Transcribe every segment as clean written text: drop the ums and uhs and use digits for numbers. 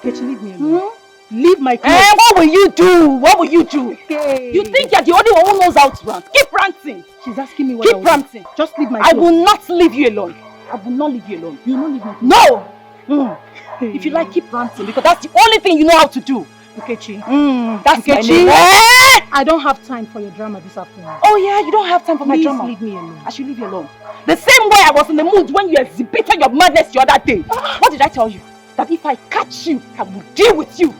Kechi, leave me alone. Leave my clothes. What will you do? What will you do? Hey. You think you're the only one who knows how to rant? Keep ranting. She's asking me what Keep ranting. Just leave my clothes. I will not leave you alone. I will not leave you alone. You will not leave me alone? No! If you like, keep ranting because that's the only thing you know how to do. Kechi. That's Kechi. my name. I don't have time for your drama this afternoon. Oh yeah, you don't have time for my drama. Please leave me alone. I should leave you alone. The same way I was in the mood when you exhibited your madness the other day. What did I tell you? That if I catch you, I will deal with you.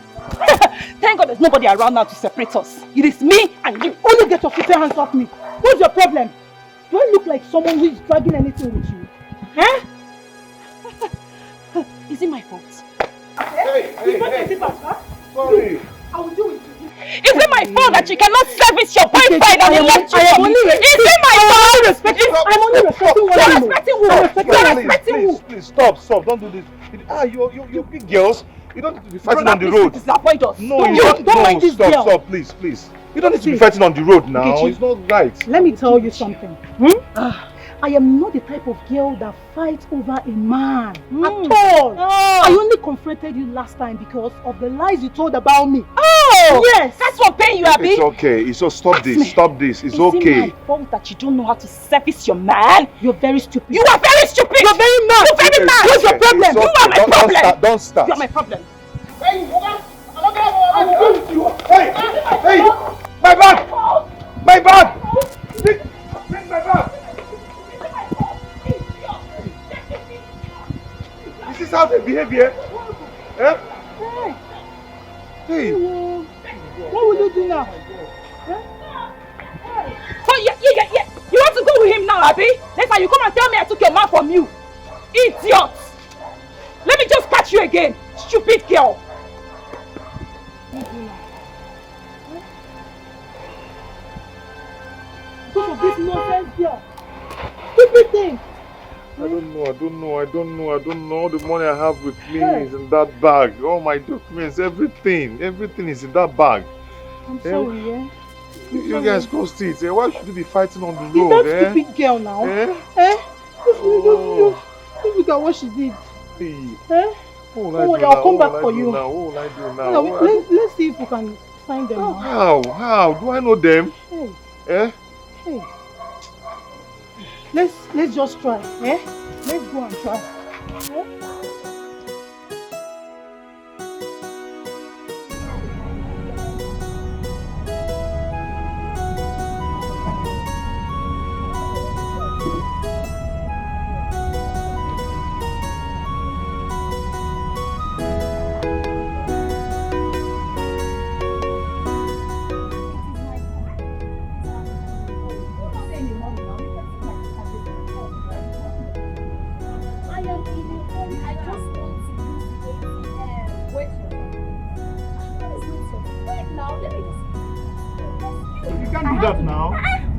Thank God there's nobody around now to separate us. It is me and you. Only get your filthy hands off me. What's your problem? Do I look like someone who is dragging anything with you? Huh? Is it my fault? Hey. Sorry. I will do it. Is it my fault that you cannot service your boyfriend and he left you for me? Is it my fault? I'm only respecting one. You're respecting who? You're respecting who? Please, stop, don't do this. You're big girls. You don't need to be fighting on the road. Disappoint us. No, you don't mind this girl. Stop, please. You don't need to be fighting on the road now. It's not right. Let me tell you something. I am not the type of girl that fights over a man at all. I only confronted you last time because of the lies you told about me. Oh! Yes! That's what paying you, Abby. It's okay. So stop this. Stop this. It's okay. Is it my fault that you don't know how to service your man? You're very stupid. You are very stupid! You're very mad! You're very mad! What's your problem? You are my problem! Don't start. You are my problem. Hey! My bag! My bag! Bring my bag! This is how they behave here. Eh? Hey! What will you do now? Oh, yeah. You want to go with him now, Abby? Next time you come and tell me I took your man from you. Idiot! Let me just catch you again, stupid girl. Because of this nonsense girl. Stupid thing. I don't know. All the money I have with me is in that bag. All my documents, everything is in that bag. I'm sorry, yeah? You guys crossed it. Why should you be fighting on the Is road? that stupid girl now? Just look at what she did. What will I'll come back for you. What will I do now? Let's see if we can find them now. How? Do I know them? Hey. Let's just try. Let's go and try.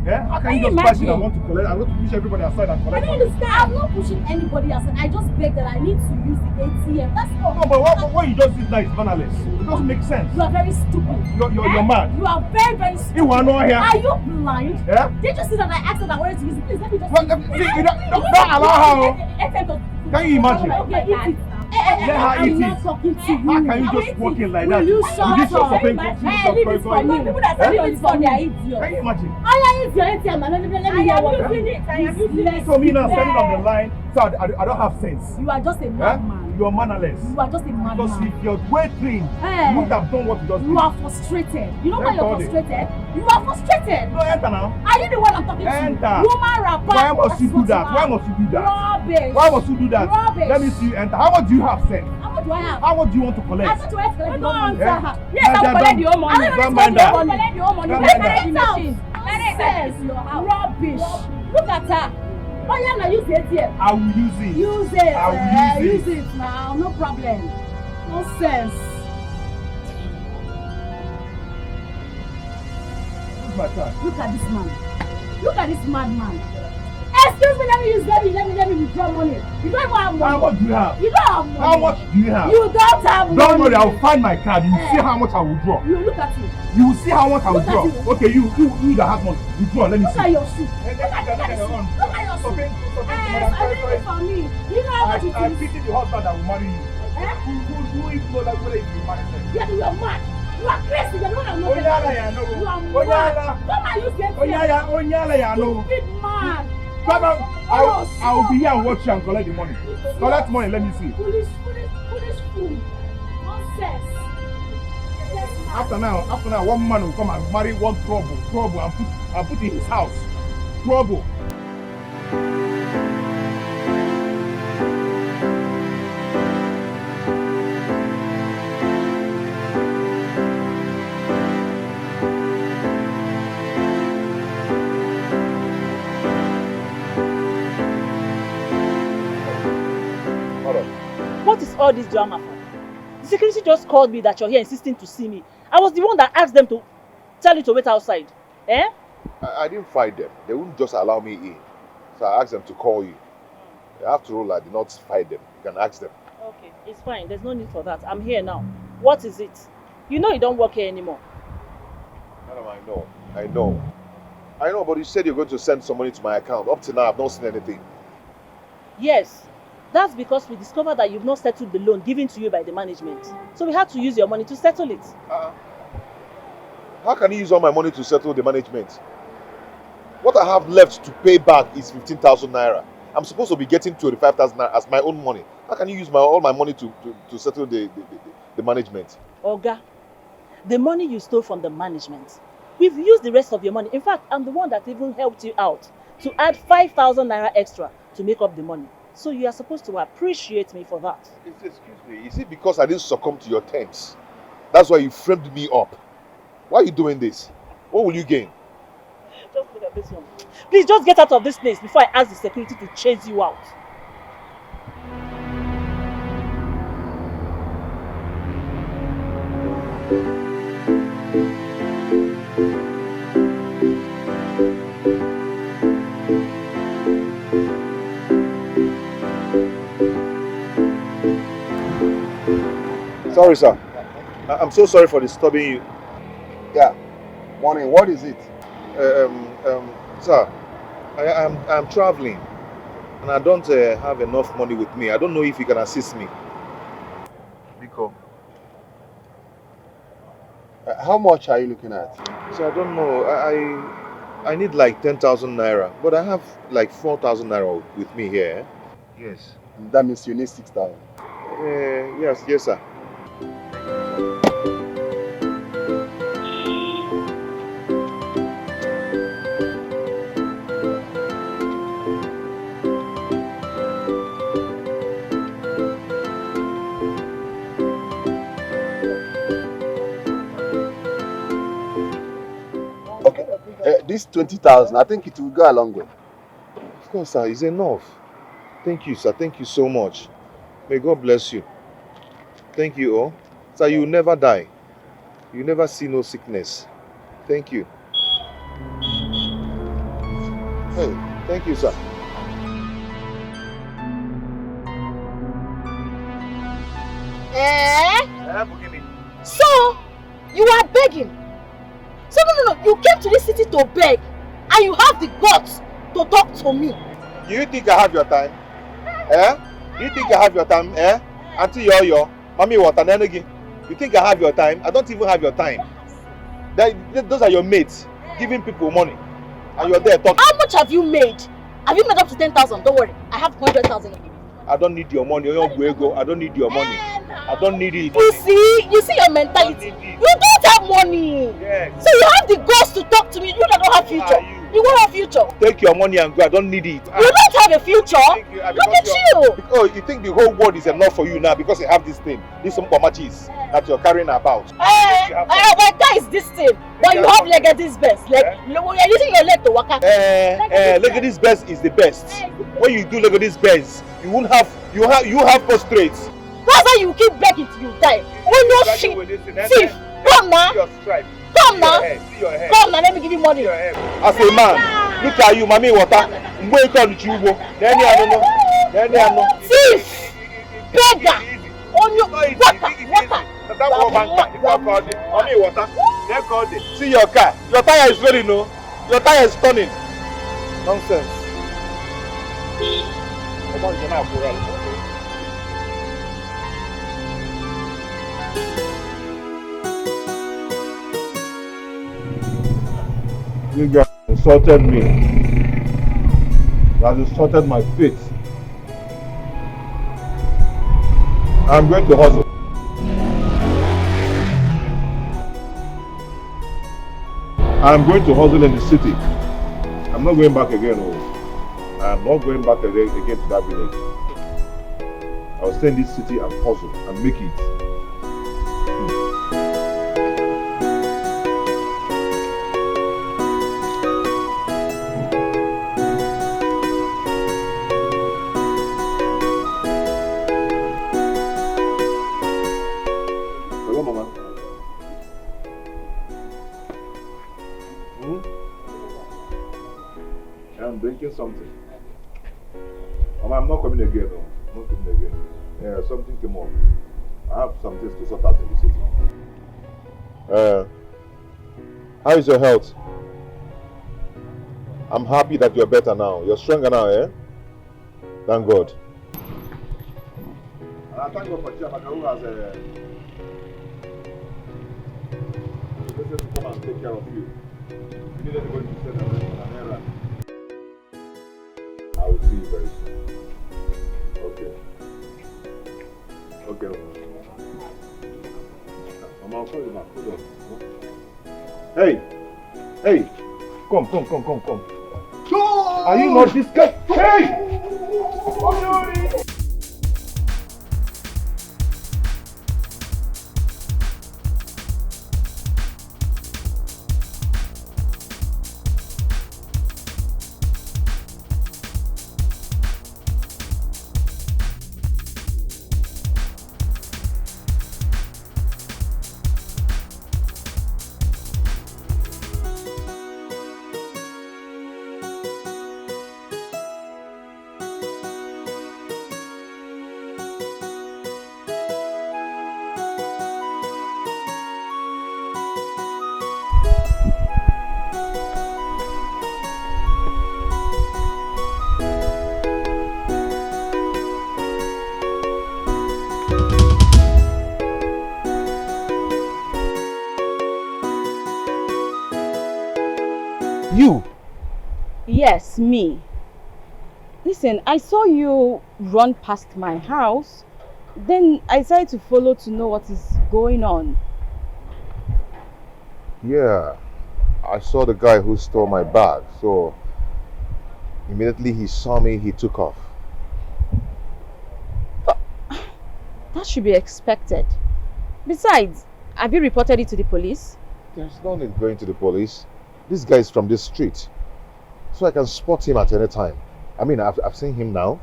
How can you just pass it? I want to collect. I want to push everybody aside and collect. I don't understand. I'm not pushing anybody aside. I just beg that I need to use the ATM. That's all. No, but what you just did now is banalist. It doesn't make sense. You are very stupid. You're mad. You are very, very stupid. You are not here. Are you blind? Yeah? Did you see that I asked that I wanted to use it? Please let me just. Don't allow her. Can you imagine? Okay, eat it. Let her eat I'm not talking to you. How can you just walk in like that? Will you shut up? Leave this for me. People that say this for me are idiots. Can you imagine? I use your ATM and let me hear what you're doing. I am using it. So me now standing on the line, so I don't have sense. You are just a madman. You are mannerless. You are just a madman. Because if you're well trained, you would have done what you just did. You are frustrated. You know why you're frustrated? You are frustrated. No, enter now. Are you the one I'm talking to? Enter. Woman rapper. Why must you do that? Why must you do that? Rubbish. Why must you do that? Rubbish. Let me see you enter. How much do you have sent? How much do I have? How much do you want to collect? I thought you were collect the money. Yes, I will collect the whole money. Don't mind that. Collect the whole money. Don't mind that. Rubbish. Look at her. Oh yeah, now use the ATM. I will use it. Use it. I will use it now. No problem. Nonsense. Look at this man. Look at this madman. Excuse me, let me withdraw money. You don't even have money. How much do you have? You don't have money. How much do you have? You don't have money. Don't worry, I'll find my card. You will see how much I will draw. You look at you. You will see how much I will draw. Okay, you that have money. You draw, let me see. Look at your shoe. Look at your shoe. Look at your shoe. I need it for me. You know how much it is. I pity the husband that will marry you. Who is know that whether you mad? Yeah, you are mad. You are crazy. You are not know. Onyala ya no. You are mad. Come and use them. Onyala ya no. Stupid man. Come I'll be here and watch you and collect the money. Collect money, let me see. Foolish fool. Nonsense. After now, one man will come and marry one trouble and put in his house. Trouble. What is all this drama for? The security just called me that you're here insisting to see me. I was the one that asked them to tell you to wait outside. Eh? I didn't fight them. They wouldn't just allow me in. So I asked them to call you. After all, I did not fight them. You can ask them. Okay, it's fine. There's no need for that. I'm here now. What is it? You know you don't work here anymore. Madam, I know, but you said you're going to send some money to my account. Up to now, I've not seen anything. Yes. That's because we discovered that you've not settled the loan given to you by the management. So we had to use your money to settle it. How can you use all my money to settle the management? What I have left to pay back is 15,000 naira. I'm supposed to be getting 25,000 naira as my own money. How can you use all my money to settle the management? Oga, the money you stole from the management, we've used the rest of your money. In fact, I'm the one that even helped you out to add 5,000 naira extra to make up the money. So you are supposed to appreciate me for that. Excuse me, is it because I didn't succumb to your terms? That's why you framed me up. Why are you doing this? What will you gain? Just look at this one. Please just get out of this place before I ask the security to chase you out. Sorry, sir. I'm so sorry for disturbing you. Yeah. Morning. What is it? Sir, I'm traveling and I don't have enough money with me. I don't know if you can assist me. Biko. How much are you looking at? So I don't know. I need like 10,000 naira, but I have like 4,000 naira with me here. Yes. That means you need 6,000. Yes, sir. This 20,000, I think it will go a long way. Of course, sir, it's enough. Thank you, sir. Thank you so much. May God bless you. Thank you all. Sir, you will never die. You never see no sickness. Thank you. Hey, thank you, sir. So, you are begging? So no, you came to this city to beg and you have the guts to talk to me. Do you think I have your time? Do you think I have your time? Auntie Yo-Yo, Mommy Water, Nenegi. You think I have your time? I don't even have your time. Those are your mates giving people money. And you're there talking. How much have you made? Have you made up to 10,000? Don't worry, I have 100,000. I don't need your money. I don't need your money. I don't need it. You see your mentality. You don't have money. Yes. So you have the guts to talk to me. You don't have future. You won't have future. Take your money and go. I don't need it. You don't have a future. Look at you. Oh, you think the whole world is enough for you now because you have this thing, this cheese that you're carrying about. My car is this thing, but you have leg at this best. Like you're using your leg to walk out. Leg at this best is the best. When you do leg at this best, you won't have you have prostrate. That's why you keep begging till you die. When you're shit, thief, come now. Come now. Come now, let me give you money. As a man, look at you, Mommy Water. Wake on you. Thief, beggar, on your water. Mommy Water. See your car. Your tire is ready, no? Your tire is turning. Nonsense. Come on, You guys insulted me. You have insulted my faith. I'm going to hustle. I'm going to hustle in the city. I'm not going back again. Oh. I'm not going back again to that village. I will stay in this city and hustle and make it. Hello, Mama. I'm drinking something. Mama, I'm not coming again. No. I'm not coming again. Yeah, something came up. I have some things to sort out in the city. How is your health? I'm happy that you're better now. You're stronger now, eh? Thank God. And I thank God for Chiamaka who has decided to come and take care of you. You need anybody to send an errand. I will see you very soon. Okay. Okay. Mama, I'll call you back. Hold on. Hey! Hey! Come. Are you not this guy? Hey! You? Yes, me. Listen, I saw you run past my house. Then I decided to follow to know what is going on. Yeah. I saw the guy who stole my bag, so immediately he saw me, he took off. That should be expected. Besides, have you reported it to the police? There's no need going to the police. This guy is from this street, so I can spot him at any time. I mean, I've seen him now.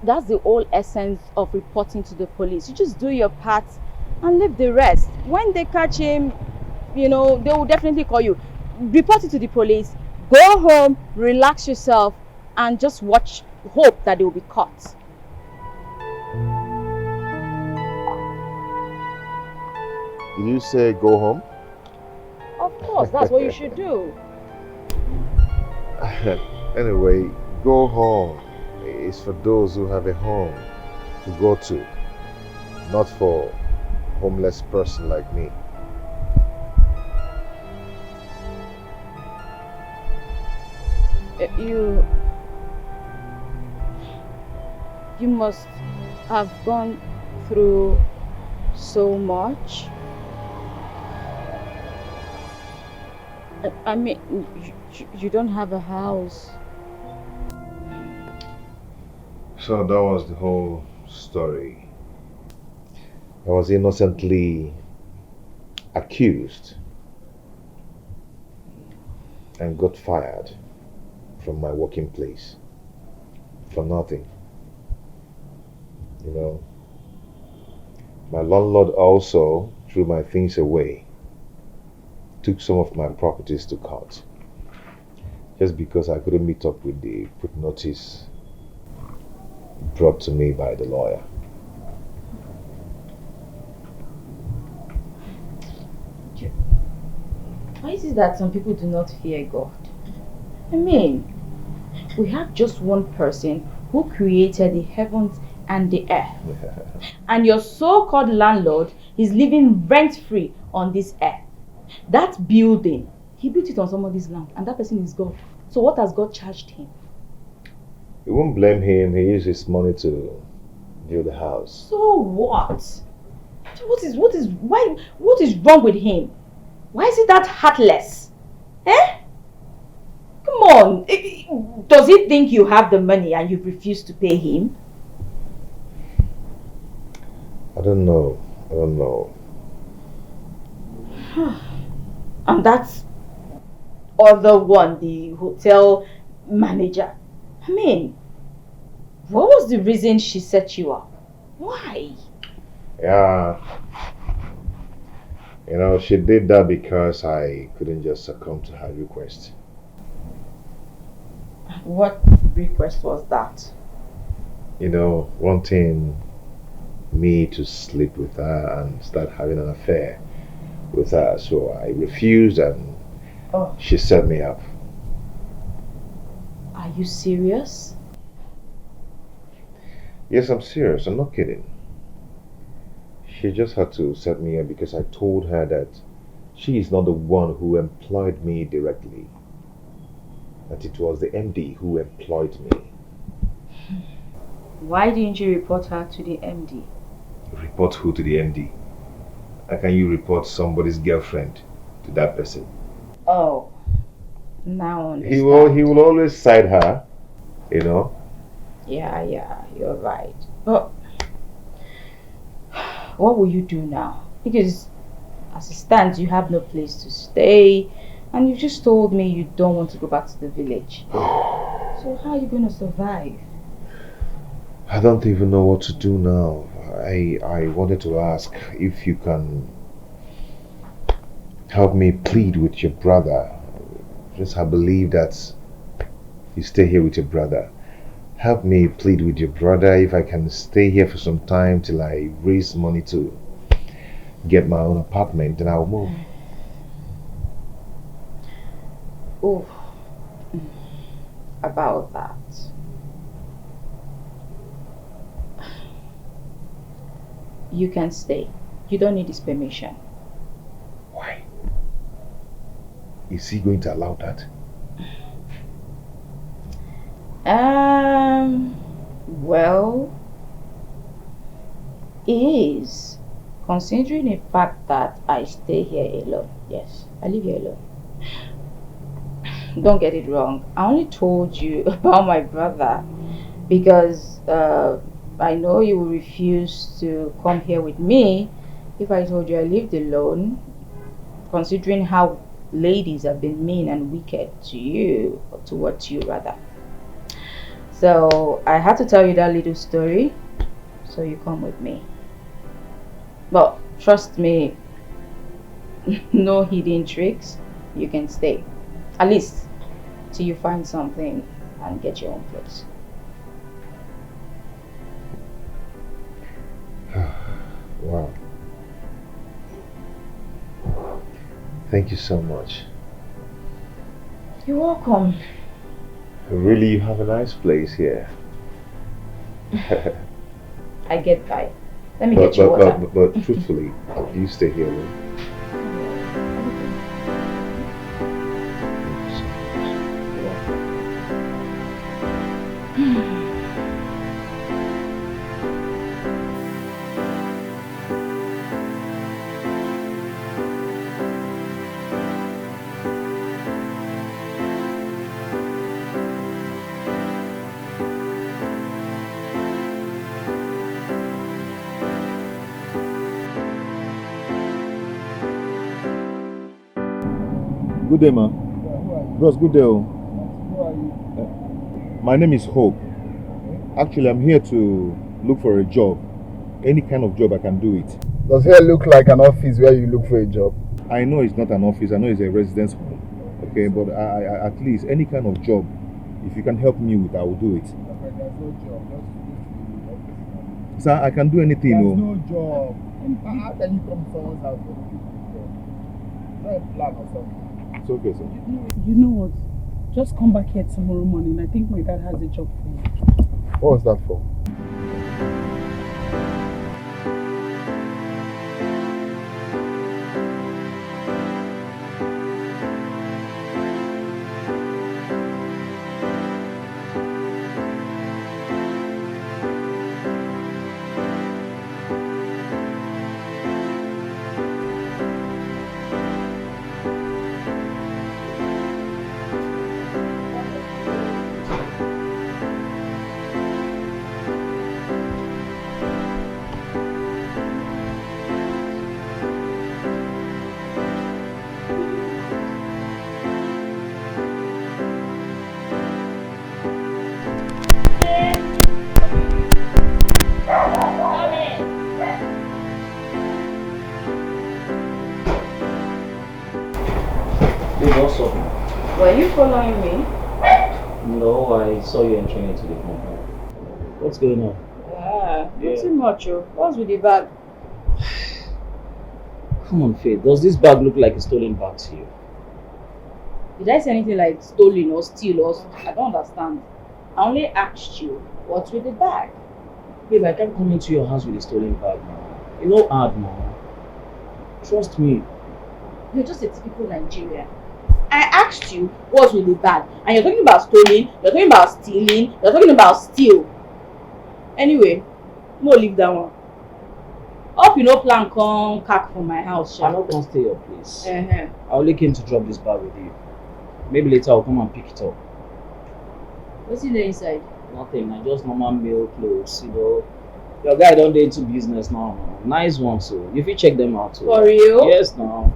That's the whole essence of reporting to the police. You just do your part and leave the rest. When they catch him, you know, they will definitely call you. Report it to the police, go home, relax yourself, and just hope that they will be caught. Did you say go home? Of course, that's what you should do. Anyway, go home is for those who have a home to go to, not for a homeless person like me. You must have gone through so much. I mean, you don't have a house. So that was the whole story. I was innocently accused and got fired from my working place for nothing. You know, my landlord also threw my things away, took some of my properties to court, just because I couldn't meet up with the put notice brought to me by the lawyer. Why is it that some people do not fear God? I mean, we have just one person who created the heavens and the earth. And your so-called landlord is living rent-free on this earth. That building He built it on somebody's land and that person is God. So what has God charged him? You won't blame him. He used his money to build the house. So what? What is wrong with him? Why is he that heartless? Eh? Come on. Does he think you have the money and you refuse to pay him? I don't know. And that's other one, the hotel manager. I mean, what was the reason she set you up? Why? Yeah. You know, she did that because I couldn't just succumb to her request. What request was that? You know, wanting me to sleep with her and start having an affair with her. So I refused and she set me up. Are you serious? Yes, I'm serious. I'm not kidding. She just had to set me up because I told her that she is not the one who employed me directly. That it was the MD who employed me. Why didn't you report her to the MD? Report who to the MD? How can you report somebody's girlfriend to that person? Oh, now I understand. He will always side her, you know. Yeah, you're right. But what will you do now? Because as it stands, you have no place to stay, and you just told me you don't want to go back to the village. So how are you going to survive? I don't even know what to do now. I wanted to ask if you can help me plead with your brother. Just I believe that you stay here with your brother. Help me plead with your brother if I can stay here for some time till I raise money to get my own apartment, then I'll move. Oh, about that. You can stay. You don't need his permission. Why? Is he going to allow that? Well, he is. Considering the fact that I stay here alone. Yes, I live here alone. Don't get it wrong. I only told you about my brother because I know you will refuse to come here with me if I told you I lived alone, considering how ladies have been mean and wicked to you, or towards you rather. So I had to tell you that little story, so you come with me. But trust me, no hidden tricks, you can stay. At least till you find something and get your own place. Wow. Thank you so much. You're welcome. Really, you have a nice place here. I get by. Let me get you water. But truthfully, do you stay here alone? Good day, man. Bros, good day. My name is Hope. Actually, I'm here to look for a job. Any kind of job, I can do it. Does here look like an office where you look for a job? I know it's not an office. I know it's a residence home. Okay, but I at least any kind of job, if you can help me with, I will do it. There's no job. Sir, I can do anything. There's no job. How can you come to someone's house for looking for a job? Not a plan or something. It's okay, sir. You know what? Just come back here tomorrow morning. I think my dad has a job for you. What was that for? Were you following me? No, I saw you entering into the compound. What's going on? Not too much. What's with the bag? Come on, Faith. Does this bag look like a stolen bag to you? Did I say anything like stolen or steal or... I don't understand. I only asked you what's with the bag. Babe, I can't come into your house with a stolen bag now. You know hard, man. Trust me. You're just a typical Nigerian. I asked you what's with the bag, and you're talking about stolen, you're talking about stealing, you're talking about steal. Anyway, no leave that one. Hope you no plan come cack from my house, I'm not gonna stay your place. Uh-huh. I only came to drop this bag with you. Maybe later I'll come and pick it up. What's in the inside? Nothing, I just normal male clothes, you know. Your guy don't do into business now. Nice ones, so if you check them out too. For real? Yes, now.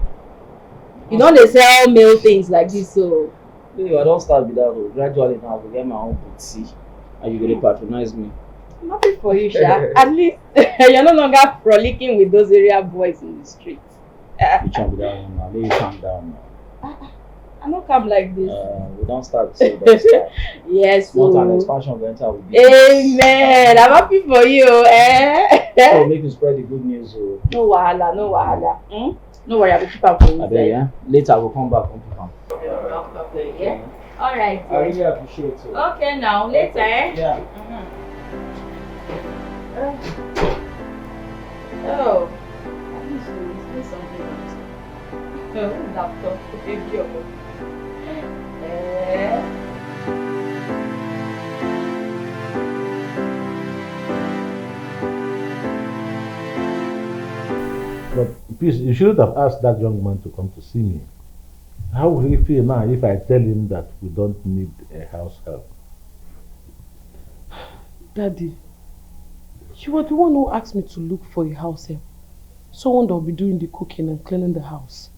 You don't dey sell male things like this, so. Babe, I don't start with that. Gradually now I will get my own booty, and you're gonna patronize me. I'm happy for you, Sha. At least you're no longer frolicking with those area boys in the streets. You can't be that one now. Maybe calm down now. I don't come like this. We don't start so that's yes, so. Not an expansion of enter with Amen. I'm happy for you, eh? So make you spread the good news. No wahala, no wahala. No worry, I will keep up for you. Yeah? Later I will come back and pick up. No problem, yeah? Alright. I really appreciate it. Okay, now, later, eh? Yeah. Oh, at least you say something else. Laptop, thank you. But please, you shouldn't have asked that young man to come to see me. How will he feel now if I tell him that we don't need a house help? Daddy, you were the one who asked me to look for a house help. Someone that will be doing the cooking and cleaning the house.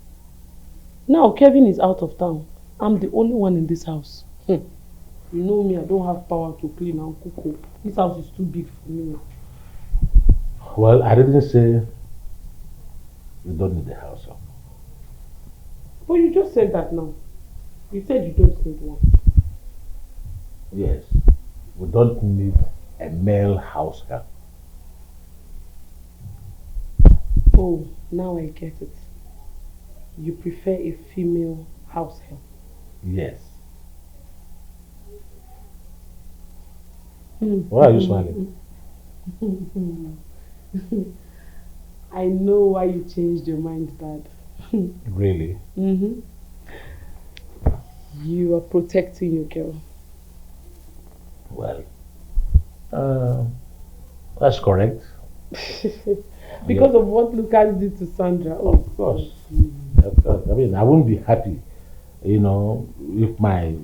Now Kevin is out of town. I'm the only one in this house. You know me, I don't have power to clean and cook. This house is too big for me. Well, I didn't say you don't need a house help. But you just said that now. You said you don't need one. Yes, we don't need a male house help. Oh, now I get it. You prefer a female house help? Yes. Why are you smiling? I know why you changed your mind, Dad. Really? You are protecting your girl. Well, that's correct. Because of what Lucas did to Sandra. Oh, of course. Of course. I mean, I wouldn't be happy, you know, if my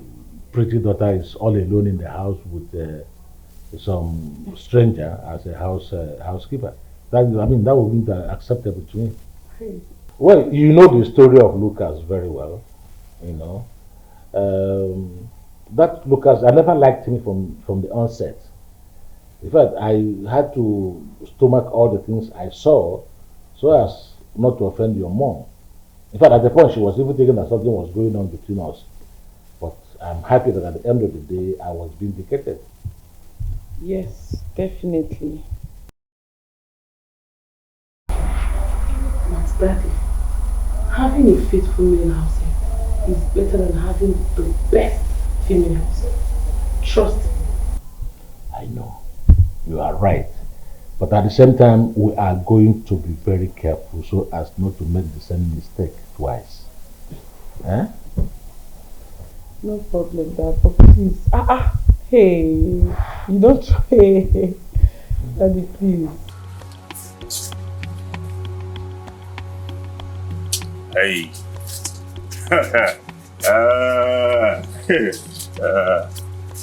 pretty daughter is all alone in the house with some stranger as a housekeeper. That would be acceptable to me. Well, you know the story of Lucas very well, you know. That Lucas, I never liked him from the onset. In fact, I had to stomach all the things I saw so as not to offend your mom. In fact, at the point she was even thinking that something was going on between us. But I'm happy that at the end of the day, I was vindicated. Yes, definitely. But Daddy, having a faithful male house is better than having the best female house. Trust me. I know. You are right. But at the same time, we are going to be very careful so as not to make the same mistake twice. Eh? No problem, Dad. But please. Hey. You don't. Hey. Daddy, please. Hey.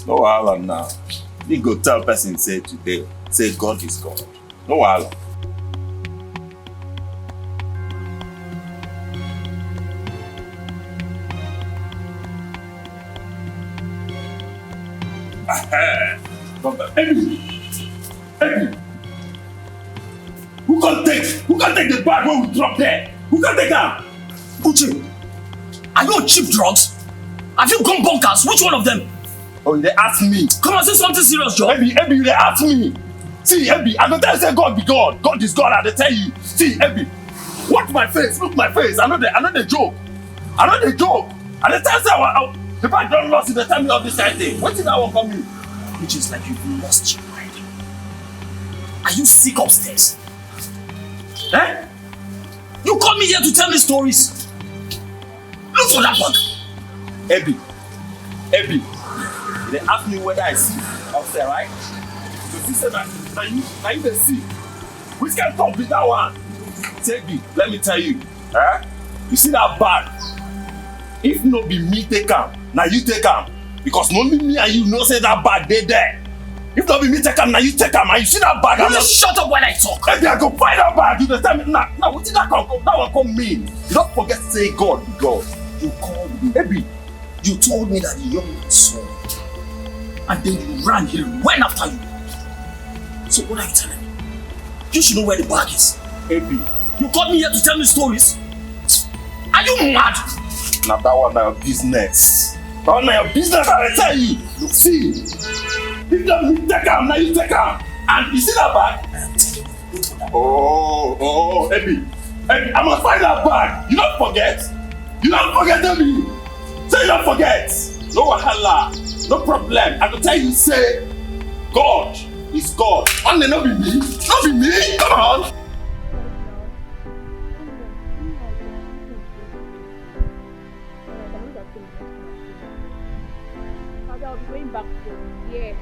No wahala now. We go tell person say today, say God is God. No wahala. Come back. Hey. Who can take the bag when we drop there? Who can take that? Uche, are you on cheap drugs? Have you gone bonkers? Which one of them? Oh, they ask me. Come on, say something serious, Joe. Ebi, they ask me. See, Ebi, I don't tell you say God be God. God is God, I dey tell you. See, Ebi, watch my face, look my face. I know the joke. I dey joke. And the time say the bank don't lost it, they tell me all this kind of thing. What did I want from you? Which is like you've lost your mind. Are you sick upstairs? Eh? You called me here to tell me stories. Look for that bag. Ebi, they ask me whether I see upstairs, right? So she said that you dey see. Which kind of talk be that one? Say, Ebi, let me tell you, you see that bag? If no be me take am, now you take am. Because only me and you know say that bag dey there. If not be me take am, now you take am. And you see that bag? You just shut up when I talk. Ebi, I go find that bag. You dey tell me now. What did that one come mean? You don't forget to say God be God. You called me. Ebi, you told me that the young man saw you. And then you ran, he went after you. So what are you telling me? You should know where the bag is. Ebi, you called me here to tell me stories. Are you mad? Now that one na your business. That one na your business, I tell you. Look, see. If not me take am, now you take am. And you see that bag? I am telling you, don't bother. Oh, Ebi, I must find that bag. You don't forget. You don't forget, Ebi. Say you don't forget. No wahala, no problem. I go tell you, say, God is God. And then not be me. Not be me. Come on. I'll be going back to yeah.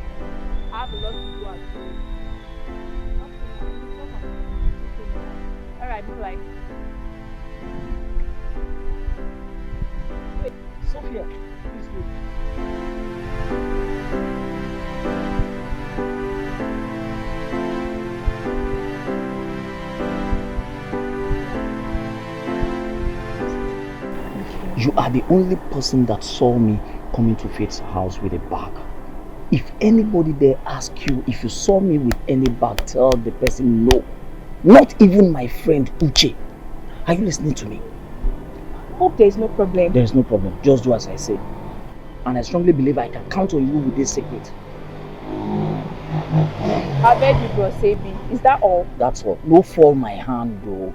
I have a lot to do at home. Okay. Alright, bye. Wait, Sophia, please wait. You are the only person that saw me coming to Faith's house with a bag. If anybody there asks you if you saw me with any bag, tell the person no. Not even my friend Uche. Are you listening to me? Hope there is no problem. There is no problem. Just do as I say. And I strongly believe I can count on you with this secret. I beg you, bro, save me. Is that all? That's all. No fall my hand, though.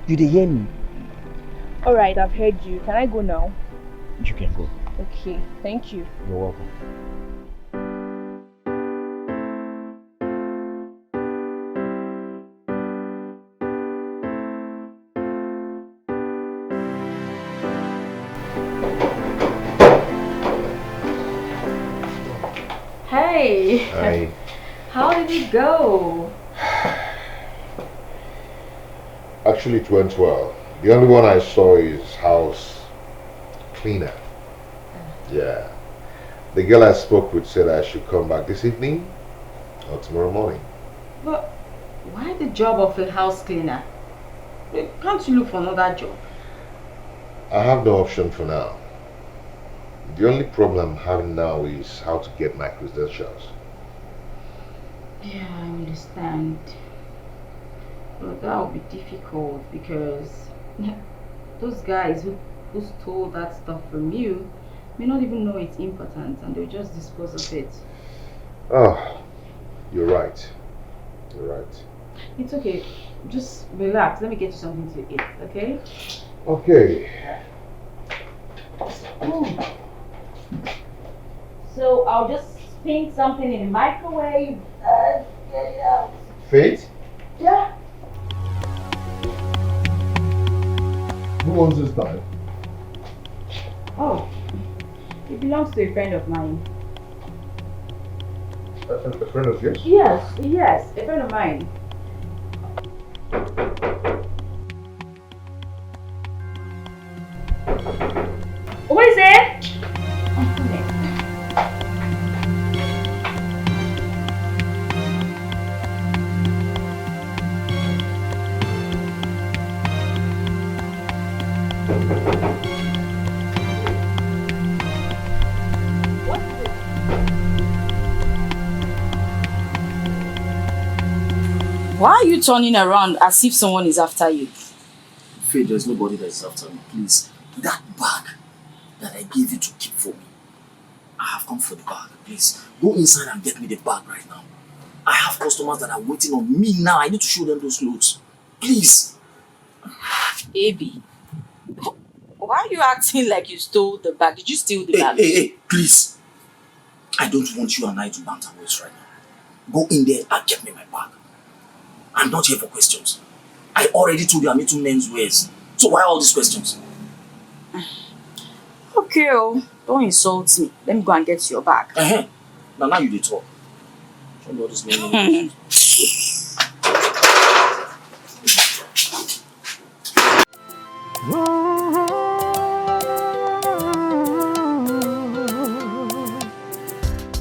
You dey hear me? Alright, I've heard you. Can I go now? You can go. Okay, thank you. You're welcome. Hey! Hi. How did it go? Actually, it went well. The only one I saw is house cleaner. Yeah. The girl I spoke with said I should come back this evening or tomorrow morning. But why the job of a house cleaner? Can't you look for another job? I have no option for now. The only problem I'm having now is how to get my credentials. Yeah, I understand. But that will be difficult because those guys who stole that stuff from you may not even know it's important and they'll just dispose of it. Oh, you're right. You're right. It's okay. Just relax. Let me get you something to eat, okay? Okay. So I'll just spin something in the microwave and get it out. Faith? Yeah. Who owns this time? Oh, it belongs to a friend of mine. A friend of yours? Yes, a friend of mine. Who is it? I'm coming. Why are you turning around as if someone is after you? Faith, there's nobody that is after me, please. That that I gave you to keep for me. I have come for the bag. Please, go inside and get me the bag right now. I have customers that are waiting on me now. I need to show them those clothes. Please. Baby, why are you acting like you stole the bag? Did you steal the bag? Hey, please. I don't want you and I to banter words right now. Go in there and get me my bag. I'm not here for questions. I already told you I'm into men's wears. So why all these questions? Okay, don't insult me. Let me go and get your bag. Now you dey talk. Show me all this money.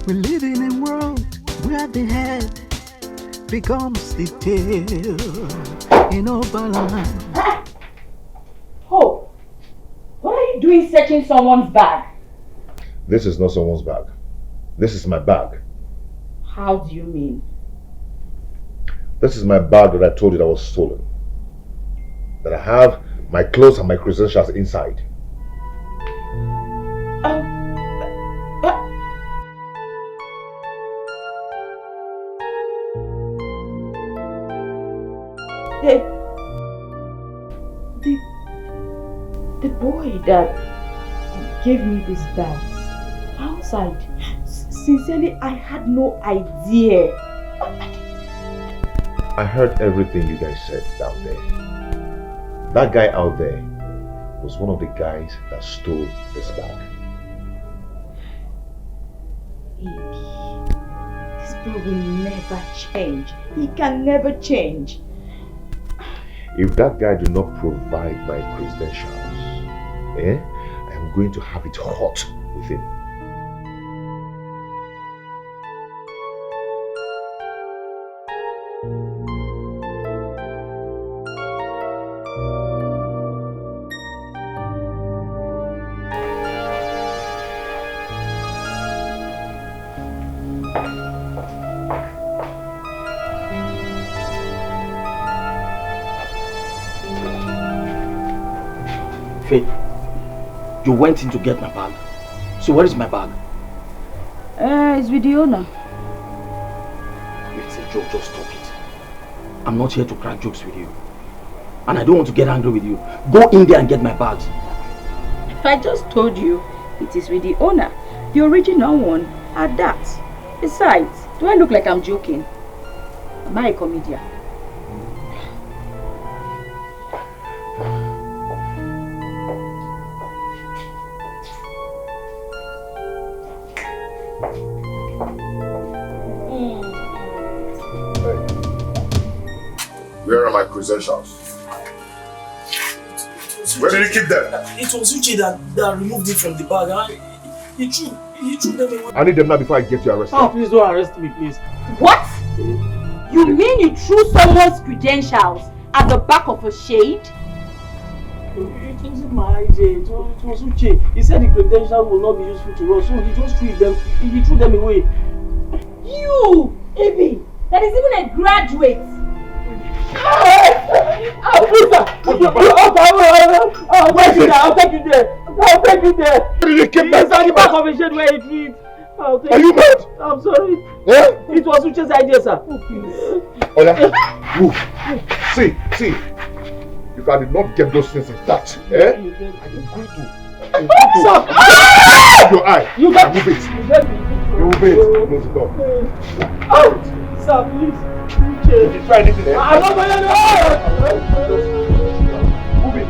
We live in a world where the head becomes the tail in all balance. Oh, what are you doing searching someone's bag? This is not someone's bag. This is my bag. How do you mean? This is my bag that I told you that was stolen. That I have my clothes and my credentials inside. The boy that gave me these bags outside. Sincerely, I had no idea. I heard everything you guys said down there. That guy out there was one of the guys that stole this bag. This boy will never change. He can never change. If that guy do not provide my credentials, I am going to have it hot with him. Faith, you went in to get my bag. So where is my bag? It's with the owner. If it's a joke, just stop it. I'm not here to crack jokes with you. And I don't want to get angry with you. Go in there and get my bags. I just told you it is with the owner. The original one at that. Besides, do I look like I'm joking? Am I a comedian? Where are my credentials? Where did you keep them? It was Uche that removed it from the bag. He threw them away. I need them now before I get you arrested. Oh, please don't arrest me, please. What? You mean you threw someone's credentials at the back of a shade? It wasn't my idea. It was Uche. He said the credentials will not be useful to us, so he just threw them. He threw them away. You, Evie, that is even a graduate. I'll take you there. Where did you keep my It's at the back of a shed where he threw it. Are you mad? I'm sorry. Yeah? It was Uche's idea, sir. Oh yeah? Move. See. If I did not get those things intact, I am going to. Sir! Your eye. You got move it. Move it. Close the door. Sir, please. Did you try anything there? I'm not going to do. Move it.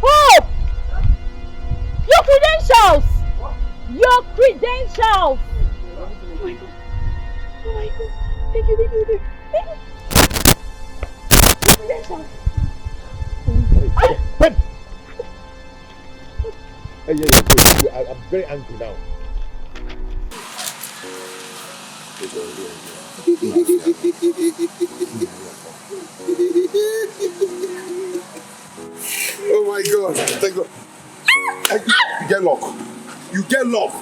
Hope! Your credentials! Your credentials! Oh my god. Oh my god. Thank you. Your credentials. I'm very angry now. Oh my God! Thank God. You get lock. You get lock.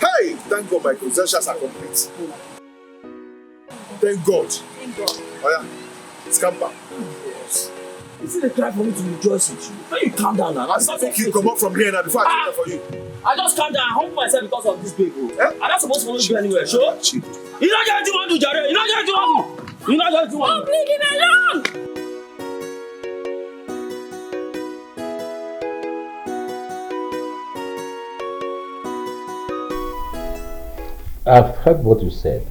Hey! Thank God my possessions are complete. Thank God. Thank God. Oh yeah. Scamper. Yes. It's a try for me to rejoice with you. When you calm down now, I think you come up from here now before I come for you. I just calm down. I humble myself because of this people. I'm not supposed to follow you anywhere, sure? You not going to want to, Jared. You not going to want to. You not going to want to. Leave him alone! I've heard what you said,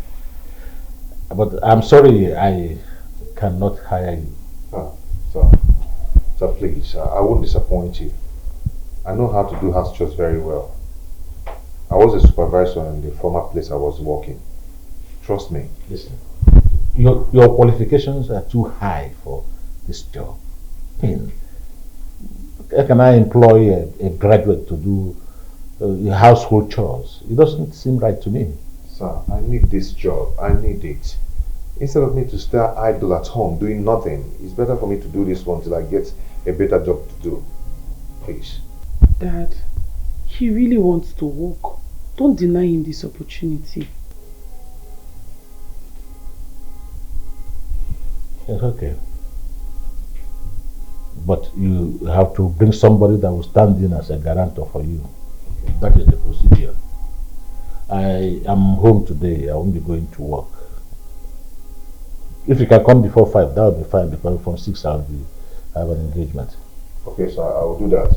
but I'm sorry I cannot hire you. Sir, please, I won't disappoint you. I know how to do house chores very well. I was a supervisor in the former place I was working. Trust me. Listen, your qualifications are too high for this job. I mean, how can I employ a graduate to do household chores? It doesn't seem right to me. Sir, I need this job. I need it. Instead of me to stay idle at home doing nothing, it's better for me to do this one till I get a better job to do. Please. Dad, he really wants to work. Don't deny him this opportunity. It's okay. But you have to bring somebody that will stand in as a guarantor for you. That is the procedure. I am home today. I won't be going to work. If you can come before 5, that will be fine, because from 6 I have an engagement. Okay, sir, I will do that.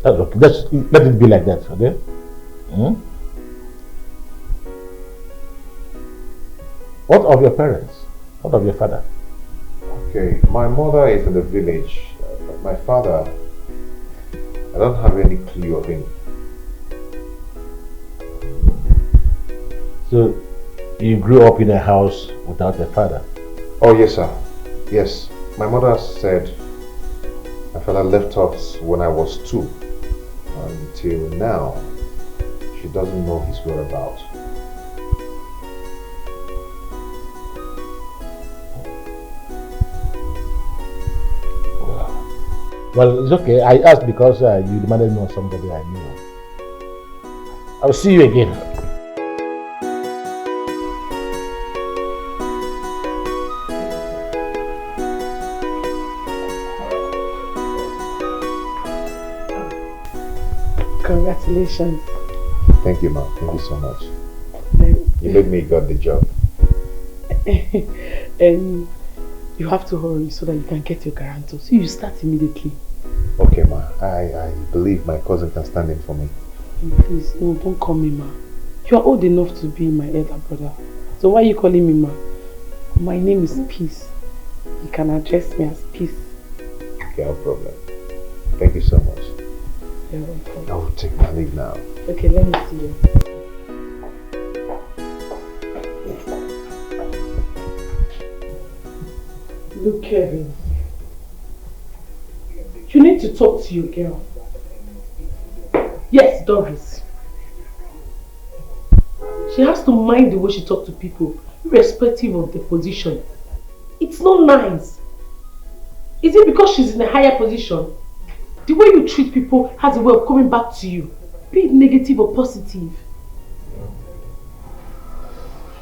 That's okay. Let it be like that, okay? What of your parents? What of your father? Okay, my mother is in the village, but my father, I don't have any clue of him. So, you grew up in a house without a father? Oh, yes, sir. Yes. My mother said my father left us when I was 2. Until now, she doesn't know his whereabouts. Well, it's okay. I asked because you demanded me on somebody I knew. I'll see you again. Congratulations. Thank you, ma'am. Thank you so much. You made me got the job. And you have to hurry so that you can get your guarantor. So you start immediately. Okay, ma. I believe my cousin can stand in for me. Please, no, don't call me ma. You are old enough to be my elder brother. So why are you calling me ma? My name is Peace. You can address me as Peace. Okay, no problem. Thank you so much. You're welcome. I will take my leave now. Okay, let me see you. Look, Kevin. You need to talk to your girl. Yes, Doris. She has to mind the way she talks to people, irrespective of the position. It's not nice. Is it because she's in a higher position? The way you treat people has a way of coming back to you, be it negative or positive.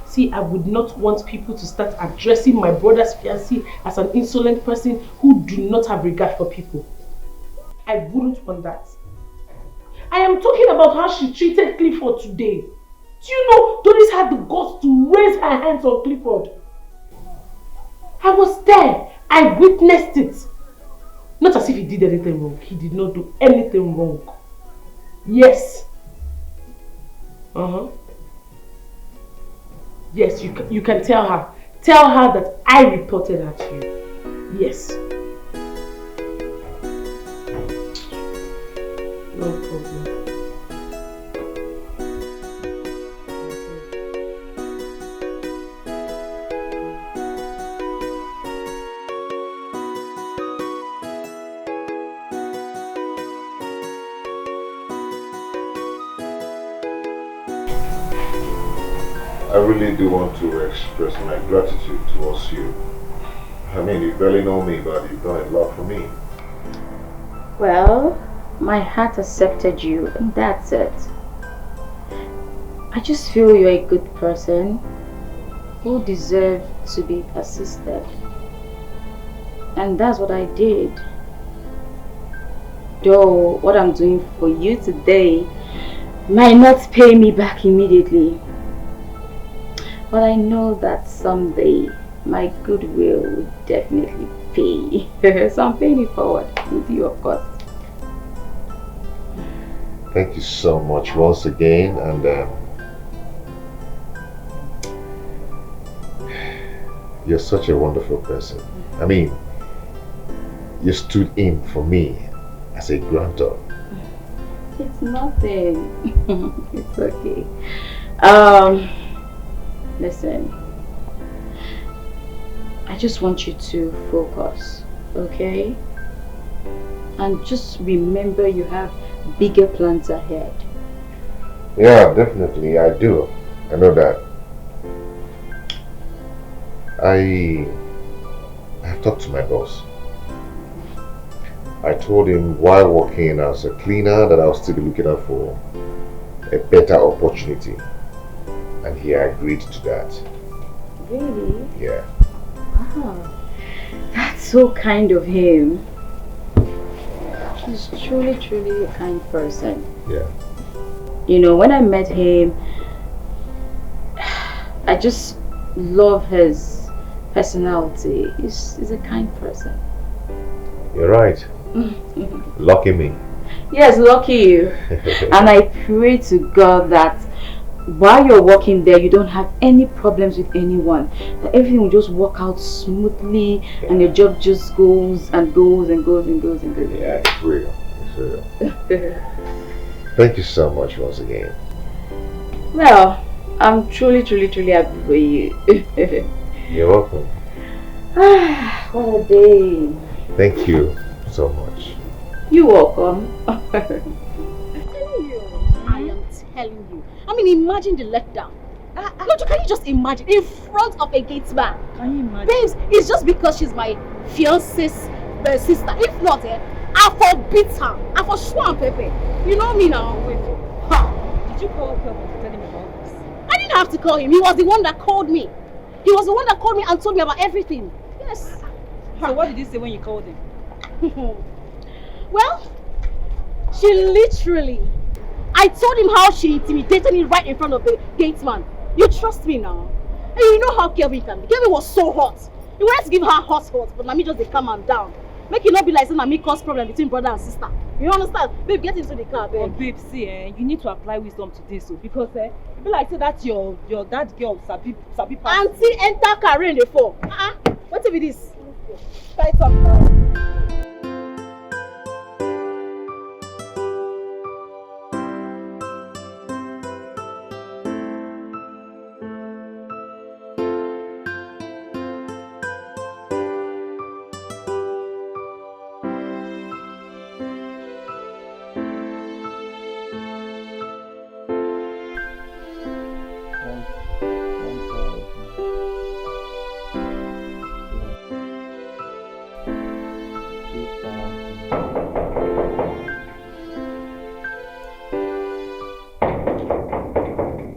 See, I would not want people to start addressing my brother's fiancé as an insolent person who do not have regard for people. I wouldn't want that. I am talking about how she treated Clifford today. Do you know Doris had the guts to raise her hands on Clifford? I was there. I witnessed it. Not as if he did anything wrong. He did not do anything wrong. Yes. Yes, you can tell her. Tell her that I reported her to you. Yes. No problem. I really do want to express my gratitude towards you. I mean, you barely know me, but you've done a lot for me. Well, my heart accepted you, and that's it. I just feel you're a good person who deserves to be assisted. And that's what I did. Though what I'm doing for you today might not pay me back immediately. But I know that someday my goodwill will definitely pay. So I'm paying it forward with you, of course. Thank you so much once again, and you're such a wonderful person. I mean, you stood in for me as a grantor. It's nothing. It's okay. Listen. I just want you to focus, okay? And just remember you have bigger plans ahead. Yeah, definitely, I do. I know that. I have talked to my boss. I told him while working as a cleaner that I was still looking out for a better opportunity, and he agreed to that. Really? Yeah. Wow. That's so kind of him. He's truly, truly a kind person. Yeah. You know, when I met him, I just love his personality. He's a kind person. You're right. Lucky me. Yes, lucky you. And I pray to God that while you're working there, you don't have any problems with anyone. That everything will just work out smoothly, and your job just goes and goes and goes and goes and goes. Yeah, it's real. It's real. Thank you so much once again. Well, I'm truly, truly, truly happy for you. You're welcome. What a day. Thank you so much. You're welcome. I am telling you. I mean, imagine the letdown. No, can you just imagine? In front of a gate man. Can you imagine? Babes, it's just because she's my fiance's sister. If not, I forbid her. I for sure and Pepe. You know me now. Wait. Did you call Pepe to tell him about this? I didn't have to call him. He was the one that called me. He was the one that called me and told me about everything. Yes. So what did he say when you called him? Well, she literally... I told him how she intimidated me right in front of the gate man. You trust me now? And you know how Kelvin can be. Kelvin was so hot. He wanted to give her hot, but Nami just they calm him down. Make it not be like Nami cause problem between brother and sister. You understand? Babe, get into the car, babe. Oh, babe, see, you need to apply wisdom to this, because I feel like say that's your that girl sabi pass. Auntie enter car in the fall. What if it is? Try talk now.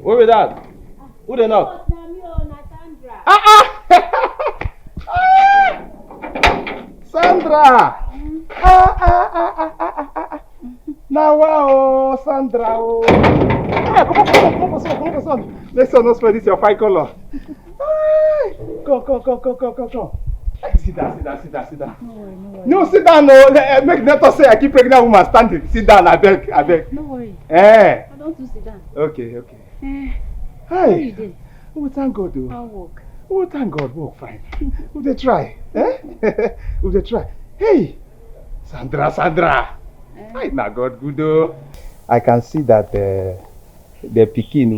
Who is that? Who they knock? Sandra! Now, wow, Sandra! Oh. Come on. Let's not spread this your fine color. Come. Sit down. No, sit down. No, make not say I keep pregnant woman standing. Sit down, I beg. No worry. I don't do sit down. Okay. Hi. How you doing? Oh, thank God, though. I'll walk. Oh, thank God, walk fine. Who they try? Who they try? Hey, Sandra. Hi, na God good though. I can see that the pikin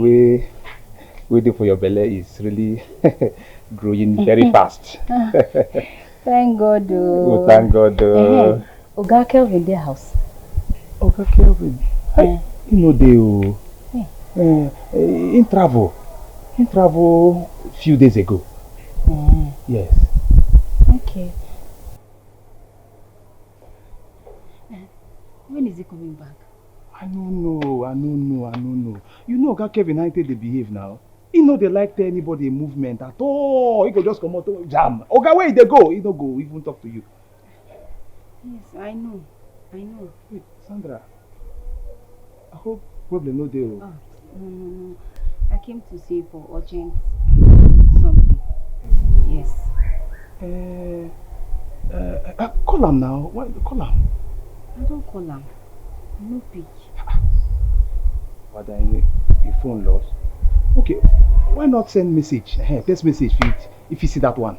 waiting for your belly is really growing very fast. Thank God, though. Oh, thank God, though. Oga Kelvin, their house. Oga Kelvin? You know they in travel. He traveled a few days ago. Yes. Okay. When is he coming back? I don't know. You know how Kevin how they behave now. He know they like tell anybody a movement at all. He go just come out to jam. Okay, where they go? He don't go even talk to you. Yes, I know. Wait, Sandra. I hope problem no deal. Oh, no. I came to see for urgent something. Yes. Call him now. Why call him? I don't call him. No pick. But then your phone lost. Okay, why not send message? Text message if you see that one.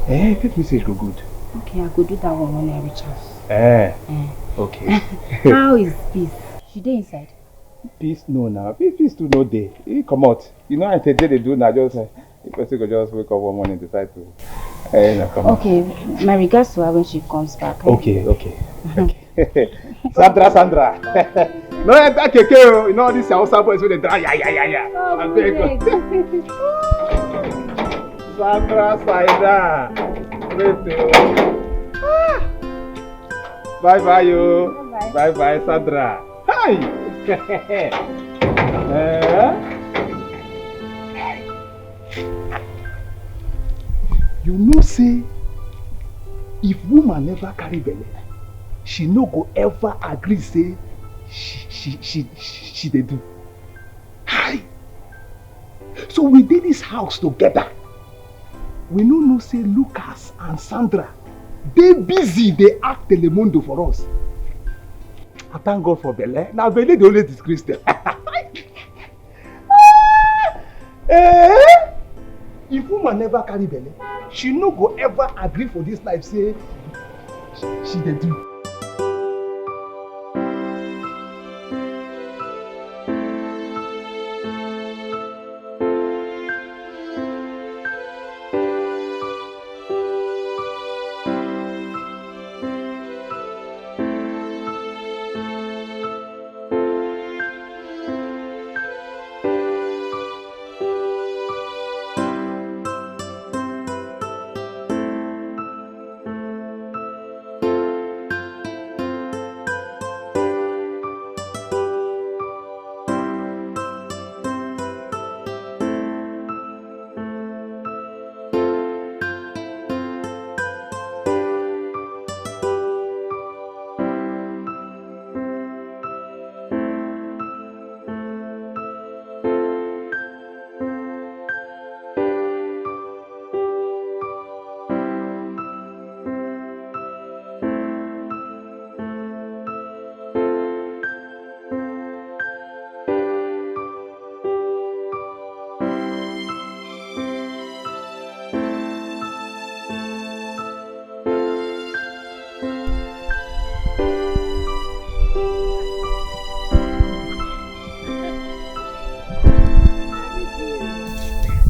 Text message go good. Okay, I could do that one when I reach house. Okay. How is peace? She dey inside? Peace no now. Peace too no day. He come out. You know I tell you they do now just the person go just wake up one morning decide to come out. Okay, my regards to her when she comes back. Okay. Sandra. No enter keke. You know this Hausa boys when they dry yeah. Oh, beg. Sandra Saida. Bye yo. Bye Sandra. Hi. You know say if woman never carry belle, she no go ever agree say she dey do. Hi. So we did this house together. We no know say Lucas and Sandra they busy, they act telemundo for us. I thank God for belle. Now belle they only disgrace them. If woman never carry belle, she no go ever agree for this life say she dey do.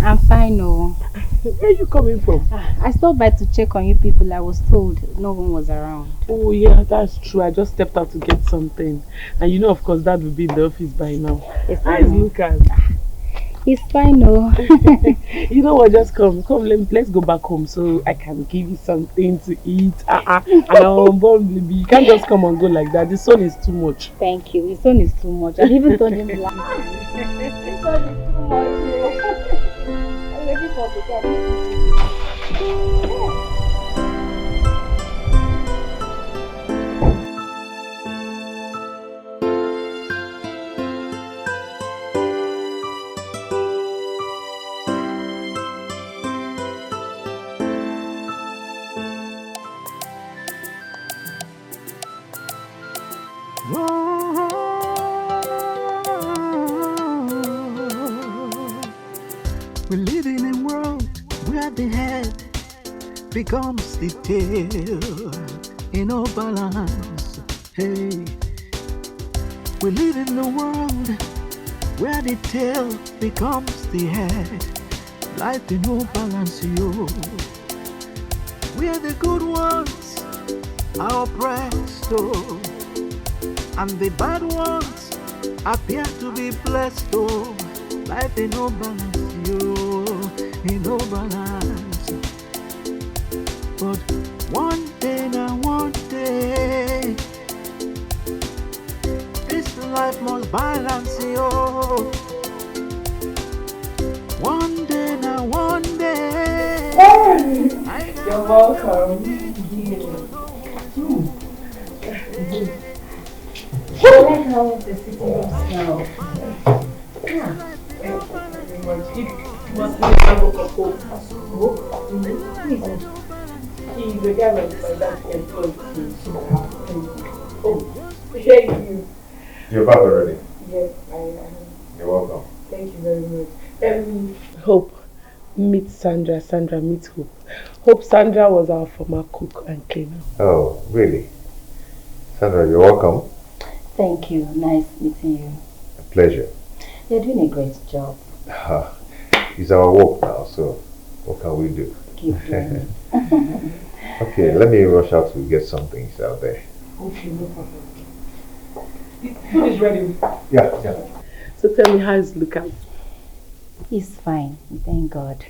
I'm fine, no. Where are you coming from? I stopped by to check on you people. I was told no one was around. Oh yeah, that's true. I just stepped out to get something. And you know, of course, Dad will be in the office by now. Yes, How is Lucas? He's fine, no. You know what, just come, let's go back home so I can give you something to eat. And I'm born baby. You can't just come and go like that. The sun is too much. Thank you. His son is too much. I even told him laugh. His son is too much. I'm ready for the cat. We live in a world where the head becomes the tail in no balance. Hey, we live in a world where the tail becomes the head. Life in no balance, yo. We are the good ones are oppressed, oh, and the bad ones appear to be blessed, oh. Life ain't no balance, yo, ain't no balance. But one day now, one day, this life must balance, yo. One day now, one day. You're welcome. I like how the city looks now. Yeah. Thank you very much. It must be a book of hope. He's the guy that my dad employed to. Oh, thank you. You're back already? Yes, I am. You're welcome. Thank you very much. Hope meet Sandra, Sandra meet Hope. Hope Sandra was our former cook and cleaner. Oh, really? Sandra, you're welcome. Thank you. Nice meeting you. A pleasure. You're doing a great job. It's our work now, so what can we do? Keep doing. Okay, let me rush out to get some things out there. Okay, no problem. The food is ready. Yeah. So tell me, how is Lookout? He's fine. Thank God.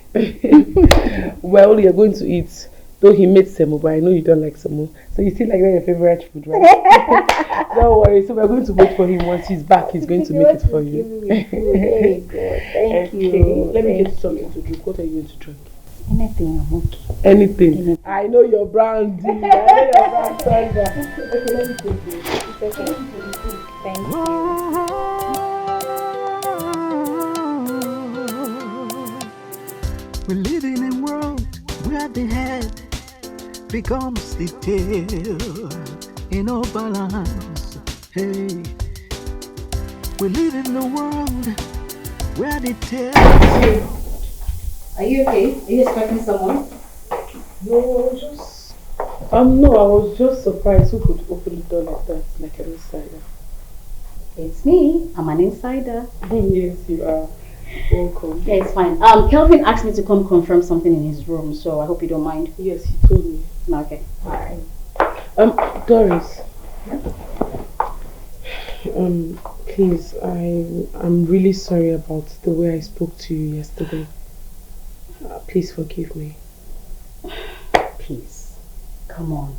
Well, you're going to eat. Though he made semo, but I know you don't like semo. So you still like that your favorite food, right? Don't worry. So we're going to wait for him. Once he's back, he's going to make it for you. Very good. Thank you. Let me get something to drink. What are you going to drink? Anything, I'm okay. Anything. I know your brandy. I know your brand, Sandra. Okay, let me take this. It's okay. Thank you. We're living in a world where the head becomes the tail in no balance. Hey, we live in a world where the tail. Are you okay? Are you expecting someone? No, just. No, I was just surprised who could open the door like that, like an insider. It's me. I'm an insider. Yes, you are. Welcome. Yeah, it's fine. Kelvin asked me to come confirm something in his room, so I hope you don't mind. Yes, he told me. Okay. Alright. Doris. Please, I'm really sorry about the way I spoke to you yesterday. Please forgive me. Please. Come on.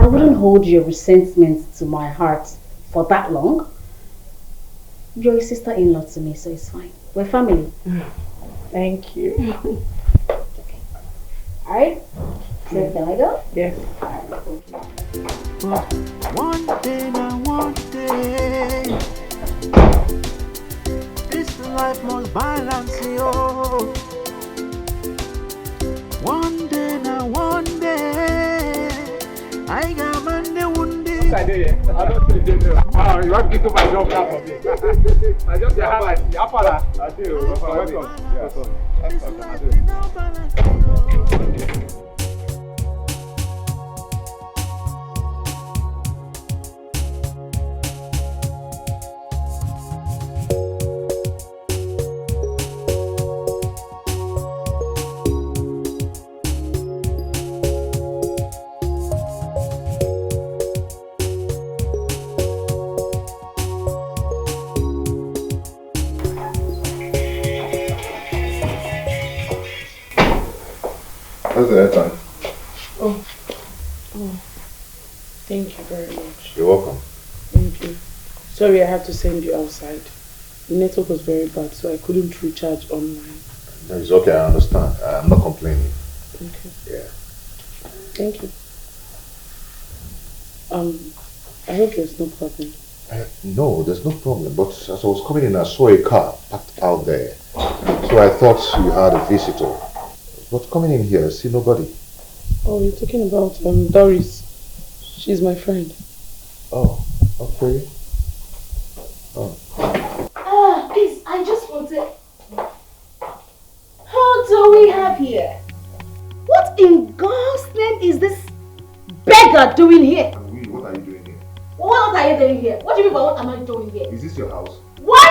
I wouldn't hold your resentment to my heart for that long. You're a sister-in-law to me, so it's fine. We're family. Thank you. Okay. Alright? So can I go? Yes. But one day now, one day, this life must balance, yo. One day now, one day, I got Monday, one day. I don't think they know. Wow, you want to give my job now for me. I just have like, I do. Welcome. How's the time? Oh, thank you very much. You're welcome. Thank you. Sorry, I had to send you outside. The network was very bad, so I couldn't recharge online. No, it's okay, I understand. I'm not complaining. Okay. Yeah. Thank you. I hope there's no problem. No, there's no problem. But as I was coming in, I saw a car parked out there. So I thought you had a visitor. But coming in here, I see nobody. Oh, you're talking about Doris. She's my friend. Oh, okay. Oh. Please, I just wanted... How do we have here? What in God's name is this beggar doing here? What are you doing here? What are you doing here? What do you mean by what am I doing here? Is this your house? Why?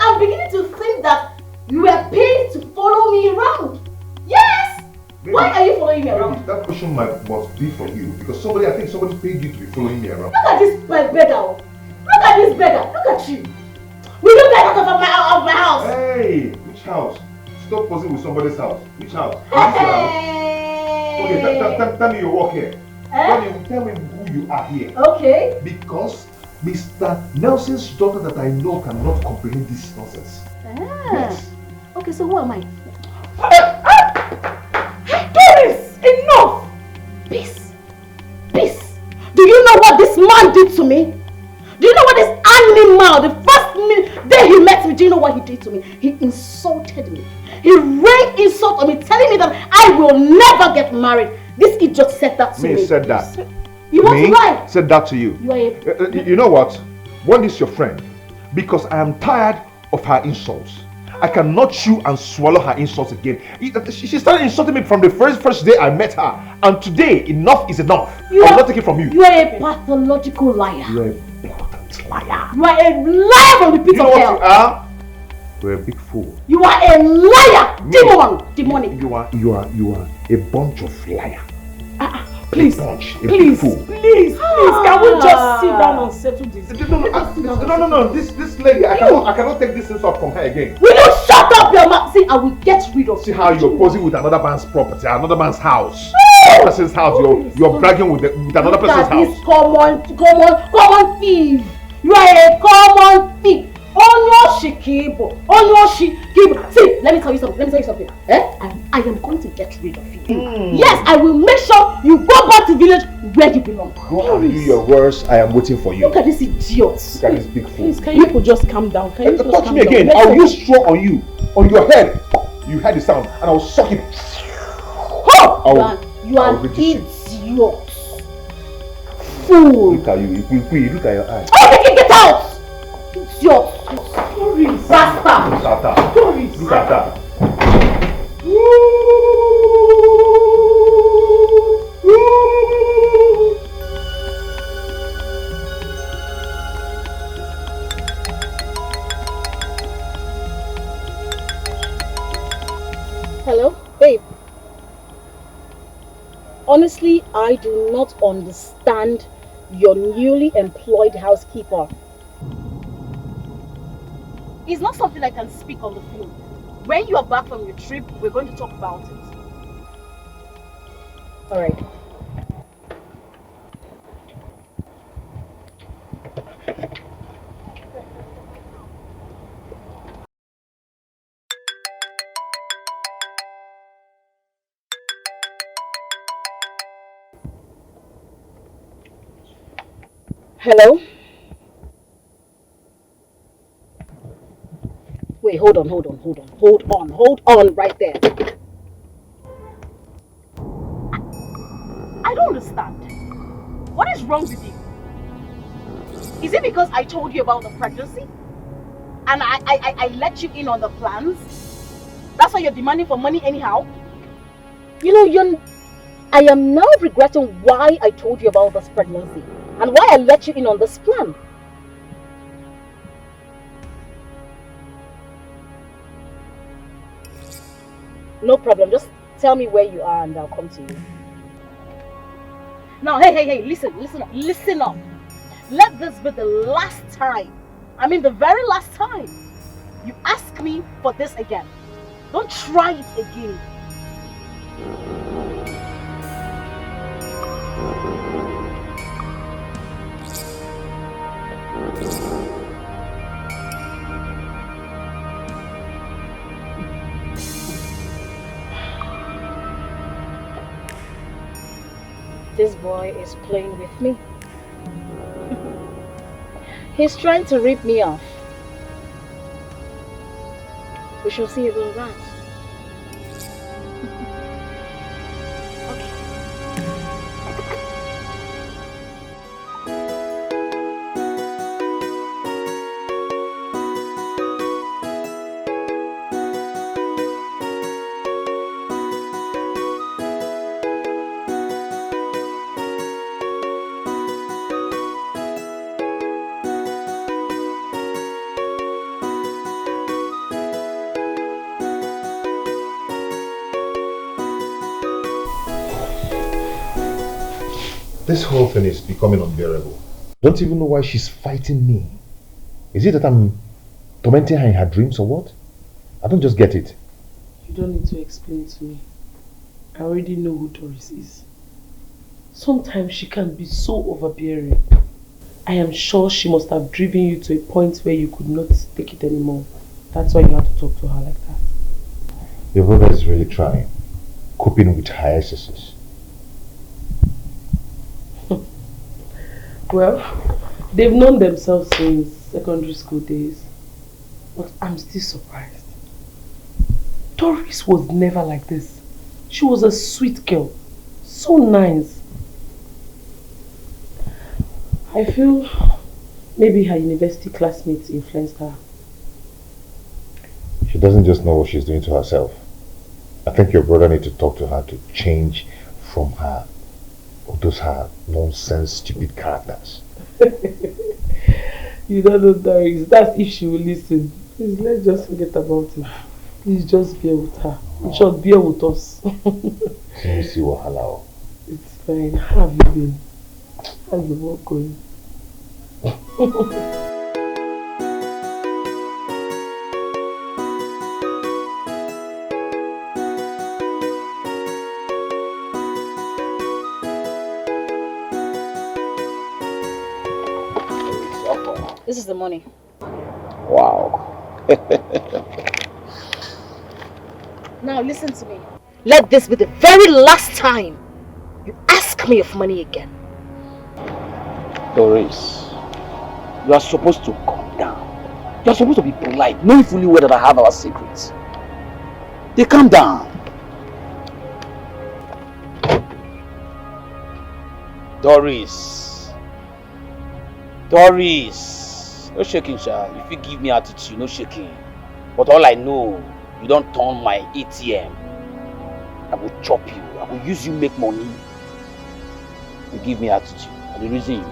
I'm beginning to think that you were paid to follow me around. Yes! Maybe, why are you following me around? That question must be for you. Because I think somebody paid you to be following me around. Look at this beggar. Look at this beggar. Look at you. Will you get out of my house? Hey, which house? Stop posing with somebody's house. Which house? Is this your house? Okay, tell me your work here. Tell me who you are here. Okay. Because Mr. Nelson's daughter that I know cannot comprehend this nonsense. Yes. Okay, so who am I? Doris! Enough! Peace! Peace! Do you know what this man did to me? Do you know what this animal, the first day he met me, do you know what he did to me? He insulted me. He rained insult on me, telling me that I will never get married. This idiot said that to me. Me said that. You want to lie? Said that to you. You are you know what? One is your friend. Because I am tired of her insults. I cannot chew and swallow her insults again. She started insulting me from the first day I met her. And today, enough is enough. I will not take it from you. You are a pathological liar. You are a blatant liar. You are a liar from the pit of hell. You know what you are? You are a big fool. You are a liar. Demonic. You are a bunch of liars. Please, please, can we just sit down and settle this? No, this lady, I cannot take this insult from her again. Will you shut up your mouth? See, I will get rid of you. See how you're posing with another man's property, another man's house. Another person's house, you're bragging with another person's house. This common thief. You are a common thief. See, let me tell you something. I am going to get rid of you. Yes, I will make sure you go back to the village where you belong. Go and do your worst. I am waiting for you. Look at this idiot. Look at this big fool. Please, can you just calm down? Can you just touch me again? I'll use straw on you. On your head. You heard the sound and I'll suck it. You are an idiot. Fool. Look at you. Look at your eyes. Oh, get out! Idiot. Bastard. Look at that. Hello, babe. Honestly, I do not understand your newly employed housekeeper. It's not something I can speak on the phone. When you are back from your trip, we're going to talk about it. All right. Hello? Wait, hold on right there. I don't understand. What is wrong with you? Is it because I told you about the pregnancy? And I let you in on the plans? That's why you're demanding for money anyhow? You know, I am now regretting why I told you about this pregnancy and why I let you in on this plan. No problem, just tell me where you are and I'll come to you. Now, hey, listen up. Let this be the last time, I mean the very last time, you ask me for this again. Don't try it again. This boy is playing with me. He's trying to rip me off. We shall see about that. This whole thing is becoming unbearable. Don't even know why she's fighting me. Is it that I'm Tormenting her in her dreams or what? I don't just get it. You don't need to explain to me. I already know who Doris is. Sometimes she can be so overbearing. I am sure she must have driven you to a point where you could not take it anymore. That's why you had to talk to her like that. Your brother is really trying, coping with her excesses. Well, they've known themselves since secondary school days. But I'm still surprised. Doris was never like this. She was a sweet girl. So nice. I feel maybe her university classmates influenced her. She doesn't just know what she's doing to herself. I think your brother needs to talk to her to change from her, or those her nonsense, stupid characters. You don't know Doris. That's if she will listen. Please, let's just forget about it. Please just bear with her. In short, bear with us. Let me see what allow. It's fine. How have you been? How's the work going? This is the money. Wow. Now listen to me. Let this be the very last time you ask me of money again. Doris, you are supposed to calm down. You are supposed to be polite, knowing fully well that I have our secrets. They calm down. Doris. No shaking, sha. If you give me attitude, no shaking. But all I know, you don't turn my ATM. I will chop you. I will use you make money. You give me attitude. And the reason you.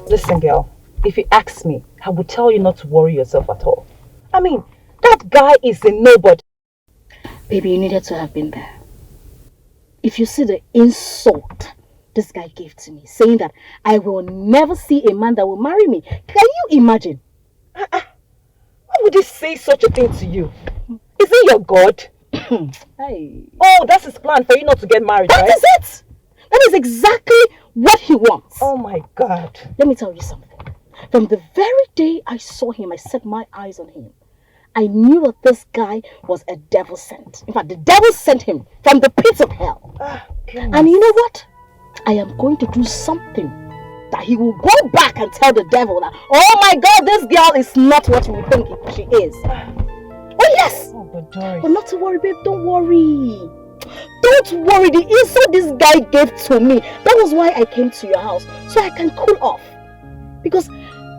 Listen, girl. If you ask me, I will tell you not to worry yourself at all. I mean, that guy is a nobody. Baby, you needed to have been there. If you see the insult this guy gave to me, saying that I will never see a man that will marry me. Can you imagine? Why would he say such a thing to you? Is he your God? Hey. Oh, that's his plan for you not to get married, That right? is it! That is exactly what he wants. Oh my God. Let me tell you something. From the very day I saw him, I set my eyes on him. I knew that this guy was a devil sent. In fact, the devil sent him from the pits of hell. And you know what? I am going to do something that he will go back and tell the devil that, oh my God, this girl is not what you would think she is. Oh yes! Oh, but Doris. But not to worry, babe, don't worry. Don't worry, the insult this guy gave to me, that was why I came to your house, so I can cool off. Because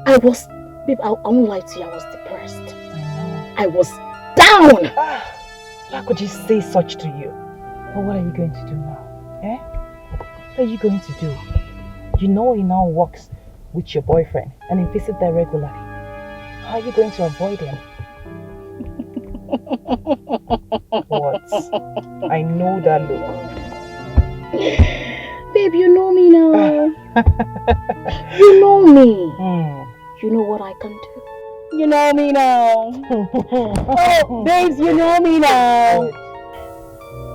I was, babe, I won't lie to you, I was depressed. I was down. How could he say such to you? But what are you going to do now? Eh? What are you going to do? You know he now works with your boyfriend and he visits there regularly. How are you going to avoid him? What? I know that look. Babe, you know me now. You know me. You know what I can do. You know me now. Oh, babes, you know me now.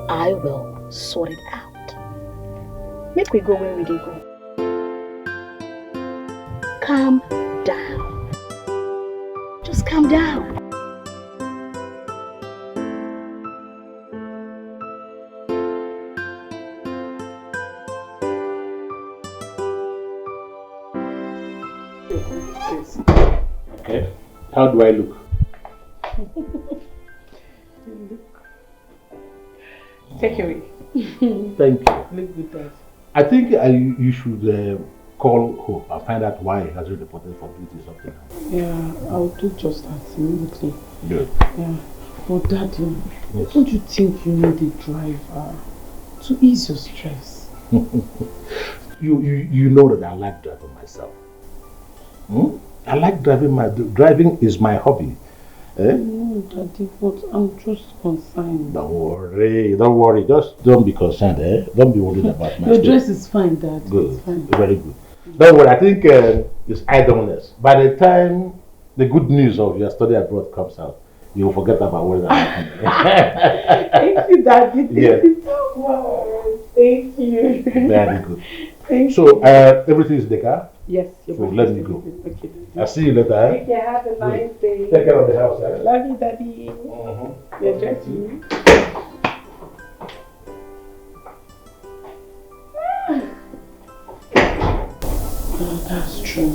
I will sort it out. Make we go where we did go. Calm down. Just calm down. Okay. How do I look? Take away. Thank you. Look good, Dad. I think you should call Hope and find out why he hasn't reported for duty or something. Yeah, I'll do just that immediately. Good. Yeah. But Daddy, Yes. don't you think you need a driver to ease your stress? You know that I like driving myself. I like driving. Driving is my hobby. Eh? No, Daddy, but I'm just concerned. Don't worry. Just don't be concerned, eh? Don't be worried about my Your state. dress is fine, Dad. Good, It's fine. very good. Don't worry, I think it's idleness. By the time the good news of your study abroad comes out, you'll forget about what is happening. Thank you, Daddy. Thank Yeah. you so much. Thank you. Very good. Thank So, you. everything is in the car? Yes. So let me go. Okay, I'll see you later. Eh? Take care. Have a nice day. Take care of the house. Eh? Love you, Daddy. You're dressing. Oh, that's true.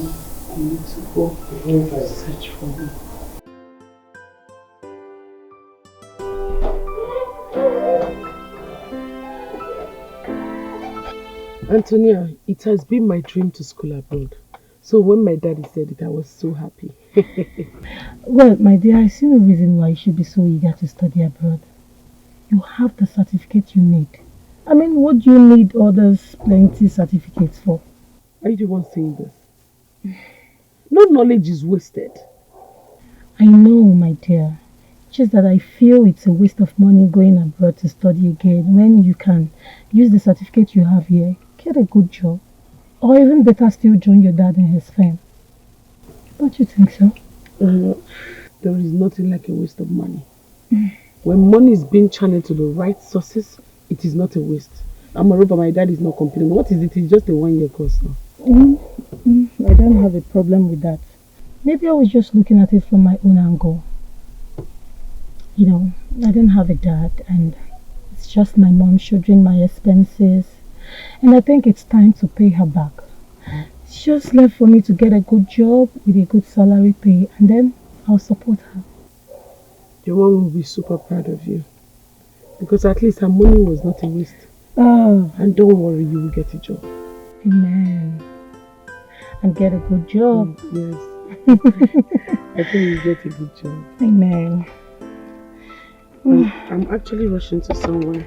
I need to go search for him. Antonia, it has been my dream to school abroad. So when my daddy said it, I was so happy. Well, my dear, I see no reason why you should be so eager to study abroad. You have the certificate you need. I mean, what do you need all those plenty certificates for? Are you the one saying this? No knowledge is wasted. I know, my dear. Just that I feel it's a waste of money going abroad to study again when you can use the certificate you have here, get a good job, or even better still join your dad in his firm. Don't you think so? There is nothing like a waste of money. When money is being channeled to the right sources, it is not a waste. Moreover, my dad is not complaining. What is it? It's just a 1 year course now. I don't have a problem with that. Maybe I was just looking at it from my own angle. You know, I didn't have a dad and it's just my mom shouldering my expenses. And I think it's time to pay her back. It's just left for me to get a good job with a good salary pay and then I'll support her. Your mom will be super proud of you. Because at least her money was not a waste. Oh. And don't worry, you will get a job. Amen. And get a good job. Yes. I think you get a good job. Amen. I'm actually rushing to somewhere.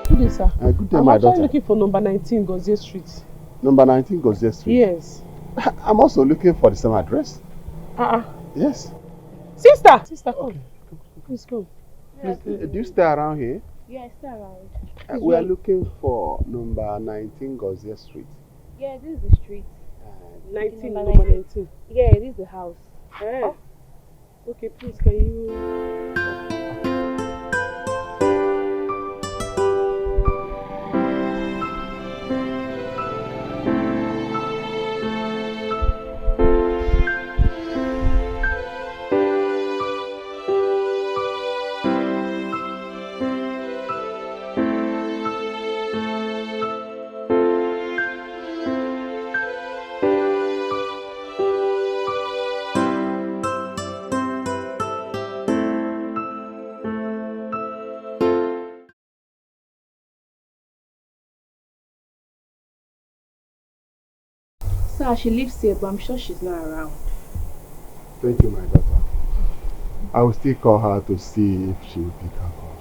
Good day, sir. Good day, I'm my actually daughter. looking for number 19 Gozier Street. Number 19 Gozier Street? Yes. I'm also looking for the same address. Yes. Sister! Sister, come. Please come. Do you stay around here? Yeah, I stay around. We are looking for number 19 Gozier Street. Yeah, this is the street. 19, number 19. Yeah, this is the house. Oh. Okay, please, can you... Sir, she lives here, but I'm sure she's not around. Thank you, my daughter. I will still call her to see if she will pick her call.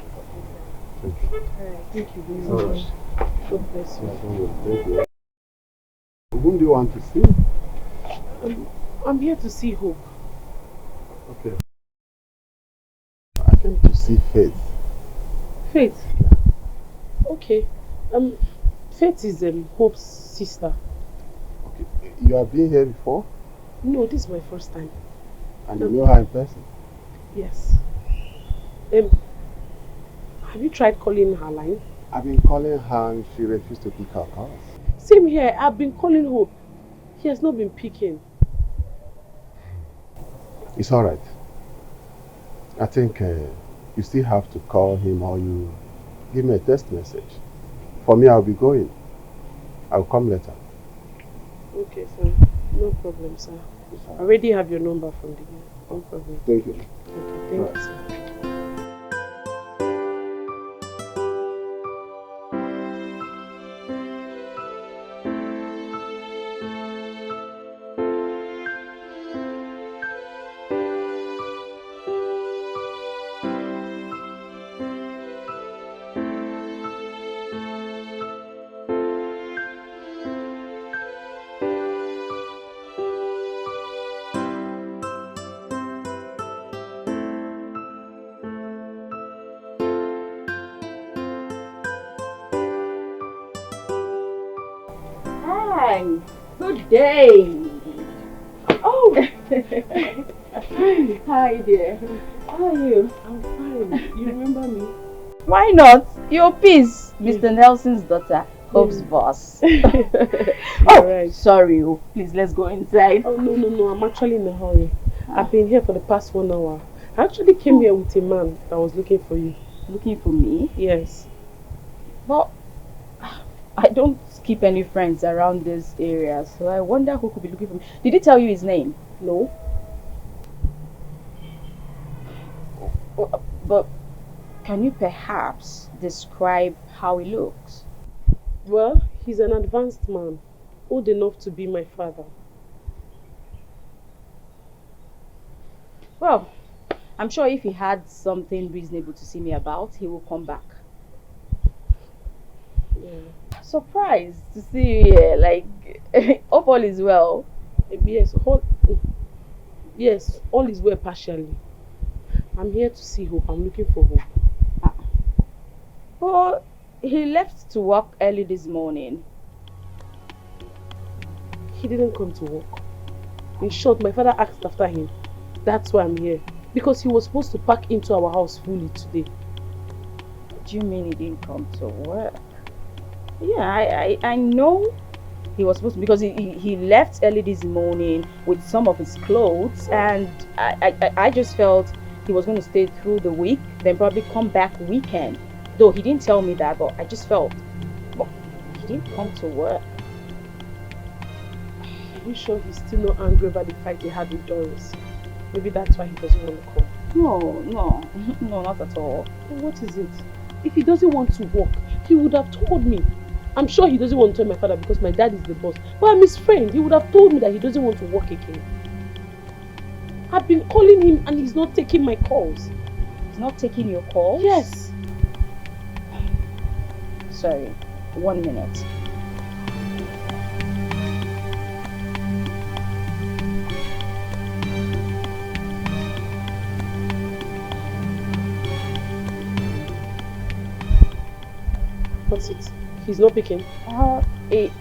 Thank you. Alright, thank you very All much. right. God bless you. Thank you. Whom do you want to see? I'm here to see Hope. Okay. I came to see Faith. Faith? Okay. Faith is Hope's sister. You have been here before? No, this is my first time. And you know her in person? Yes. Have you tried calling her line? I've been calling her and she refused to pick her calls. Same here. I've been calling Hope. He has not been picking. It's alright. I think you still have to call him or you give me a text message. For me, I'll be going. I'll come later. Okay, sir. No problem, sir. I already have your number from the No problem. Thank you. Okay, thank you, sir. fine. Good day. Oh. Hi dear. How are you? I'm fine. You remember me? Why not? Your peace, Mr. Nelson's daughter, Hope's boss. Oh, right. Sorry. Oh. Please, let's go inside. Oh, no. I'm actually in a hurry. I've been here for the past 1 hour. I actually came here with a man that was looking for you. Looking for me? Yes. But I don't keep any friends around this area, so I wonder who could be looking for me. Did he tell you his name? No. But can you perhaps describe how he looks? Well, he's an advanced man, old enough to be my father. Well, I'm sure if he had something reasonable to see me about, he will come back. Yeah. Surprised to see you here, like, hope all is well. Yes, all is well partially. I'm here to see Hope. I'm looking for Hope. Well, he left to work early this morning. He didn't come to work. In short, my father asked after him. That's why I'm here. Because he was supposed to pack into our house fully today. Do you mean he didn't come to work? Yeah, I know he was supposed to, because he left early this morning with some of his clothes, and I just felt he was going to stay through the week, then probably come back weekend. Though he didn't tell me that, but I just felt, but he didn't come to work. Are you sure he's still not angry about the fight he had with Doris? Maybe that's why he doesn't want to come. No, not at all. What is it? If he doesn't want to work, he would have told me. I'm sure he doesn't want to tell my father because my dad is the boss. But I'm his friend. He would have told me that he doesn't want to work again. I've been calling him and he's not taking my calls. He's not taking your calls? Yes. Sorry, 1 minute. What's it? He's not picking? It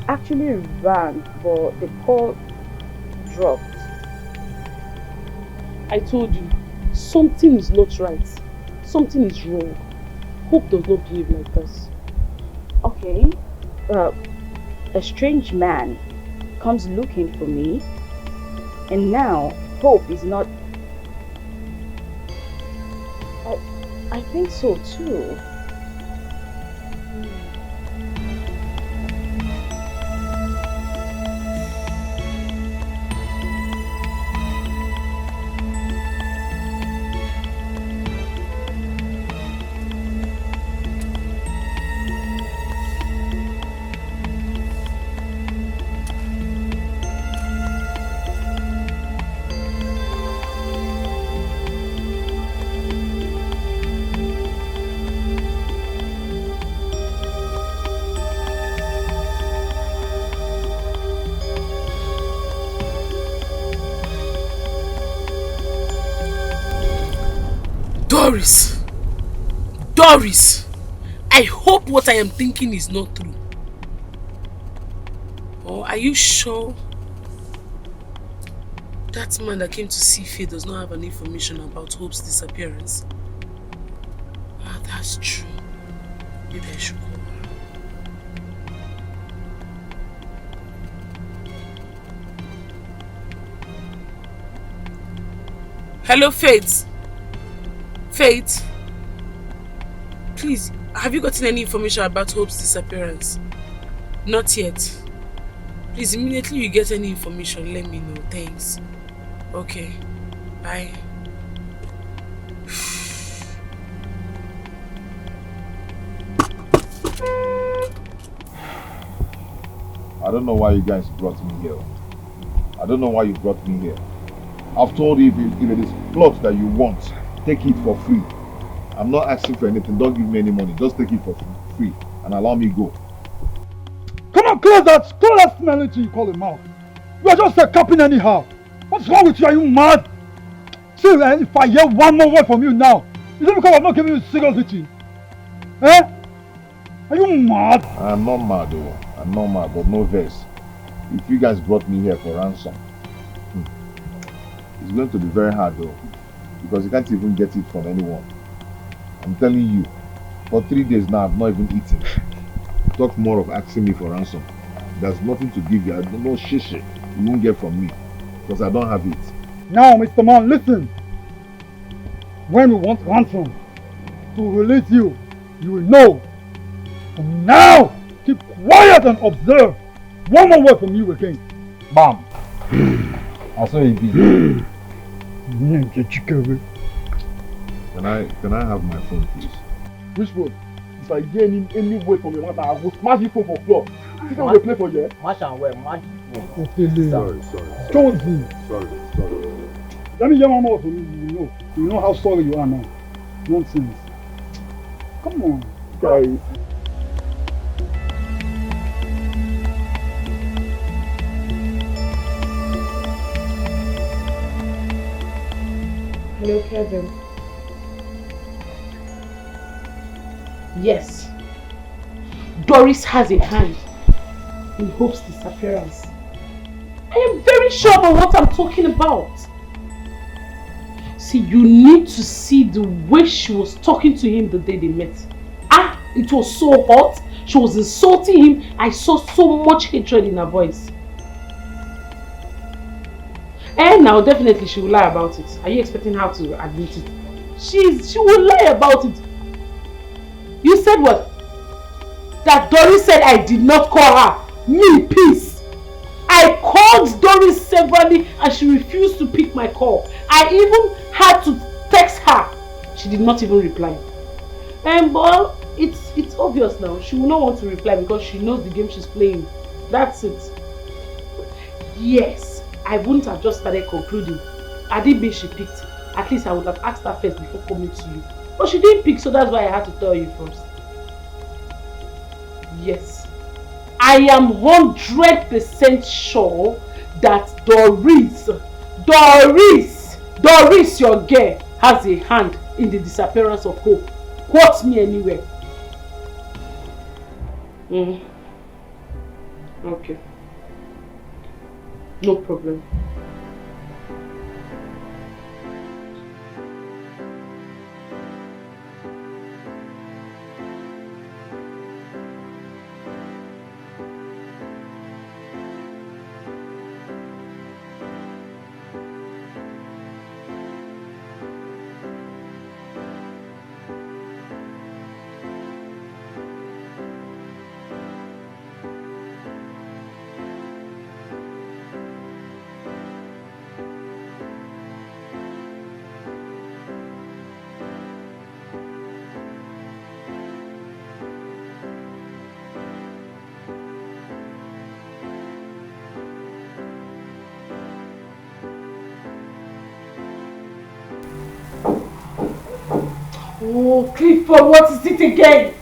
actually rang, but the call dropped. I told you, something is not right. Something is wrong. Hope does not behave like this. Okay. A strange man comes looking for me, and now Hope is not... I think so too. Doris, I hope what I am thinking is not true. Or are you sure that man that came to see Faye does not have any information about Hope's disappearance? Ah, that's true. Maybe I should call her. Hello, Faith. Faith, please, have you gotten any information about Hope's disappearance? Not yet. Please, immediately you get any information, let me know. Thanks. Okay. Bye. I don't know why you guys brought me here. I don't know why you brought me here. I've told you if it is plot that you want, take it for free. I'm not asking for anything. Don't give me any money. Just take it for free and allow me go. Come on, close that smelling thing you call a mouth. You are just capping anyhow. What's wrong with you? Are you mad? See, if I hear one more word from you now, is it because I'm not giving you serious hitting? Eh? Are you mad? I'm not mad though. and normal, but no verse. If you guys brought me here for ransom, it's going to be very hard though, because you can't even get it from anyone. I'm telling you, for 3 days now, I've not even eaten. Talk more of asking me for ransom. There's nothing to give you. I don't know shishi you won't get from me, because I don't have it. Now, Mr. Man, listen. When we want ransom to release you, you will know. And now, keep quiet and observe. One more word from you again. Bam. I saw it be. Can I have my phone, please? Which word? If I hear any word from your mouth, I will smash you phone for floor. You think we play for you? Mash and well, mash. Sorry. Jonesy. Sorry. Let me hear one more from you. You know how sorry you are now. Nonsense. Come on, guys. Hello, Kevin. Yes, Doris has a hand in Hope's disappearance. I am very sure about what I'm talking about. See, you need to see the way she was talking to him the day they met. It was so hot. She was insulting him. I saw so much hatred in her voice. And now, definitely she will lie about it. Are you expecting her to admit it? She will lie about it. You said what? That Doris said I did not call her. Me, peace. I called Doris severally and she refused to pick my call. I even had to text her. She did not even reply. But it's obvious now. She will not want to reply because she knows the game she's playing. That's it. Yes, I wouldn't have just started concluding. Had it been she picked, at least I would have asked her first before coming to you. But she didn't pick, so that's why I had to tell you first. Yes. I am 100% sure that Doris, your girl, has a hand in the disappearance of Hope. Quote me anywhere. Okay. No problem. Oh, Clifford, what is it again?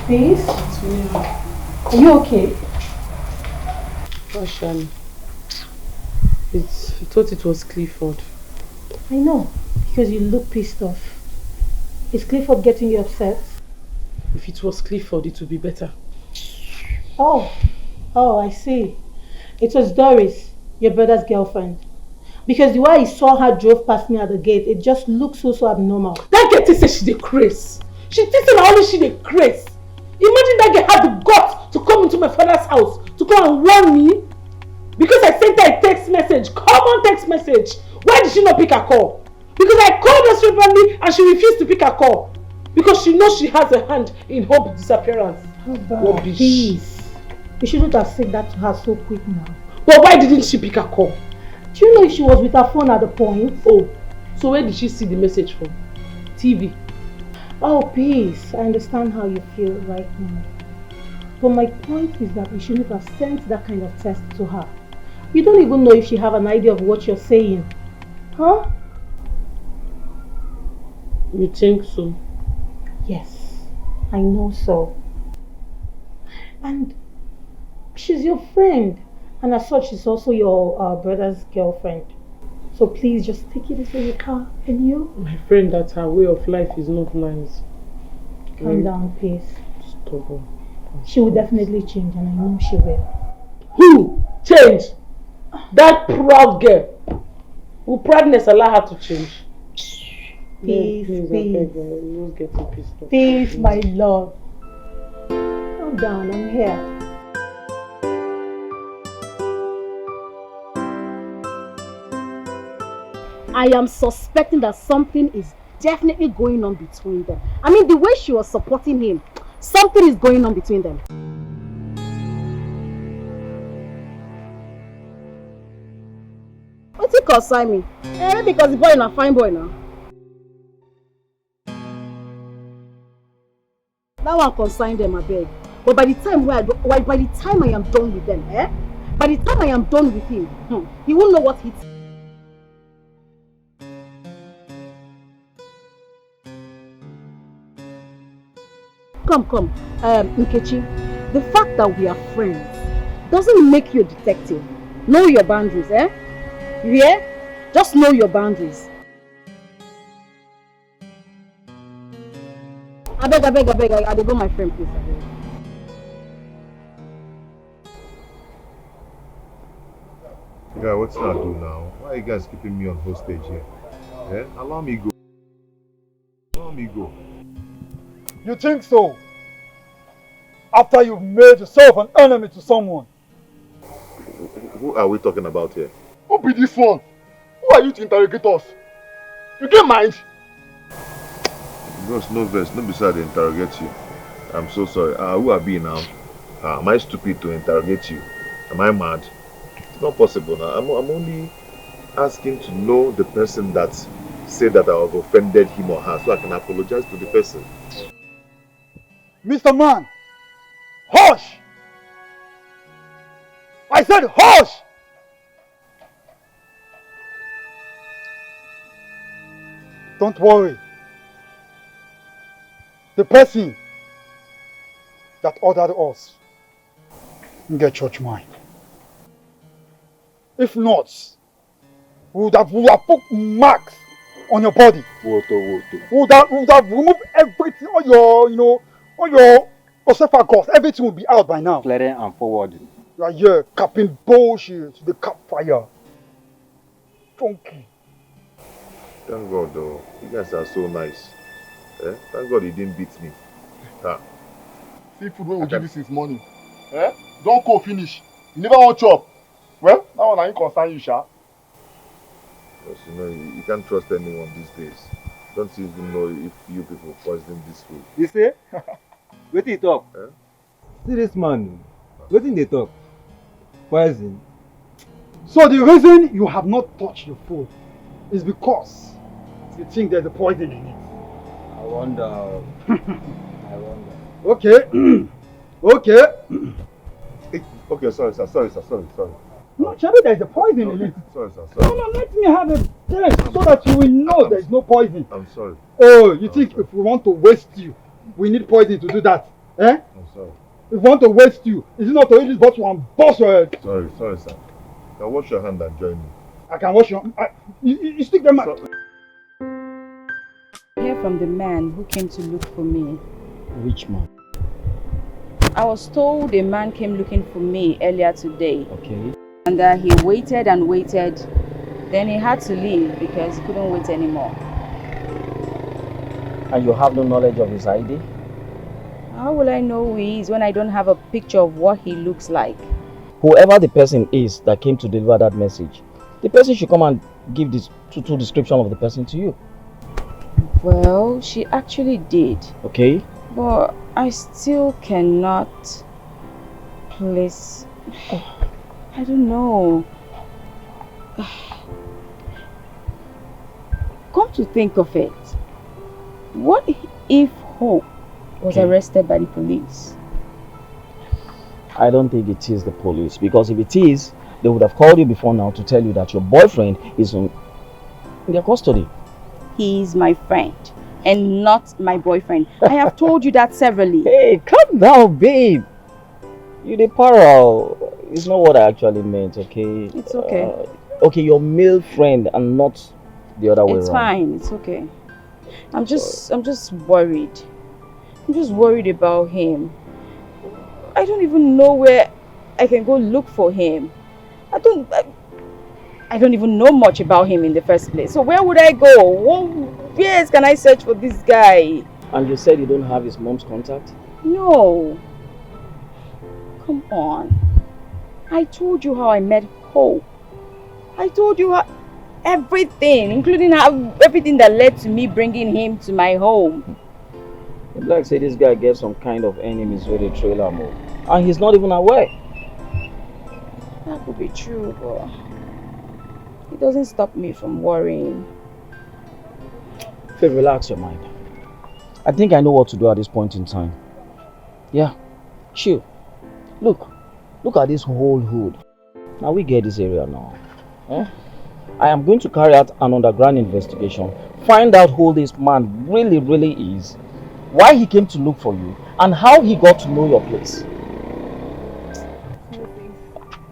Please? Are you okay? Gosh, I thought it was Clifford. I know, because you look pissed off. Is Clifford getting you upset? If it was Clifford, it would be better. Oh, I see. It was Doris, your brother's girlfriend. Because the way I saw her drove past me at the gate, it just looked so abnormal. That girl said she did craze. She thinks not only she did craze. Imagine that girl had the guts to come into my father's house to come and warn me. Because I sent her a text message, common text message. Why did she not pick her call? Because I called her separately and she refused to pick her call. Because she knows she has a hand in Hope's disappearance. Please. You shouldn't have said that to her so quick now. But why didn't she pick her call? Do you know if she was with her phone at the point? Oh, so where did she see the message from? TV. Oh, please. I understand how you feel right now. But my point is that you shouldn't have sent that kind of text to her. You don't even know if she have an idea of what you're saying. Huh? You think so? Yes, I know so. And she's your friend. And as such, she's also your brother's girlfriend. So please just take it easy with her. Can you? My friend, that her way of life is not nice. Calm down, please. Stubborn. She will definitely change, and I know she will. Who? Change? That proud girl. Will proudness allow her to change? Peace, please. You're getting pissed off. Peace, my love. Calm down, I'm here. I am suspecting that something is definitely going on between them. I mean, the way she was supporting him, something is going on between them. What's it concern me? Because the boy is a fine boy now. That one concern them, I beg. But by the time I am done with them, by the time I am done with him, he won't know what hits. Come, Nkechi. The fact that we are friends doesn't make you a detective. Know your boundaries, You hear? Just know your boundaries. I beg, I go my friend, please. I beg. Yeah, what's that do now? Why are you guys keeping me on hostage here? Allow me go. Allow me go. You think so? After you've made yourself an enemy to someone. Who are we talking about here? Who be this one? Who are you to interrogate us? You get mind? Bros, no verse, no beside to interrogate you. I'm so sorry. Who are we now? Am I stupid to interrogate you? Am I mad? It's not possible now. I'm only asking to know the person that said that I have offended him or her so I can apologize to the person. Mr. Man, hush! I said hush! Don't worry. The person that ordered us will get church mind. If not, we would have put marks on your body. We would have removed everything, all your, all your esophagus, everything will be out by now. Clearing and forwarding. You are here capping bullshit to the campfire. Donkey. Thank God though. You guys are so nice. Thank God he didn't beat me. See food wey we give you since morning. Don't go finish. You never want chop. Well, that one ain't concern you, sha. Because you can't trust anyone these days. Don't even know if you people poison this food. You say? Wetin he talk? See this man. Wetin they talk? Poison. So the reason you have not touched the food is because you think there's a poison in it. I wonder. Okay. Okay. Okay, sorry, sir. Sorry. No, Charlie, there's a poison in it. Sorry, sir. No, let me have a test so that you will know there's no poison. I'm sorry. Oh, you think if we want to waste you, we need poison to do that? I'm sorry. If we want to waste you, is it not to eat this bottle and bust your head? Sorry, sir. Now wash your hand and join me. I can wash your... You stick them out. Hear from the man who came to look for me. Which man? I was told a man came looking for me earlier today. Okay. And he waited and waited. Then he had to leave because he couldn't wait anymore. And you have no knowledge of his ID? How will I know who he is when I don't have a picture of what he looks like? Whoever the person is that came to deliver that message, the person should come and give this true description of the person to you. Well, she actually did. Okay. But I still cannot place... I don't know. Come to think of it, what if Hope was arrested by the police? I don't think it is the police, because if it is, they would have called you before now to tell you that your boyfriend is in their custody. He is my friend and not my boyfriend. I have told you that severally. Hey, calm down, babe. You the para. It's not what I actually meant, okay? It's okay. Okay, your male friend and not the other way around. It's fine, it's okay. I'm just worried. I'm just worried about him. I don't even know where I can go look for him. I don't even know much about him in the first place. So where would I go? Where else can I search for this guy? And you said you don't have his mom's contact? No. Come on. I told you how I met Hope. I told you everything, including everything that led to me bringing him to my home. It's like say this guy gets some kind of enemies with a trailer move. And he's not even aware. That could be true, but it doesn't stop me from worrying. Faith, relax your mind. I think I know what to do at this point in time. Yeah, chill. Look at this whole hood. Now we get this area now. I am going to carry out an underground investigation, find out who this man really is, why he came to look for you, and how he got to know your place.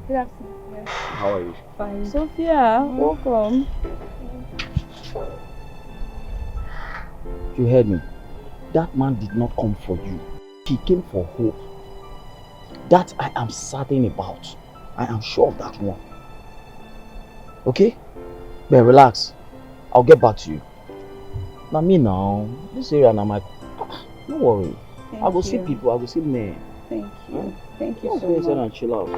Good afternoon. How are you? Fine. Sophia, welcome. You heard me. That man did not come for you. He came for Hope. That I am certain about. I am sure of that one. Okay? But relax. I'll get back to you. Now me now, this area now my... Don't worry. I will see people, I will see men. Thank you. Thank you Don't so go inside much. and chill out.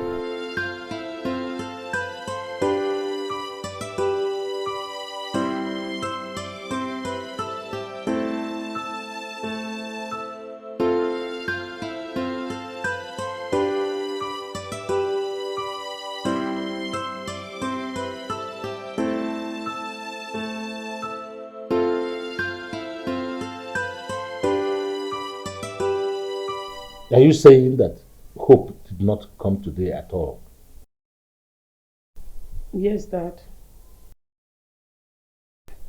Are you saying that Hope did not come today at all? Yes, Dad.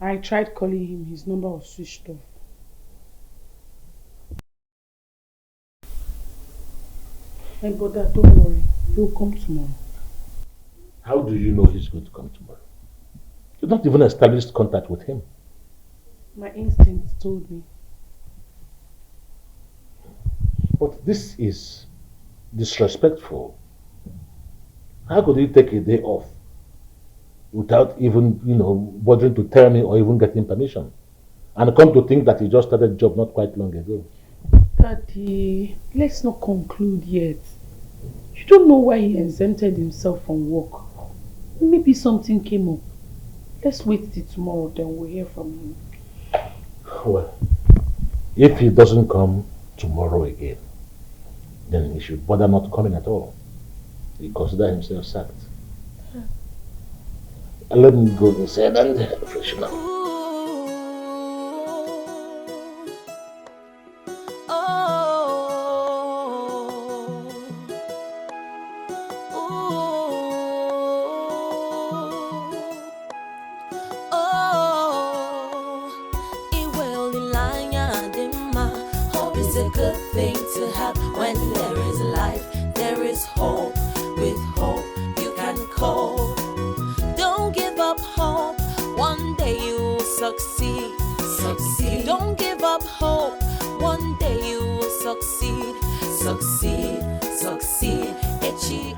I tried calling him. His number was switched off. Hey, but Dad, don't worry. He'll come tomorrow. How do you know he's going to come tomorrow? You've not even established contact with him. My instincts told me. But this is disrespectful. How could you take a day off without even, bothering to tell me or even getting permission? And come to think that he just started a job not quite long ago. Daddy, let's not conclude yet. You don't know why he exempted himself from work. Maybe something came up. Let's wait till tomorrow, then we'll hear from him. Well, if he doesn't come tomorrow again, then he should bother not coming at all. He consider himself sacked. Let me go inside and freshen up.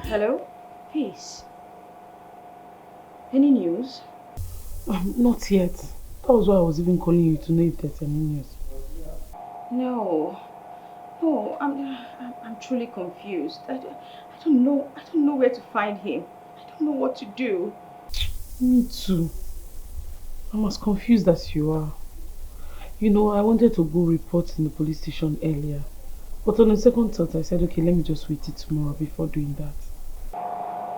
Hello? Peace. Any news? Not yet. That was why I was even calling you to know if there's any news. No, I'm truly confused. I don't know where to find him. I don't know what to do. Me too. I'm as confused as you are. I wanted to go report in the police station earlier. But on a second thought, I said, okay, let me just wait till tomorrow before doing that.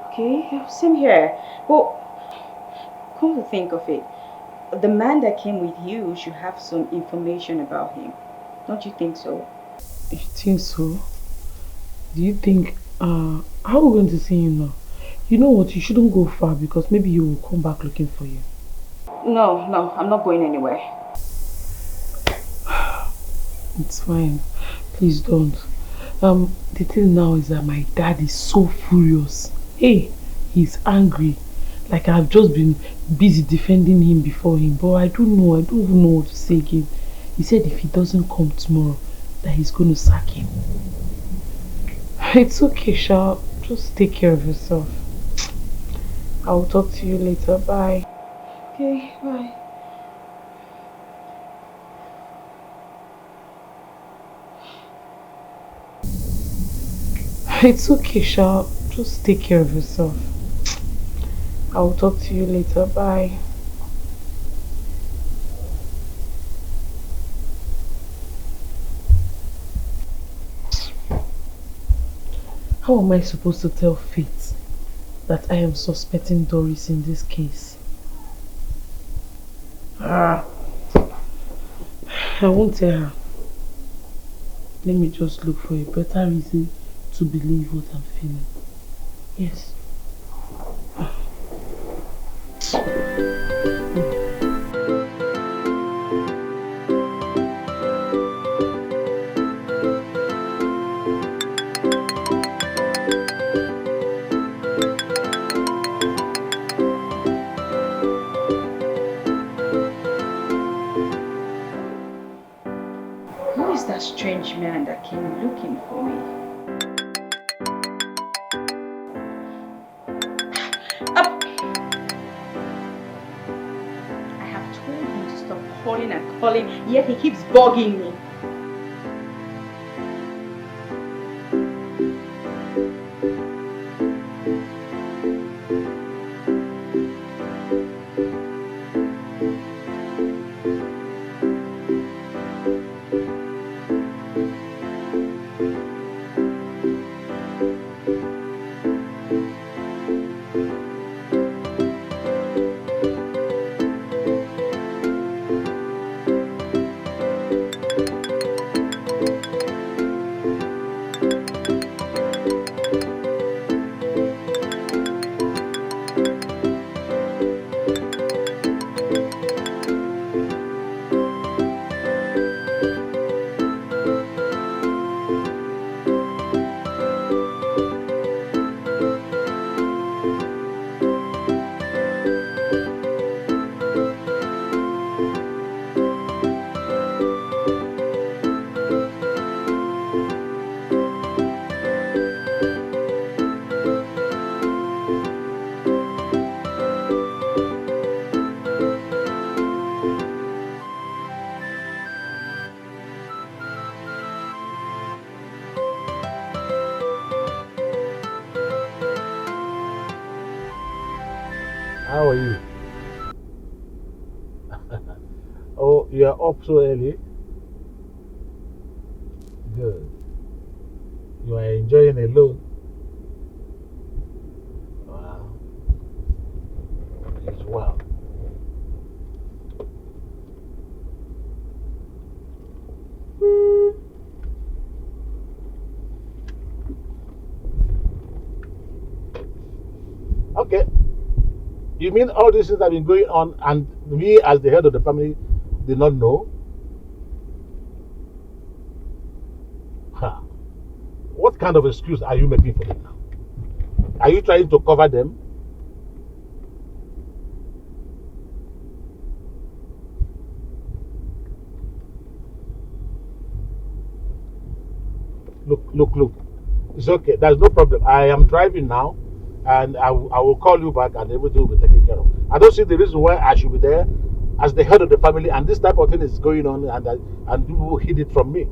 Okay, same here. But come to think of it, the man that came with you should have some information about him. Don't you think so? You think so? Do you think, how are we going to see him now? You know what, you shouldn't go far because maybe he will come back looking for you. No, I'm not going anywhere. It's fine. Please don't. The thing now is that my dad is so furious. Hey, he's angry. Like I've just been busy defending him before him, but I don't know. I don't even know what to say again. He said if he doesn't come tomorrow, that he's going to sack him. It's okay, Sha. Just take care of yourself. I'll talk to you later. Bye. Okay, bye. It's okay, Sha. Just take care of yourself. I'll talk to you later. Bye. How am I supposed to tell Faith that I am suspecting Doris in this case? I won't tell her. Let me just look for a better reason to believe what I'm feeling. Yes. Who is that strange man that came looking for me? I have told him to stop calling and calling, yet he keeps bugging me. How are you? Oh, you are up so early? Good. You are enjoying alone? Wow. It's well. Okay. You mean all these things have been going on and me as the head of the family did not know? Huh. What kind of excuse are you making for them now? Are you trying to cover them? Look. It's okay. There's no problem. I am driving now and I will call you back and everything will be taken care of. I don't see the reason why I should be there as the head of the family and this type of thing is going on and people will hid it from me.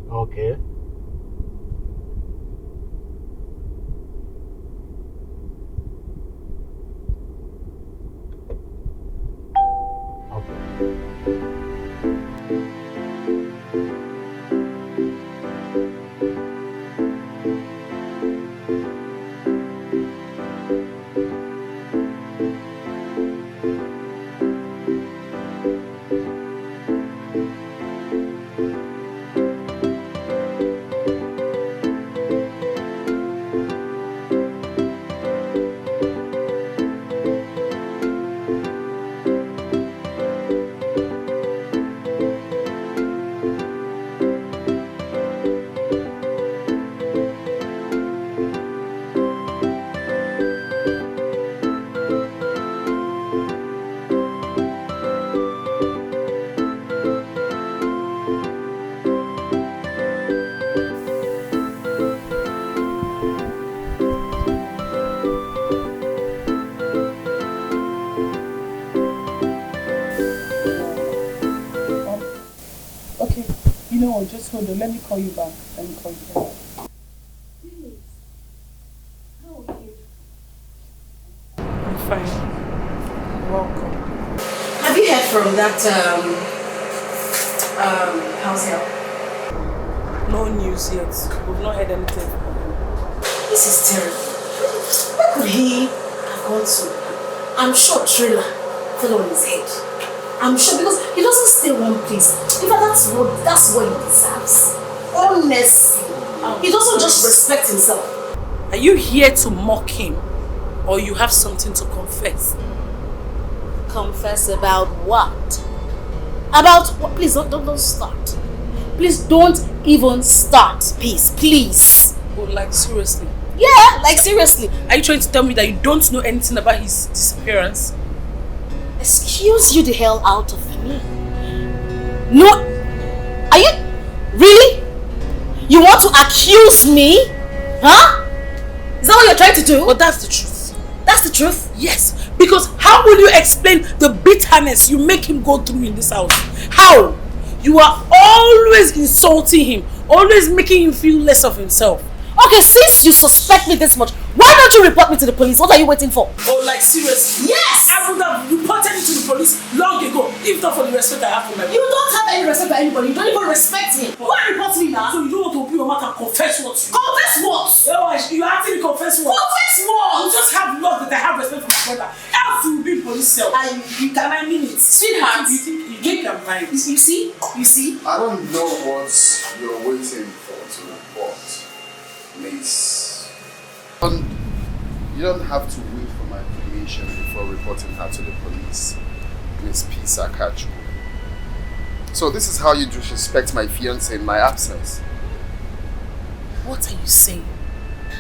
Okay. Oh, just hold on. Let me call you back. Let me call you back. I'm fine. Welcome. Have you heard from that house help? No news yet. We've not heard anything from him. This is terrible. Where could he have gone to? I'm sure Trailer fell on his head. I'm sure because he doesn't stay one place. In fact, that's what he deserves. Honestly. He doesn't just respect himself. Are you here to mock him? Or you have something to confess? Confess about what? About what? Please don't start. Please don't even start. Please. Oh, like seriously? Yeah, like seriously. Are you trying to tell me that you don't know anything about his disappearance? Excuse you the hell out of me. No. Are you really? You want to accuse me? Huh? Is that what you're trying to do? But that's the truth. That's the truth? Yes. Because how will you explain the bitterness you make him go through in this house? How? You are always insulting him. Always making him feel less of himself. Okay, since you suspect me this much, why don't you report me to the police? What are you waiting for? Oh, like seriously? Yes! I would have reported you to the police long ago, if not for the respect I have for my mother. You don't have any respect for anybody. You don't even respect me. Why report me now? So you don't want to open your mouth and confess what? Confess what? You actually confess what? Confess what? You just have love that I have respect for my brother. Else you will be in police cell. And you can I mean it? Sweetheart. You think I'm lying? You see? I don't know what you're waiting for to report, Miss. You don't have to wait for my permission before reporting her to the police, Miss Pisa Kachu. So this is how you disrespect my fiance in my absence. What are you saying?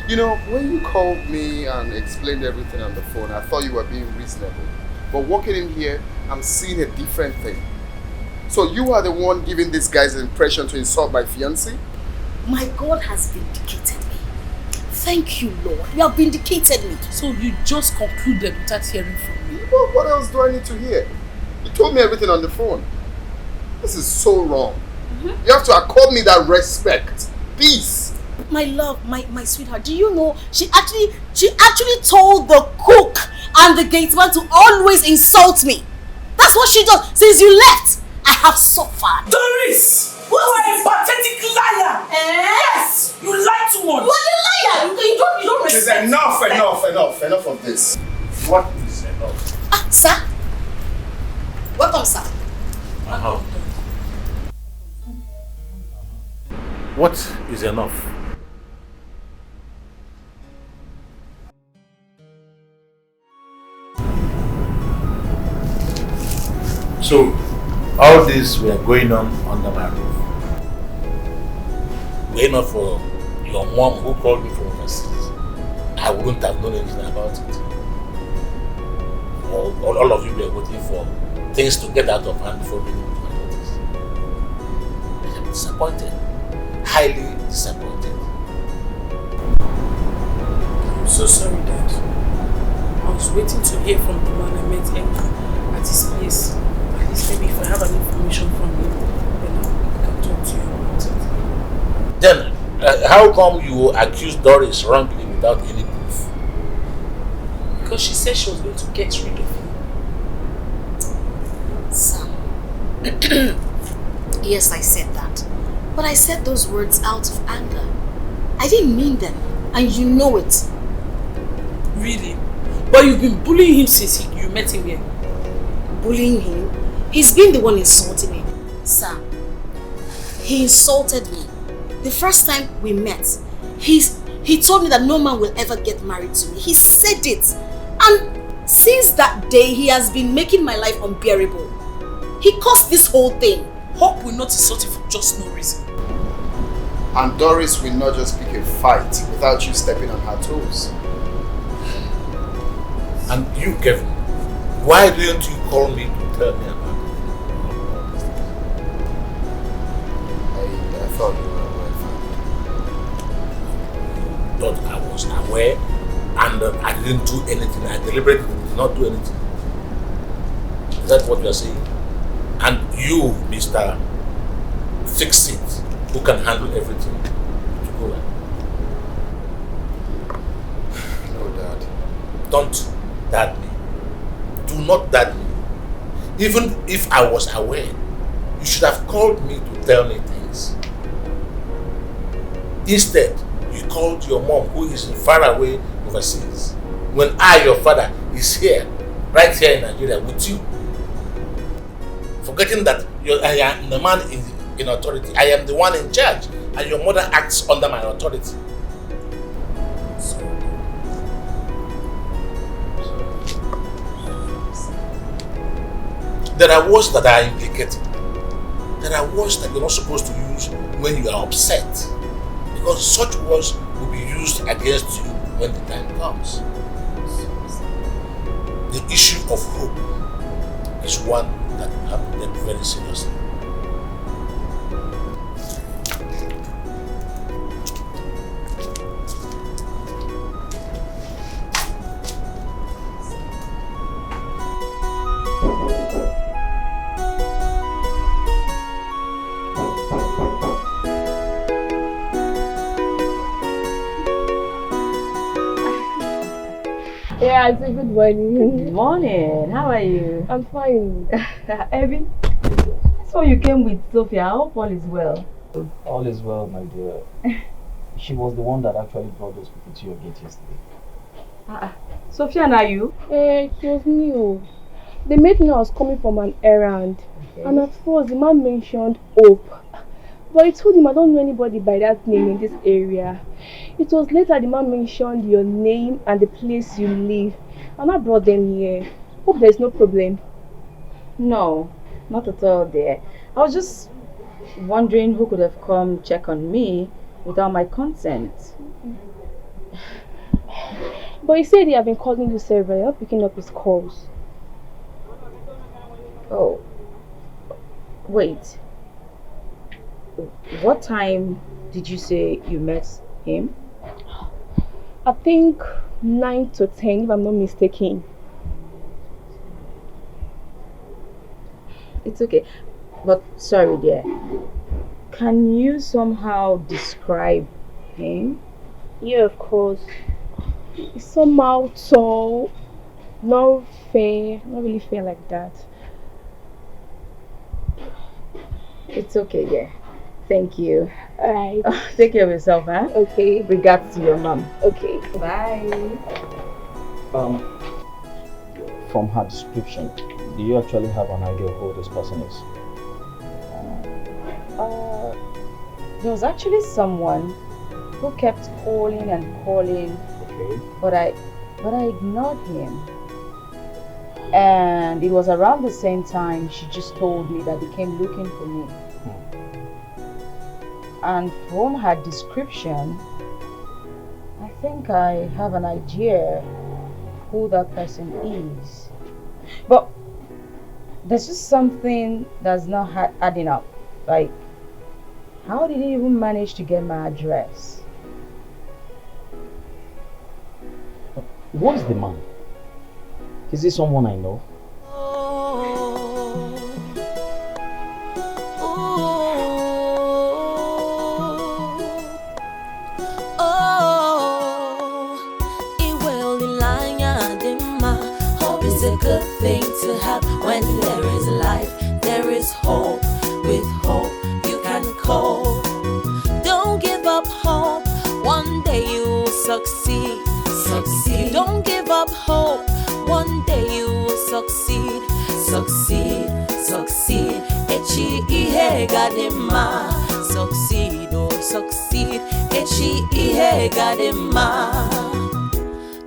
You know, when you called me and explained everything on the phone, I thought you were being reasonable. But walking in here, I'm seeing a different thing. So you are the one giving this guy's impression to insult my fiancé? My God has vindicated me. Thank you, Lord. You have vindicated me. So you just concluded without hearing from me? Well, what else do I need to hear? You told me everything on the phone. This is so wrong. You have to accord me that respect. Please. My love, my sweetheart, do you know she actually told the cook and the gateman to always insult me. That's what she does. Since you left, I have suffered. Doris! You are a pathetic liar! Yes! You lie too much! You are a liar! You don't respect. It is enough of this. What is enough? Sir? Welcome, sir. What is enough? So, all this were going on under my roof. Were it not for your mom who called me from overseas, I wouldn't have known anything about it. All of you were waiting for things to get out of hand before bringing me to my notice. I am disappointed. Highly disappointed. I'm so sorry, Dad. I was waiting to hear from the man I met at his place. At least maybe if I have any information from him, then I can talk to you about it. Then, how come you accused Doris wrongly without any proof? Because she said she was going to get rid of him. Sam. Yes, I said that. But I said those words out of anger. I didn't mean them. And you know it. Really? But you've been bullying him since you met him here. Bullying him? He's been the one insulting me. Sam, he insulted me. The first time we met, he told me that no man will ever get married to me. He said it. And since that day, he has been making my life unbearable. He caused this whole thing. Hope will not insult you for just no reason. And Doris will not just pick a fight without you stepping on her toes. And you, Kevin, why didn't you call me to tell me about it? I thought you were aware. Thought I was aware and I didn't do anything. I deliberately did not do anything. Is that what you are saying? And you, Mr. Fix-It, who can handle everything to go well. No, Dad. Don't dad me. Do not dad me. Even if I was aware, you should have called me to tell me things. Instead, you called your mom, who is far away overseas, when I, your father, is here, right here in Nigeria with you. Forgetting that I am the man in authority. I am the one in charge, and your mother acts under my authority. There are words that are implicated. There are words that you're not supposed to use when you are upset, because such words will be used against you when the time comes. The issue of hope is one that you have to take very seriously. Yeah, it's a good morning. Good morning. How are you? I'm fine. Evie, so you came with Sophia. I hope all is well. All is well, my dear. She was the one that actually brought those people to your gate yesterday. Sophia and are you? It was new. They made me know I was coming from an errand. Okay. And at first, the man mentioned Hope. But I told him I don't know anybody by that name in this area. It was later the man mentioned your name and the place you live. And I brought them here. Hope there's no problem. No, not at all there. I was just wondering who could have come check on me without my consent. But he said he had been calling you several. You're not picking up his calls. Oh. Wait. What time did you say you met him? I think 9 to 10 if I'm not mistaken. It's okay. But sorry dear. Can you somehow describe him? Yeah, of course. He's somehow tall, not really fair like that. It's okay, yeah. Thank you. Alright. Take care of yourself, huh? Okay. Regards to your mom. Okay. Bye. From her description, do you actually have an idea of who this person is? There was actually someone who kept calling and calling, okay. but I ignored him. And it was around the same time she just told me that they came looking for me. And from her description, I think I have an idea who that person is. But there's just something that's not adding up. Like, how did he even manage to get my address? What is the man? Is he someone I know? Hope is a good thing to have. When there is life, there is hope. With hope, you can cope. Don't give up hope. One day you will succeed. Succeed. Don't give up hope. One day you will succeed. Succeed. Succeed. Echi ihe gadema. Succeed. Oh, succeed. Echi ihe gadema.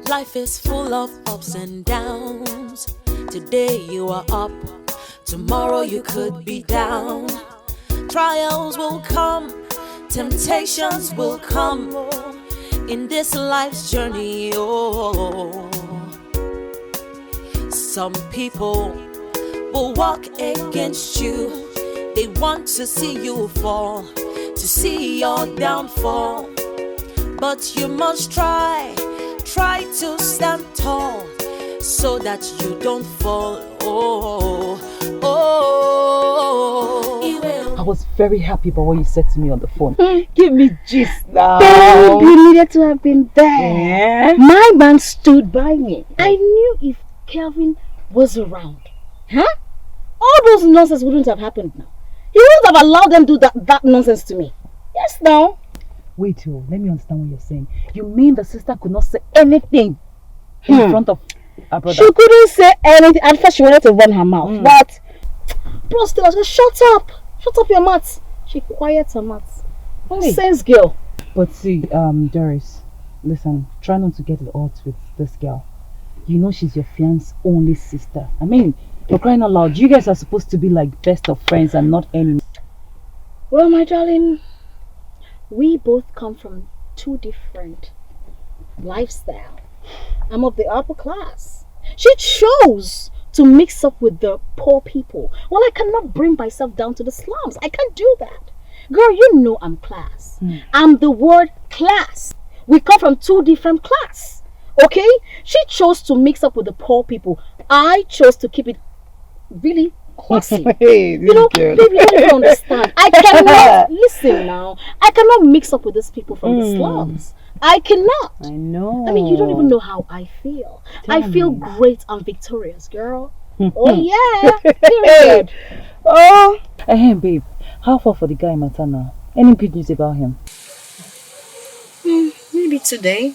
Life is full of ups and downs. Today you are up. Tomorrow you could be down. Trials will come. Temptations will come. In this life's journey, oh. Some people will walk against you. They want to see you fall, to see your downfall. But you must try to stand tall, so that you don't fall. I was very happy about what you said to me on the phone. Give me gist now. Babe, you needed to have been there. Yeah. My man stood by me. I knew if Kelvin was around, all those nonsense wouldn't have happened now. He wouldn't have allowed them to do that nonsense to me. Yes, now. Wait, let me understand what you're saying. You mean the sister could not say anything in front of her brother? She couldn't say anything. At first, she wanted to run her mouth. But, bro, still, I was like, shut up. Shut up your mouth. She quiet her mouth. Nonsense girl. But see, Doris, listen, try not to get at odds with this girl. You know she's your fiance's only sister. I mean, for crying out loud, you guys are supposed to be like best of friends and not enemies. Well, my darling, we both come from two different lifestyles. I'm of the upper class. She chose to mix up with the poor people. Well, I cannot bring myself down to the slums. I can't do that. Girl, you know I'm class. I'm the word class. We come from two different class. Okay? She chose to mix up with the poor people. I chose to keep it really classy. Hey, you know, girl. baby, you don't understand. I cannot, listen now, I cannot mix up with these people from the slums. I cannot. I know. I mean, you don't even know how I feel. I feel great and victorious, girl. Oh, yeah. Period. Oh. Hey, babe, how far for the guy matter now? Any good news about him? Maybe today.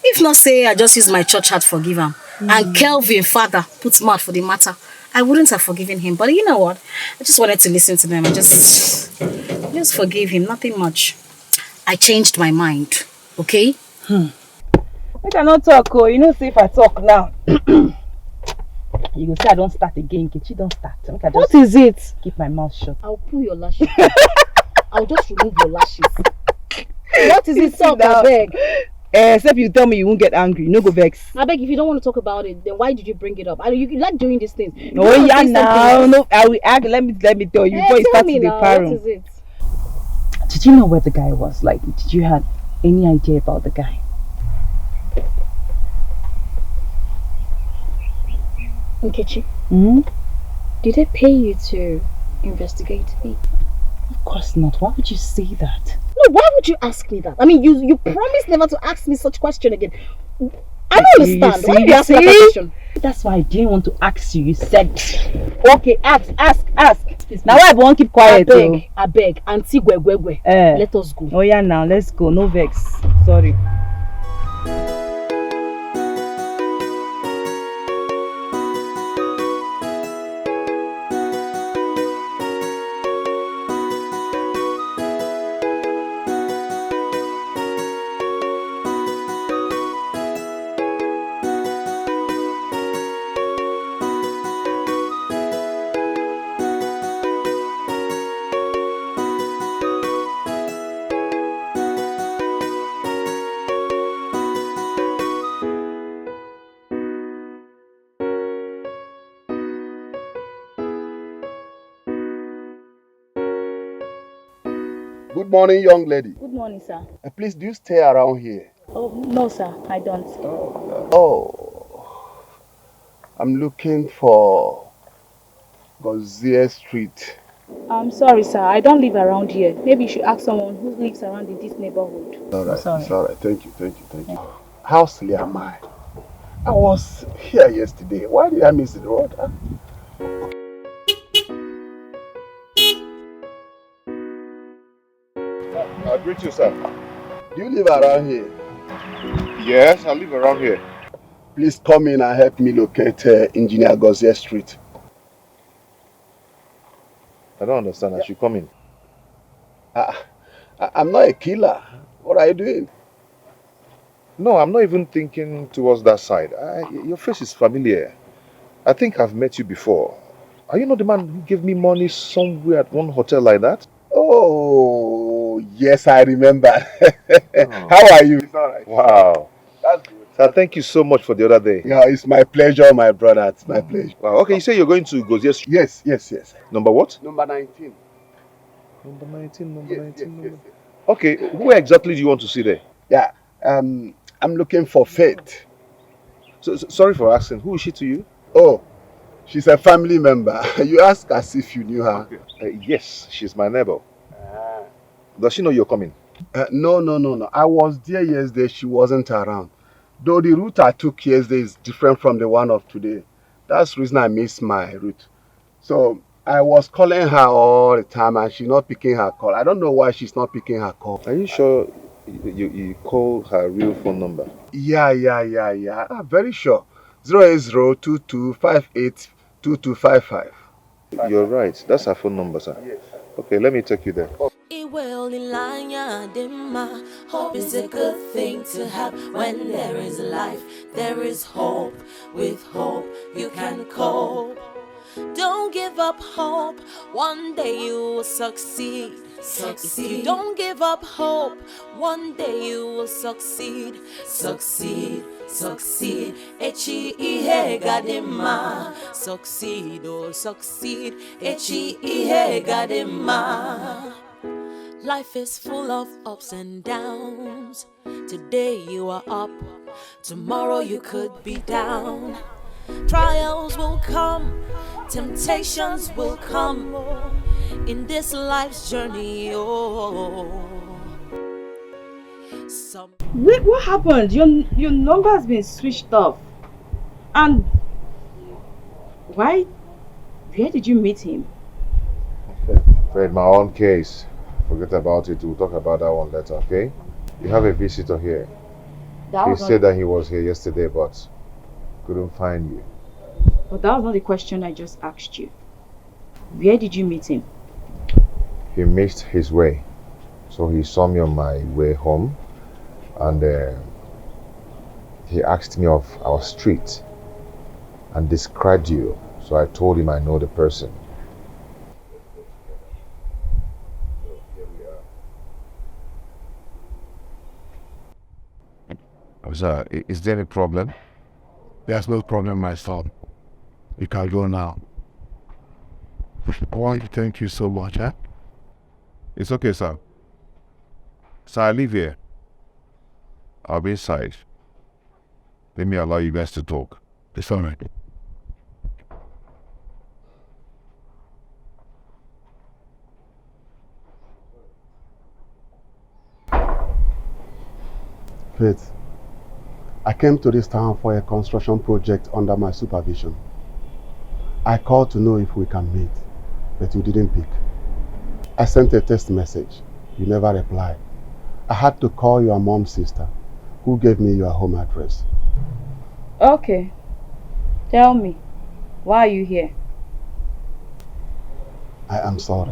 If not, say I just use my church heart to forgive him. And Kelvin, father, puts mouth for the matter. I wouldn't have forgiven him. But you know what? I just wanted to listen to them and just forgive him. Nothing much. I changed my mind. Okay? I cannot talk, oh. You know, see if I talk now. You go say I don't start again. Kichi don't start. What is it? Keep my mouth shut. I'll pull your lashes. I'll just remove your lashes. What is it, talk, I beg? Except you tell me you won't get angry. You no go vex. I beg, if you don't want to talk about it, then why did you bring it up? You like doing these things. Oh yeah, now no. I will act. Let me tell you before you start to the parent. What is it? Did you know where the guy was? Like, did you have any idea about the guy? Nkechi, did they pay you to investigate me? Of course not. Why would you say that? No, why would you ask me that? I mean, you promised never to ask me such question again. I don't understand. Why did you ask me that question? That's why I didn't want to ask you. You said, okay, ask. Now I won't keep quiet. I beg. Auntie Gwegwegwe, let us go. Oh yeah, now let's go. No vex. Sorry. Good morning, young lady. Good morning, sir. Please, do you stay around here? Oh, no, sir, I don't. I'm looking for Gozier Street. I'm sorry, sir. I don't live around here. Maybe you should ask someone who lives around in this neighborhood. All right, it's all right. Thank you. How silly am I? I was here yesterday. Why did I miss the road? Huh? I greet you, sir. Do you live around here? Yes, I live around here. Please come in and help me locate Engineer Gozier Street. I don't understand. I should come in. I'm not a killer. What are you doing? No, I'm not even thinking towards that side. Your face is familiar. I think I've met you before. Are you not the man who gave me money somewhere at one hotel like that? Oh, yes, I remember. How are you? It's all right. Wow. That's good. Sir, thank you so much for the other day. Yeah, it's my pleasure, my brother. It's my pleasure. Wow. Okay, you say you're going to Gozier Street? Yes. Number what? Number 19. Number 19. Yes. Okay, who exactly do you want to see there? Yeah, I'm looking for Faith. So, sorry for asking. Who is she to you? Oh, She's a family member. You ask as if you knew her. Yes, she's my neighbor. Does she know you're coming? No. I was there yesterday. She wasn't around. Though the route I took yesterday is different from the one of today. That's the reason I missed my route. So I was calling her all the time and she's not picking her call. I don't know why she's not picking her call. Are you sure you call her real phone number? Yeah. I'm very sure. 08022582255. You're right. That's her phone number, sir. Yes. Okay, let me take you there. Hope is a good thing to have. When there is life, there is hope. With hope, you can cope. Don't give up hope. One day you will succeed. If you don't give up hope, one day you will succeed. Succeed. Echi ihe gadema. Succeed, oh succeed. Echi ihe gadema. Life is full of ups and downs. Today you are up, tomorrow you could be down. Trials will come, temptations will come in this life's journey. Wait, what happened? Your number has been switched off. And where did you meet him? Fred, my own case. Forget about it. We'll talk about that one later, okay? You have a visitor here. He said that he was here yesterday, but couldn't find you. But that was not the question I just asked you. Where did you meet him? He missed his way. So he saw me on my way home and he asked me of our street and described you. So I told him I know the person. Sir, is there any problem? There's no problem, my son. You can go now. I want to thank you so much, eh? It's okay, sir. Sir, I live here. I'll be inside. Let me allow you guys to talk. It's all right. Faith, I came to this town for a construction project under my supervision. I called to know if we can meet, but you didn't pick. I sent a text message. You never replied. I had to call your mom's sister, who gave me your home address. Okay. Tell me, why are you here? I am sorry.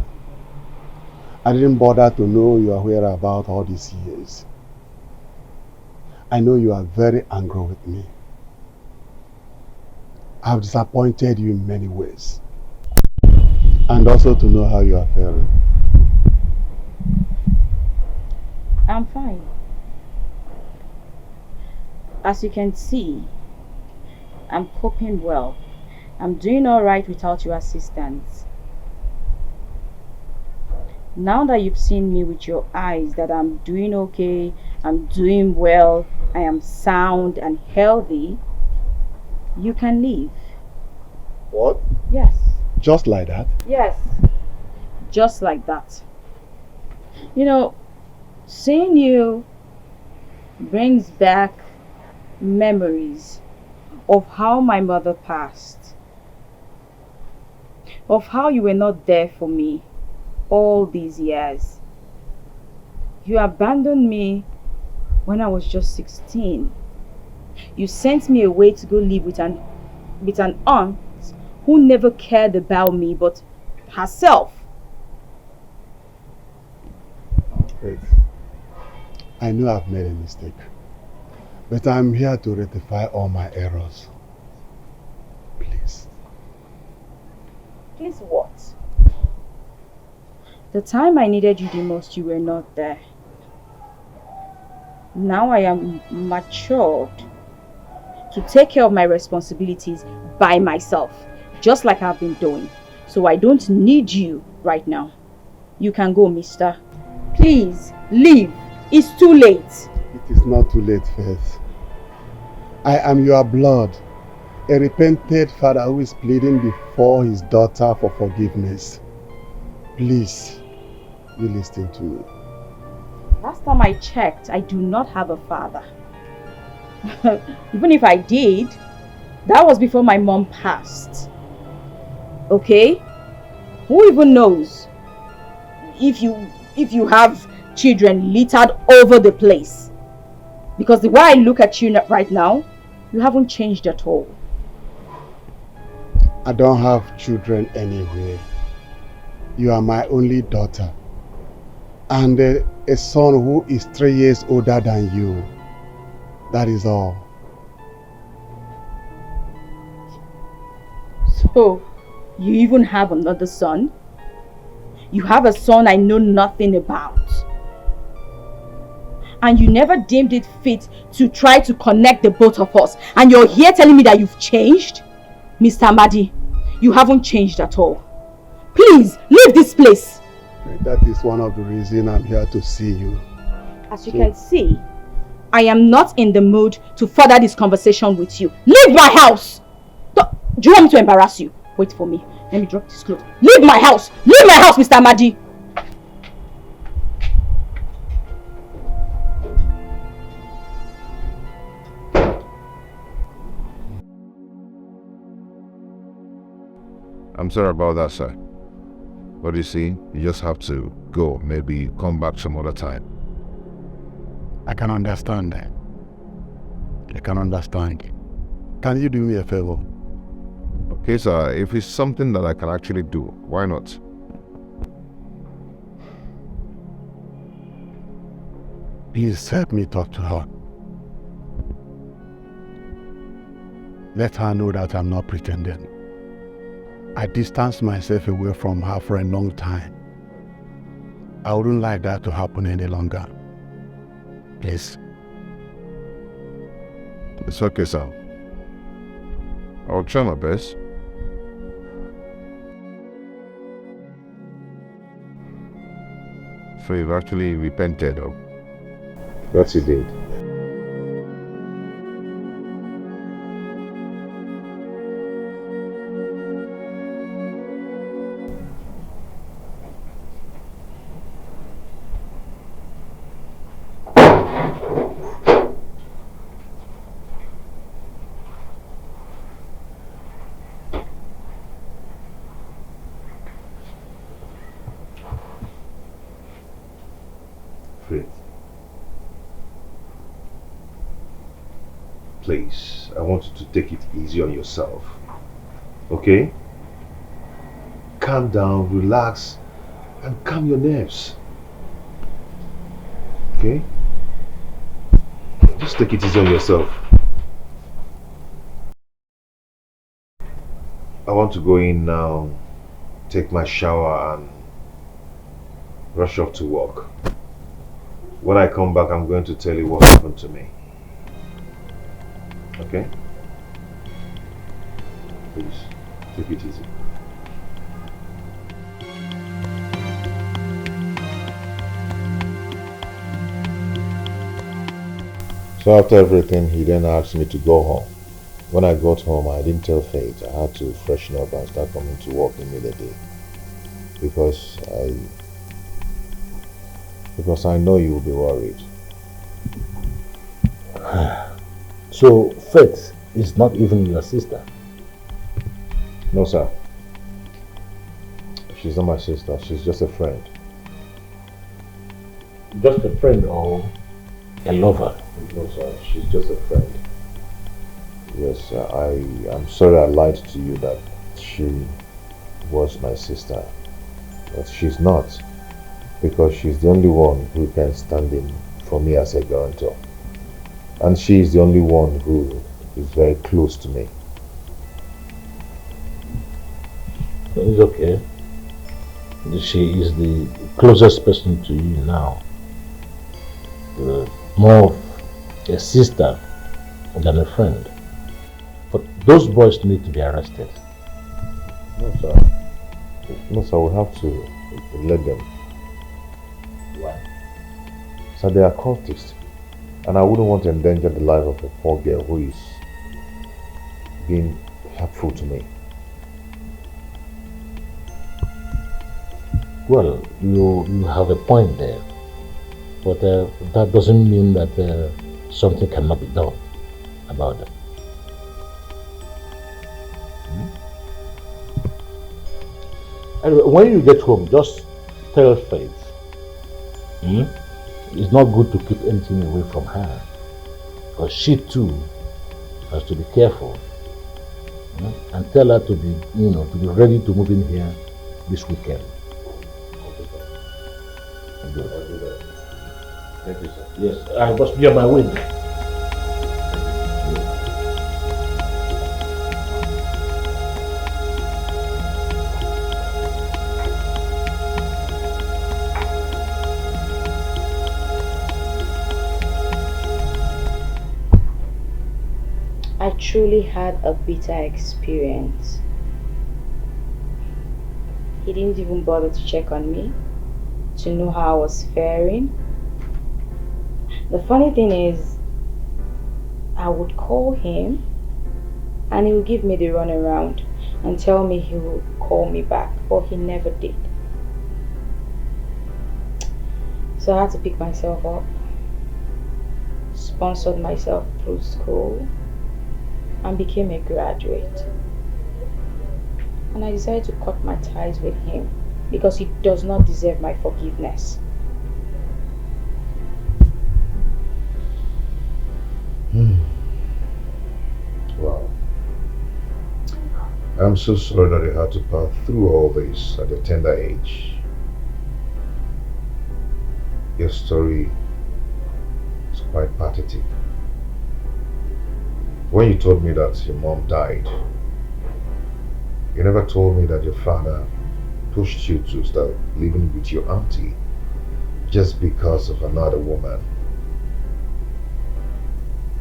I didn't bother to know your whereabouts all these years. I know you are very angry with me. I have disappointed you in many ways. And also to know how you are faring. I'm fine. As you can see, I'm coping well. I'm doing alright without your assistance. Now that you've seen me with your eyes that I'm doing okay, I'm doing well, I am sound and healthy, you can leave. What? Yes. Just like that? Yes. Just like that. You know, seeing you brings back memories of how my mother passed. Of how you were not there for me all these years. You abandoned me when I was just 16. You sent me away to go live with an aunt who never cared about me but herself. Faith, I know I've made a mistake, but I'm here to rectify all my errors. Please. Please what? The time I needed you the most, you were not there. Now I am matured to take care of my responsibilities by myself, just like I've been doing. So I don't need you right now. You can go, mister. Please, leave. It's too late. It is not too late, Faith. I am your blood. a repentant father who is pleading before his daughter for forgiveness. Please, you listen to me. Last time I checked, I do not have a father. Even if I did, that was before my mom passed. Okay? Who even knows if you have children littered over the place? Because the way I look at you right now, you haven't changed at all. I don't have children anyway. You are my only daughter. And a son who is 3 years older than you. That is all. So, you even have another son? You have a son I know nothing about. And you never deemed it fit to try to connect the both of us. And you're here telling me that you've changed? Mr. Amadi, you haven't changed at all. Please, leave this place. That is one of the reasons I'm here to see you. As you can see, I am not in the mood to further this conversation with you. Leave my house! Do you want me to embarrass you? Wait for me. Let me drop this clothes. Leave my house! Leave my house, Mr. Amadi! I'm sorry about that, sir. But you see, you just have to go. Maybe come back some other time. I can understand that. I can understand. Can you do me a favor? Okay, sir. If it's something that I can actually do, why not? Please help me talk to her. Let her know that I'm not pretending. I distanced myself away from her for a long time. I wouldn't like that to happen any longer. Please. It's okay, sir. I'll try my best. So you've actually repented of what you did? Please, I want you to take it easy on yourself. Okay? Calm down, relax, and calm your nerves. Okay? Just take it easy on yourself. I want to go in now, take my shower and rush off to work. When I come back, I'm going to tell you what happened to me. Okay? Please, take it easy. So after everything, he then asked me to go home. When I got home, I didn't tell Faith. I had to freshen up and start coming to work immediately. Because I know you will be worried. So, Faith is not even your sister? No, sir. She's not my sister. She's just a friend. Just a friend or a lover? No, sir. She's just a friend. Yes, I'm sorry I lied to you that she was my sister. But she's not. Because she's the only one who can stand in for me as a guarantor. And she is the only one who is very close to me. It's okay. She is the closest person to you now. More of a sister than a friend. But those boys need to be arrested. No, sir. No, sir. We have to let them. Why? Sir, they are cultists. And I wouldn't want to endanger the life of a poor girl who is been helpful to me. Well, you have a point there, but that doesn't mean that something cannot be done about it. Anyway, when you get home, just tell Faith. It's not good to keep anything away from her, because she too has to be careful. And tell her to be, to be ready to move in here this weekend. Good. Thank you, sir. Yes, I must be on my way. I truly had a bitter experience. He didn't even bother to check on me, to know how I was faring. The funny thing is, I would call him and he would give me the runaround and tell me he would call me back, but he never did. So I had to pick myself up, sponsored myself through school, and became a graduate. And I decided to cut my ties with him because he does not deserve my forgiveness. Wow. I'm so sorry that you had to pass through all this at a tender age. Your story is quite pathetic. When you told me that your mom died, you never told me that your father pushed you to start living with your auntie just because of another woman.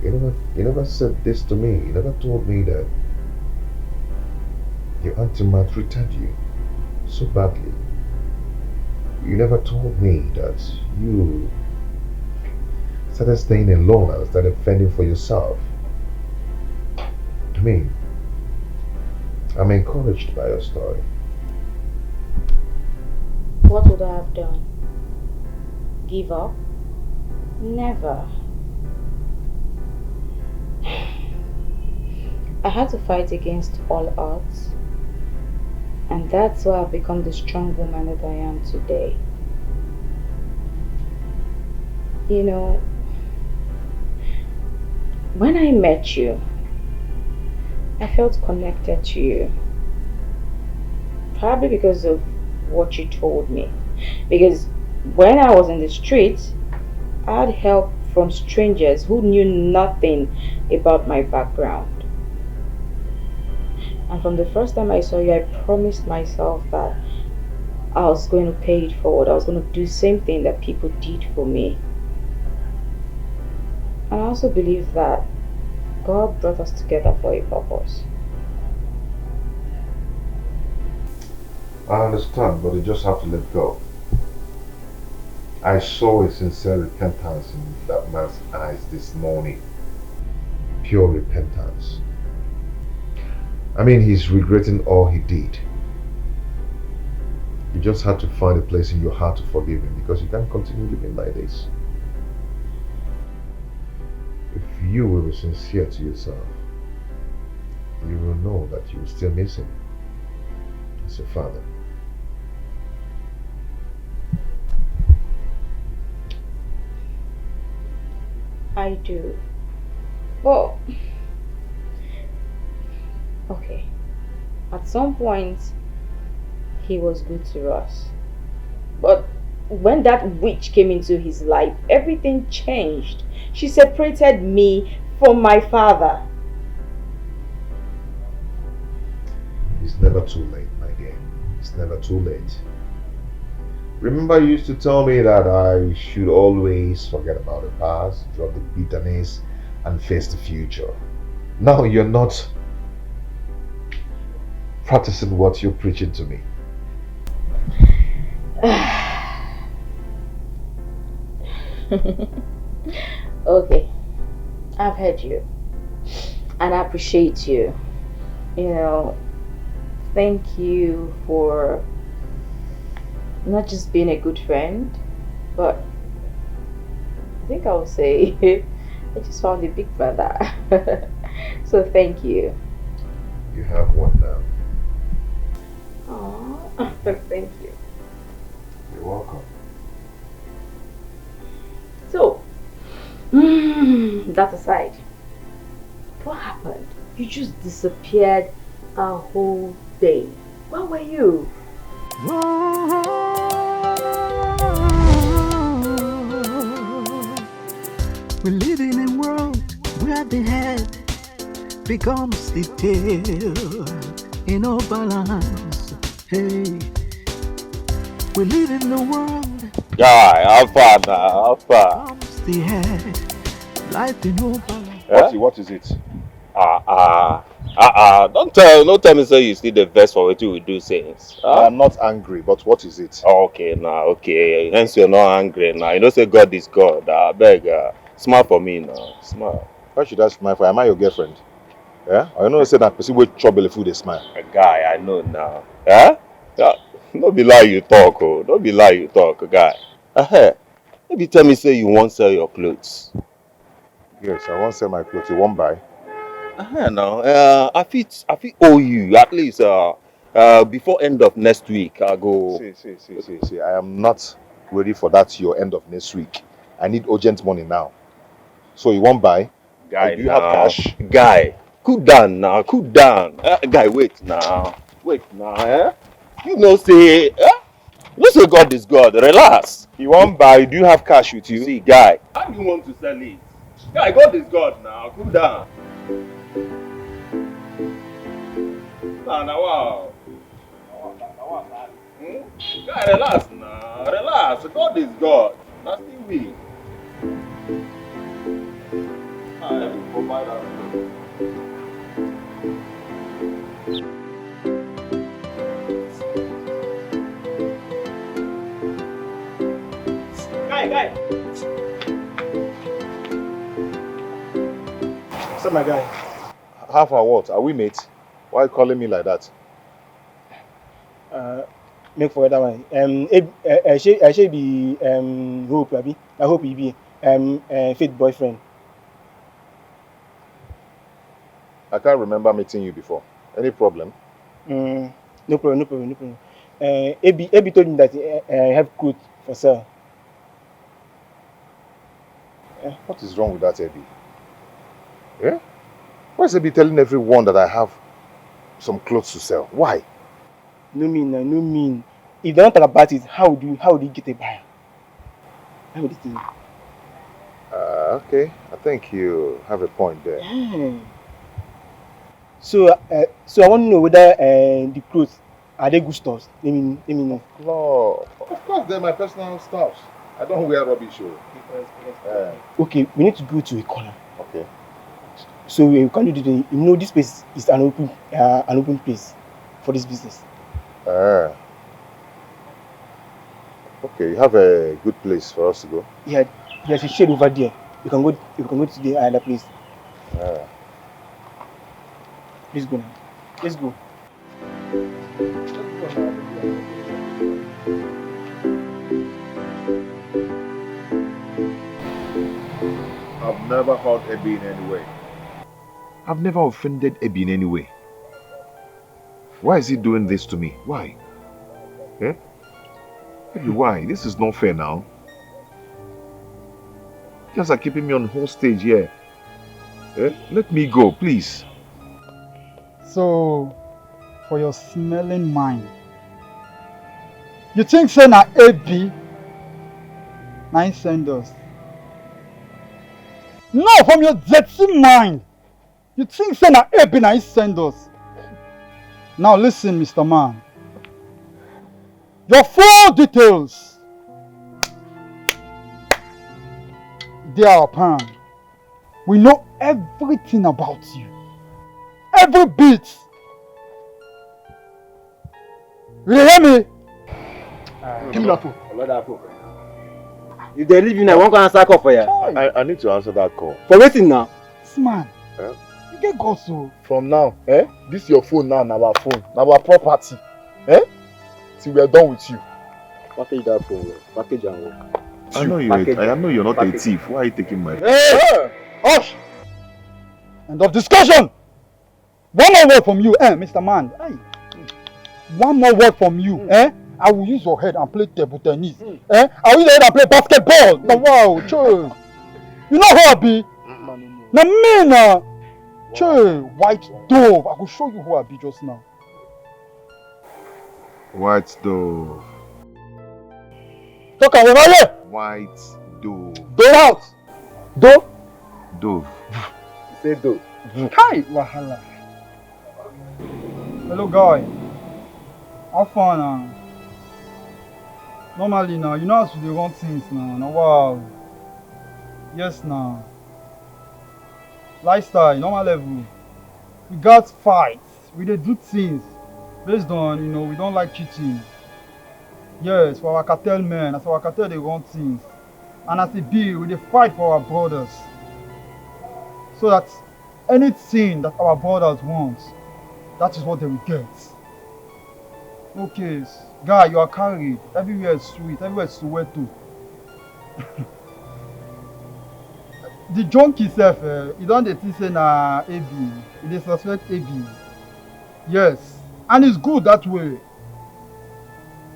You never said this to me. You never told me that your auntie maltreated you so badly. You never told me that you started staying alone and started fending for yourself. I mean, I'm encouraged by your story. What would I have done? Give up? Never. I had to fight against all odds, and that's why I've become the strong woman that I am today. You know, when I met you, I felt connected to you. Probably because of what you told me. Because when I was in the streets, I had help from strangers who knew nothing about my background. And from the first time I saw you, I promised myself that I was going to pay it forward. I was going to do the same thing that people did for me. And I also believe that God brought us together for a purpose. I understand, but you just have to let go. I saw a sincere repentance in that man's eyes this morning. Pure repentance. I mean, he's regretting all he did. You just had to find a place in your heart to forgive him, because you can't continue living like this. If you will be sincere to yourself, you will know that you will still miss him as your father. I do. Well, okay. At some point, he was good to us. But when that witch came into his life, everything changed. She separated me from my father. It's never too late, my dear. It's never too late. Remember, you used to tell me that I should always forget about the past, drop the bitterness, and face the future. Now you're not practicing what you're preaching to me. Okay, I've heard you, and I appreciate you. you know, thank you for not just being a good friend, but I think I would say I just found a big brother. So thank you. You have one now. Aww, thank you. You're welcome. So, that aside, what happened? You just disappeared a whole day. Where were you? We live in a world where the head becomes the tail in no balance. Hey, we live in the world. Guy, how far now? How far? The head, life in no balance. What is it? Don't tell me say you still the best for what we do since. I'm not angry, but what is it? Okay, now, okay. Hence you're not angry now. You know say God is God. I beg, smile for me now. Smile. Why should I smile for? Am I your girlfriend? Yeah? I know say that person will trouble if they smile. Guy, I know now. Yeah? Don't be lie you talk, oh. Don't be lie you talk, guy. Maybe tell me say you won't sell your clothes. Yes, I won't sell my clothes. You won't buy? Now, I fit owe you at least before end of next week. I go. See. I am not ready for that your end of next week. I need urgent money now. So you won't buy? Guy, do you have cash? Guy, cool down now. Cool down. Guy, wait now. You know say, you say God is God. Relax. You won't buy? Do you have cash with you? See, guy, how do you want to sell it? Guy, God is God now. Cool down. Wow. Guy, relax now. Relax. God is God. That's the way. Guy. What's up, my guy? Half or what? Are we mates? Why are you calling me like that? Make for that one. I should be Hope, Abi. I hope he be fit boyfriend. I can't remember meeting you before. Any problem? No problem. Abi told me that I have clothes for sale. What is wrong with that, Ebi? Yeah? Why is Ebi telling everyone that I have some clothes to sell? Why? No mean. If they don't talk about it, how do you get a buyer? How would it do? Okay. I think you have a point there. Yeah. So I want to know whether the clothes are they good stores? Let me know. No, of course they're my personal stuff. I don't wear rubbish. Okay, we need to go to a corner. Okay. So we can do the. You know, this place is an open place for this business. Okay, you have a good place for us to go. Yeah, there's a shade over there. You can go to the other place. Let's go now. Let's go. I've never hurt Ebi in any way. I've never offended Ebi in any way. Why is he doing this to me? Why? Ebi, why? This is not fair now. You guys are keeping me on hostage here. Let me go, please. So, for your smelling mind, you think say na AB na send us? No, from your dirty mind, you think say na AB na send us? Now listen, Mr. Man. Your full details, they are apparent. We know everything about you. Every bit. You hear me? Give me that phone. If they leave you now, one can answer call for you. I need to answer that call. For waiting now. This man. You get God so. From now, this your phone now, na our phone, na our property. Till we are done with you. Package that phone well. Package and work. I know you're not a thief. Why are you taking my phone? Hey! Hush! End of discussion! One more word from you, Mr. Man. Aye. One more word from you, I will use your head and play table tennis. I will use your head and play basketball. Now, wow, choy. You know who I be? Now me now. Choy, white dove. I will show you who I be just now. White dove. Talk away, man. White dove. Do out. Do. Dove. Say dove. Hi, wahala. Hello, guy. How far now? Normally now, you know how to do run things now. Now, wow. Yes, now. Lifestyle, normal level. We got fights. We dey do things based on, we don't like cheating. Yes, for our cartel men, as our cartel they run things. And as a be, we dey fight for our brothers. So that anything that our brothers want, that is what they will get. Okay, guy, you are carried. Everywhere is sweet, everywhere is sweet too. The junkie self, he don't think say na AB. He dey suspect AB. Yes, and it's good that way.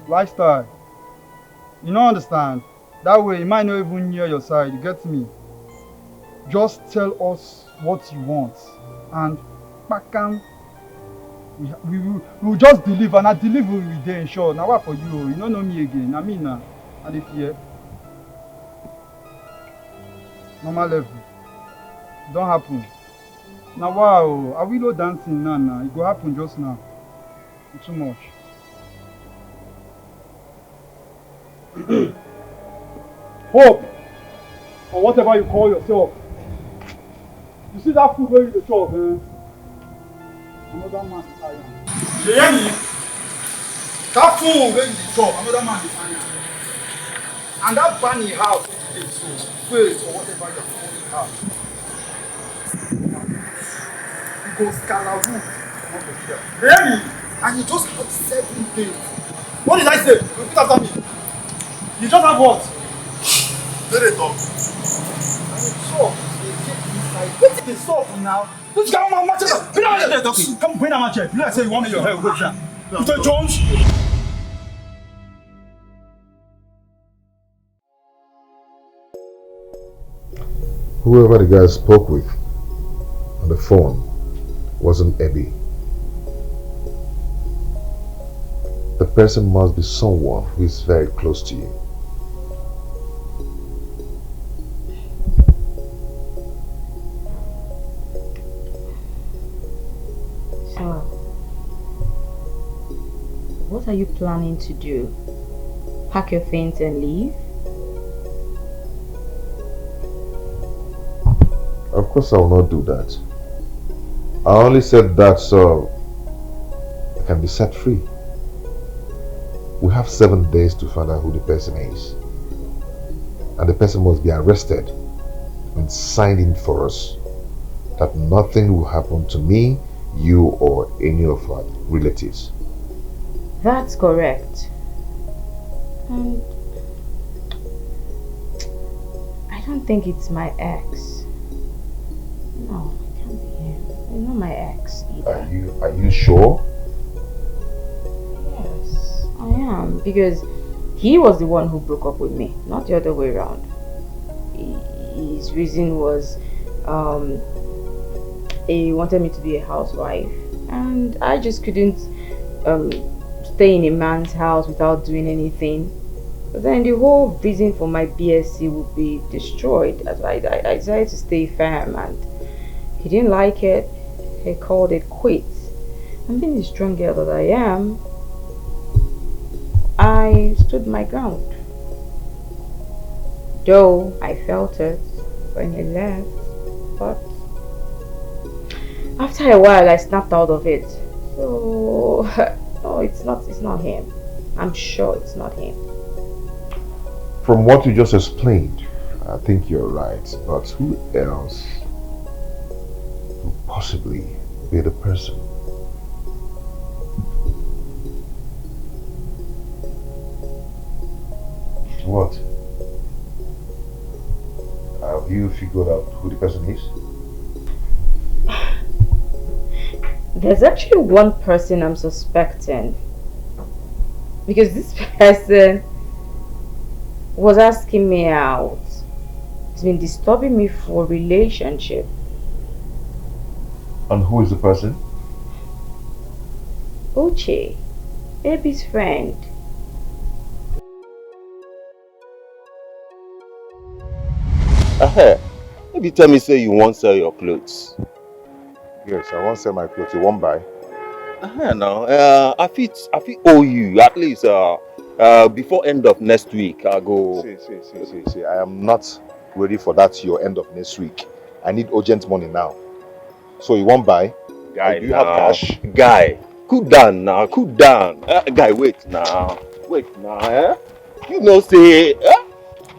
Lifestyle. You don't understand. That way, he might not even near your side. You get me? Just tell us what you want, and pakam. We will just deliver. Now delivery we dey ensure. Now what for you? You don't know me again. I mean now. And if here. Normal level. Don't happen. Now wow, are we not dancing now? It go happen just now. It's too much. Hope, or whatever you call yourself. You see that food where you chop, another man is tired. You hear me? That food where you chop, another man is tired. And that bunny house, so wait or whatever you're calling house. You go Scalawood, not to share. You hear me? And you just put 7 days. What did I say? Repeat after me. You just have what? Let it talk. And you talk. You get inside. What is the salt now? This guy want my match. Come bring that match. Let's say you want me your hair. Go down. Mr. Jones. Whoever the guy spoke with on the phone wasn't Eddie. The person must be someone who is very close to you. So, what are you planning to do? Pack your things and leave? Of course I will not do that. I only said that so I can be set free. We have 7 days to find out who the person is. And the person must be arrested and signed in for us that nothing will happen to me, you, or any of our relatives. That's correct. And I don't think it's my ex. No, it can't be him. It's not my ex either. Are you sure? Yes, I am, because he was the one who broke up with me, not the other way around. His reason was he wanted me to be a housewife, and I just couldn't stay in a man's house without doing anything. But then the whole reason for my BSc would be destroyed. As I decided to stay firm, and he didn't like it. He called it quits. And being the strong girl that I am, I stood my ground. Though I felt it when he left, but after a while I snapped out of it. So no, it's not him. I'm sure it's not him. From what you just explained, I think you're right. But who else would possibly be the person? What? Have you figured out who the person is? There's actually one person I'm suspecting. Because this person was asking me out. He's been disturbing me for a relationship. And who is the person? Uche, baby's friend. Maybe tell me say you won't sell your clothes. Yes, I won't sell my clothes. You won't buy? No. I fit owe you at least before end of next week. I go. See. I am not ready for that your end of next week. I need urgent money now. So you won't buy? Guy, do you have cash? Guy, cool down now. Cool down. Guy, wait now. You know say,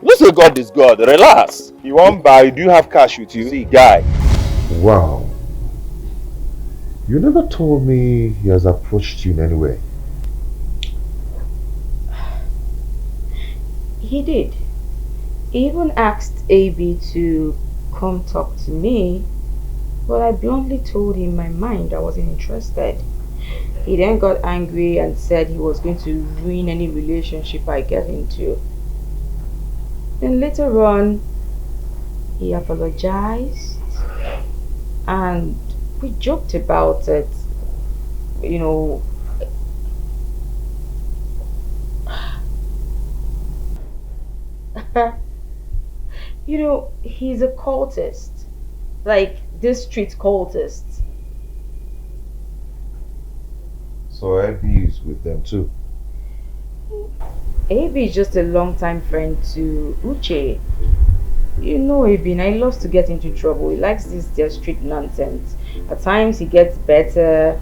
you say God is God. Relax. You won't buy? Do you have cash with you? See, guy. Wow. You never told me he has approached you in any way. He did. He even asked AB to come talk to me, but I bluntly told him my mind I wasn't interested. He then got angry and said he was going to ruin any relationship I get into. Then later on, he apologized and we joked about it, you know. You know, he's a cultist, like this street cultist. So AB is with them too? AB is just a long-time friend to Uche. You know AB, and he loves to get into trouble. He likes their street nonsense. At times he gets better,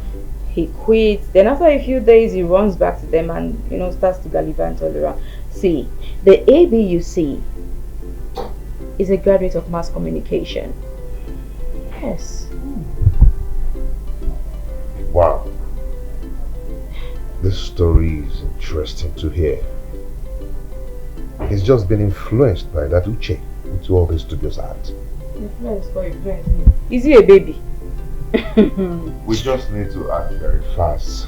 he quits, then after a few days he runs back to them and, you know, starts to gallivant all around. See, the AB you see is a graduate of mass communication. Yes. Wow. This story is interesting to hear. He's just been influenced by that Uche into all this dubious art. Influence for influence. Is he a baby? We just need to act very fast.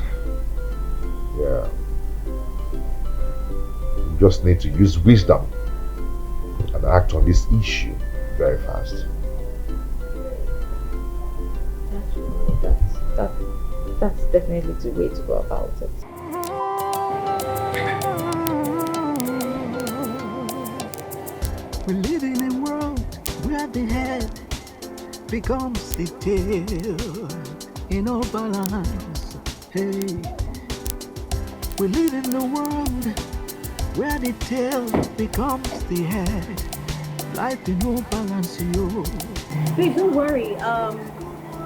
Yeah. We just need to use wisdom and act on this issue very fast. That's definitely the way to go about it. We live in a world where the head becomes the tail in no balance. Hey, we live in a world where the tail becomes the head. Life in no balance, yo. Babe, don't worry.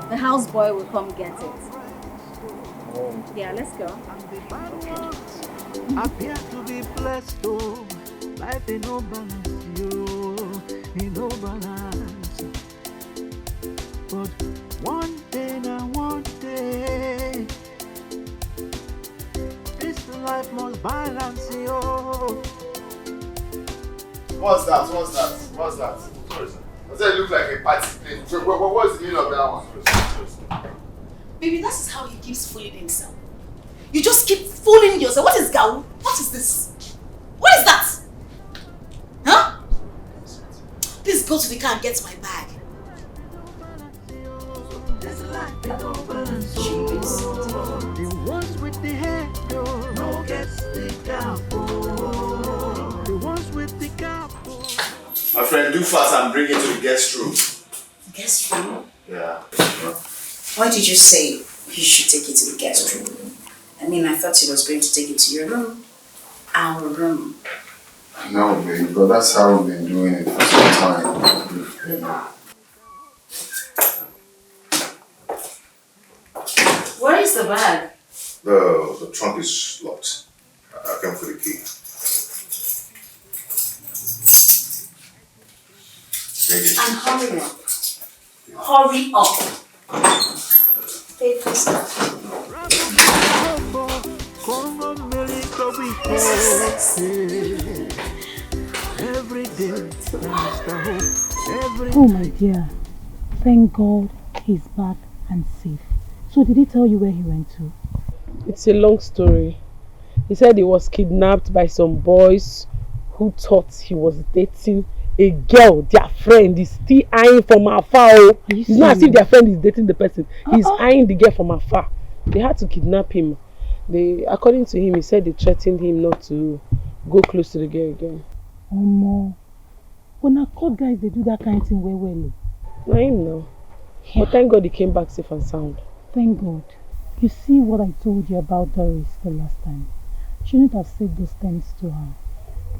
The houseboy will come get it. Yeah, let's go. Appear to be blessed, oh. Life in no balance, yo. In no balance. But one day, this life must balance, yo. What's that? Does that look like a party place? What's the meaning of that one? Baby, that is how he keeps fooling himself. You just keep fooling yourself. What is Gao? What is this? What is that? Huh? Please go to the car and get my bag. The ones with the head, no gets the cap. The ones with the cap. My friend, do fast and bring it to the guest room. Guest room? Yeah. Why did you say you should take it to the guest room? I mean, I thought you was going to take it to your room. Our room. No, babe, but that's how we've been doing it for some time. Where is the bag? The trunk is locked. I came for the key. And hurry up. Hurry up. Oh my dear, thank God he's back and safe. So did he tell you where he went to? It's a long story. He said he was kidnapped by some boys who thought he was dating a girl. Their friend is still eyeing from afar. It's not as if their friend is dating the person. He's eyeing the girl from afar. They had to kidnap him. According to him, he said they threatened him not to go close to the girl again. No. When I caught guys, they do that kind of thing well. I know. But thank God he came back safe and sound. Thank God. You see what I told you about Doris the last time? Shouldn't have said those things to her.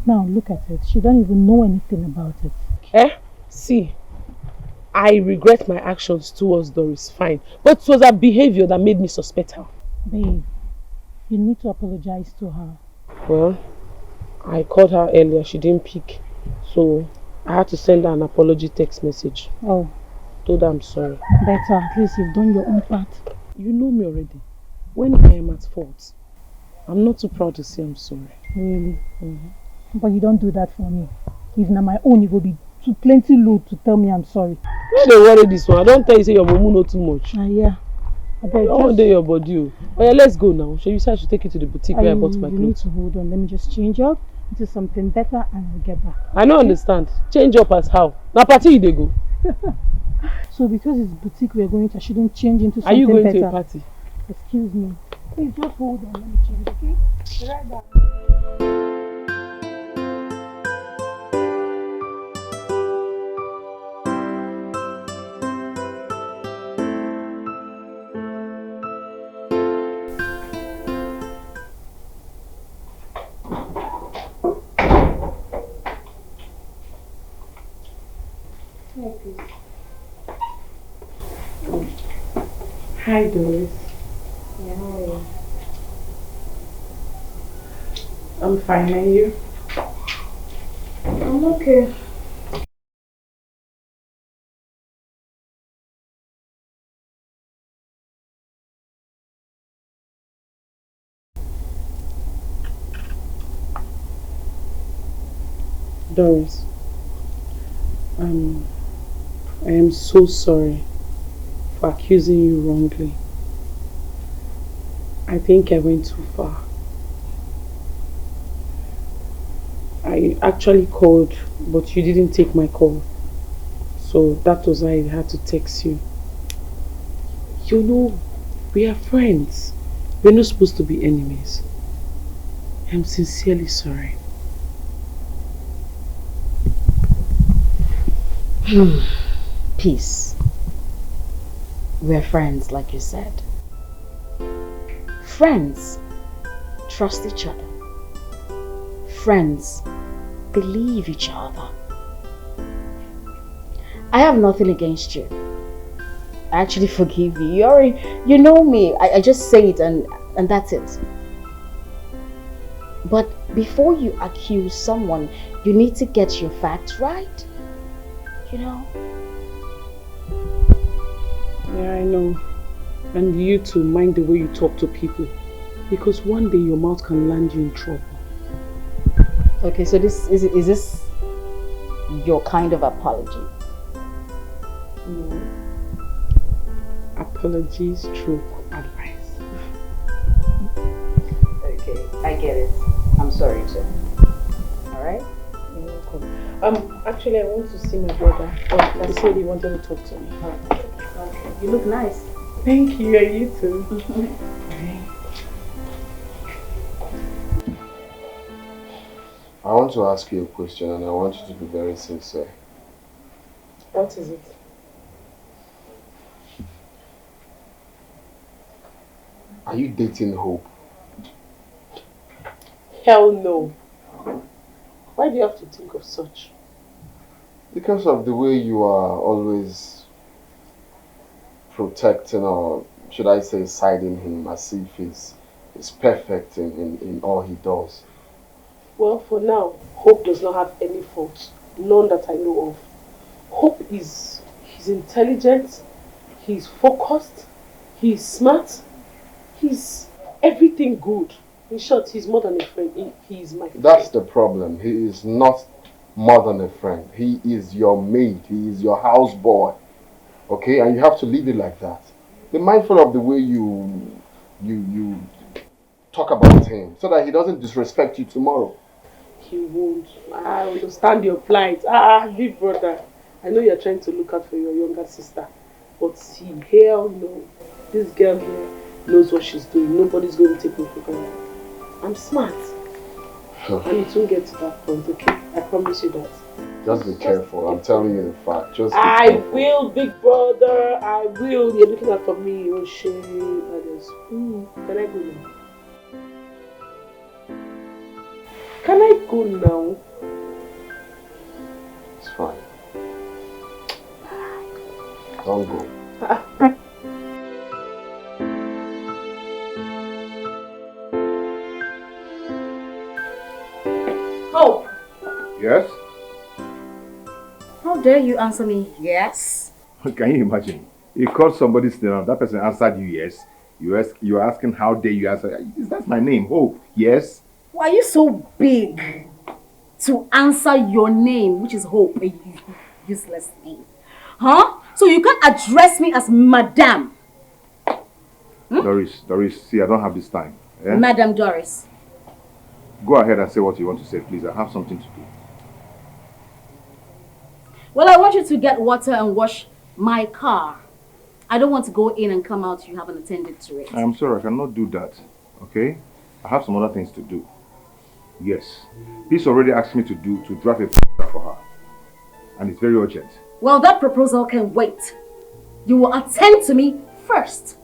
Now look at it. She don't even know anything about it. See, I regret my actions towards Doris, fine. But it was her behavior that made me suspect her. Babe, you need to apologize to her. Well, I called her earlier. She didn't pick. So I had to send her an apology text message. Oh. Told her I'm sorry. Better, at least you've done your own part. You know me already. When I am at fault, I'm not too proud to say I'm sorry. Really? But you don't do that for me. If not my own, you will be too plenty load to tell me I'm sorry. Why they worry this one? I don't tell you say your mumu know too much. Yeah. I beg, don't do your body. Oh yeah, let's go now. You say I should take you to the boutique where I bought my clothes. You need to hold on. Let me just change up into something better and I'll get back. I don't understand. Change up as how? Now party they go. So because it's boutique we're going to, I shouldn't change into something better. Are you going to a party? Excuse me. Please just hold on. Let me change, okay? Be right back. Hi Doris. Yeah, how are you? I'm fine, and you? I'm okay. Doris, I am so sorry for accusing you wrongly. I think I went too far. I actually called, but you didn't take my call. So that was why I had to text you. You know, we are friends. We're not supposed to be enemies. I'm sincerely sorry. Peace. We're friends, like you said. Friends trust each other. Friends believe each other. I have nothing against you. I actually forgive you. You know me. I just say it and that's it. But before you accuse someone, you need to get your facts right. You know? Yeah, I know. And you too, mind the way you talk to people. Because one day your mouth can land you in trouble. Okay, so is this your kind of apology? No. Apologies, stroke, advice. Okay, I get it. I'm sorry too. Alright? You're welcome. Actually I want to see my brother. He said he wanted to talk to me. Okay. You look nice. Thank you, and you too. I want to ask you a question and I want you to be very sincere. What is it? Are you dating Hope? Hell no. Why do you have to think of such? Because of the way you are always protecting, or should I say siding him as if he's perfect in all he does. Well, for now, Hope does not have any faults. None that I know of. Hope he's intelligent, He's focused, he's smart, he's everything good. In short, he's more than a friend. He is my friend. That's the problem. He is not more than a friend. He is your mate. He is your houseboy. Okay? And you have to leave it like that. Be mindful of the way you talk about him so that he doesn't disrespect you tomorrow. He won't. I understand your plight. Big brother. I know you're trying to look out for your younger sister. But see, hell no. This girl here knows what she's doing. Nobody's going to take me for granted. I'm smart. And it won't get to that point, okay? I promise you that. Just be careful. I'm telling you the fact. Just be I careful. will, big brother. I will. You're looking out for me. Oh, shit. Can I go now? Can I go now? It's fine. Don't go. Hope, Yes? how dare you answer me yes? Can you imagine? You called somebody's name, that person answered you yes. You're asking how dare you answer. That's my name, Hope. Yes? Why are you so big to answer your name, which is Hope, a useless name? Huh? So you can't address me as Madam. Doris, see, I don't have this time. Eh? Madam Doris. Go ahead and say what you want to say, please. I have something to do. Well, I want you to get water and wash my car. I don't want to go in and come out, you haven't attended to it. I'm sorry, I cannot do that. Okay? I have some other things to do. Yes. This already asked me to draft a for her. And it's very urgent. Well, that proposal can wait. You will attend to me first.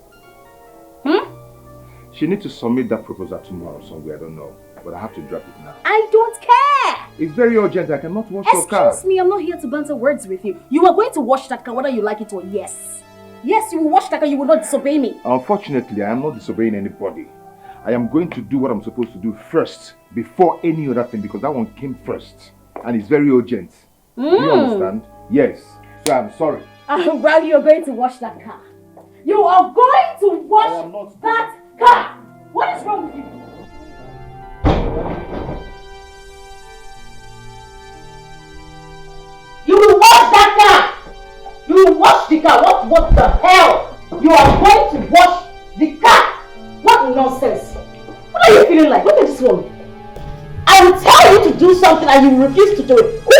She needs to submit that proposal tomorrow somewhere, I don't know. But I have to draft it now. I don't care. It's very urgent, I cannot wash your car. Excuse me, I'm not here to banter words with you. You are going to wash that car whether you like it or yes. Yes, you will wash that car, you will not disobey me. Unfortunately, I am not disobeying anybody. I am going to do what I'm supposed to do first, before any other thing, because that one came first. And it's very urgent. Do you understand? Yes. So I'm sorry. Well, you're going to wash that car. You are going to wash that car. What is wrong with you? You will wash that car. You will wash the car. What the hell? You are going to wash the car. What nonsense. What are you feeling like? Look at this one. I will tell you to do something and you will refuse to do it. Who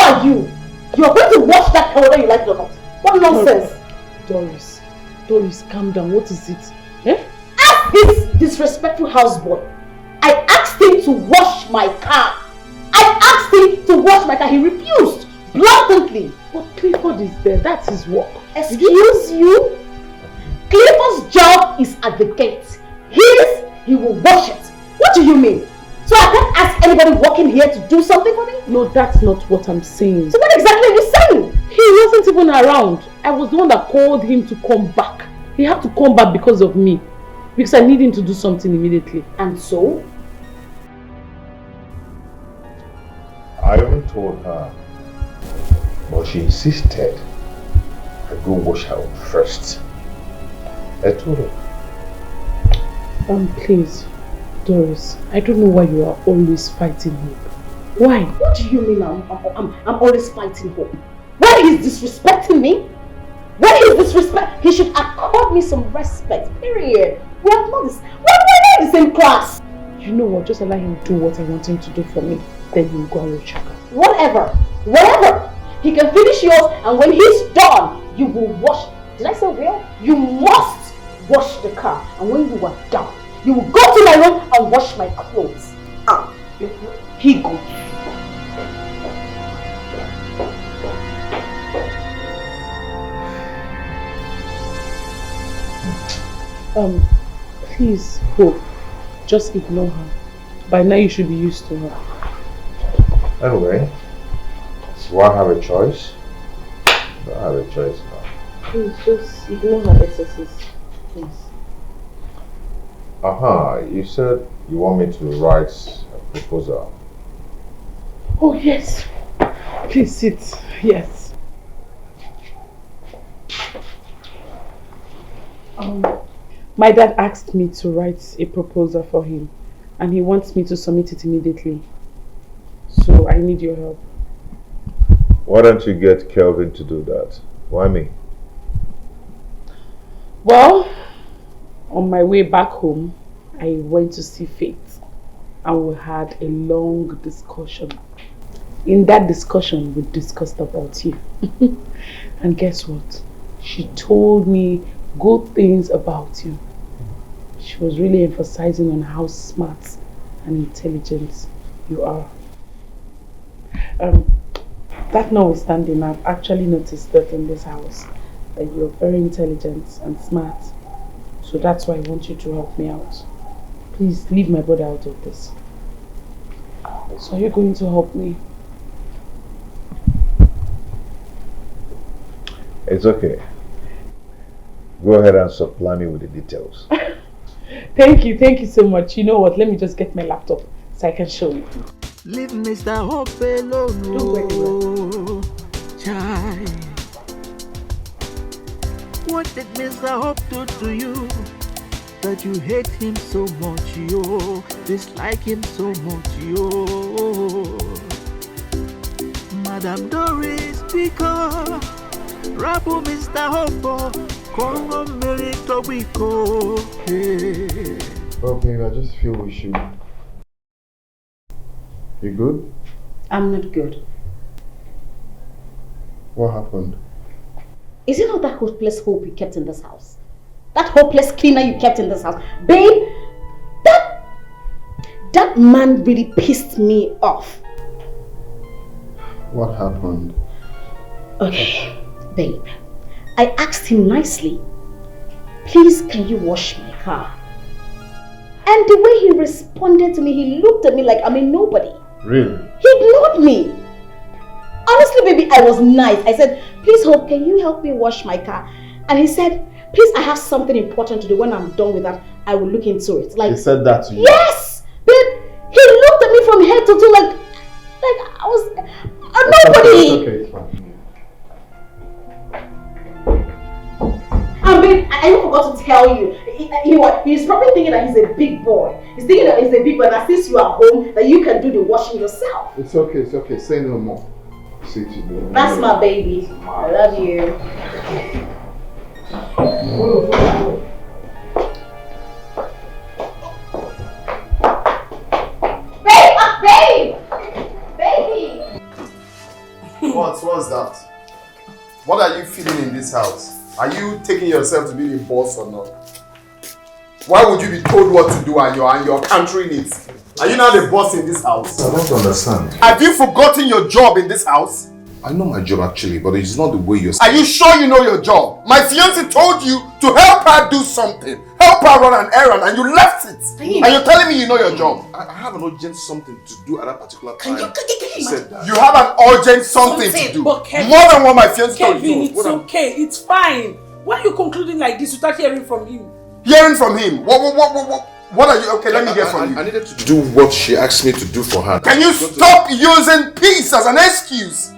are you? You are going to wash that car whether you like it or not. What nonsense. Doris, calm down. What is it? Eh? Ask this disrespectful houseboy. I asked him to wash my car. I asked him to wash my car. He refused. Blatantly. But Clifford is there. That's his work. Excuse you? Clifford's job is at the gate. He will wash it. What do you mean? So I can't ask anybody walking here to do something for me? No, that's not what I'm saying. So what exactly are you saying? He wasn't even around. I was the one that called him to come back. He had to come back because of me. Because I need him to do something immediately. And so? I even told her, but she insisted I go wash her own first. I told her. Please, Doris, I don't know why you are always fighting Hope. Why? What do you mean I'm always fighting Hope? When he's disrespecting me? When he's disrespect, he should accord me some respect, period. We are not in the same class. You know what, just allow him do what I want him to do for me. Then he'll go and check her. Whatever. He can finish yours and when he's done, you will wash. Did I say will? You must wash the car. And when you are done, you will go to my room and wash my clothes. He goes. Please, Hope, just ignore her. By now you should be used to her. Anyway, do I have a choice? Do I have a choice now? Please, just ignore her excesses. Please. You said you want me to write a proposal. Oh, yes. Please sit. Yes. My dad asked me to write a proposal for him and he wants me to submit it immediately. So I need your help. Why don't you get Kelvin to do that? Why me? Well, on my way back home, I went to see Faith and we had a long discussion. In that discussion, we discussed about you. And guess what? She told me good things about you. She was really emphasizing on how smart and intelligent you are. That notwithstanding, I've actually noticed that in this house that you're very intelligent and smart. So that's why I want you to help me out. Please leave my brother out of this. So are you going to help me? It's okay. Go ahead and supply me with the details. Thank you so much. You know what? Let me just get my laptop so I can show you. Leave Mr. Hope alone. No, child. What did Mr. Hope do to you that you hate him so much, yo? Dislike him so much, yo? Madam Doris, because Rabu Mr. Hope, Congo Merito Biko. Oh, babe, I just feel we should. You good? I'm not good. What happened? Is it not that hopeless hope you kept in this house? That hopeless cleaner you kept in this house? Babe, that man really pissed me off. What happened? Okay, babe. I asked him nicely, please can you wash my car? And the way he responded to me, he looked at me like I'm a nobody. Really? He ignored me. Honestly, baby, I was nice. I said, please Hope, can you help me wash my car? And he said, please, I have something important to do. When I'm done with that, I will look into it. Like, he said that to you? Yes! Babe, he looked at me from head to toe like I was a nobody. It's okay, it's fine. And babe, I even forgot to tell you, he's probably thinking that he's a big boy. He's thinking that he's a big boy, that since you are home, that you can do the washing yourself. It's okay, say no more. Say to me. That's my baby. I love you. Baby! What's that? What are you feeling in this house? Are you taking yourself to be the boss or not? Why would you be told what to do and you're countering it? Are you not the boss in this house? I don't understand. Have you forgotten your job in this house? I know my job actually, but it's not the way you're saying. Are you sure you know your job? My fiance told you to help her do something. Help her run an errand and you left it. And you're telling me you know your job. I have an urgent something to do at that particular time. She said that. You have an urgent something to do. But Kevin, more than what my fiance told you. Kevin, it's okay. It's fine. Why are you concluding like this without hearing from him? Hearing from him? What are you? Okay, let me hear from you. I needed to do what she asked me to do for her. Can you stop using peace as an excuse?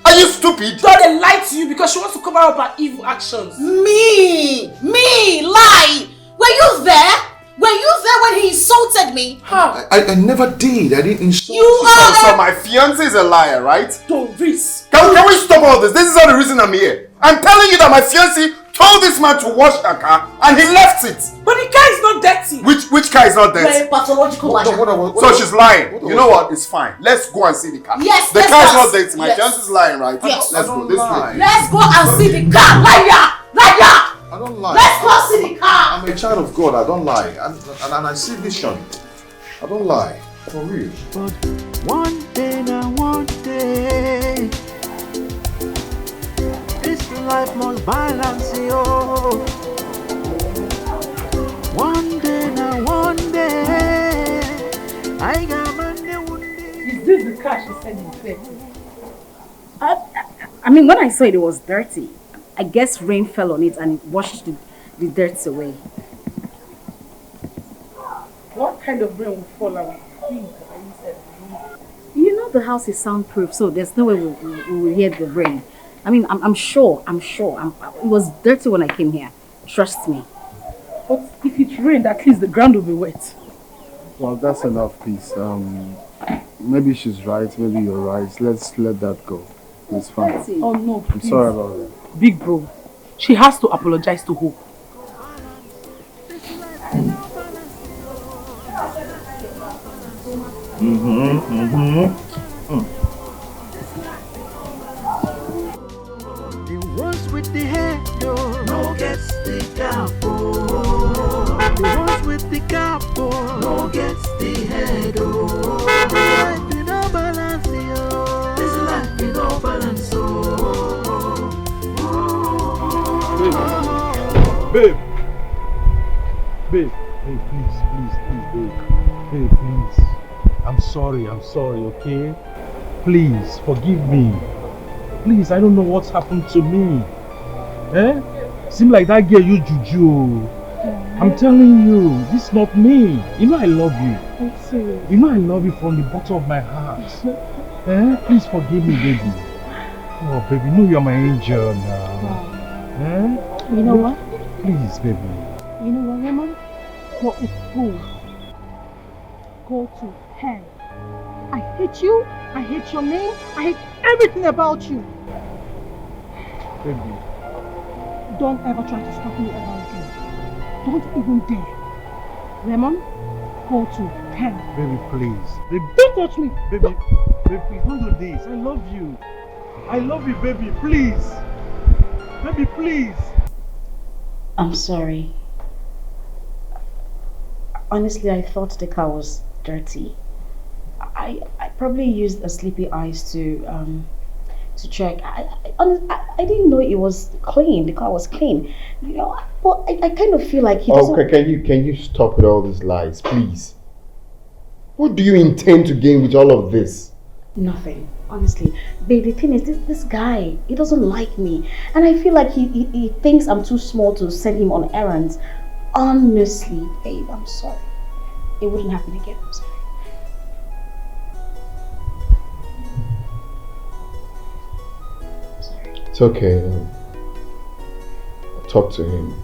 Are you stupid? God, they lied to you because she wants to cover up her evil actions. Me, lie. Were you there? Were you there when he insulted me? How? I never did. I didn't insult you. So my fiance is a liar, right? Don't risk. Can we stop all this? This is not the reason I'm here. I'm telling you that my fiance told this man to wash her car and he left it. But the car is not dirty. Which car is not dirty? Very pathological. So she's lying. You know what? It's fine. Let's go and see the car. Yes, the car is not dirty. My fiance is lying, right? Yes. Let's go this way. Let's go and see the car. Liar! I don't lie. Let's go see the car. I'm a child of God. I don't lie. And I see vision. I don't lie. For real. But one day now, one day, this life must balance you. One day now, one day, I got Monday, one day. Is this the car she said you said? I mean, when I saw it was dirty. I guess rain fell on it and it washed the dirt away. What kind of rain will fall on it? You know the house is soundproof, so there's no way we will hear the rain. I mean, I'm sure. It was dirty when I came here. Trust me. rained, at least the ground will be wet. Well, that's enough, please. Maybe she's right, maybe you're right. Let's let that go. It's fine. Oh no, I'm please. sorry about that. Big bro, she has to apologize to Hope. The ones with the hair, no gets the capo. The ones with the capo, no gets the head. Life in no balance, yo. This life in no balance, Babe. Babe, hey, please, babe. Hey, please. I'm sorry, okay? Please, forgive me. Please, I don't know what's happened to me. Seem like that girl you juju. I'm telling you, this is not me. You know I love you. I'm serious. You know I love you from the bottom of my heart. Please forgive me, baby. Oh, baby, you know you're my angel now. You know what? Please, baby. You know what, Raymond? What a fool. Go to hell. I hate you. I hate your name. I hate everything about you. Baby. Don't ever try to stop me ever again. Don't even dare. Raymond, go to hell. Baby, please. Baby, don't touch me. Baby, please don't do this. I love you. I love you, baby. Please. Baby, please. I'm sorry. Honestly, I thought the car was dirty. I probably used a sleepy eyes to check. I didn't know it was clean. The car was clean. You know, but I kind of feel like he doesn't... Okay, can you stop with all these lies, please? What do you intend to gain with all of this? Nothing. Honestly. Babe, the thing is, this guy, he doesn't like me. And I feel like he thinks I'm too small to send him on errands. Honestly, babe, I'm sorry. It wouldn't happen again. I'm sorry. It's okay. I'll talk to him.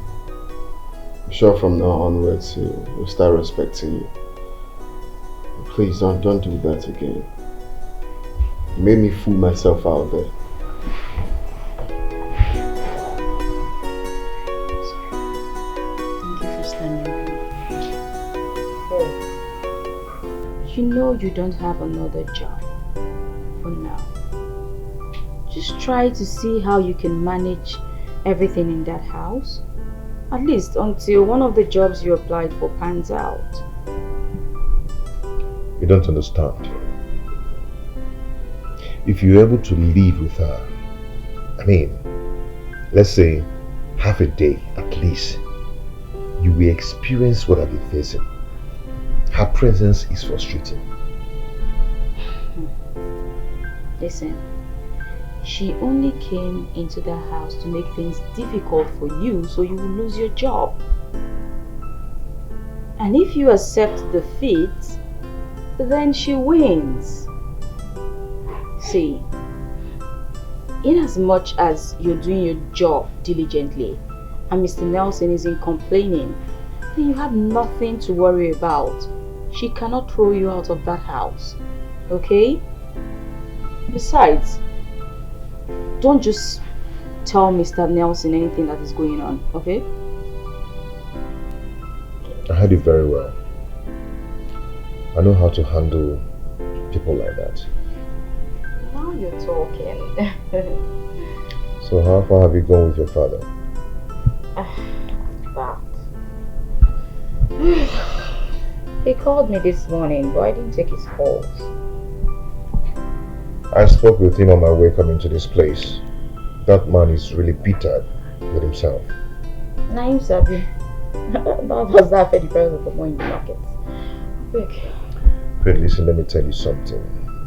I'm sure from now onwards he'll start respecting you. Please don't do that again. You made me fool myself out there. Thank you for standing with me. You know you don't have another job for now. Just try to see how you can manage everything in that house. At least until one of the jobs you applied for pans out. You don't understand. If you're able to live with her, I mean, let's say half a day at least, you will experience what I've been facing. Her presence is frustrating. Listen, she only came into the house to make things difficult for you so you will lose your job. And if you accept defeat, then she wins. See, in as much as you're doing your job diligently and Mr. Nelson isn't complaining, then you have nothing to worry about. She cannot throw you out of that house, okay? Besides, don't just tell Mr. Nelson anything that is going on, okay? I heard it very well. I know how to handle people like that. Now you're talking. So how far have you gone with your father? He called me this morning, but I didn't take his calls. I spoke with him on my way coming to this place. That man is really bitter with himself. Naim Sabi. That was that for the price of the money in the market. Quick. But listen, let me tell you something.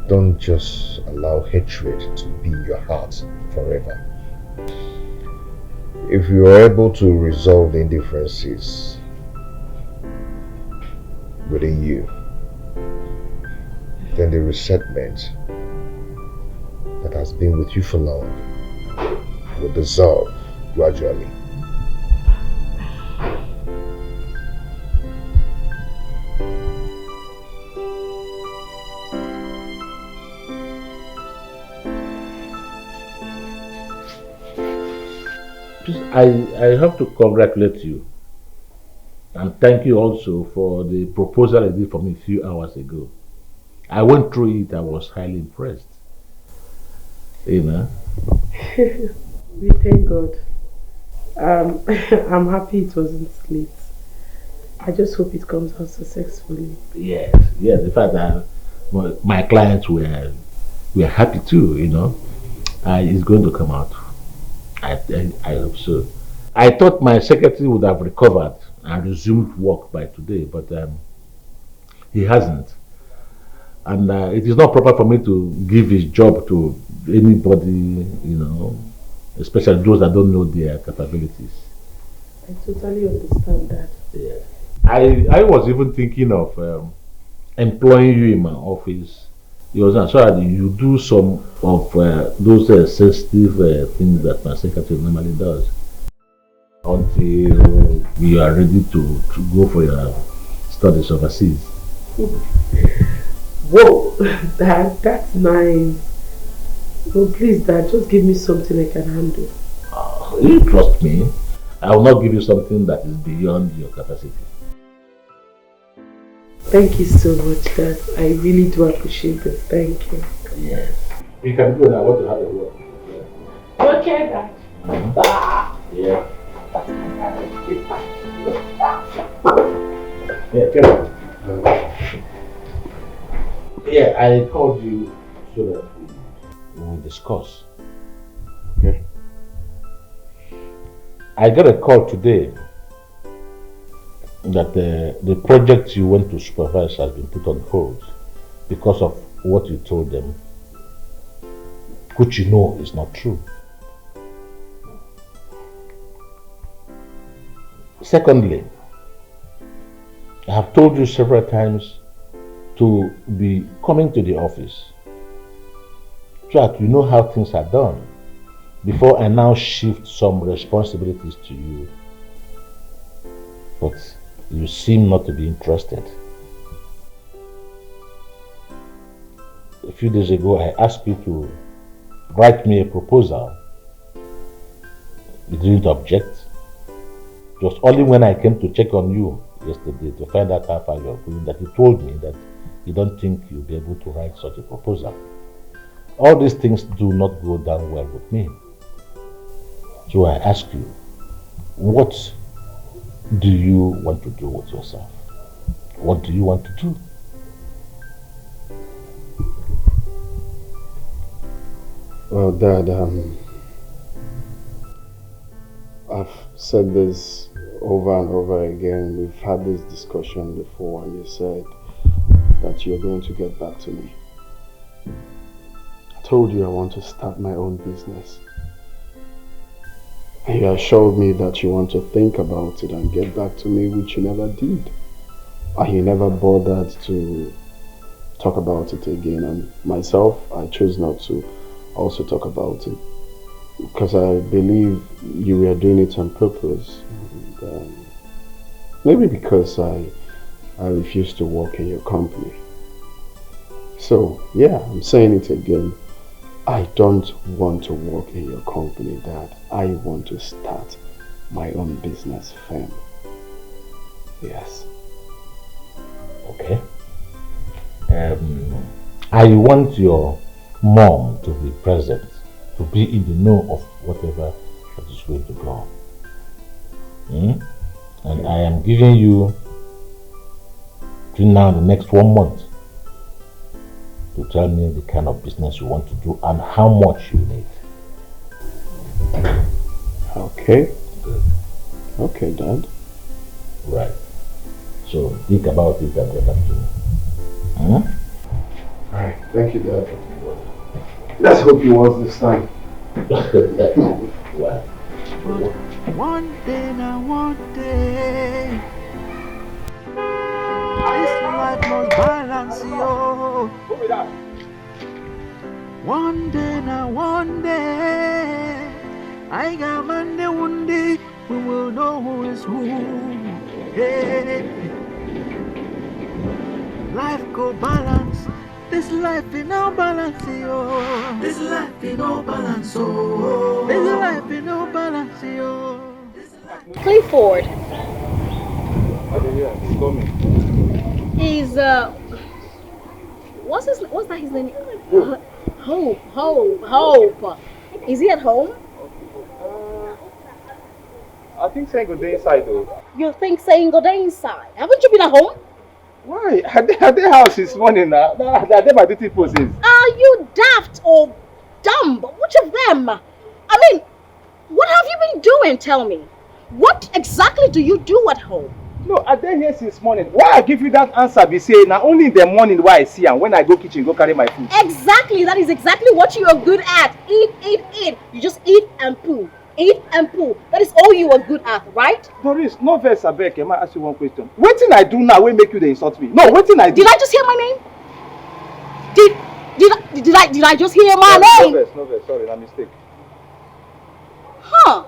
Don't just allow hatred to be in your heart forever. If you are able to resolve the indifferences within you, then the resentment that has been with you for long will dissolve gradually. Please, I have to congratulate you and thank you also for the proposal I did for me a few hours ago. I went through it, I was highly impressed. You know? We thank God. I'm happy it wasn't late. I just hope it comes out successfully. Yes, the fact that my clients were happy too, you know. It's going to come out. I hope so. I thought my secretary would have recovered and resumed work by today, but he hasn't. And it is not proper for me to give his job to anybody, you know, especially those that don't know their capabilities. I totally understand that. Yeah. I was even thinking of employing you in my office. So that you do some of those sensitive things that my secretary normally does until you are ready to go for your studies overseas. Whoa, that's nice. Oh, please, Dad, just give me something I can handle. You trust me. I will not give you something that is beyond your capacity. Thank you so much, Dad. I really do appreciate this. Thank you. Yes. You can go now. I want to have a word. Okay, Dad. Bye. Yeah. Yeah, come on. Yeah, I called you so that we will discuss. Okay. I got a call today that the project you went to supervise has been put on hold because of what you told them, which you know is not true. Secondly, I have told you several times to be coming to the office so that you know how things are done before I now shift some responsibilities to you. But you seem not to be interested. A few days ago, I asked you to write me a proposal. You didn't object. It was only when I came to check on you yesterday to find out how far you are going that you told me that you don't think you'll be able to write such a proposal. All these things do not go down well with me. So I ask you, what do you want to do with yourself? What do you want to do? Well, Dad, I've said this over and over again. We've had this discussion before, and you said that you're going to get back to me. I told you I want to start my own business. And you assured me that you want to think about it and get back to me, which you never did. And you never bothered to talk about it again. And myself, I chose not to also talk about it, because I believe you were doing it on purpose. And, maybe because I refused to work in your company. So, yeah, I'm saying it again. I don't want to work in your company, Dad. I want to start my own business firm. Yes. Okay. I want your mom to be present, to be in the know of whatever that is going to go. And I am giving you between now and the next 1 month to tell me the kind of business you want to do and how much you need. Okay. Good. Okay, Dad. Right. So think about it and get back to me. Alright, thank you, Dad. Let's hope he was this time. Wow. One day now, one day, this life must balance, yo. One day now, one day, I got Monday, one day, we will know who is who. Hey. Life go balance. This life in no balance, yo. This life in no balance, oh. This life in no balance, yo. Clifford I didn't hear. He's coming. is what's that his name? Hope. Is he at home? I think saying good day inside though. You think saying go there inside? Haven't you been at home? Why? At their house this morning now. They're my duty posts. Are you daft or dumb? Which of them? I mean, what have you been doing? Tell me. What exactly do you do at home? No, I didn't hear since morning. Why I give you that answer? Be say now only in the morning why I see and when I go kitchen go carry my food. Exactly. That is exactly what you are good at. Eat. You just eat and poo. Eat and poo. That is all you are good at, right? Doris, no verse abeg. Can I ask you one question? What thing I do now will make you dey insult me? No, what thing I do? Did I just hear my name? Did I just hear my name? No verse. Sorry, that mistake. Huh.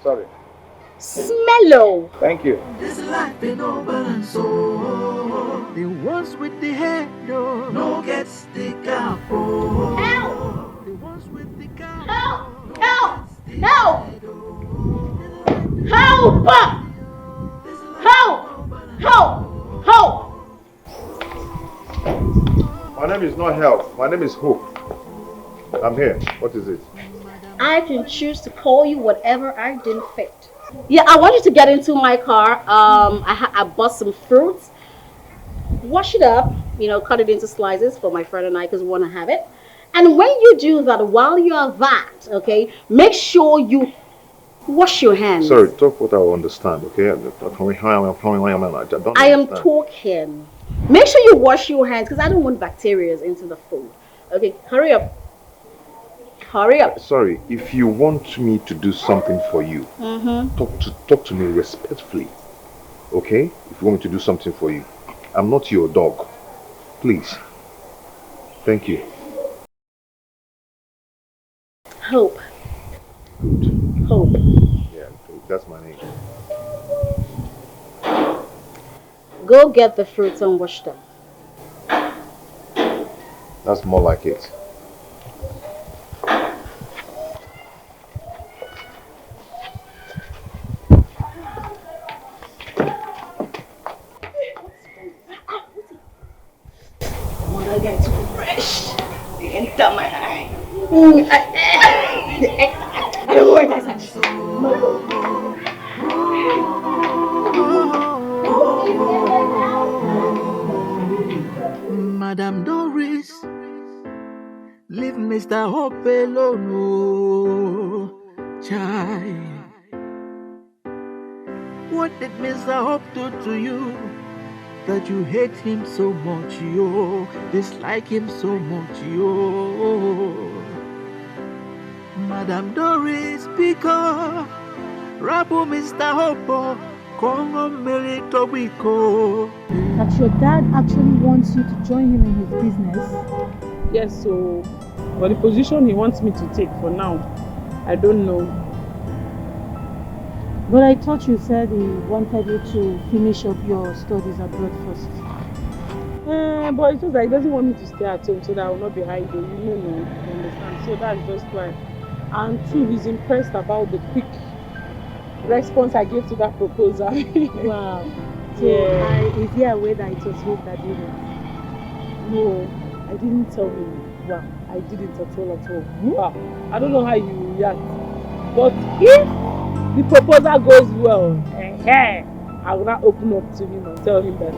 Sorry. Smello. Thank you. This life ain't no balance, so the ones with the head, no get stick out. Help! The ones with the car. Help! Help! Help! My name is not Help. My name is Hope. I'm here. What is it? I can choose to call you whatever I didn't fit. Yeah, I want you to get into my car. I bought some fruits. Wash it up, cut it into slices for my friend and I because we want to have it. And when you do that, while you are that, okay, make sure you wash your hands. Sorry, talk what I will understand, okay? I am talking. Make sure you wash your hands because I don't want bacteria into the food. Okay, hurry up. Hurry up. Sorry, if you want me to do something for you, talk to me respectfully, okay? If you want me to do something for you, I'm not your dog. Please. Thank you. Hope. Hope. Yeah, that's my name. Go get the fruits and wash them. That's more like it. I get too fresh. They enter my eye. Madame Doris, leave Mr. Hope alone, oh, child. What did Mr. Hope do to you that you hate him so much, yo? Dislike him so much, yo? Madame Doris, because Rabu Mr. Hope, Congo Merito Wiko. That your dad actually wants you to join him in his business? Yes, so for the position he wants me to take for now, I don't know. But I thought you said he wanted you to finish up your studies abroad first. But it's just that he doesn't want me to stay at home so that I will not be idle, you understand? So that's just why. And two, he's impressed about the quick response I gave to that proposal. Wow. So Yeah. is he aware that it was Hope that did it? No, I didn't tell him. Wow, I didn't at all. Wow. I don't know how you react. But if the proposal goes well, I will not open up to him and tell him that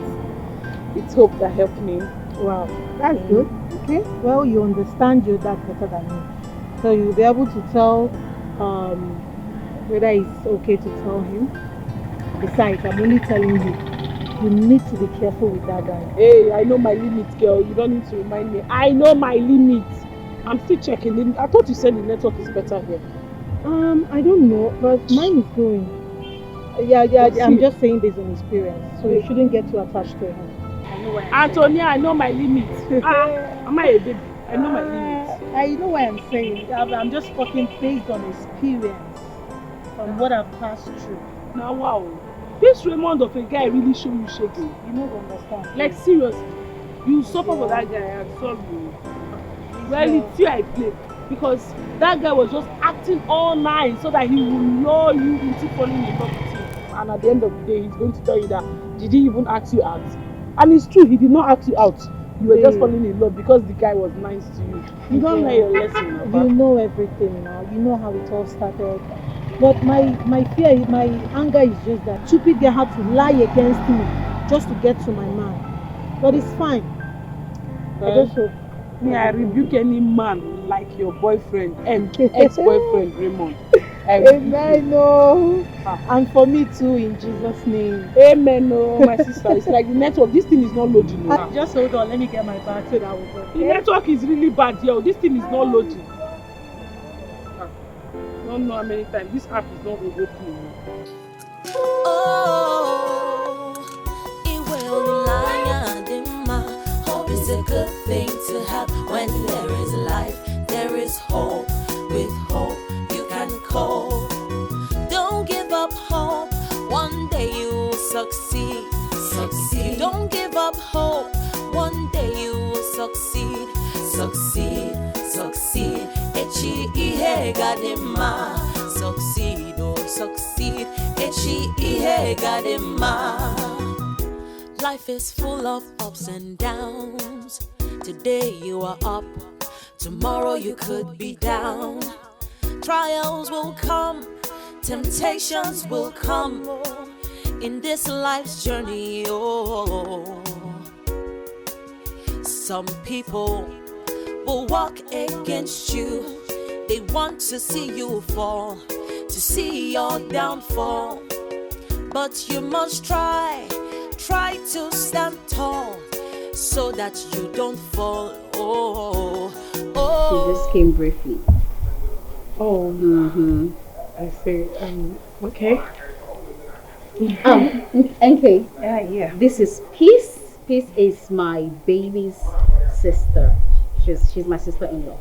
it's Hope that helped me. Wow, that's good. Okay. Well, you understand your dad better than me. So you'll be able to tell whether it's okay to tell him. Besides, I'm only telling you, you need to be careful with that guy. Hey, I know my limits, girl. You don't need to remind me. I know my limits. I'm still checking in. I thought you said the network is better here. I don't know, but mine is going. Yeah, I'm just saying based on experience. So you shouldn't get too attached to him. Antonia, I know my limits. Am I a baby? I know my limits. I know what I'm saying. I'm just talking based on experience, from what I've passed through. Now, wow. This Raymond of a guy really show you shaking. You don't understand. Like, seriously. You suffer for that guy. I'm sorry. Well, it's you I play. Because that guy was just acting all nice so that he will lure you into falling in love with him. And at the end of the day, he's going to tell you that, did he even ask you out? And it's true, he did not ask you out. You were just falling in love because the guy was nice to you. You don't learn your lesson. You know everything now. You know how it all started. But my fear, my anger is just that stupid girl had to lie against me just to get to my man. But it's fine. I just hope. Me, I rebuke any man like your boyfriend and ex-boyfriend Raymond. Amen, no. And for me too, in Jesus' name. Amen, no, my sister. It's like the network. This thing is not loading. No. Just hold on, let me get my bag so that will go. The network is really bad, yo. This thing is not loading. I don't know how many times this app is not opening. Oh, it will lie in my hope is a good thing to have. When there is life, there is hope. With hope, you can cope. Don't give up hope. One day you'll succeed. Succeed. Don't give up hope. One day you will succeed. Succeed. Succeed. Echi ihe gadema. Succeed or succeed. Echi ihe gadema. Life is full of ups and downs. Today you are up. Tomorrow you could be down. Trials will come. Temptations will come. In this life's journey, oh. Some people will walk against you. They want to see you fall, to see your downfall. But you must try to stand tall, so that you don't fall. Oh. She just came briefly. Oh. I see. Okay. NK. Yeah. This is Peace. Peace is my baby's sister. She's my sister-in-law.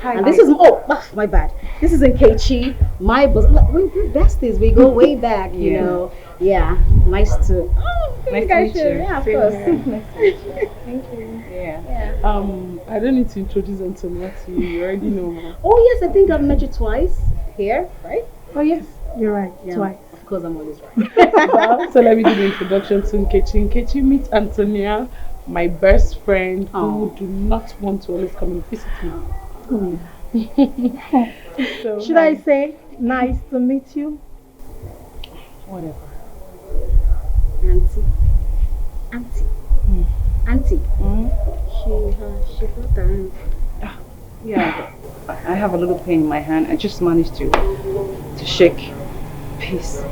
Hi. And this is my bad. This is Nkechi, my boss. We're besties. We go way back, you know. Yeah. Nice to. Nice to meet you. Yeah, of course. Nice to meet you. Thank you. Yeah. I don't need to introduce Antonia to you. You already know her. Oh yes, I think I've met you twice here, right? Oh yes, you're right. Yeah. Twice. Of course, I'm always right. So let me do the introduction to Nkechi. Nkechi meets Antonia, my best friend, who do not want to always come and visit me. So, Should I say nice to meet you? Whatever. Auntie. She got down. Yeah. I have a little pain in my hand. I just managed to shake. Peace.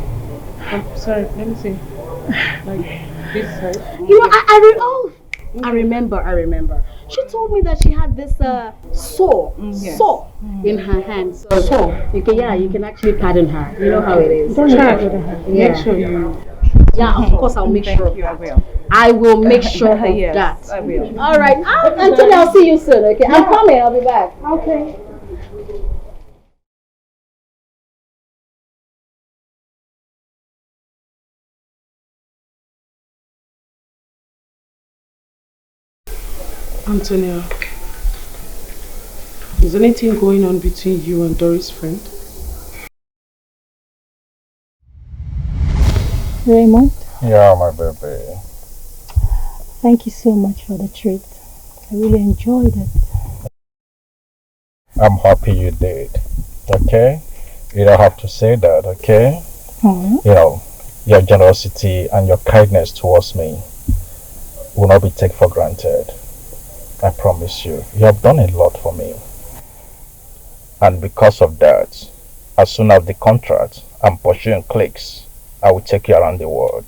I'm sorry. Let me see. Like this side. You know, I remember. She told me that she had this saw in her hand. So you can actually pardon her. You know how it is. Make sure you. Yeah, of course I'll make sure. I will. I will make sure of Yes, that. I will. All right, Anthony, I'll see you soon. Okay, I'm coming. I'll be back. Okay. Antonia, is anything going on between you and Doris' friend? Raymond, Yeah, my baby. thank you so much for the treat. I really enjoyed it. I'm happy you did. Okay? You don't have to say that, okay? Mhm. You know, your generosity and your kindness towards me will not be taken for granted. I promise you. You have done a lot for me. And because of that, as soon as the contract I'm pursuing clicks, I will take you around the world.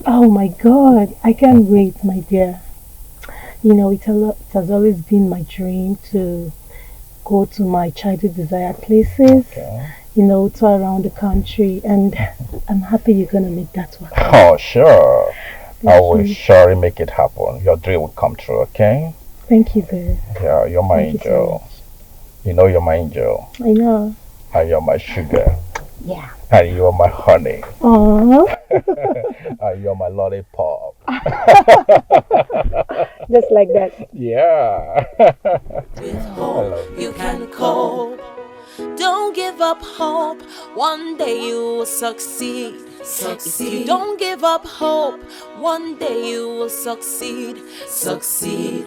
Oh my God, I can't wait, my dear. You know, it has always been my dream to go to my childhood desired places, you know, to around the country, and I'm happy you're going to make that one. Oh, sure. I will you. surely make it happen. Your dream will come true, okay? Thank you, babe. Yeah, you're my Thank you so angel. You know you're my angel. I know. And you're my sugar. Yeah. And you're my honey. Aww. And you're my lollipop. Just like that. Yeah. With hope you can cope. Don't give up hope. One day you will succeed. If you don't give up hope, one day you will succeed. Succeed.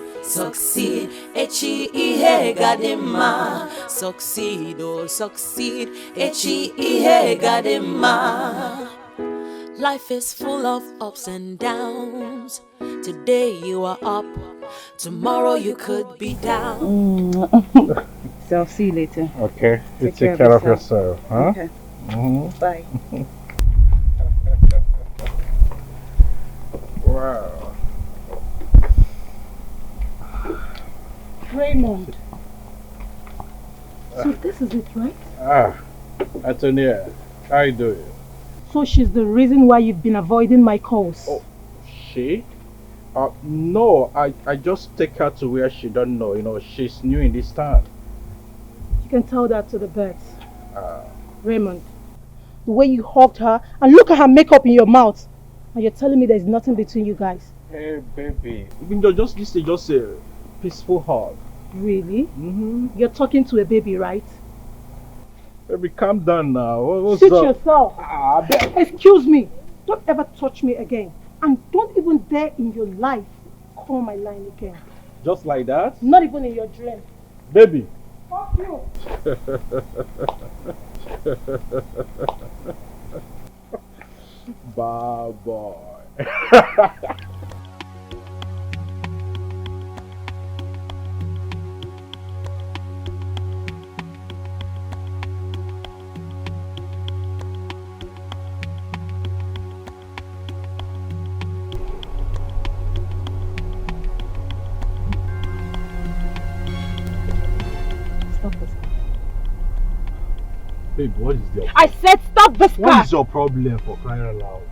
Echi ihe gadima. Succeed, oh succeed. Echi ihe gadima. Life is full of ups and downs. Today you are up, tomorrow you could be down. So I'll see you later. Okay, you take care of yourself, huh? Okay. Bye. Wow. Raymond. So this is it, right? Antonia, how you doing? So she's the reason why you've been avoiding my calls. Oh, she? No, I just take her to where she don't know. You know, she's new in this town. You can tell that to the birds. Raymond, the way you hugged her and look at her makeup in your mouth, and you're telling me there's nothing between you guys. Hey, baby. This is just a peaceful hug. Really? You're talking to a baby, right? Baby, calm down now. What's Sit up? yourself. Excuse me. Don't ever touch me again. And don't even dare in your life call my line again. Just like that? Not even in your dream. Baby. Fuck you. Bye boy. Babe, what is your I said stop this car! What is your problem, for crying out loud?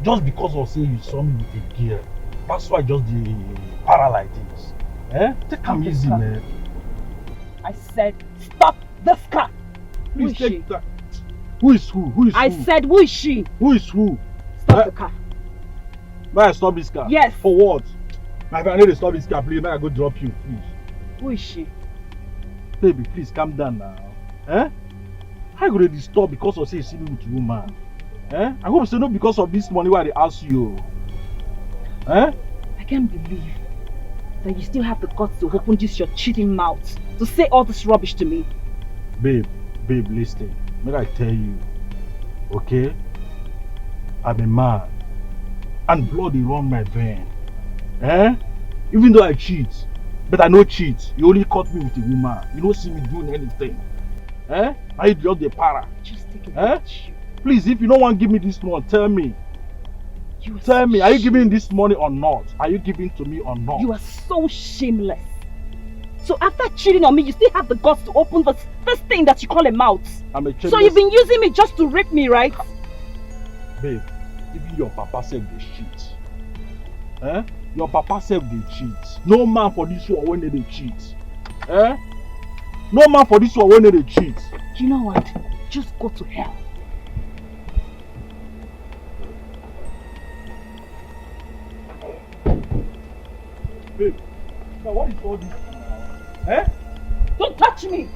Just because of say you saw me with a girl, that's why just the para like this. Take am easy, man. I said stop this car! Please take that. Who is who? Who is who? I said who is she? Who is who? Stop the car. May I stop this car? Yes. For what? My friend, I need to stop this car, please. May I go drop you, please? Who is she? Baby, please calm down now. How you gonna disturb because of say you see me with woman? I hope say not because of this money why they ask you. I can't believe that you still have the guts to open this your cheating mouth to say all this rubbish to me. Babe, listen. May I tell you, okay? I'm a man, and blood is run my vein. Even though I cheat, but I no cheat. You only caught me with a woman. You don't see me doing anything. Now you just the para. Just take it. Please, if you don't want to give me this money, tell me. Tell me, are you giving this money or not? Are you giving to me or not? You are so shameless. So after cheating on me, you still have the guts to open this thing that you call a mouth. I'm a so you've been using me just to rape me, right? Babe, even your papa said they cheat. Your papa said they cheat. No man for this world when they cheat. No man for this one when they cheat. You know what? Just go to hell. Babe, now what is all this now? Don't touch me!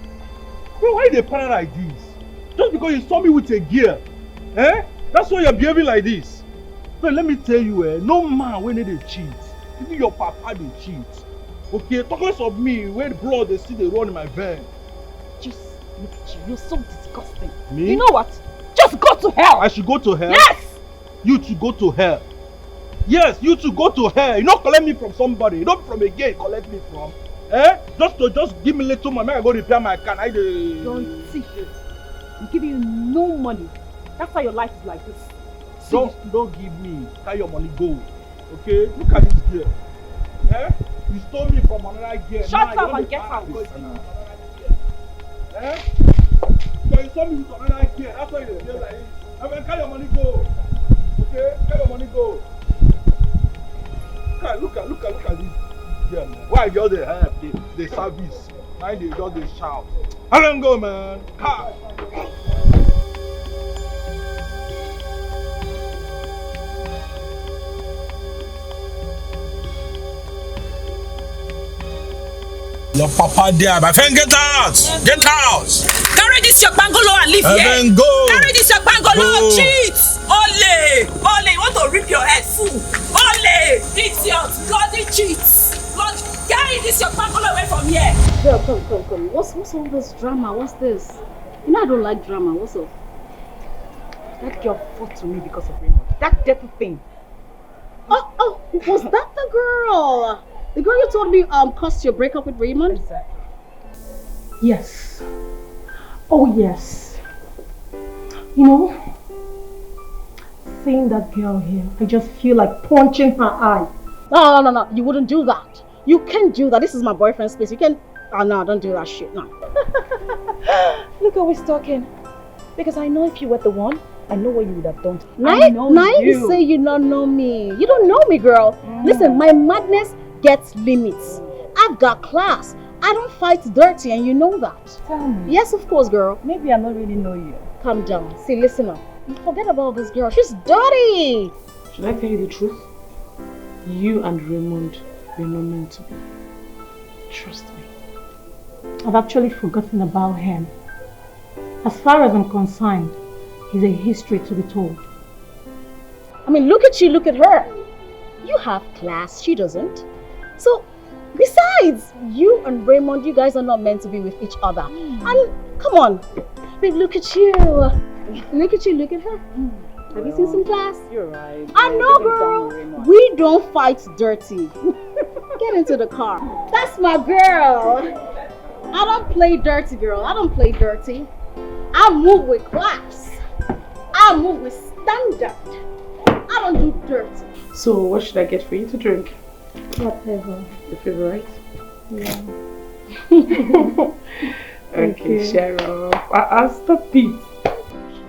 Bro, why are they playing like this? Just because you saw me with a girl. That's why you're behaving like this. But let me tell you, no man when they cheat. Even your papa they cheat. Okay, talk less of me when blood they see they run in my vein. Just look at you, you're so disgusting. Me? You know what? Just go to hell! I should go to hell? Yes! You to go to hell. Yes, you to go to hell. You don't collect me from somebody. You don't from a gay collect me from. Just give me little money. I go repair my car. Don't see. I'm giving you no money. That's why your life is like this. Don't give me. Carry your money go. Okay? Look at this girl. You stole me from another girl. Shut up and get out. So you stole me with another girl. That's why you feel like this. I mean, carry your money go. Okay? Carry your money go. Look at this girl, man. Why girls they help? They service. Why they just they shout? I don't go, man. Car. Your papa there, my friend, get out! Get out! Carry this your bungalow and leave here. Then go! Carry this your bungalow, Go. cheat! Ole! Ole, you want to rip your head, fool! Ole! Idiot! Bloody cheats! Blood! Carry this your bungalow away from here! Girl, come. What's all this drama? What's this? You know I don't like drama. What's up? That girl fought to me because of Raymond. That dirty thing. Oh, was that the girl? The girl you told me caused your breakup with Raymond? Exactly. Yes. Oh yes. You know, seeing that girl here, I just feel like punching her eye. No. You wouldn't do that. You can't do that. This is my boyfriend's place. You can't. Oh no, don't do that shit. No. Look always talking. Because I know if you were the one, I know what you would have done. Now you say you don't know me. You don't know me, girl. Listen, my madness gets limits. I've got class. I don't fight dirty, and you know that. Tell me. Yes, of course, girl. Maybe I don't really know you. Calm down. See, listen up. Forget about this girl. She's dirty. Should I tell you the truth? You and Raymond were not meant to be. Trust me. I've actually forgotten about him. As far as I'm concerned, he's a history to be told. I mean, look at you, look at her. You have class, she doesn't. So, besides, you and Raymond, you guys are not meant to be with each other. And, come on, babe, look at you. Look at you, look at her. Have you seen some class? You're right. I know, girl. We don't fight dirty. Get into the car. That's my girl. I don't play dirty, girl. I don't play dirty. I move with class. I move with standard. I don't do dirty. So what should I get for you to drink? Whatever. Your favorite? Yeah. Okay, Cheryl. I'll stop it.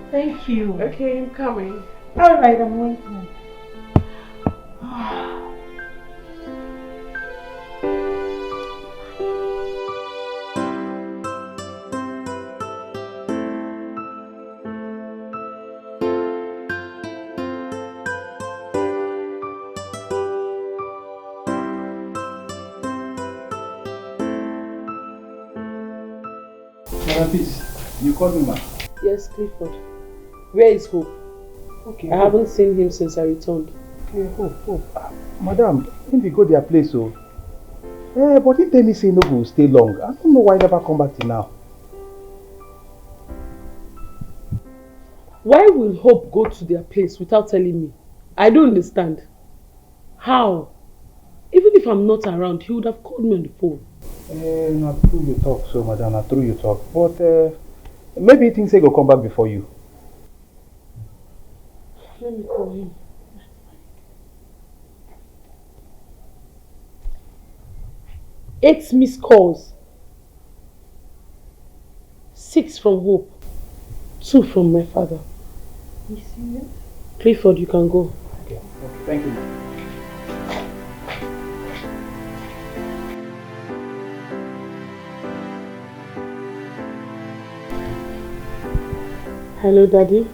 Thank you. Okay, I'm coming. Alright, I'm waiting. You called me, ma? Yes, Clifford. Where is Hope? Okay. I haven't seen him since I returned. Okay, Hope. Madam, when we go their place, so. But he tell me say no go stay long. I don't know why he never come back till now. Why will Hope go to their place without telling me? I don't understand. How? Even if I'm not around, he would have called me on the phone. Not true you talk, so madam, not true you talk. But maybe he thinks he go come back before you. Let me call him. Eight missed calls. 6 from Hope. 2 from my father. You serious? Clifford, you can go. Okay, thank you. Hello, Daddy.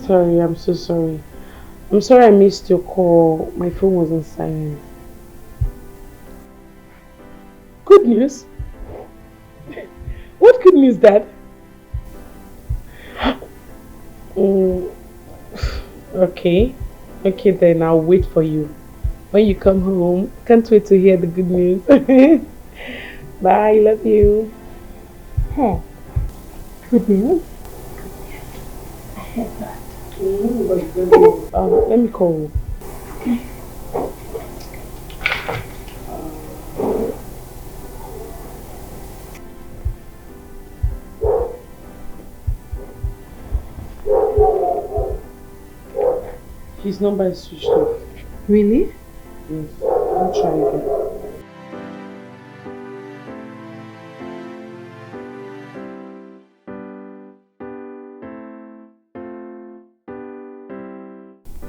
Sorry, I'm so sorry. I'm sorry I missed your call. My phone was on silent. Good news? What good news, Dad? Okay then, I'll wait for you. When you come home, can't wait to hear the good news. Bye, love you. Hey. Good news? I heard that. Let me call. His number is switched off. Really? Yes. I'll try again.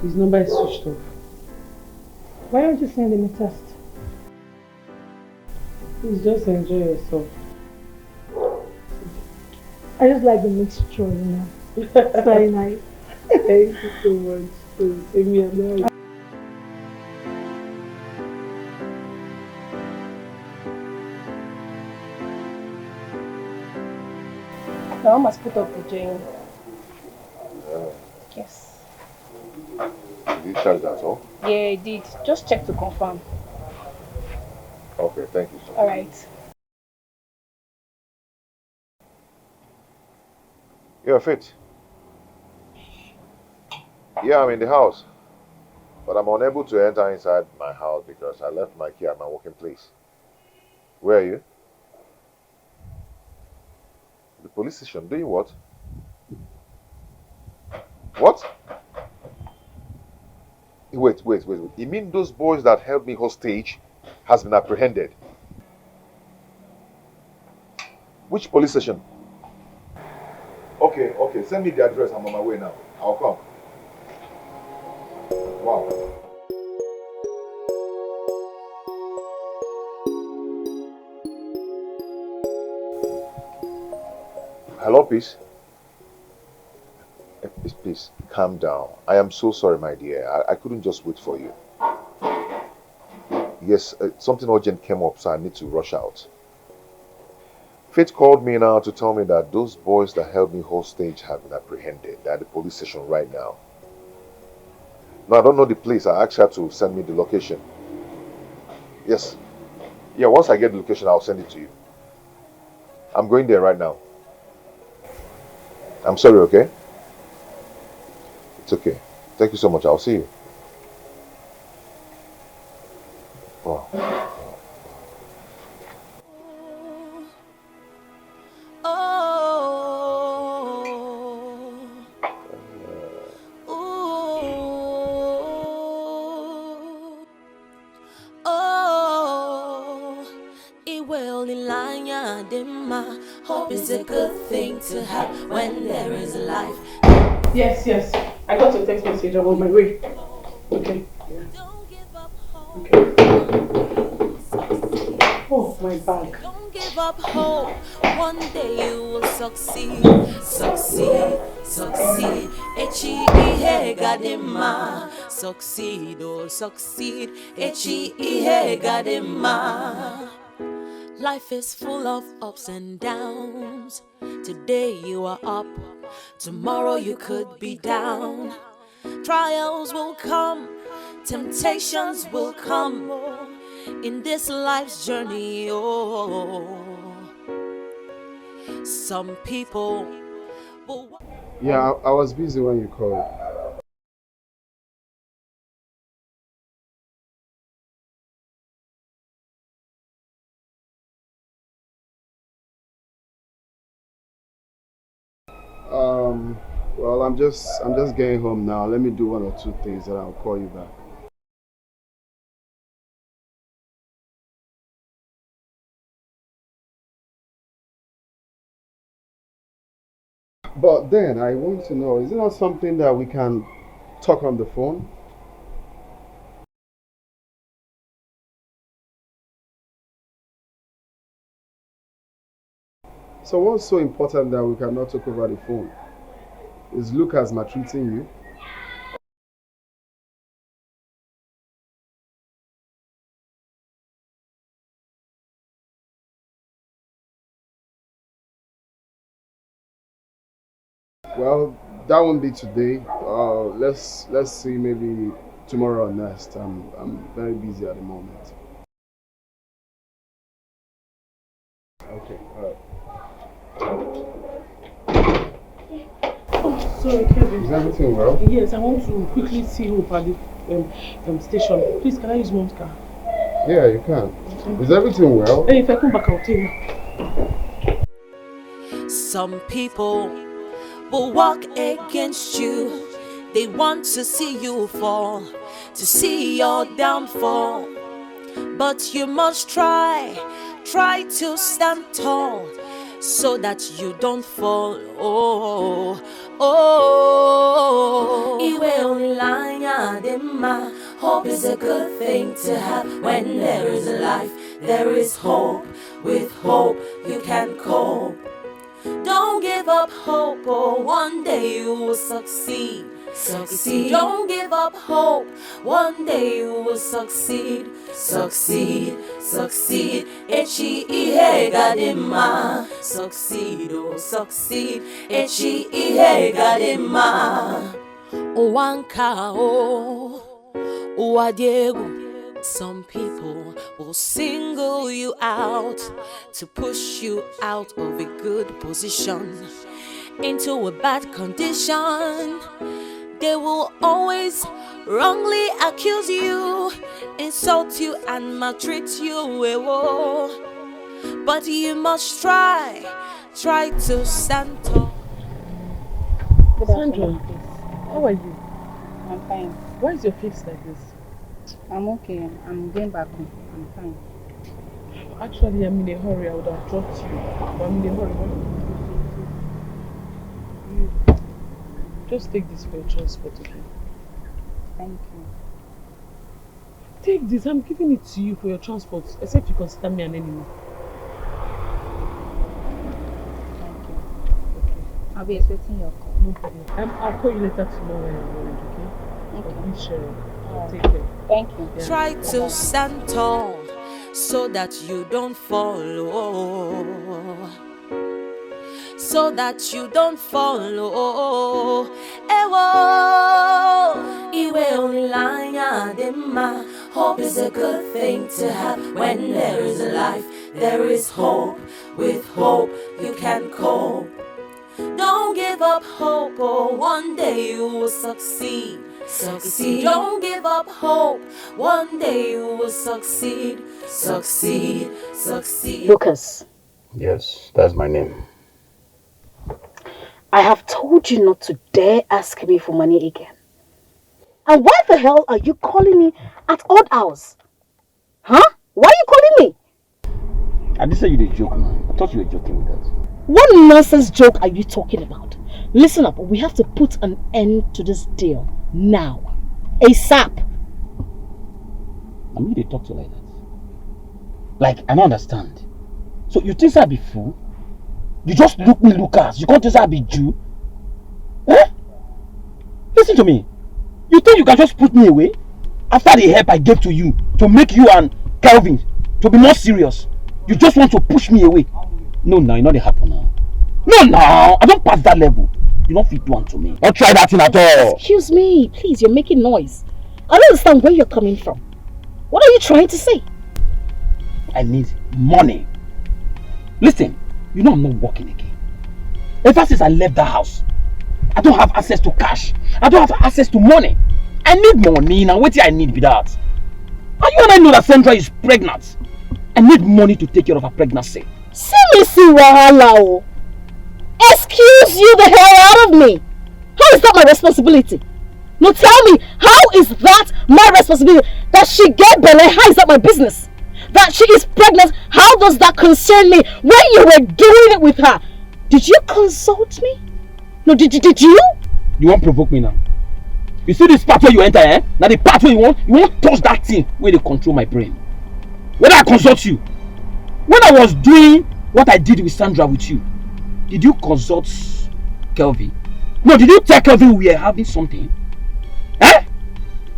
His number is switched off. Why don't you send him a text? Please just enjoy yourself. I just like the mixture, you know. It's very nice. Thank you so much. Send me a night. mom has put up the Jane. Yes. Did you check that all? Yeah, I did. Just check to confirm. Okay, thank you so much. Alright. You're fit. Yeah, I'm in the house. But I'm unable to enter inside my house because I left my key at my working place. Where are you? The police station. Doing what? What? Wait. You mean those boys that held me hostage has been apprehended? Which police station? Okay. Send me the address. I'm on my way now. I'll come. Wow. Hello, peace. Please, calm down. I am so sorry, my dear. I couldn't just wait for you. Yes, something urgent came up, so I need to rush out. Faith called me now to tell me that those boys that held me hostage have been apprehended. They're at the police station right now. No, I don't know the place. I asked her to send me the location. Yes. Yeah, once I get the location, I'll send it to you. I'm going there right now. I'm sorry, okay? It's okay. Thank you so much. I'll see you. Wow. Hope is a good thing to have when there is life. Yes. I got your text message. I'm on my way. Okay. Oh, my bag. Don't give up hope. One day you will succeed. Echi gadima. Succeed. Echi gadima. Life is full of ups and downs. Today you are up, tomorrow you could be down. Trials will come, temptations will come in this life's journey. Oh, some people will... Yeah, I was busy when you called. Well, I'm just getting home now. Let me do one or two things and I'll call you back. But then I want to know, is it not something that we can talk on the phone? So what's so important that we cannot talk over the phone? Is Lucas maltreating you? Well, that won't be today. Let's see, maybe tomorrow or next. I'm very busy at the moment. Okay, alright. Oh, sorry, Kevin. Is everything well? Yes, I want to quickly see Hope at the station. Please, can I use Mom's car? Yeah, you can. Okay. Is everything well? Hey, if I come back, I'll tell you. Some people will walk against you. They want to see you fall, to see your downfall. But you must try to stand tall, so that you don't fall. Hope is a good thing to have when there is life. There is hope. With hope you can cope. Don't give up hope, one day you will succeed. succeed. Don't give up hope, one day you will succeed. Succeed, succeed, echi ihe gadima. Succeed, oh succeed, echi ihe gadima. Owanka o, uwadiegu. Some people will single you out to push you out of a good position into a bad condition. They will always wrongly accuse you, insult you and maltreat you. But you must try to stand tall. Sandra, how are you? I'm fine. Why is your face like this? I'm okay. I'm going back home. I'm fine. Actually, I'm in a hurry. I would have dropped you. But I'm in a hurry. Just take this for your transport, okay? Thank you. Take this. I'm giving it to you for your transport. Except you consider me an enemy. Thank you. Okay. I'll be expecting your call. No problem. I'll call you later to know where you're going, okay? Okay. Please share. Take care. Thank you. Yeah. Try to stand tall so that you don't fall. So that you don't follow. Hope is a good thing to have. When there is life, there is hope. With hope, you can cope. Don't give up hope, oh, one day you will succeed. Succeed. Don't give up hope, one day you will succeed. Succeed, succeed. Lucas. Yes, that's my name. I have told you not to dare ask me for money again. And why the hell are you calling me at odd hours? Huh? Why are you calling me? I didn't say you did joke, man. I thought you were joking with that. What nonsense joke are you talking about? Listen up, we have to put an end to this deal now. ASAP. I mean, they talk to you like that. Like, I don't understand. So you think I be fool? You just look me, Lucas. You can't just I be Jew. Eh? Listen to me. You think you can just put me away? After the help I gave to you, to make you and Kelvin to be more serious, you just want to push me away. No, now, it's not happen now. No, now, I don't pass that level. You don't fit one to me. Don't try that thing at all. Excuse me, please, you're making noise. I don't understand where you're coming from. What are you trying to say? I need money. Listen, you know I'm not working again. Ever since I left that house, I don't have access to cash. I don't have access to money. I need money. Now what do I need with that? And you and I know that Sandra is pregnant. I need money to take care of her pregnancy. See wahala. Excuse you the hell out of me. How is that my responsibility? No, tell me, how is that my responsibility? That she get belly, how is that my business? That she is pregnant, how does that concern me? When you were doing it with her, did you consult me? No, did you? You won't provoke me now. You see this part where you enter, eh? Now the part where you won't touch that thing where they control my brain. When I consult you, when I was doing what I did with Sandra with you, did you consult Kelvin? No, did you tell Kelvin we are having something? Eh?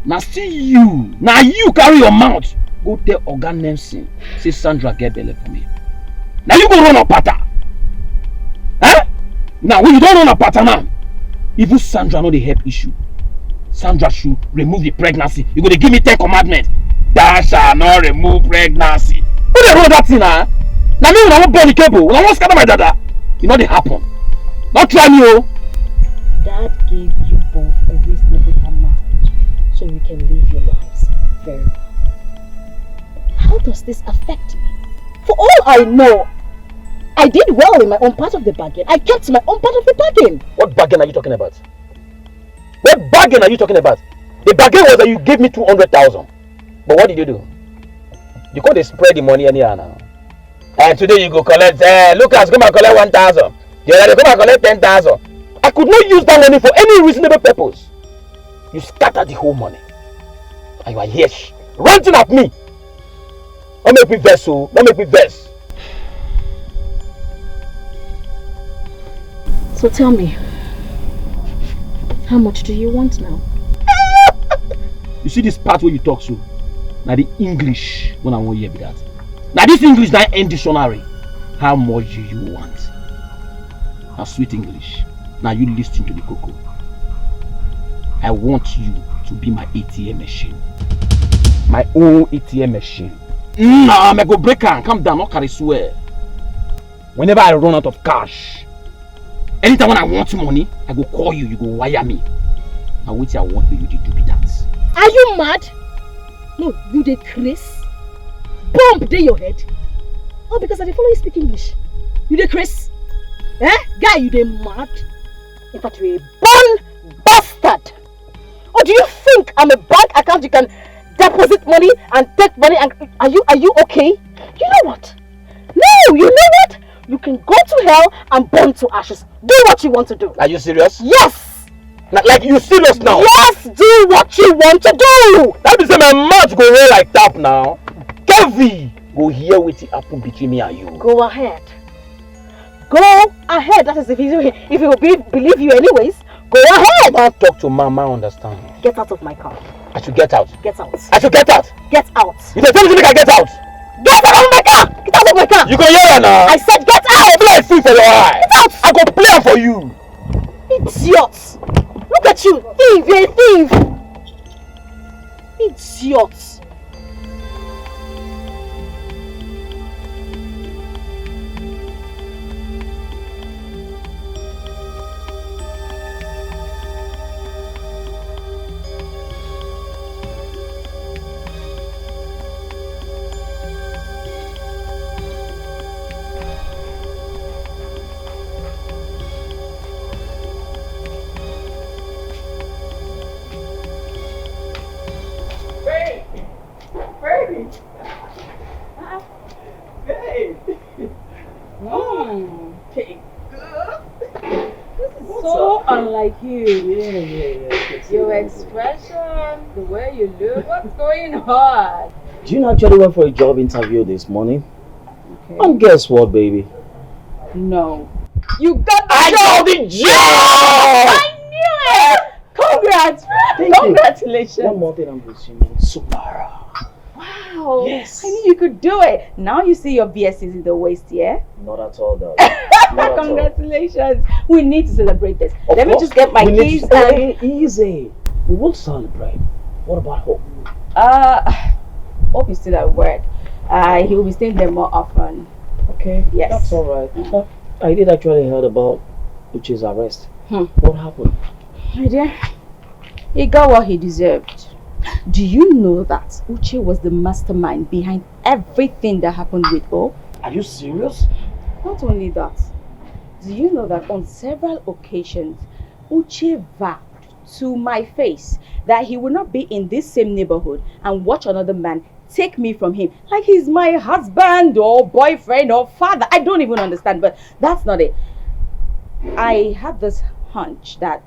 Now see you. Now you carry your mouth. Go tell Oga Nelson. Say Sandra get belly for me. Now you go run a pattern. Eh? Now when you don't run a pattern now, even Sandra know the help issue. Sandra should remove the pregnancy. You go to give me 10 commandments. Thou shall not remove pregnancy. Who they roll that thing, huh? Now me when I won't burn the cable, when I won't scatter my dada, you know they happen. Don't try me, oh. Dad gave you both a reasonable amount so you can live your lives very well. How does this affect me? For all I know, I did well in my own part of the bargain. I kept my own part of the bargain. What bargain are you talking about? What bargain are you talking about? The bargain was that you gave me 200,000. But what did you do? You can't spread the money anyhow now. And today you go collect, Lucas, come and collect 1,000. The other day, come and collect 10,000. I could not use that money for any reasonable purpose. You scattered the whole money. And you are here ranting at me. Don't make me vex, oh. Don't make me vex. So tell me, How much do you want now? You see this part where you talk so? Now the English, when I want to hear that. Now this English that end dictionary. How much do you want? Now sweet English. Now you listen to the cocoa. I want you to be my ATM machine. My own ATM machine. Nah, I go break and calm down, not carry swear. Whenever I run out of cash, anytime when I want money, I go call you, you go wire me. Now what I want you to do be that. Are you mad? No, you dey Chris? Bomb dey your head? Oh, because I dey follow you speak English. You dey Chris? Eh? Guy, you dey mad? In fact, you're a born bastard. Or do you think I'm a bank account you can deposit money and take money and are you okay? You know what? No, you know what? You can go to hell and burn to ashes. Do what you want to do. Are you serious? Yes! Like you serious now? Yes, do what you want to do! That means my mouth go roll like that now. Kevin, go hear what happened between me and you. Go ahead. Go ahead. That is if he will believe you anyways. Go ahead. Man, talk to mama, understand. Get out of my car. I should get out. Get out. I should get out. Get out. You don't tell me I get out. Get out of my car. Get out of my car. You go hear her now. I said get out. I play a fool for your eye. Get out. I go play for you. Idiot. Look at you. Thief. You're a thief. Idiot. Unlike you. Yeah. Your expression, the way you look, what's going on? Do you actually went for a job interview this morning? Okay. And guess what, baby? No. You got the job! I got the job! I knew it! Congrats! Congratulations! One more thing I'm presuming. Supara. Wow! Yes! I knew you could do it. Now you see your BS is in the waist, yeah? Not at all, darling. Congratulations! We need to celebrate this. Let me just get my keys and... Easy. We will celebrate. What about Hope? Hope is still at work. He will be staying there more often. Okay. Yes. That's alright. I did actually heard about Uche's arrest. What happened? My dear, he got what he deserved. Do you know that Uche was the mastermind behind everything that happened with Hope? Are you serious? Not only that, do you know that on several occasions, Uche vowed to my face that he would not be in this same neighborhood and watch another man take me from him like he's my husband or boyfriend or father. I don't even understand, but that's not it. I had this hunch that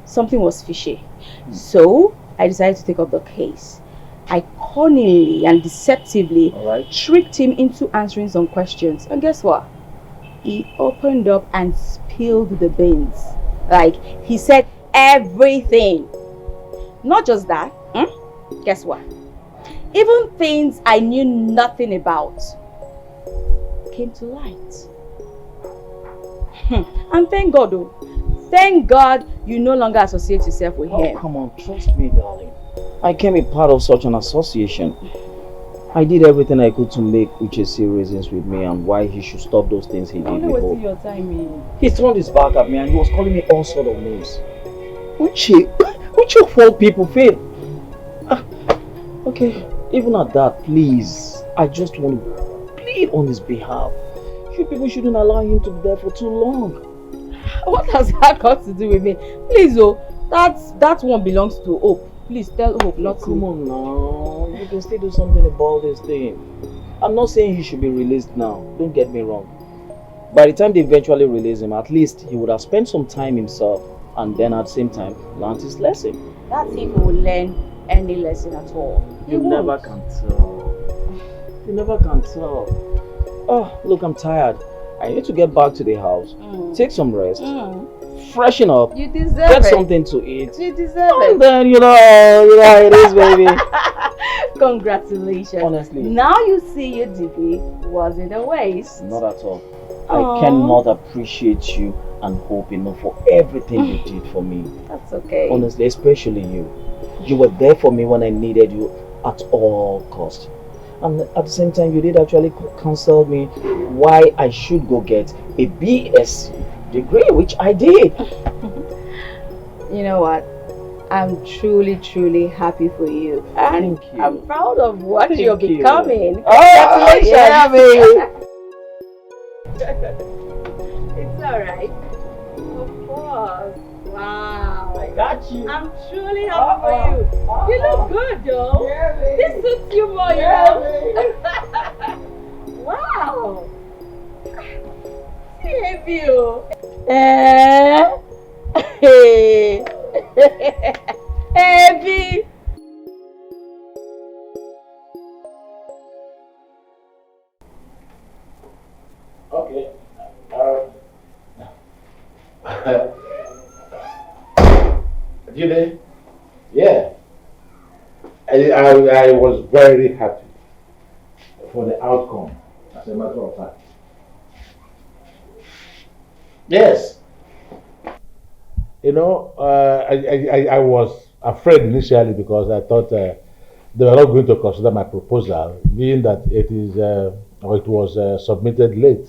something was fishy. So I decided to take up the case. I cunningly and deceptively tricked him into answering some questions. And guess what? He opened up and spilled the beans. Like, he said everything. Not just that. Guess what? Even things I knew nothing about came to light. And thank God, though. Thank God you no longer associate yourself with him. Come on, trust me, darling. I can't be part of such an association. I did everything I could to make Uche see reasons with me and why he should stop those things he did Only with wasting Hope. your time in. He turned his back at me and he was calling me all sort of names. Uche of all people fail. Okay, even at that, please, I just want to plead on his behalf. You people shouldn't allow him to be there for too long. What has that got to do with me? Please, that one belongs to Hope. Please tell Hope, not to me. Come on now, you can still do something about this thing. I'm not saying he should be released now, don't get me wrong. By the time they eventually release him, at least he would have spent some time himself and then at the same time learned his lesson. That if he will learn any lesson at all. You never can tell. You never can tell. Oh, look, I'm tired. I need to get back to the house, take some rest, freshen up, You deserve get it. something to eat. You deserve And it. then, you know how it is, baby. Congratulations. Honestly. Now you see your DP wasn't a waste. Not at all. Aw. I cannot appreciate you and hope enough for everything you did for me. That's okay. Honestly, especially you. You were there for me when I needed you at all costs. And at the same time, you did actually counsel me why I should go get a BS degree, which I did. You know what? I'm truly, truly happy for you. And Thank you. I'm proud of what Thank you're you. becoming. Oh, Congratulations. yeah, baby. It's alright. Of course. Wow. I got you. I'm truly happy for you. You look good, though. Yeah, baby. This suits you more, Yeah, you know. Wow. Save you. Hey. Heavy. Okay. Julie? Yeah. I was very happy for the outcome, as a matter of fact. Yes. You know, I was afraid initially because I thought they were not going to consider my proposal, being that it was submitted late.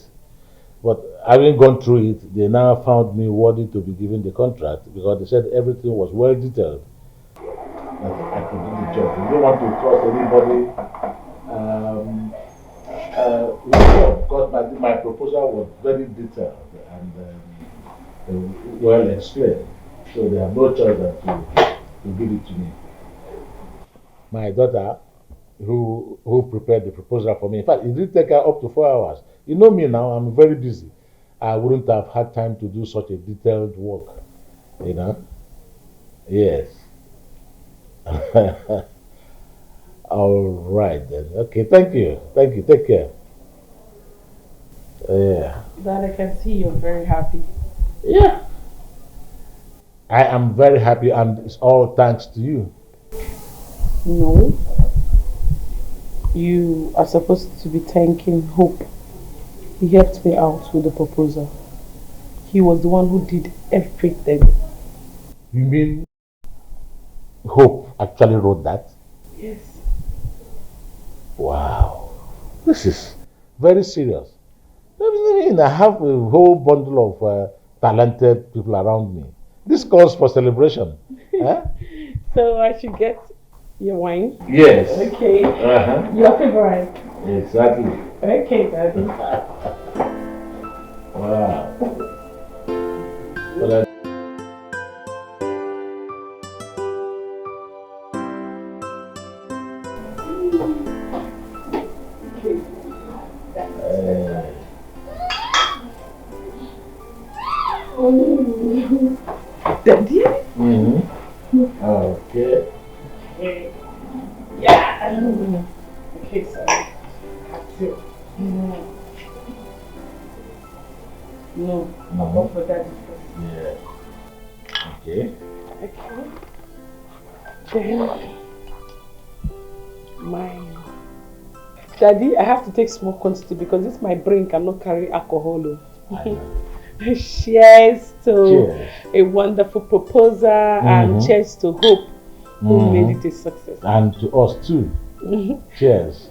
But having gone through it, they now found me worthy to be given the contract because they said everything was well detailed. That I could do the job. You don't want to trust anybody. Because my proposal was very detailed and well explained. So they have no choice than to give it to me. My daughter, who prepared the proposal for me, in fact, it did take her up to 4 hours. You know me now, I'm very busy. I wouldn't have had time to do such a detailed work, you know? Yes. All right then. Okay, thank you. Thank you. Take care. Yeah. Dad, I can see you're very happy. Yeah. I am very happy and it's all thanks to you. No. You are supposed to be thanking Hope. He helped me out with the proposal. He was the one who did everything. You mean Hope actually wrote that? Yes. Wow. This is very serious. I mean, I have a whole bundle of talented people around me. This calls for celebration. Huh? So I should get your wine? Yes. Okay. Your favorite? Exactly. Okay, Daddy. Wow. Well, Daddy? Okay. Yeah. Okay, sorry. No, I'll go for Daddy first. Yeah. Okay. Okay. Then my Daddy, I have to take small quantity because this my brain cannot carry alcohol. Cheers to a wonderful proposal and cheers to Hope who made it a success. And to us too. Cheers.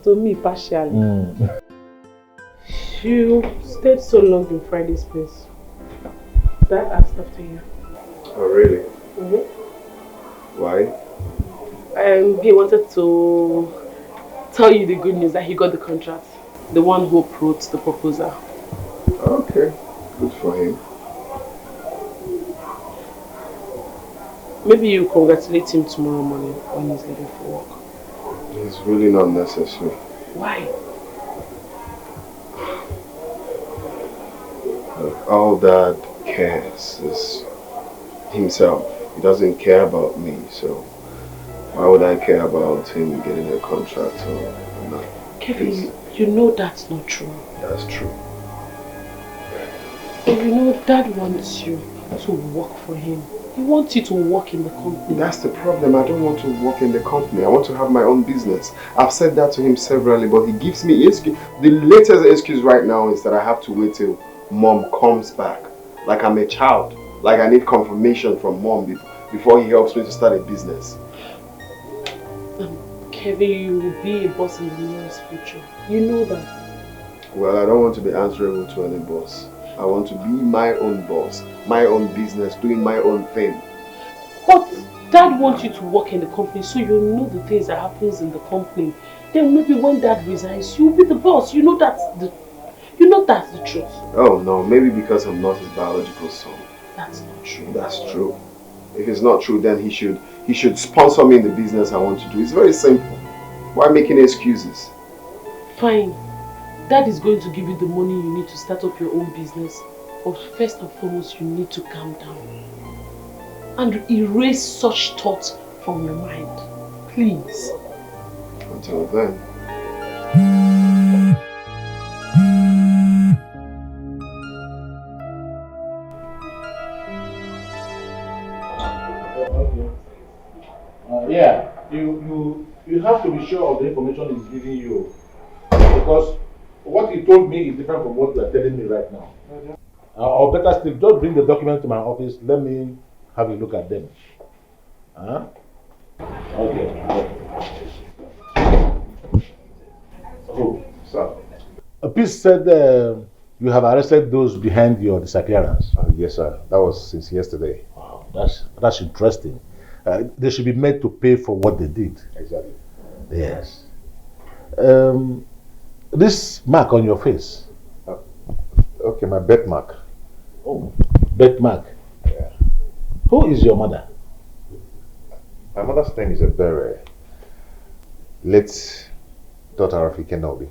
To me partially. You stayed so long in Friday's place. That asked after you. Oh really? Why? He wanted to tell you the good news that he got the contract. The one who wrote the proposal. Okay, good for him. Maybe you congratulate him tomorrow morning when he's leaving for work. It's really not necessary. Why? Look, all Dad cares is himself. He doesn't care about me, so why would I care about him getting a contract or not? Kevin, you know that's not true. That's true. You know, Dad wants you to work for him. He wants you to work in the company. That's the problem. I don't want to work in the company. I want to have my own business. I've said that to him severally, but he gives me excuse. The latest excuse right now is that I have to wait till Mom comes back. Like I'm a child. Like I need confirmation from Mom before he helps me to start a business. Kevin, you will be a boss in the nearest future. You know that. Well, I don't want to be answerable to any boss. I want to be my own boss, my own business, doing my own thing. But Dad wants you to work in the company so you know the things that happens in the company. Then maybe when Dad resigns, you'll be the boss. You know that's the truth. Oh no, maybe because I'm not his biological son. That's not true. That's true. If it's not true, then he should sponsor me in the business I want to do. It's very simple. Why making excuses? Fine. Dad is going to give you the money you need to start up your own business. But first and foremost, you need to calm down. And erase such thoughts from your mind. Please. Until then. Yeah, you have to be sure of the information he's giving you, because what he told me is different from what you are telling me right now. Or better still, just bring the document to my office. Let me have a look at them. Huh? Okay. Oh, sir. A piece said you have arrested those behind your disappearance. Yes, sir. That was since yesterday. Wow, that's interesting. They should be made to pay for what they did. Exactly. Yes. This mark on your face. Okay, my birthmark. Oh, birthmark. Yeah. Who is your mother? My mother's name is Ebere. Late daughter of Ikenobi.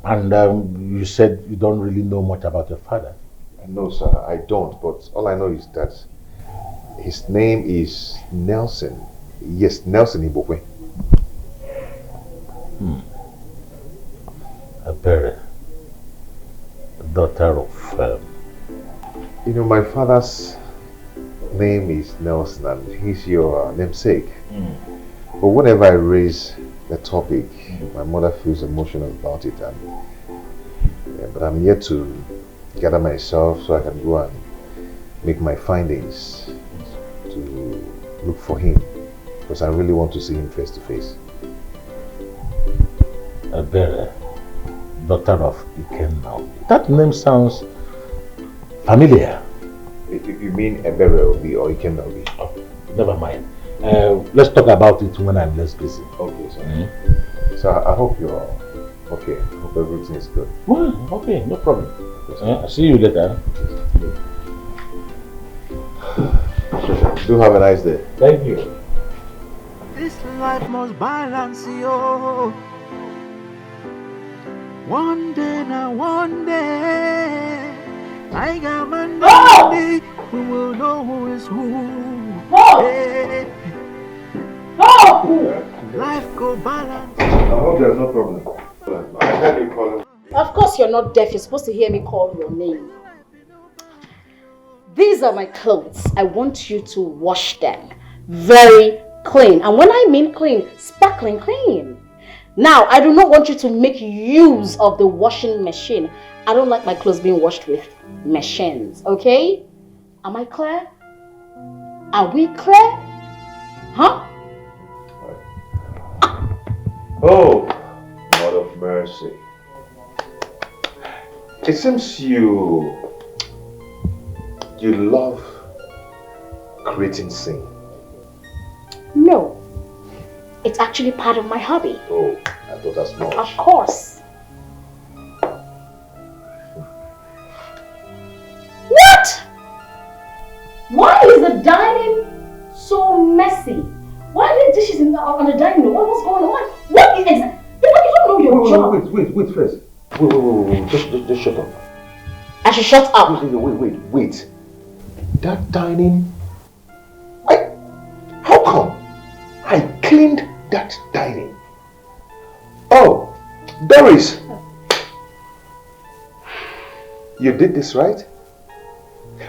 And you said you don't really know much about your father. No, sir, I don't. But all I know is that his name is Nelson. Yes, Nelson Ibokwe. Ebere, daughter of... You know, my father's name is Nelson and he's your namesake. But whenever I raise the topic, my mother feels emotional about it. But I'm yet to gather myself so I can go and make my findings to look for him, because I really want to see him face to face. Ebere, daughter of Ikenna. That name sounds familiar. You mean Ebere Obi or Ikenna Obi? Oh, never mind. Let's talk about it when I'm less busy. Okay, sir. So I hope you're okay. I hope everything is good. Well, okay, no problem. I'll see you later. Do have a nice day. Thank you. This life must balance you. One day now, one day, I got my name. We will know who is who. Hey. Life go balance. I hope there's no problem. I heard you calling. Of course you're not deaf. You're supposed to hear me call your name. These are my clothes. I want you to wash them very clean. And when I mean clean, sparkling clean. Now, I do not want you to make use of the washing machine. I don't like my clothes being washed with machines, okay? Am I clear? Are we clear? Huh? Oh, God of mercy. It seems you love creating scene. No. It's actually part of my hobby. Oh, I thought that's much. Of course. What? Why is the dining so messy? Why are the dishes on the dining room? What's going on? What is it? You don't know your job. Wait first. Wait. Just shut up. I should shut up. Wait. That dining... How come? I cleaned that dining. Oh, Doris. You did this, right?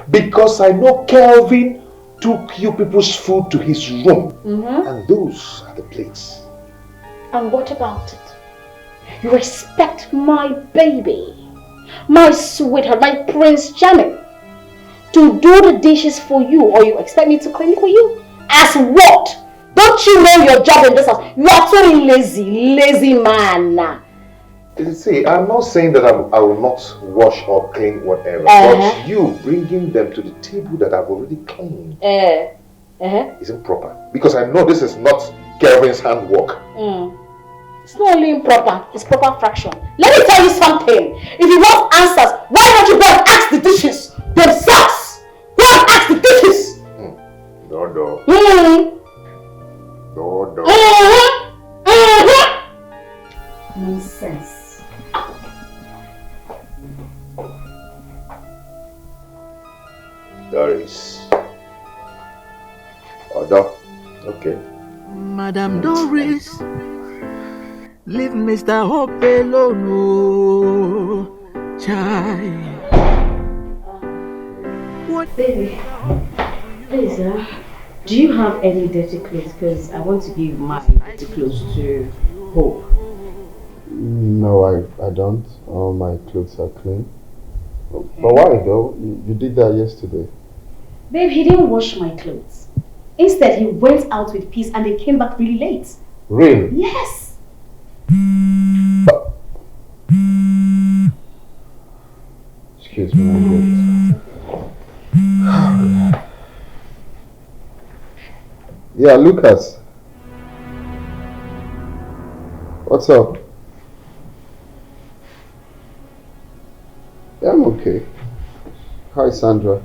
Because I know Kelvin took you people's food to his room. And those are the plates. And what about it? You expect my baby, my sweetheart, my Prince Charming, to do the dishes for you, or you expect me to clean it for you? As what? Don't you know your job in this house? You are too lazy man. You see, I'm not saying that I will not wash or clean whatever, but you bringing them to the table that I've already cleaned isn't proper. Because I know this is not Kelvin's handwork. It's not only improper, it's proper fraction. Let me tell you something. If you want answers, why don't you go and ask the dishes themselves? Go and ask the dishes. No. Nonsense. Doris. Odo. Okay. Madame Doris, leave Mr. Hope alone, oh, child. What? Baby, please, do you have any dirty clothes? Because I want to give my dirty clothes to Hope. No, I don't. All my clothes are clean. But why though? You did that yesterday. Babe, he didn't wash my clothes. Instead, he went out with Peace and they came back really late. Really? Yes. Excuse me, I'm good. Yeah, Lucas. What's up? Yeah, I'm okay. Hi, Sandra.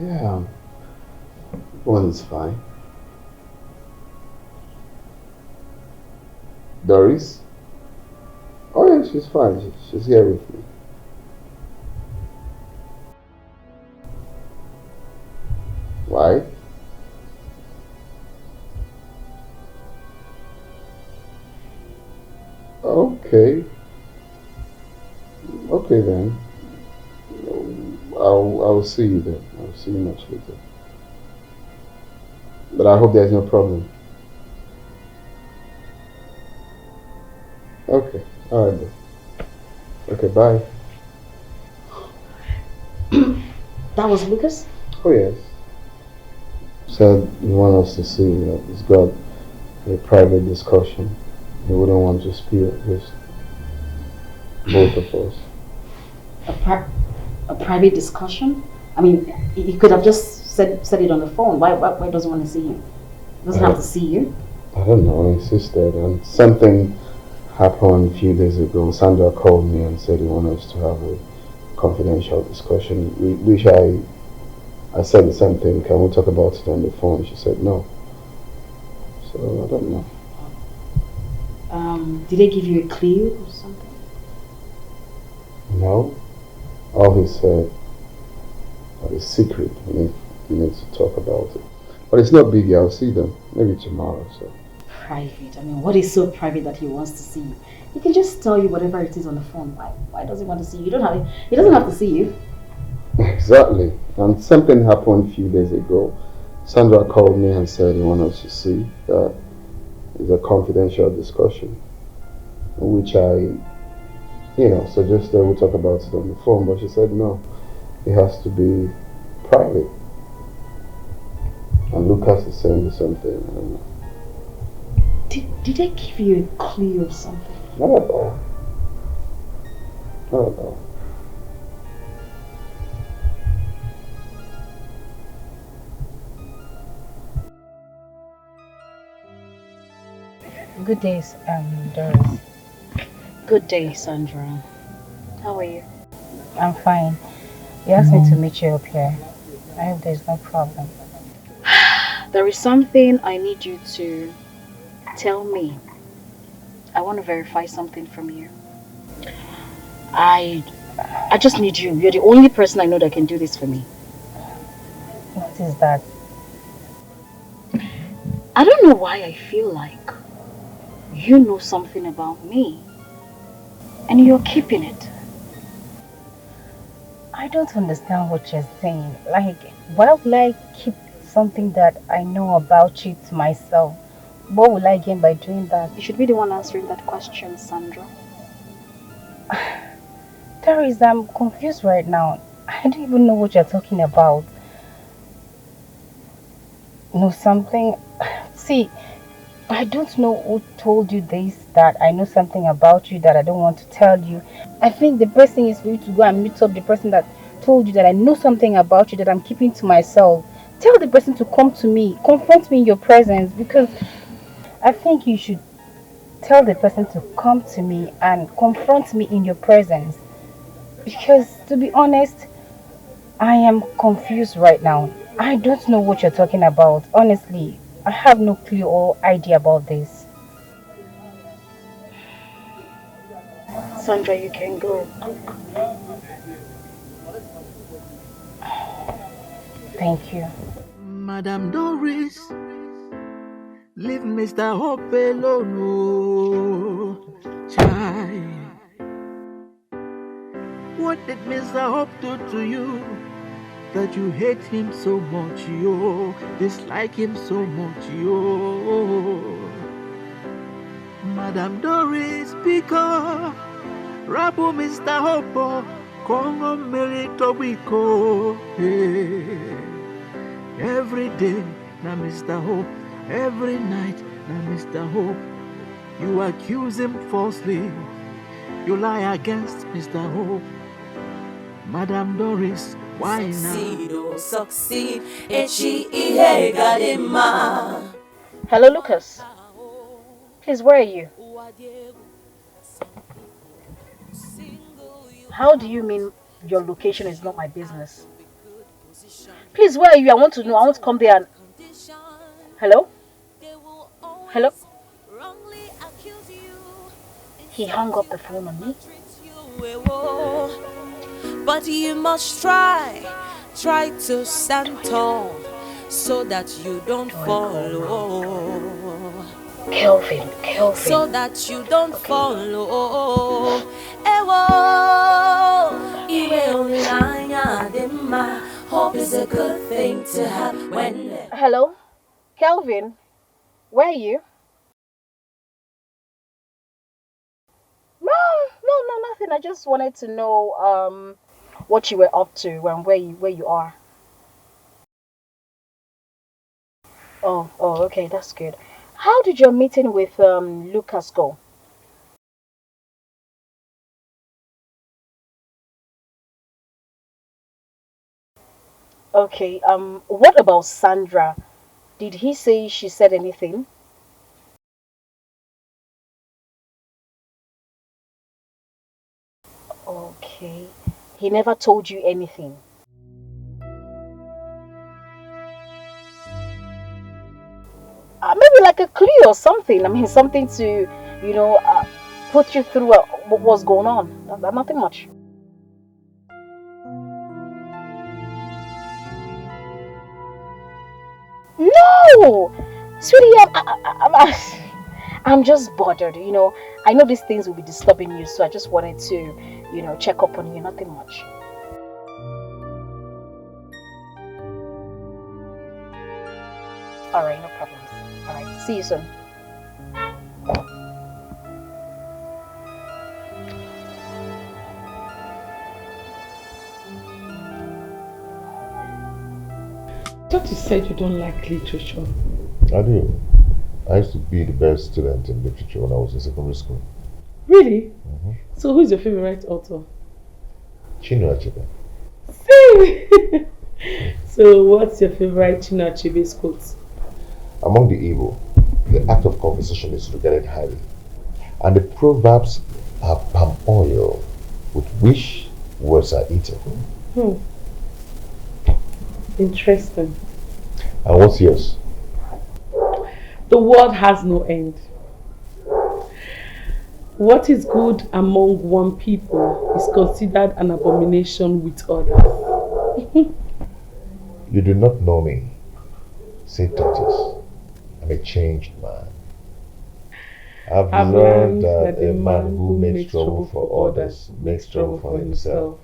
Yeah. One's fine. Doris? Oh yeah, she's fine. She's here with me. Why? Okay. Okay then. I'll see you then. I'll see you much later. But I hope there's no problem. Okay. Alright then. Okay, bye. That was Lucas? Oh yes. Said he wants us to see that he's got a private discussion. He wouldn't want to spill just both of us. A private discussion? I mean, he could have just said it on the phone. Why doesn't he want to see you? He doesn't have to see you. I don't know, I insisted, and something happened a few days ago. Sandra called me and said he wanted us to have a confidential discussion, which I said the same thing. Can we talk about it on the phone? She said no. So I don't know. Did they give you a clue or something? No. All he said is secret. We need to talk about it. But it's not big. I'll see them maybe tomorrow. So. Private. I mean, what is so private that he wants to see you? He can just tell you whatever it is on the phone. Why does he want to see you? He doesn't have to see you. Exactly. And something happened a few days ago. Sandra called me and said he wanted us to see that it's a confidential discussion, which I suggested we talk about it on the phone, but she said no, it has to be private. And Lucas is saying something, I don't know. Did they give you a clue or something? Not at all. Not at all. Good day, Doris. Good day, Sandra. How are you? I'm fine. You asked me to meet you up here. I hope there's no problem. There is something I need you to tell me. I want to verify something from you. I just need you. You're the only person I know that can do this for me. What is that? I don't know why I feel like You know something about me, and you're keeping it. I don't understand what you're saying. Like, why would I keep something that I know about you to myself? What will I gain by doing that? You should be the one answering that question, Sandra. Teresa, I'm confused right now. I don't even know what you're talking about. Know something? See, I don't know who told you this, that I know something about you that I don't want to tell you. I think the best thing is for you to go and meet up the person that told you that I know something about you that I'm keeping to myself. Tell the person to come to me, confront me in your presence, because I think you should tell the person to come to me and confront me in your presence. Because to be honest, I am confused right now. I don't know what you're talking about. Honestly, I have no clue or idea about this. Sandra, you can go. Thank you. Madame Doris, leave Mr. Hope alone. Oh, child. What did Mr. Hope do to you that you hate him so much, yo? Dislike him so much, yo? Madame Doris, because Rabu Mr. Hope, Kongo Merito Wiko. Every day, now Mr. Hope. Every night, now Mr. Hope. You accuse him falsely. You lie against Mr. Hope. Madame Doris, why now? Succeed, Echi Gadema. Hello, Lucas. Please, where are you? How do you mean your location is not my business? Please, where are you? I want to know. I want to come there and... Hello? Hello? He hung up the phone on me. But you must try to stand tall so that you don't fall. Kelvin. So that you don't follow. Hope is a good thing to have when. Hello? Kelvin? Where are you? No, nothing. I just wanted to know what you were up to and where you are. Oh, okay, that's good. How did your meeting with Lucas go? Okay, what about Sandra? Did he say she said anything? Okay. He never told you anything. Maybe like a clue or something. I mean, something to, put you through what was going on. Nothing much. No! Sweetie, I'm just bothered, I know these things will be disturbing you, so I just wanted to, check up on you. Nothing much. Alright, no problems. Alright, see you soon. I thought you said you don't like literature. I do. I used to be the best student in literature when I was in secondary school. Really? So who's your favorite author? Chinua Achebe. Same! So what's your favorite Chinua Achebe's quote? Among the evil, the act of conversation is regarded highly, and the proverbs are palm oil with which words are eaten. Interesting. And what's yours? The world has no end. What is good among one people is considered an abomination with others. You do not know me. Say Titus. I'm a changed man. I've learned that a man who makes trouble for others makes trouble for himself.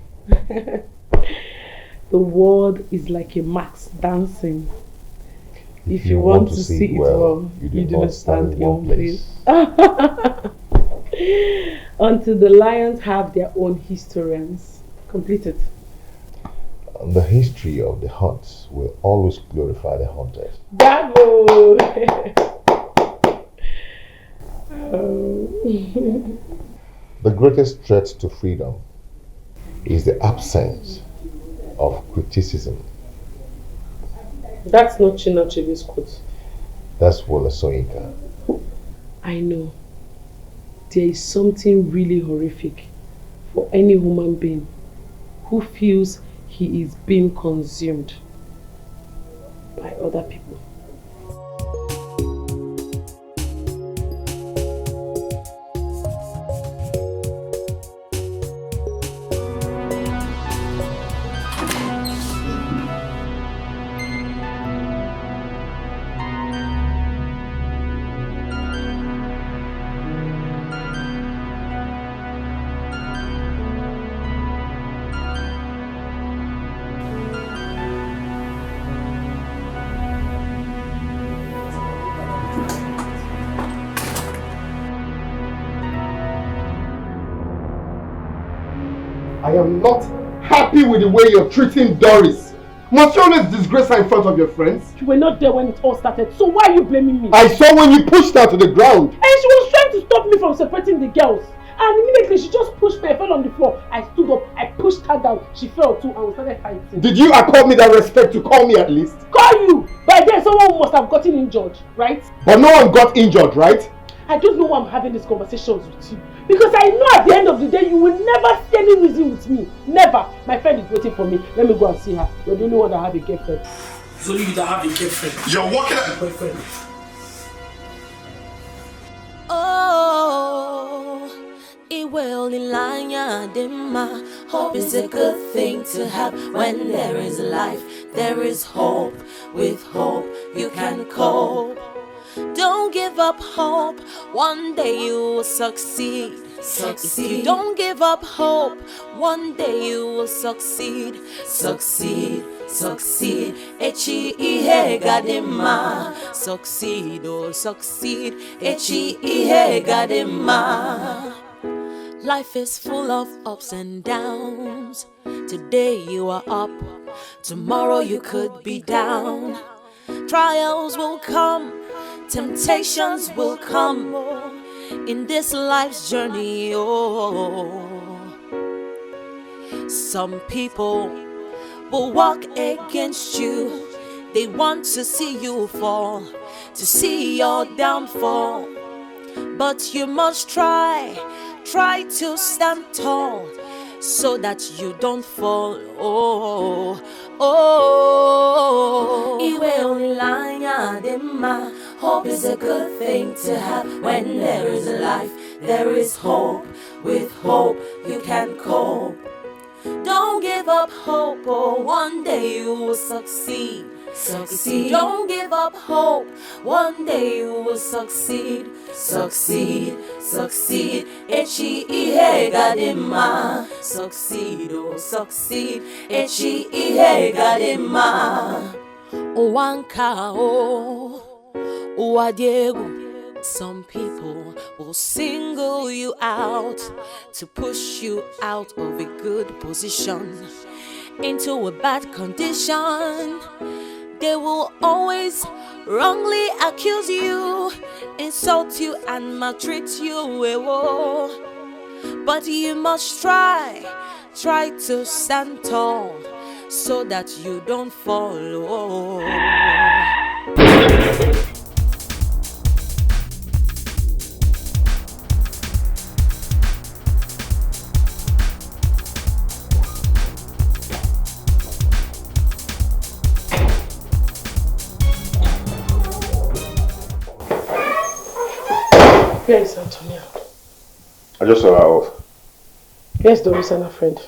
The world is like a max dancing. If you want to see it well, you do not stand in one place. Until the lions have their own historians. Complete it. The history of the hunt will always glorify the hunted. Bravo! The greatest threat to freedom is the absence of criticism. That's not Chinachebe's quote. That's Wole Soyinka. I know. There is something really horrific for any human being who feels he is being consumed by other people. I am not happy with the way you're treating Doris. Must you always disgrace her in front of your friends? You were not there when it all started, so why are you blaming me? I saw when you pushed her to the ground. And she was trying to stop me from separating the girls. And immediately she just pushed me, I fell on the floor. I stood up, I pushed her down, she fell too, and we started fighting. Did you accord me that respect to call me at least? Call you! By then someone must have gotten injured, right? But no one got injured, right? I don't know why I'm having these conversations with you. Because I know at the end of the day you will never see any reason with me. Never. My friend is waiting for me. Let me go and see her. You're the only one that have a girlfriend. It's only you that have a girlfriend. You're walking at boyfriend. Oh, it will dema. Hope is a good thing to have. When there is life, there is hope. With hope, you can cope. Don't give up hope, one day you will succeed. If you don't give up hope, one day you will succeed. Succeed, succeed. Echi ihe gadema. Succeed, oh succeed. Echi ihe gadema. Life is full of ups and downs. Today you are up, tomorrow you could be down. Trials will come, temptations will come in this life's journey. Oh, some people will walk against you. They want to see you fall, to see your downfall. But you must try to stand tall, so that you don't fall. Oh, oh. Iwe onilanya dema. Hope is a good thing to have. When there is life, there is hope. With hope, you can cope. Don't give up hope, oh, one day you will succeed. Succeed. Don't give up hope, one day you will succeed. Succeed, succeed. Echi ihe gadema. Succeed, oh succeed. Echi ihe gadema. Owanka oh, Uwadiegu. Some people will single you out to push you out of a good position into a bad condition. They will always wrongly accuse you, insult you and maltreat you. But you must try to stand tall, so that you don't fall. Where is Antonia? I just saw her off. Where's Doris and her friend?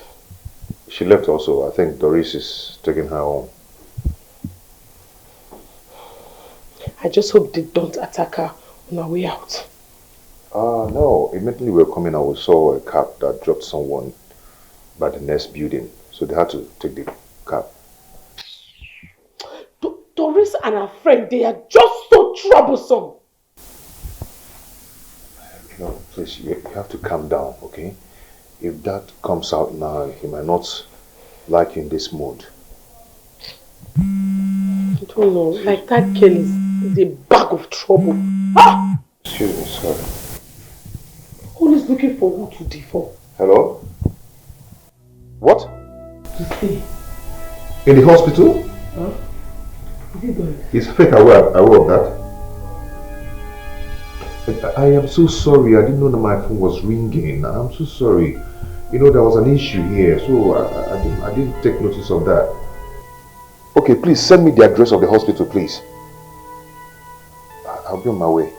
She left also. I think Doris is taking her home. I just hope they don't attack her on her way out. No. Immediately we were coming out, we saw a cab that dropped someone by the next building. So they had to take the cab. Doris and her friend, they are just so troublesome. No, please, you have to calm down, okay? If that comes out now, he might not like you in this mood. I don't know, like that girl is a bag of trouble. Ah! Excuse me, sorry. Always looking for who to default. Hello? What? To stay. In the hospital? Huh? Is it Doris? Is Faith aware of that? I am so sorry. I didn't know that my phone was ringing. I'm so sorry. You know, there was an issue here, so I didn't take notice of that. Okay, please send me the address of the hospital, please. I'll be on my way.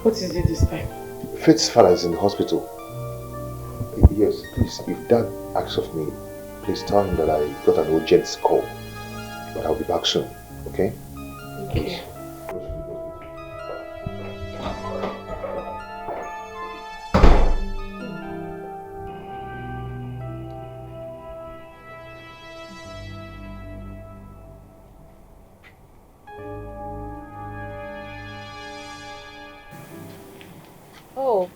What is it this time? Faith's father is in the hospital. Yes, please, if Dad asks of me, please tell him that I got an urgent call. But I'll be back soon, okay? Okay. Oh.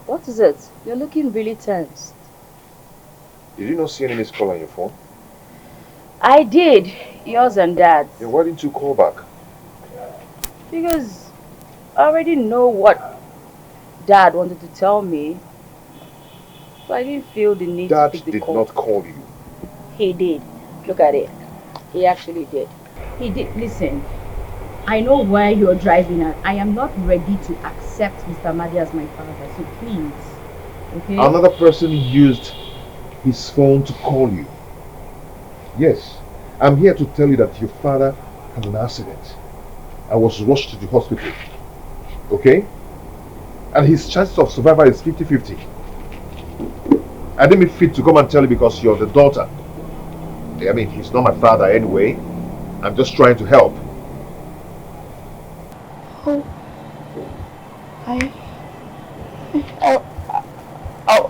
What is it? You're looking really tense. Did you not see any missed call on your phone? I did. Yours and Dad's. Yeah, why didn't you call back? Because I already know what Dad wanted to tell me. So I didn't feel the need to pick the call. Dad did not call you. He did. Look at it. He actually did. He did. Listen, I know where you're driving at. I am not ready to accept Mr. Madi as my father. So please, okay? Another person used his phone to call you. Yes, I'm here to tell you that your father had an accident and was rushed to the hospital. Okay? And his chances of survival is 50-50. I didn't mean fit to come and tell you because you're the daughter. I mean, he's not my father anyway. I'm just trying to help. Oh,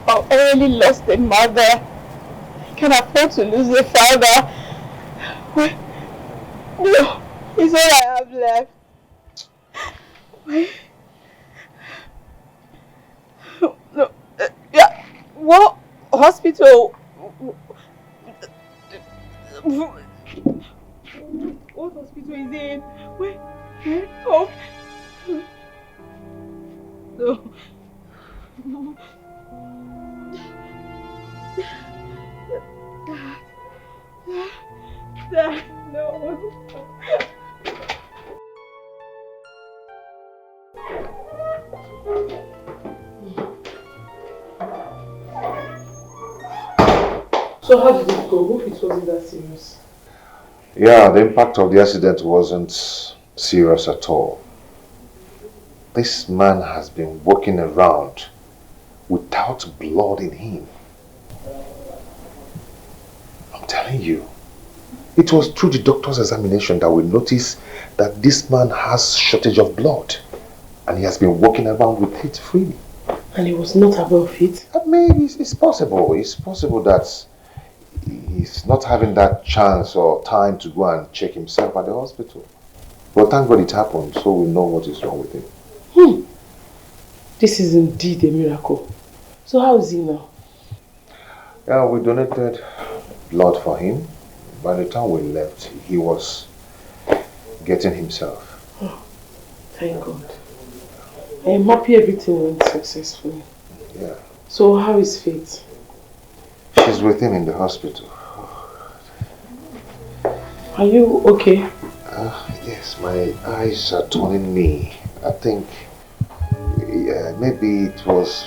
I already lost a mother. I can't afford to lose a father. Wait, no, it's all I have left. Wait. No, yeah, what hospital? What hospital is he in? Wait, oh. No. Dad, no. So how did it go? Hope it wasn't that serious. Yeah, the impact of the accident wasn't serious at all. This man has been walking around without blood in him. I'm telling you, it was through the doctor's examination that we noticed that this man has shortage of blood and he has been walking around with it freely. And he was not aware of it? I mean, it's possible. It's possible that he's not having that chance or time to go and check himself at the hospital. But thank God it happened, so we know what is wrong with him. This is indeed a miracle. So how is he now? Yeah, we donated blood for him. By the time we left, he was getting himself. Oh, thank God. I am happy everything went successfully. Yeah. So how is Faith? She's with him in the hospital. Are you okay? Yes, my eyes are turning me. I think maybe it was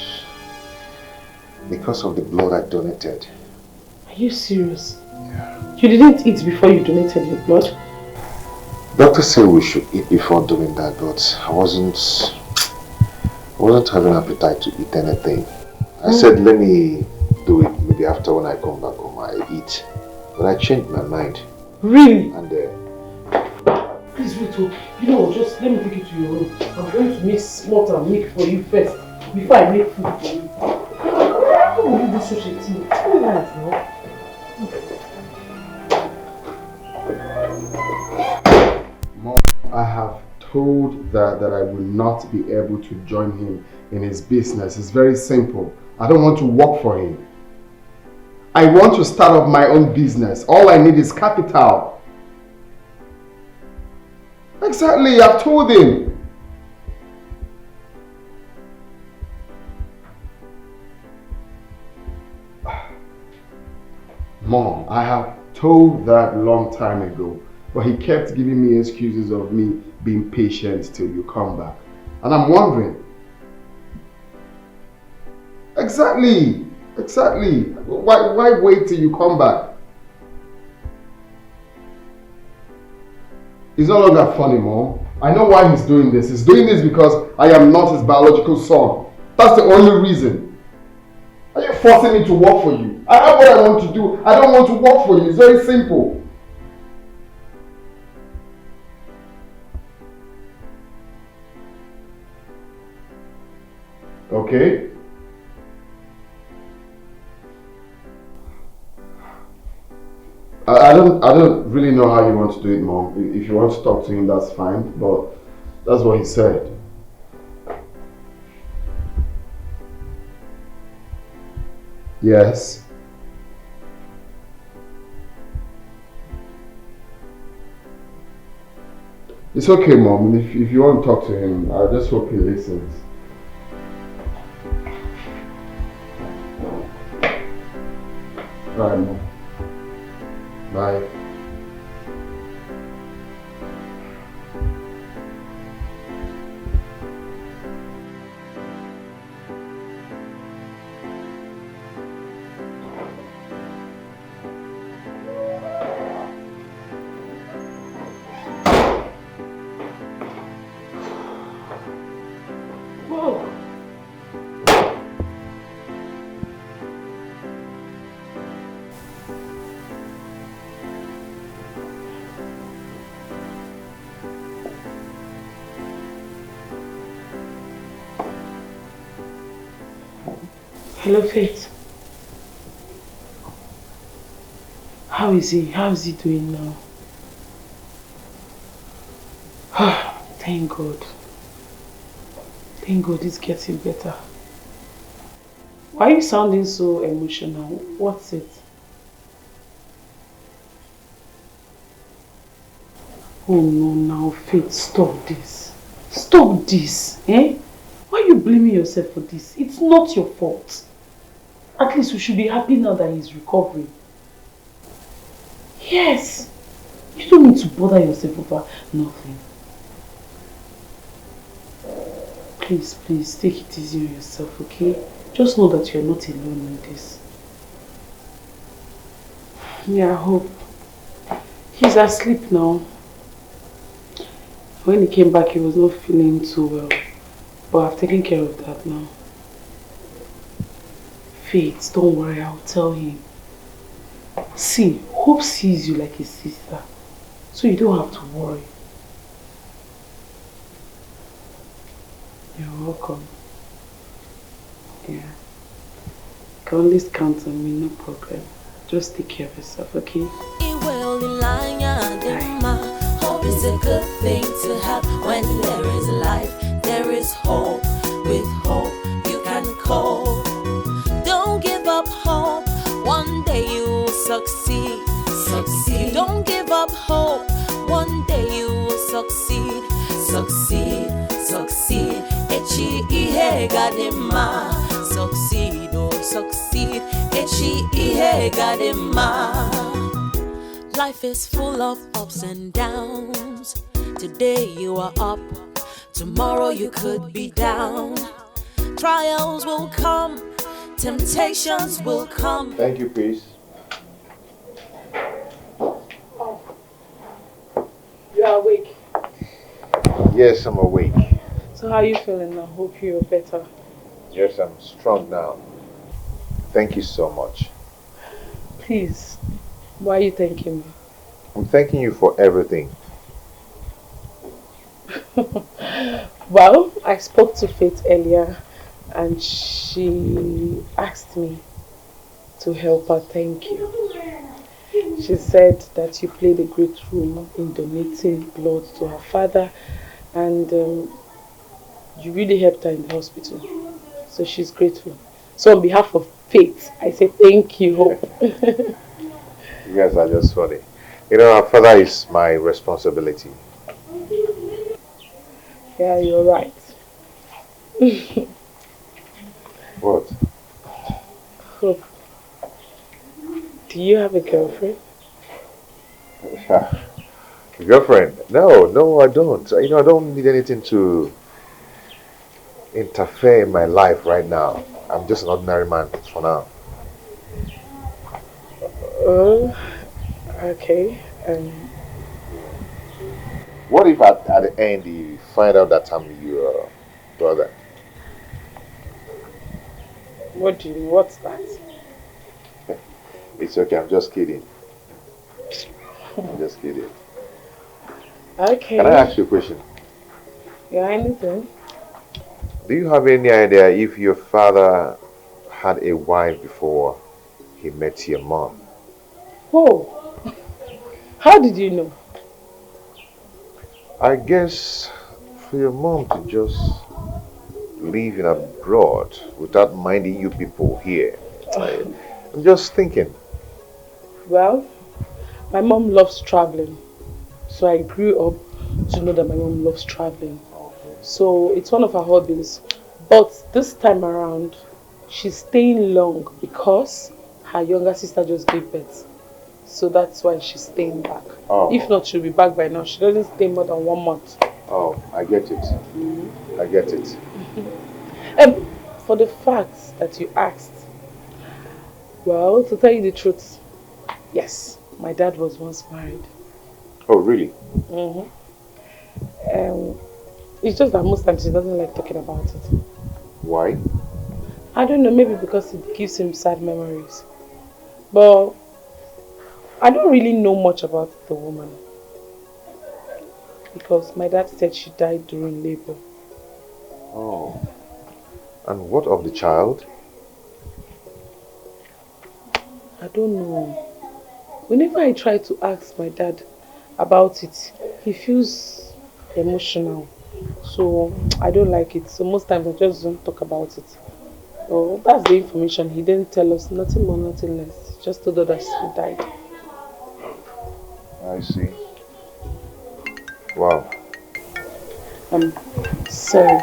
because of the blood I donated. Are you serious? Yeah. You didn't eat before you donated your blood? Doctor said we should eat before doing that, but I wasn't having appetite to eat anything. I said let me do it maybe after when I come back home I eat. But I changed my mind. Really? And Please wait, oh. You know, just let me take you to your room. I'm going to make smart and make for you first before I make food for you. How will you do such a thing? Tell me that now. Mom, I have told that I will not be able to join him in his business. It's very simple. I don't want to work for him. I want to start up my own business. All I need is capital. Exactly, I've told him. Mom, I have told that long time ago, but he kept giving me excuses of me being patient till you come back. And I'm wondering. Exactly. Why wait till you come back? It's no longer funny, Mom. I know why he's doing this. He's doing this because I am not his biological son. That's the only reason. Are you forcing me to work for you? I have what I want to do. I don't want to work for you. It's very simple. Okay? I don't really know how you want to do it, Mom. If you want to talk to him, that's fine. But that's what he said. Yes. It's okay, Mom. If you want to talk to him, I just hope he listens. Alright, Mom. Bye. Hello, Faith. How is he? How is he doing now? Thank God. Thank God he's getting better. Why are you sounding so emotional? What's it? Oh no, now Faith, stop this. Stop this, eh? Why are you blaming yourself for this? It's not your fault. At least we should be happy now that he's recovering. Yes. You don't need to bother yourself over nothing. Please, please, take it easy on yourself, okay? Just know that you're not alone in this. Yeah, I hope. He's asleep now. When he came back, he was not feeling too well. But I've taken care of that now. Faith, don't worry, I'll tell him. See, Hope sees you like his sister. So you don't have to worry. You're welcome. Yeah. You can always count on me, no problem. Just take care of yourself, okay? Hope is a good thing to have when there is life. There is hope. With hope you can cope. Don't give up hope. One day you will succeed. Succeed. Don't give up hope. One day you will succeed. Succeed. Succeed. Echi ihe gadema. Succeed. Oh, succeed. Echi ihe gadema. Life is full of ups and downs. Today you are up. Tomorrow you could be down. Trials will come. Temptations will come. Thank you, please. You are awake? Yes, I'm awake. So how are you feeling now? Hope you're better. Yes, I'm strong now. Thank you so much. Please, why are you thanking me? I'm thanking you for everything. Well, I spoke to Faith earlier and she asked me to help her. Thank you. She said that you played a great role in donating blood to her father and you really helped her in the hospital. So she's grateful. So on behalf of Faith, I say thank you, Hope. You guys are just funny. You know, our father is my responsibility. Yeah, you're right. What? Hope, do you have a girlfriend? Girlfriend? No, I don't. You know, I don't need anything to interfere in my life right now. I'm just an ordinary man for now. Oh, okay. What if at the end you find out that I'm your brother? What do you mean? What's that? It's okay, I'm just kidding. I'm just kidding. Okay. Can I ask you a question? Yeah, anything? Do you have any idea if your father had a wife before he met your mom? Oh, how did you know? I guess for your mom to just live in abroad without minding you people here. I'm just thinking. Well, my mom loves traveling. So I grew up to know that my mom loves traveling. So it's one of her hobbies. But this time around, she's staying long because her younger sister just gave birth. So that's why she's staying back. Oh. If not, she'll be back by now. She doesn't stay more than 1 month. Oh, I get it. I get it. For the facts that you asked, well, to tell you the truth, yes, my dad was once married. Oh, really? It's just that most times he doesn't like talking about it. Why? I don't know, maybe because it gives him sad memories. But I don't really know much about the woman. Because my dad said she died during labor. Oh. And what of the child? I don't know. Whenever I try to ask my dad about it, he feels emotional. So I don't like it. So most times I just don't talk about it. So that's the information. He didn't tell us nothing more, nothing less. He just told us that she died. I see. Wow. Sorry.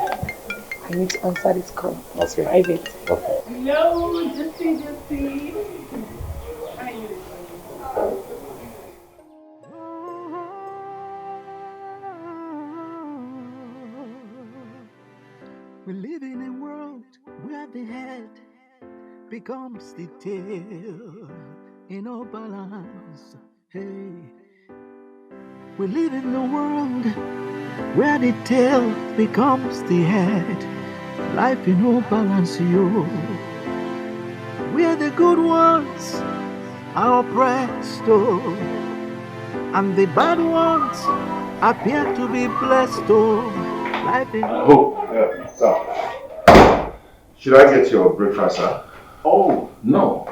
I need to answer this call. It's private. Okay. No, Justy. We live in a world where the head becomes the tail in all balance. Hey, we live in a world where the tail becomes the head. Life in all balance, you. Where the good ones are oppressed, oh, and the bad ones appear to be blessed, oh. Life in Should I get your breakfast, sir? Oh, no.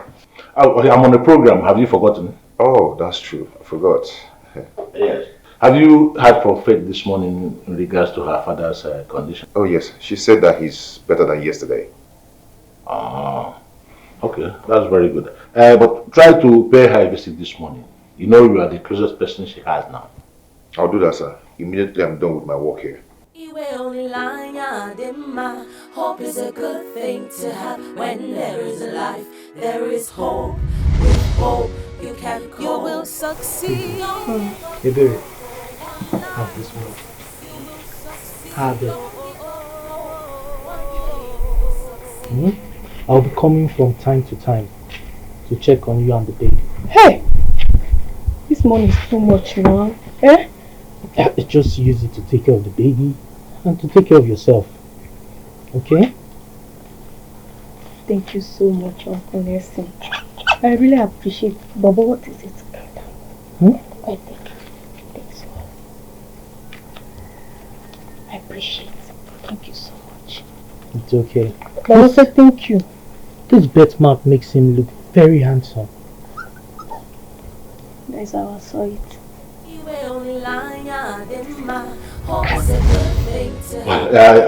I'm on a program. Have you forgotten? Oh, that's true. I forgot. Yes. Have you heard from Faith this morning in regards to her father's condition? Oh, yes. She said that he's better than yesterday. Ah, okay. That's very good. But try to pay her a visit this morning. You know you are the closest person she has now. I'll do that, sir. Immediately I'm done with my work here. Hope is a good thing to have. When there is a life, there is hope. With hope, you can cope. You will succeed. Hey, baby. Have this one. Have it. I'll be coming from time to time to check on you and the baby. Hey! This money is too much, man. Eh? Just use it to take care of the baby and to take care of yourself. Okay? Thank you so much, Uncle Nelson. I really appreciate it. Baba, what is it? Hmm? I think. Thanks. It's okay. But also, thank you. This birthmark makes him look very handsome. That's how I saw it.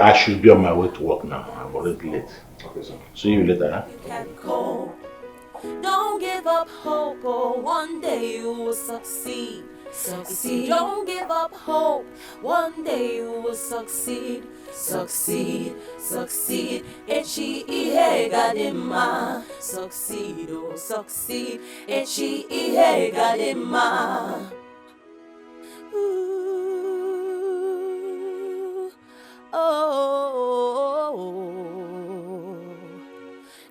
I should be on my way to work now. I'm already late. Okay, sir. See you later. Huh? Don't give up hope, oh, one day you will succeed. Succeed. Don't give up hope, one day you will succeed. Succeed, succeed. Echi ihe gadima. Succeed, oh, succeed. Echi ihe gadima. Ooh, oh.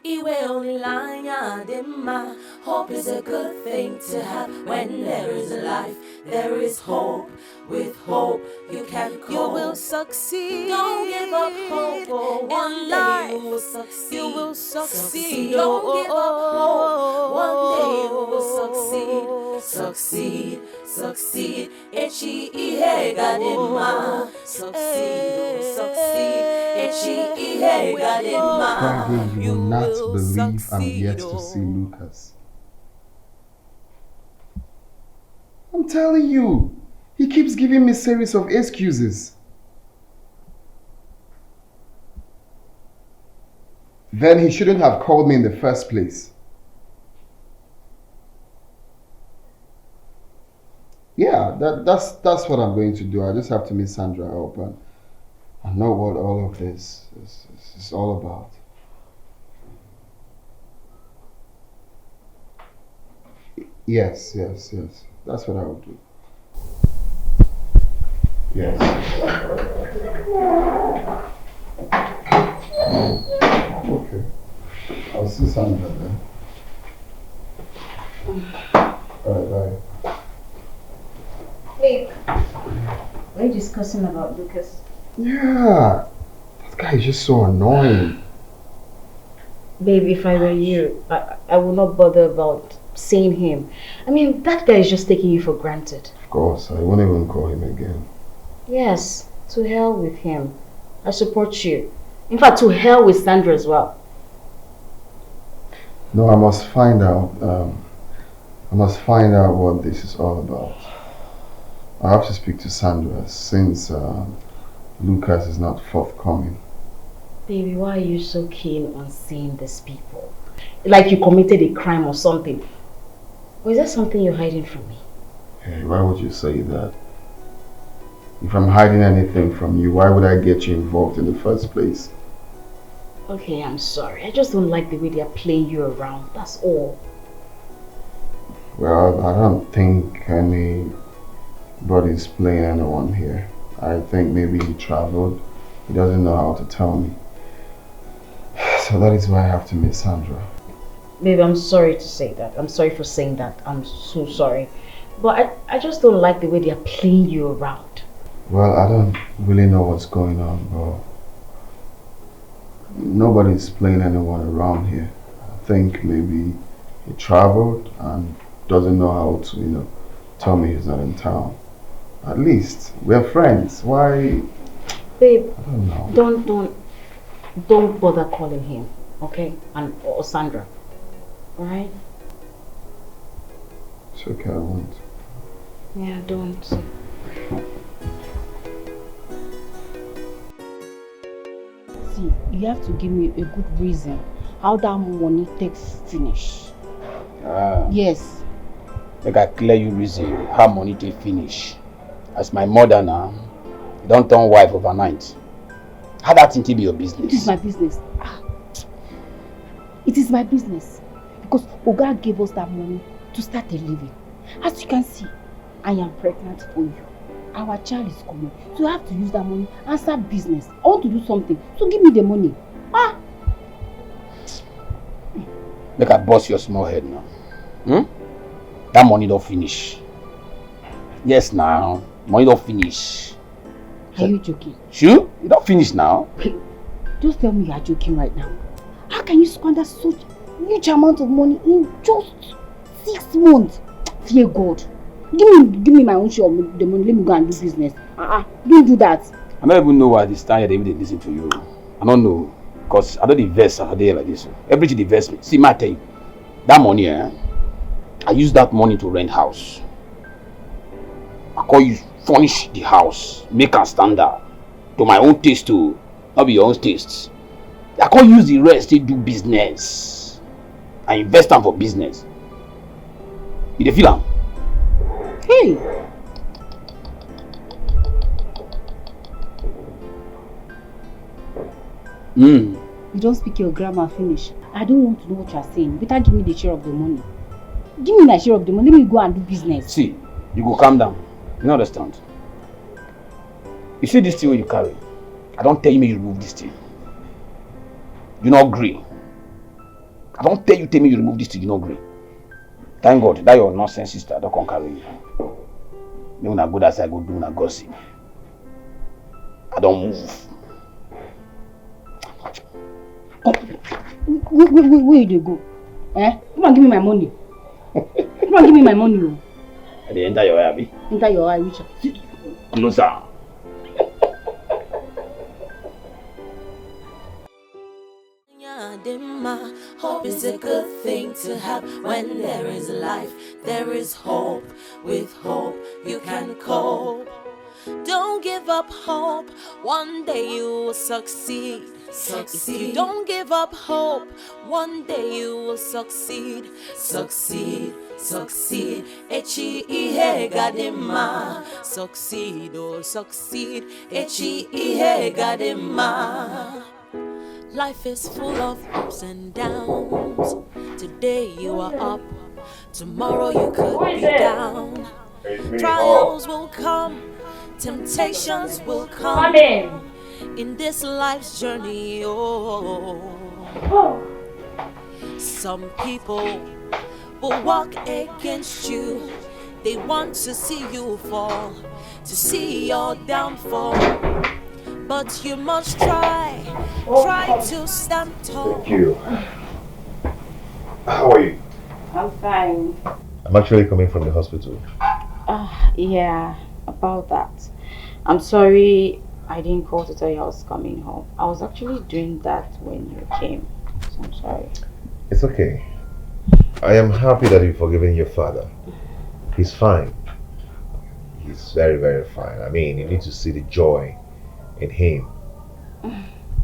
Iwe olilanya dema. Hope is a good thing to have. When there is life, there is hope. With hope, you can cope. You will succeed. Don't give up hope. Oh, one day you will succeed. You will succeed. Don't give up hope. One day you will succeed. Succeed, succeed. Echi ihe gadima. Succeed, succeed. Echi ihe gadima. Friday, you will not believe I'm yet to see Lucas. I'm telling you, he keeps giving me a series of excuses. Then he shouldn't have called me in the first place. Yeah, that's what I'm going to do. I just have to meet Sandra up and know what all of this is all about. Yes. That's what I will do. Yes. Okay. I'll see Sandra then. Alright, bye. Babe, are you discussing about Lucas? Yeah. That guy is just so annoying. Babe, if I were you, I would not bother about seeing him. I mean, that guy is just taking you for granted. Of course, I won't even call him again. Yes, to hell with him. I support you. In fact, to hell with Sandra as well. No, I must find out. I must find out what this is all about. I have to speak to Sandra since Lucas is not forthcoming. Baby, why are you so keen on seeing these people? Like you committed a crime or something. Or is there something you're hiding from me? Hey, why would you say that? If I'm hiding anything from you, why would I get you involved in the first place? Okay, I'm sorry. I just don't like the way they're playing you around. That's all. Well, I don't think anybody's playing anyone here. I think maybe he traveled. He doesn't know how to tell me. So that is why I have to meet Sandra. Babe, I'm sorry to say that. I'm sorry for saying that. I'm so sorry. But I just don't like the way they're playing you around. Well, I don't really know what's going on, but nobody's playing anyone around here. I think maybe he traveled and doesn't know how to, tell me he's not in town. At least we're friends. Why? Babe, I don't know. Don't bother calling him, okay? Or Sandra. Alright? It's okay, I won't. Yeah, don't. See, you have to give me a good reason how that money takes finish. Yes. Make I clear you reason how money take finish. As my mother now, you don't turn wife overnight. How that thing be your business? It is my business. It is my business. Because Oga gave us that money to start a living. As you can see, I am pregnant for you. Our child is coming. So I have to use that money and start business. I want to do something. So give me the money. Make I bust your small head now. That money don't finish. Yes now. Money don't finish. Are you joking? Sure? You don't finish now. Just tell me you are joking right now. How can you squander such huge amount of money in just 6 months? Fear God. Give me my own share of the money. Let me go and do business. Don't do that. I don't even know why this time they even listen to you. I don't know. Because I don't invest a day like this. Everything invest me. See, my tell you, that money, I use that money to rent house. I call you furnish the house, make a standard to my own taste too, not be your own tastes. I call use the rest to do business. I invest them for business. You dey feel am? Hey! You don't speak your grammar finish. I don't want to know what you are saying. Better give me the share of the money. Give me my share of the money. Let me go and do business. See, you go calm down. You don't understand? You see this thing you carry? I don't tell you you remove this thing. You not agree. I don't tell me you remove this thing, you not agree. Thank God that your nonsense sister don't come carry you. Me when I go that side, go do na gossip. I don't move. Where you go? Come and give me my money. Come and give me my money. I dey enter your eye, abi? Enter your eye, which? Closer. Hope is a good thing to have. When there is life, there is hope. With hope, you can cope. Don't give up hope. One day you will succeed. If you don't give up hope, one day you will succeed. Succeed. Echi ihe gadima. Succeed, oh succeed. Echi ihe gadima. Life is full of ups and downs. Today you are up, tomorrow you could be down. Trials will come, temptations will come in this life's journey. Some people will walk against you. They want to see you fall, to see your downfall. But you must try to stand tall. Thank you. How are you? I'm fine. I'm actually coming from the hospital. Yeah, about that. I'm sorry I didn't call to tell you I was coming home. I was actually doing that when you came. So I'm sorry. It's okay. I am happy that you've forgiven your father. He's fine. He's very, very fine. I mean, you need to see the joy in him.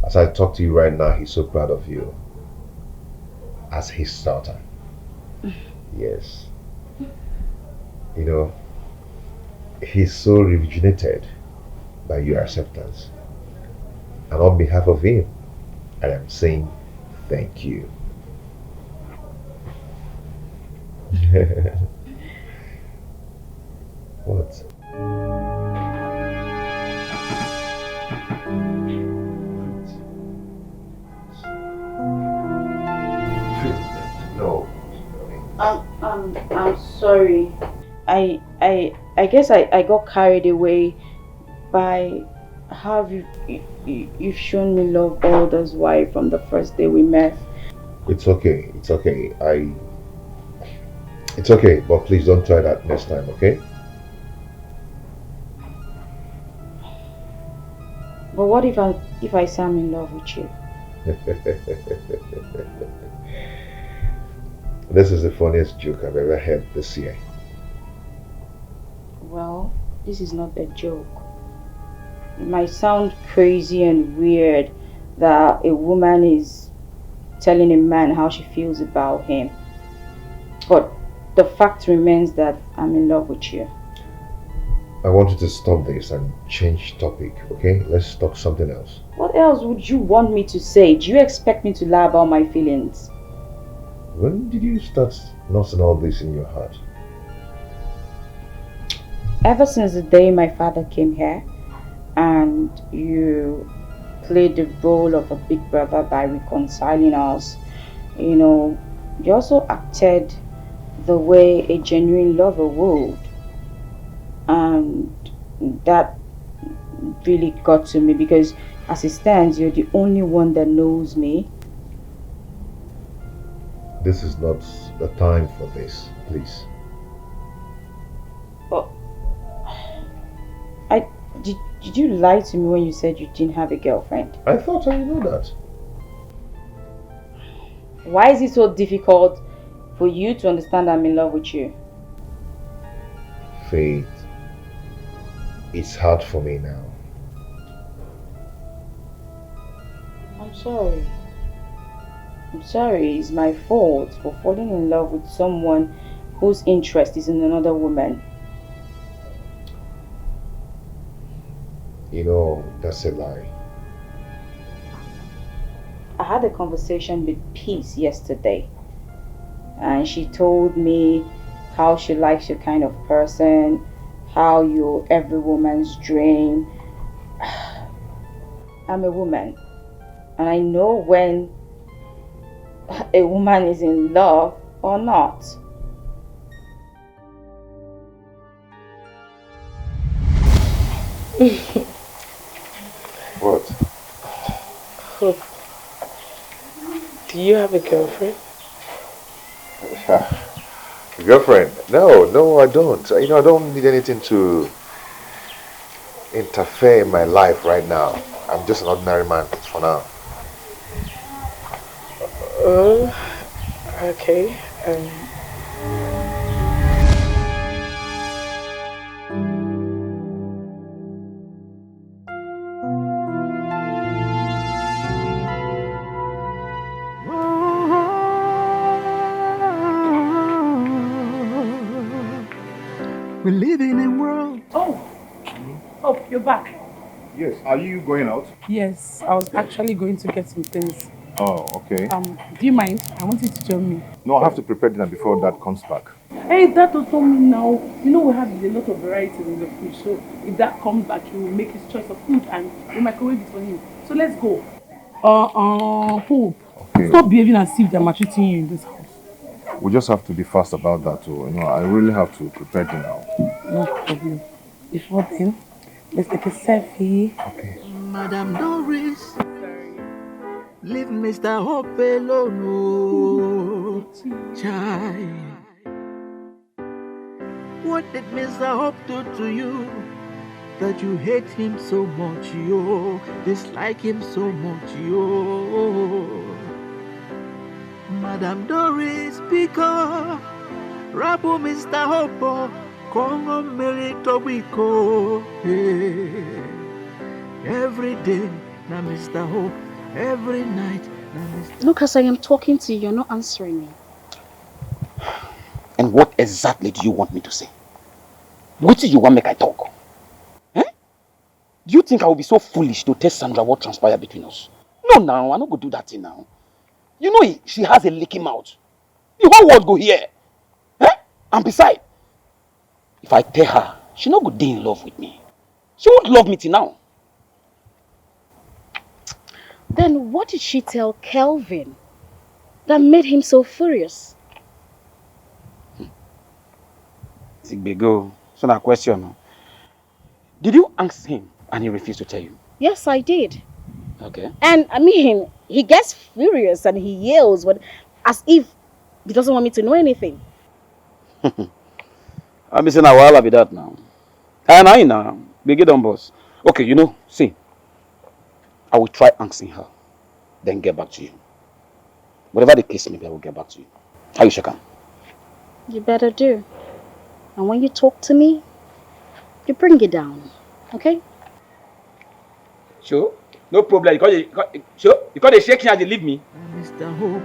As I talk to you right now, he's so proud of you as his daughter. Yes. You know, he's so rejuvenated by your acceptance. And on behalf of him, I am saying thank you. What? No. I'm sorry. I guess I got carried away by how you've shown me love all this while from the first day we met. It's okay. It's okay. It's okay, but please don't try that next time, okay? But what if I say I'm in love with you? This is the funniest joke I've ever heard this year. Well, this is not a joke. It might sound crazy and weird that a woman is telling a man how she feels about him. But the fact remains that I'm in love with you. I want you to stop this and change topic, okay? Let's talk something else. What else would you want me to say? Do you expect me to lie about my feelings? When did you start nursing all this in your heart? Ever since the day my father came here and you played the role of a big brother by reconciling us, you know, you also acted the way a genuine lover would. And that really got to me because as it stands, you're the only one that knows me. This is not the time for this, please. Oh, did you lie to me when you said you didn't have a girlfriend? I thought I know that. Why is it so difficult for you to understand I'm in love with you? Faith, it's hard for me now. I'm sorry. I'm sorry, it's my fault for falling in love with someone whose interest is in another woman. You know, that's a lie. I had a conversation with Peace yesterday, and she told me how she likes your kind of person, how you're every woman's dream. I'm a woman, and I know when a woman is in love or not. What? Hope. Do you have a girlfriend? Girlfriend? No, I don't. You know, I don't need anything to interfere in my life right now. I'm just an ordinary man for now. Okay. We live in a world. Oh, you're back. Yes, are you going out? Yes, I was actually going to get some things. Oh, okay. Do you mind? I want you to join me. No, I have to prepare dinner before Dad comes back. Hey, that doesn't mean now. You know we have a lot of varieties in the food, so if that comes back, he will make his choice of food and we microwave it for him. So let's go. Hope. Okay. Stop behaving as if they're maltreating you in this house. We just have to be fast about that too. You know, I really have to prepare dinner. No problem. Before then, let's take a selfie. Okay. Madame Doris, leave Mr. Hope alone. Oh, child. What did Mr. Hope do to you that you hate him so much, yo? Dislike him so much, yo? Madame Doris, because Rabu Mr. Hope, Congo Merito Wiko. Every day, now Mr. Hope, every night, now Mr. Lucas, I am talking to you, you're not answering me. And what exactly do you want me to say? What do you want make I talk? Eh? Do you think I will be so foolish to tell Sandra what transpired between us? No, now, I'm not going to do that thing now. You know she has a leaky mouth. The whole world go hear. Eh? And besides, if I tell her, she not go be in love with me. She won't love me till now. Then what did she tell Kelvin that made him so furious? Sigbego, so now question. Did you ask him and he refused to tell you? Yes, I did. Okay. And I mean, he gets furious and he yells as if he doesn't want me to know anything. I'm missing a while of that now. And I now, big it on boss. Okay, you know, see, I will try asking her, then get back to you. Whatever the case may be, I will get back to you. How you shaking? You better do. And when you talk to me, you bring it down, okay? Sure, no problem. You can't shake hands and leave me. Mr. Hope,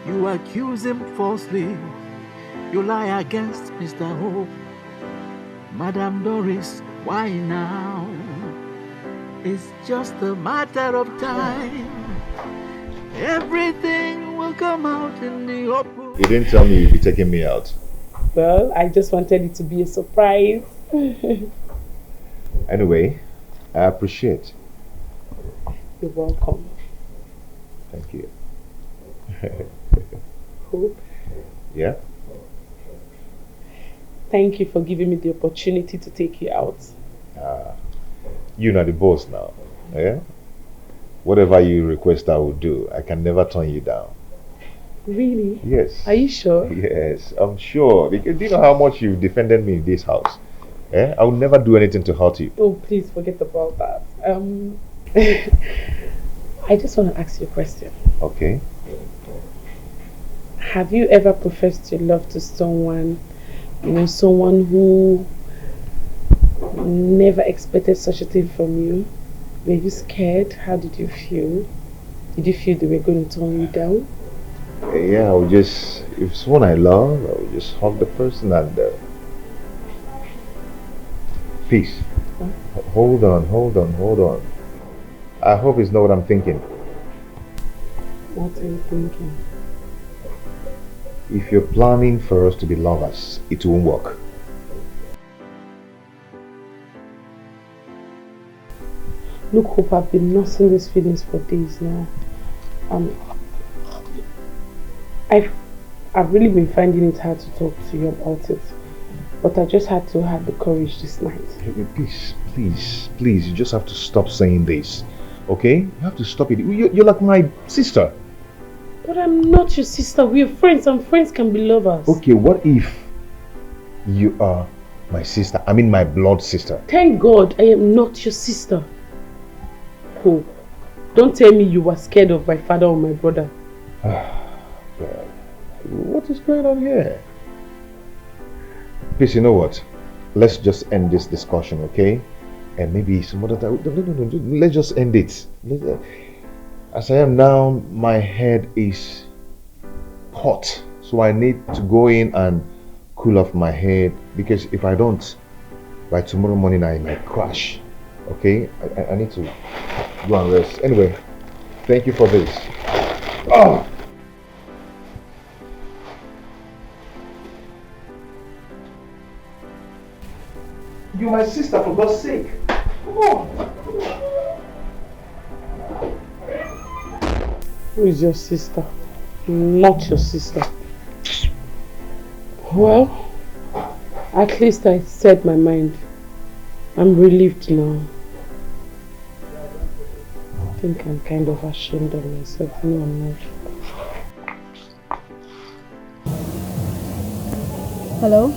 you accuse him falsely. You lie against Mr. Hope. Madame Doris, why now? It's just a matter of time. Everything will come out in the open. You didn't tell me you'd be taking me out. Well, I just wanted it to be a surprise. Anyway, I appreciate. You're welcome. Thank you. Hope. Yeah? Thank you for giving me the opportunity to take you out. You're not the boss now. Yeah? Whatever you request, I will do. I can never turn you down. Really? Yes. Are you sure? Yes, I'm sure. Because do you know how much you've defended me in this house? I will never do anything to hurt you. Oh, please forget about that. I just want to ask you a question. Okay. have you ever professed your love to someone, someone who never expected such a thing from you? Were you scared? How did you feel? Did you feel they were going to turn you down? Yeah, if it's someone I love, I would just hug the person and peace. Huh? Hold on. I hope it's not what I'm thinking. What are you thinking? If you're planning for us to be lovers, it won't work. Look, Hope, I've been nursing these feelings for days now. I've really been finding it hard to talk to you about it. But I just had to have the courage this night. Please, you just have to stop saying this. Okay? You have to stop it. You're like my sister. But I'm not your sister. We're friends, and friends can be lovers. Okay, what if you are my sister? I mean my blood sister. Thank God I am not your sister. Hope, don't tell me you were scared of my father or my brother. God. What is going on here? Please, you know what? Let's just end this discussion, okay? And maybe some other time. No. Let's just end it. As I am now, my head is hot. So I need to go in and cool off my head. Because if I don't, by tomorrow morning I might crash. Okay? I need to go and rest. Anyway, thank you for this. Oh! You're my sister, for God's sake. Come on. Who is your sister? Not your sister. Well, at least I said my mind. I'm relieved now. I think I'm kind of ashamed of myself. No, I'm not. Hello?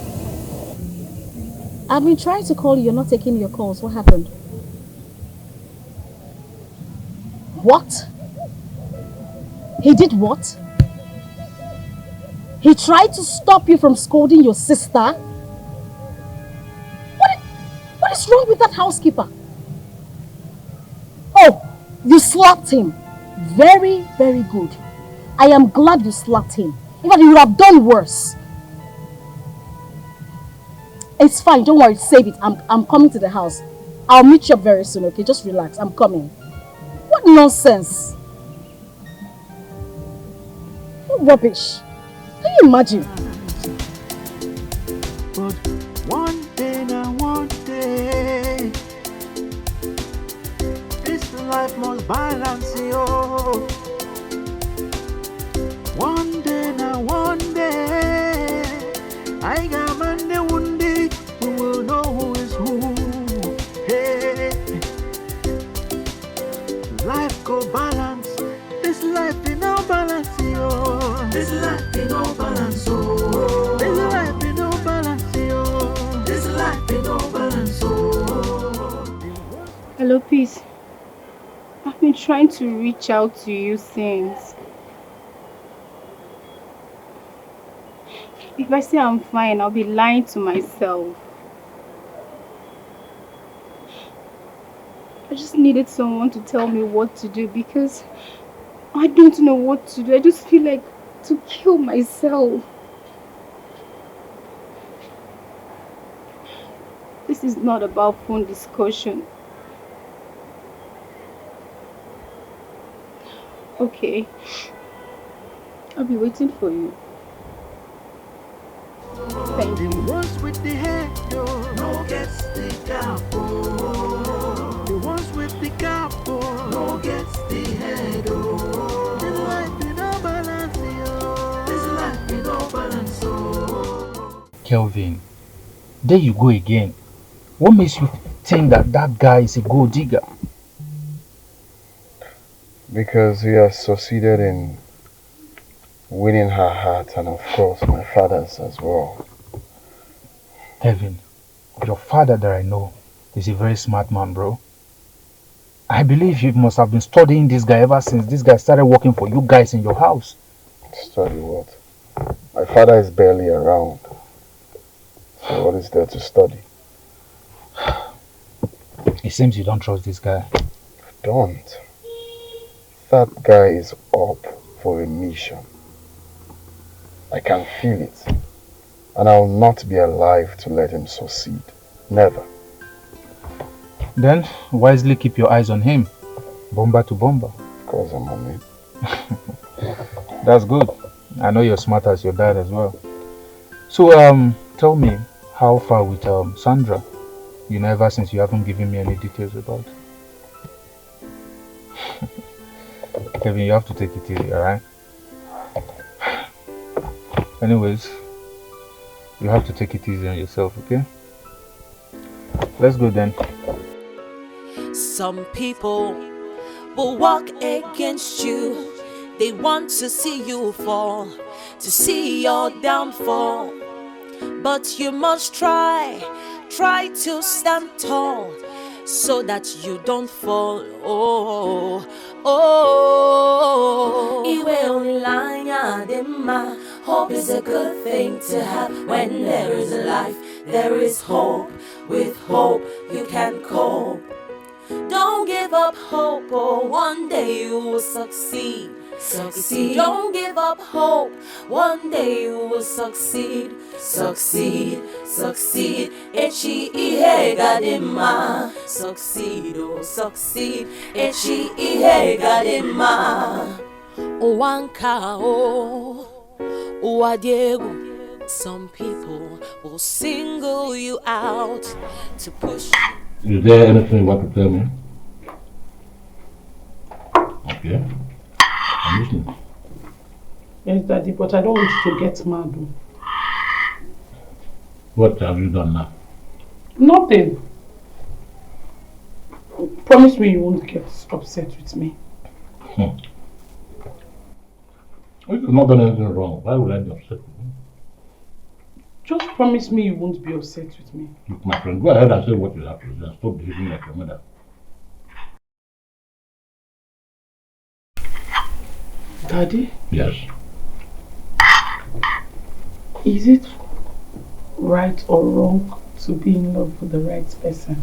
I've been trying to call you, you're not taking your calls. What happened? What? He did what? He tried to stop you from scolding your sister? What is wrong with that housekeeper? Oh, you slapped him. Very, very good. I am glad you slapped him. In fact, you would have done worse. It's fine, don't worry, save it. I'm coming to the house. I'll meet you up very soon, okay? Just relax, I'm coming. What nonsense? What rubbish? Can you imagine? But one day now, one day, this life must balance you. One day now, one day, I got Monday, one day, we will know who is who. Hey, life go balance. This life in no balance, yo. This life in no balance, oh. This life in no balance, yo. This life in no balance, oh. Hello, Peace. I've been trying to reach out to you since. If I say I'm fine, I'll be lying to myself. I just needed someone to tell me what to do because I don't know what to do. I just feel like to kill myself. This is not about phone discussion. Okay. I'll be waiting for you. Thank you. The ones with the head, oh, no gets the cap, oh. The ones with the cap, oh, no gets the head, oh. This life in no balance, oh. This life in no balance, oh. Kelvin, there you go again. What makes you think that that guy is a gold digger? Because he has succeeded in winning her heart and of course my father's as well. Kevin, your father that I know is a very smart man, bro. I believe you must have been studying this guy ever since this guy started working for you guys in your house. Study what? My father is barely around. So what is there to study? It seems you don't trust this guy. I don't. That guy is up for a mission. I can feel it. And I will not be alive to let him succeed. Never. Then wisely keep your eyes on him. Bomber to bomber. Because I'm on it. That's good. I know you're smart as your dad as well. So tell me, how far with Sandra? You know, ever since you haven't given me any details about. Kevin, you have to take it easy, alright? Anyways, you have to take it easy on yourself, okay? Let's go then. Some people will walk against you. They want to see you fall, to see your downfall. But you must try to stand tall, so that you don't fall. Oh, oh. Iwe olanya dema. Hope is a good thing to have. When there is life, there is hope. With hope, you can cope. Don't give up hope, oh, one day you will succeed. Succeed. Don't give up hope, one day you will succeed. Succeed, succeed. Echi ihe gadema. Succeed, oh, succeed. Echi ihe gadema. Owanka, oh, Uwadiego. Some people will single you out to push you. Is there anything you want to tell me? Okay. I'm listening. Yes, Daddy, but I don't want you to get mad. What have you done now? Nothing. Promise me you won't get upset with me. You've not done anything wrong. Why would I be upset with you? Just promise me you won't be upset with me. Look, my friend, go ahead and say what you have to say and stop behaving like your mother. Daddy? Yes. Is it right or wrong to be in love with the right person?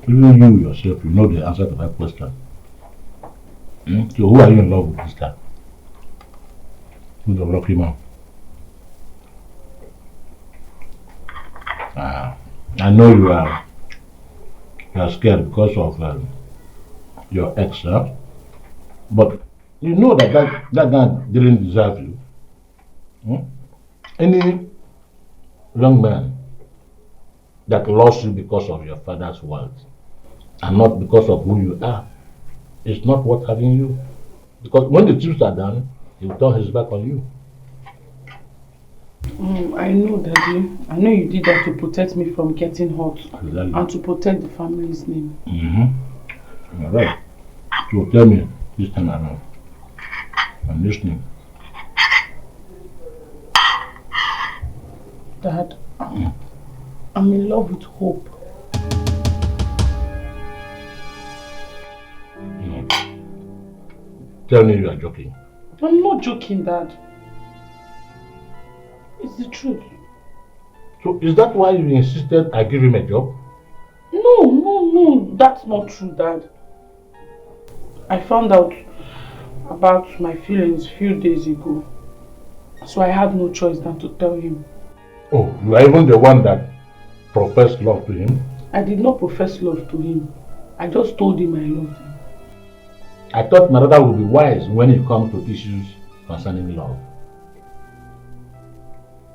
Even you yourself, you know the answer to that question. So who are you in love with this time? Who's the lucky man? I know you are scared because of your ex, huh? But you know that guy didn't deserve you. Any young man that lost you because of your father's wealth and not because of who you are is not worth having you. Because when the chips are done, he will turn his back on you. I know, Daddy. I know you did that to protect me from getting hurt. Exactly. And to protect the family's name. You're right. So tell me this time around. I'm listening. Dad, I'm in love with Hope. Tell me you are joking. I'm not joking, Dad. It's the truth. So is that why you insisted I give him a job? No, that's not true, Dad. I found out about my feelings a few days ago. So I had no choice than to tell him. Oh, you are even the one that professed love to him? I did not profess love to him. I just told him I loved him. I thought my brother would be wise when it comes to issues concerning love.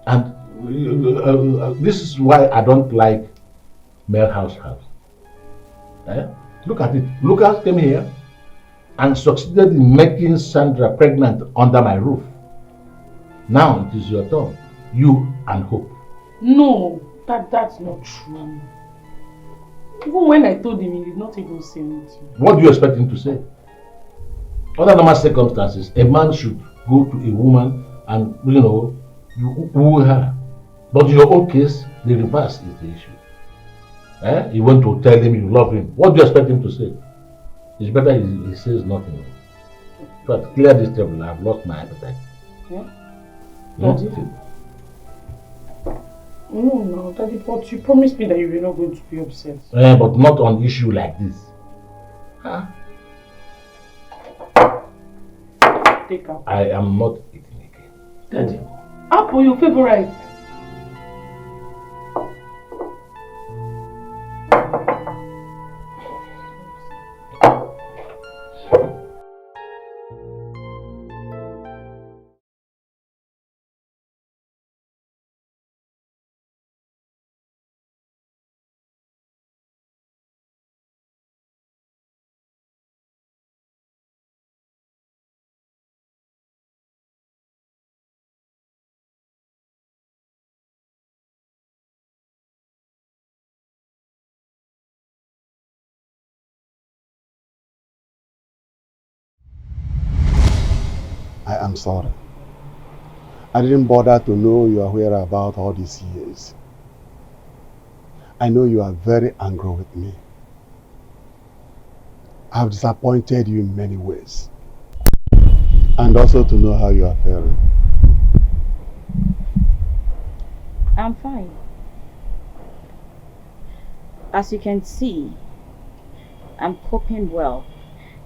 And this is why I don't like male house. Look at it. Lucas came here and succeeded in making Sandra pregnant under my roof. Now it is your turn. You and Hope. No, that's not true. Even when I told him, he did not even say anything. What do you expect him to say? Under normal circumstances, a man should go to a woman and, you woo her. But in your own case, the reverse is the issue. You want to tell him you love him. What do you expect him to say? It's better he says nothing. But clear this table, I've lost my appetite. Yeah? No? Daddy? No, Daddy, but you promised me that you were not going to be upset. But not on issue like this. Huh? Take apple. I am not eating again. Daddy, apple, your favorite. I am sorry. I didn't bother to know your whereabouts all these years. I know you are very angry with me. I have disappointed you in many ways. And also to know how you are faring. I'm fine. As you can see, I'm coping well.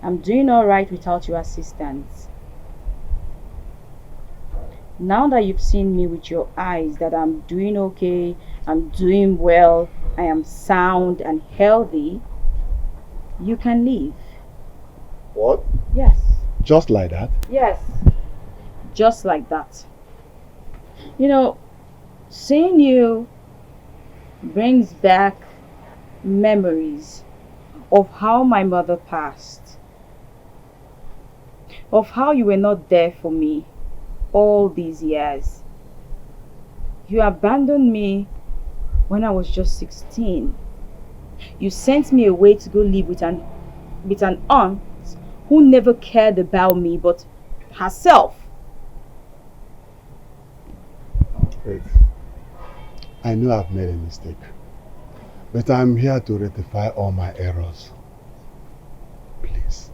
I'm doing alright without your assistance. Now that you've seen me with your eyes that I'm doing okay, I'm doing well, I am sound and healthy, you can leave. What? Yes. Just like that? Yes. Just like that. You know, seeing you brings back memories of how my mother passed, of how you were not there for me all these years. You abandoned me when I was just 16. You sent me away to go live with an aunt who never cared about me but herself. Wait. I know I've made a mistake. But I'm here to rectify all my errors. Please.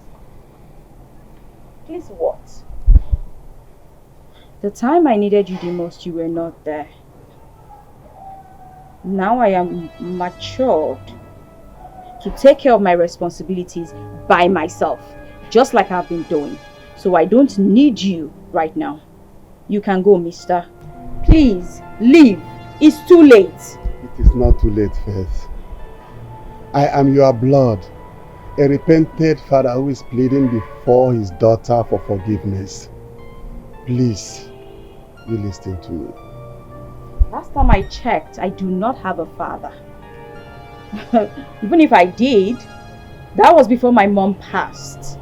Please what? The time I needed you the most, you were not there. Now I am matured to take care of my responsibilities by myself, just like I've been doing. So I don't need you right now. You can go, mister. Please, leave. It's too late. It is not too late, Faith. I am your blood, a repentant father who is pleading before his daughter for forgiveness. Please, you listen to me. Last time I checked, I do not have a father. Even if I did, that was before my mom passed.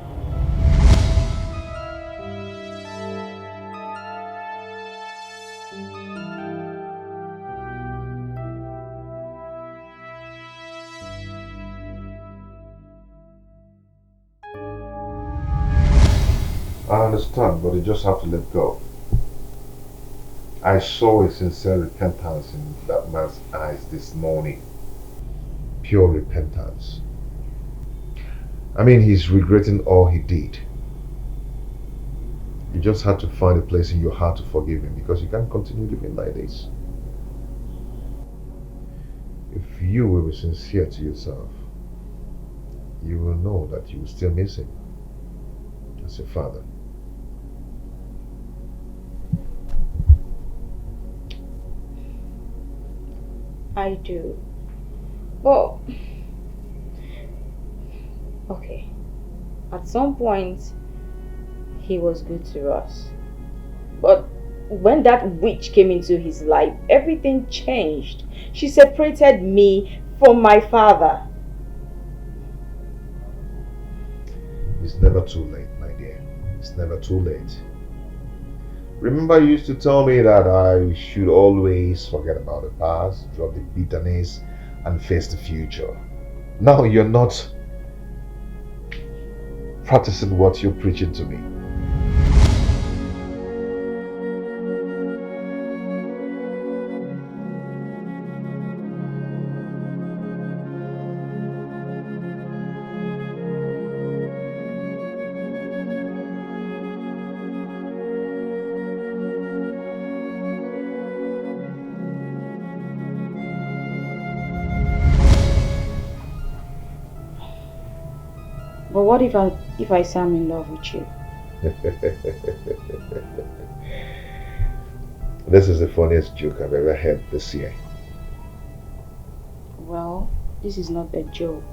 I understand, but you just have to let go. I saw a sincere repentance in that man's eyes this morning. Pure repentance. I mean, he's regretting all he did. You just had to find a place in your heart to forgive him because you can't continue living like this. If you will be sincere to yourself, you will know that you will still miss him as a father. I do. Well, okay. At some point, he was good to us. But when that witch came into his life, everything changed. She separated me from my father. It's never too late, my dear. It's never too late. Remember, you used to tell me that I should always forget about the past, drop the bitterness, and face the future. Now you're not practicing what you're preaching to me. But what if I say I'm in love with you? This is the funniest joke I've ever heard this year. Well, this is not a joke.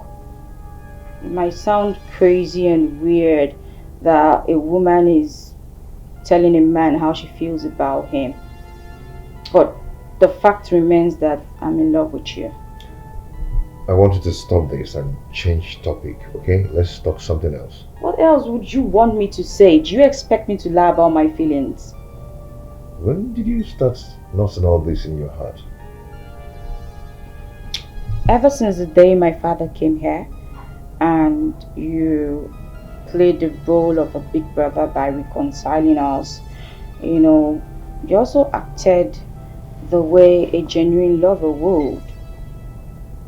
It might sound crazy and weird that a woman is telling a man how she feels about him. But the fact remains that I'm in love with you. I want you to stop this and change topic, okay? Let's talk something else. What else would you want me to say? Do you expect me to lie about my feelings? When did you start nursing all this in your heart? Ever since the day my father came here and you played the role of a big brother by reconciling us, you know, you also acted the way a genuine lover would.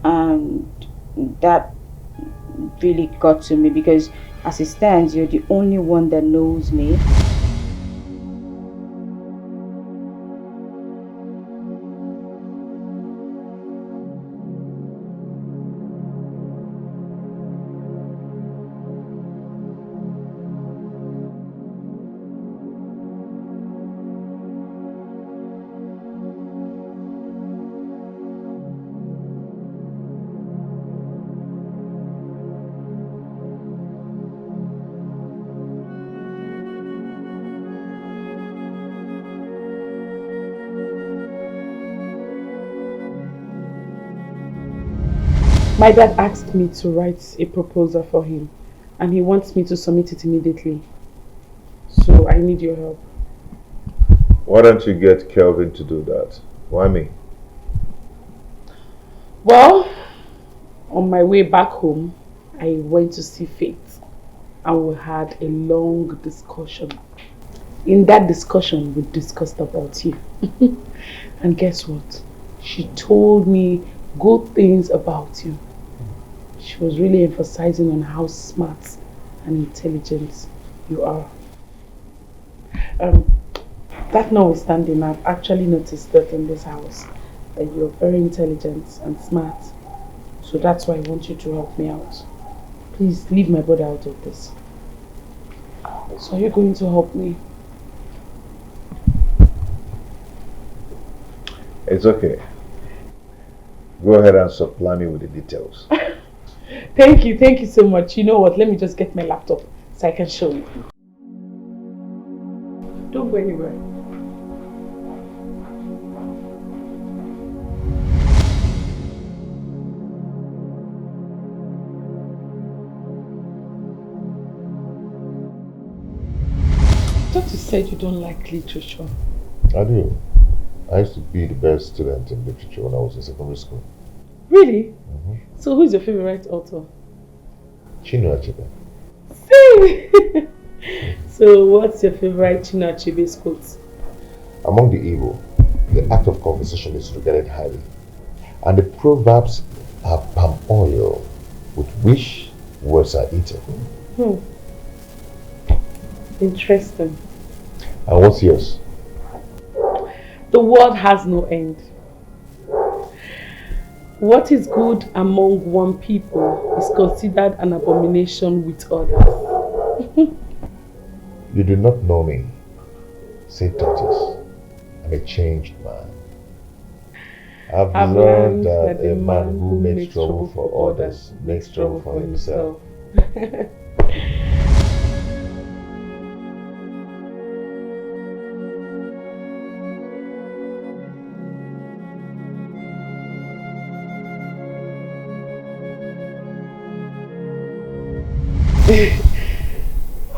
And that really got to me because as it stands, you're the only one that knows me. My dad asked me to write a proposal for him and he wants me to submit it immediately. So I need your help. Why don't you get Kelvin to do that? Why me? Well, on my way back home, I went to see Faith and we had a long discussion. In that discussion, we discussed about you. And guess what? She told me good things about you. She was really emphasizing on how smart and intelligent you are. That notwithstanding, I've actually noticed that in this house that you're very intelligent and smart. So that's why I want you to help me out. Please leave my brother out of this. So are you going to help me? It's okay. Go ahead and supply me with the details. Thank you so much. You know what, let me just get my laptop so I can show you. Don't go anywhere. I thought you said you don't like literature. I do. I used to be the best student in literature when I was in secondary school. Really? So who's your favorite author? Chinua Achebe. Same! So what's your favorite Chinua Achebe's quote? Among the evil, the act of conversation is regarded highly, and the proverbs are palm oil with which words are eaten. Interesting. And what's yours? The world has no end. What is good among one people is considered an abomination with others. You do not know me. Say tortoise. I'm a changed man. I've learned that a man who makes trouble for others makes trouble for himself.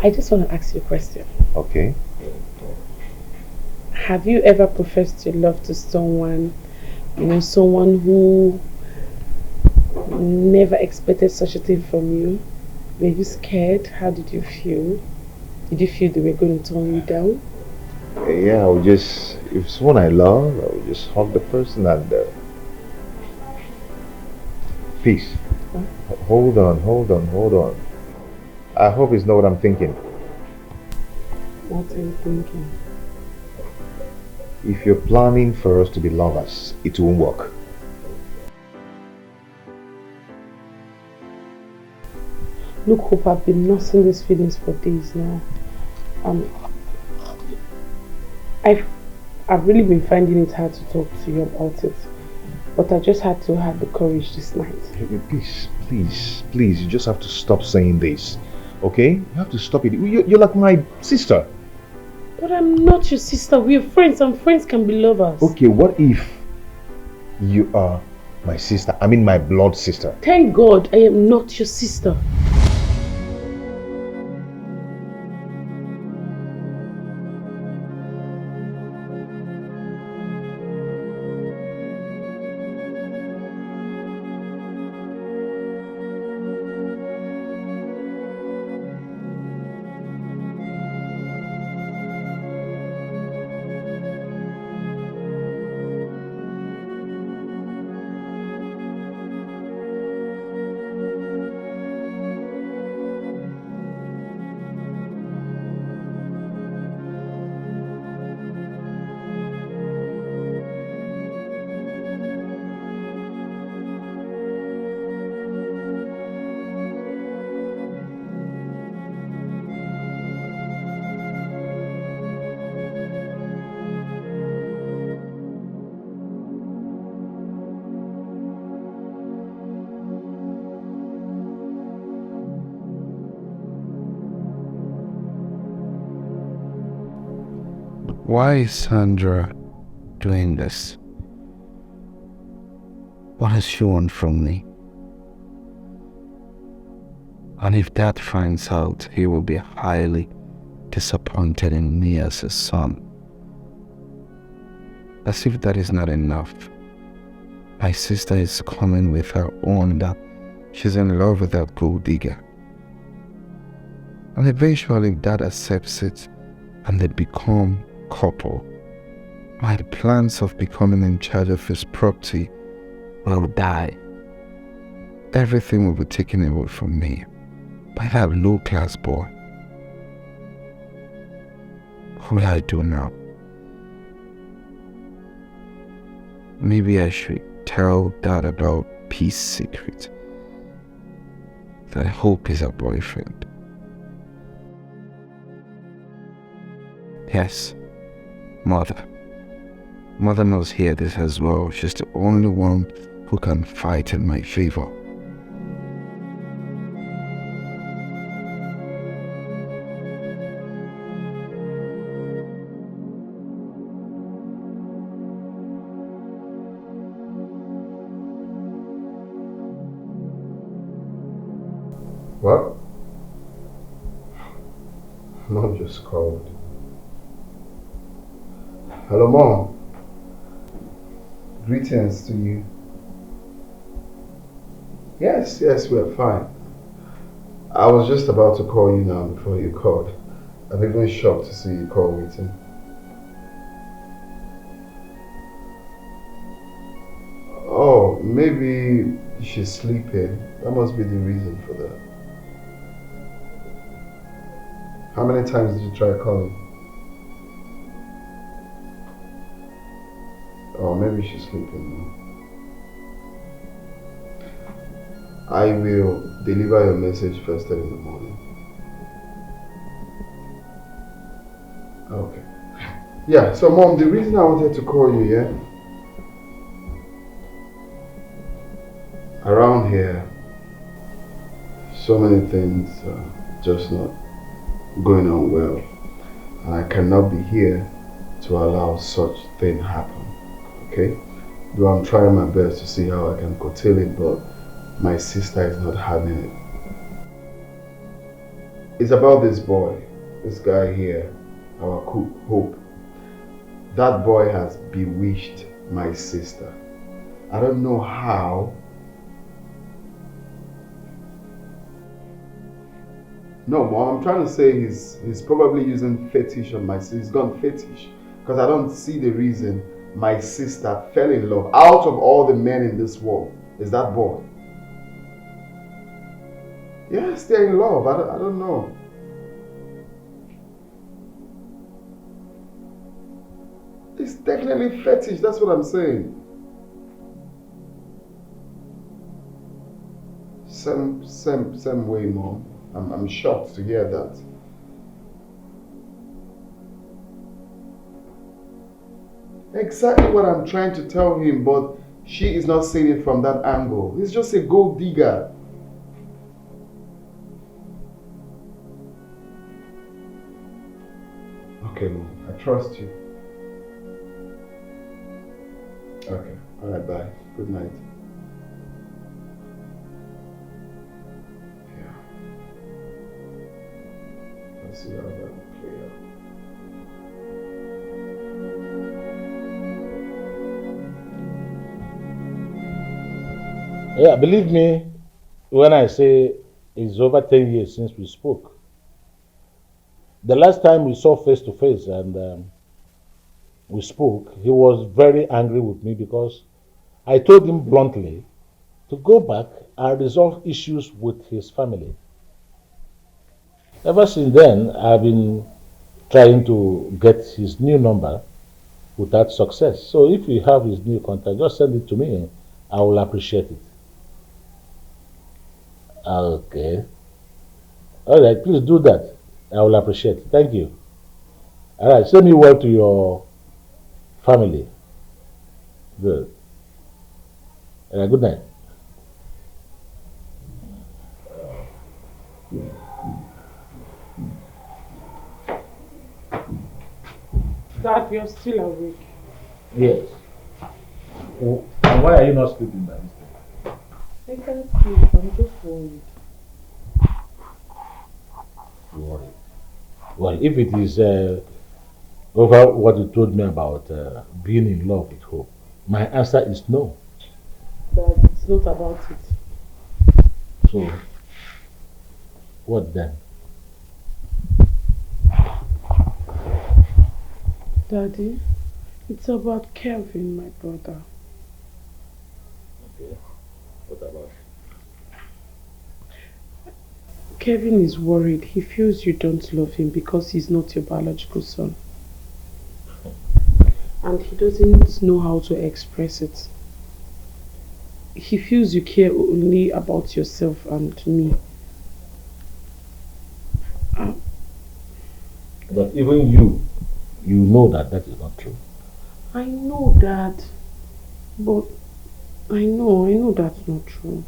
I just want to ask you a question. Okay. Have you ever professed your love to someone, someone who never expected such a thing from you? Were you scared? How did you feel? Did you feel they were going to turn you down? Yeah, if it's someone I love, I would just hug the person and peace. Huh? Hold on. I hope it's not what I'm thinking. What are you thinking? If you're planning for us to be lovers, it won't work. Look, Hope, I've been nursing these feelings for days now. Um, I've really been finding it hard to talk to you about it. But I just had to have the courage this night. Please, you just have to stop saying this. Okay? You have to stop it. You're like my sister. But I'm not your sister. We're friends, and friends can be lovers. Okay, what if you are my sister? I mean my blood sister. Thank God I am not your sister. Why is Sandra doing this? What does she want from me? And if Dad finds out, he will be highly disappointed in me as his son. As if that is not enough, my sister is coming with her own that she's in love with that gold digger. And eventually Dad accepts it and they become couple. My plans of becoming in charge of his property will die. Everything will be taken away from me by that low-class boy. What will I do now? Maybe I should tell Dad about Peace's secret. That I hope is her boyfriend. Yes, Mother. Mother must hear this as well. She's the only one who can fight in my favor. What? Mom just called. Hello, Mom. Greetings to you. Yes, we're fine. I was just about to call you now before you called. I'm even shocked to see you call waiting. Oh, maybe she's sleeping. That must be the reason for that. How many times did you try calling? Oh, maybe she's sleeping now. I will deliver your message first thing in the morning. Okay. Yeah, so Mom, the reason I wanted to call you, yeah? Around here, so many things are just not going on well. And I cannot be here to allow such thing happen. Okay? Though I'm trying my best to see how I can curtail it, but my sister is not having it. It's about this boy, this guy here, our cook, Hope. That boy has bewitched my sister. I don't know how. No, Mom, I'm trying to say he's probably using fetish on my sister. He's gone fetish. Because I don't see the reason my sister fell in love out of all the men in this world is that boy. Yes, they're in love. I don't know. It's definitely fetish. That's what I'm saying. Same way, Mom. I'm shocked to hear that. Exactly what I'm trying to tell him, but she is not seeing it from that angle. He's just a gold digger. Okay, Mom, I trust you. Okay, alright, bye. Good night. Yeah. Let's see how that will play out. Yeah, believe me when I say it's over 10 years since we spoke. The last time we saw face to face and we spoke, he was very angry with me because I told him bluntly to go back and resolve issues with his family. Ever since then, I've been trying to get his new number without success. So if you have his new contact, just send it to me. I will appreciate it. Okay. All right, please do that. I will appreciate it. Thank you. All right, send me word to your family. Good. All right, good night. Dad, you're still awake. Yes. Oh, and why are you not sleeping by this time? I can't sleep. I'm just worried. Worried. Well, if it is over what you told me about being in love with hope, my answer is no. Dad, it's not about it. So, what then? Daddy, it's about Kevin, my brother. Okay. What about? Kevin is worried. He feels you don't love him because he's not your biological son. And he doesn't know how to express it. He feels you care only about yourself and me. But even you know that that is not true. I know that, but I know that's not true.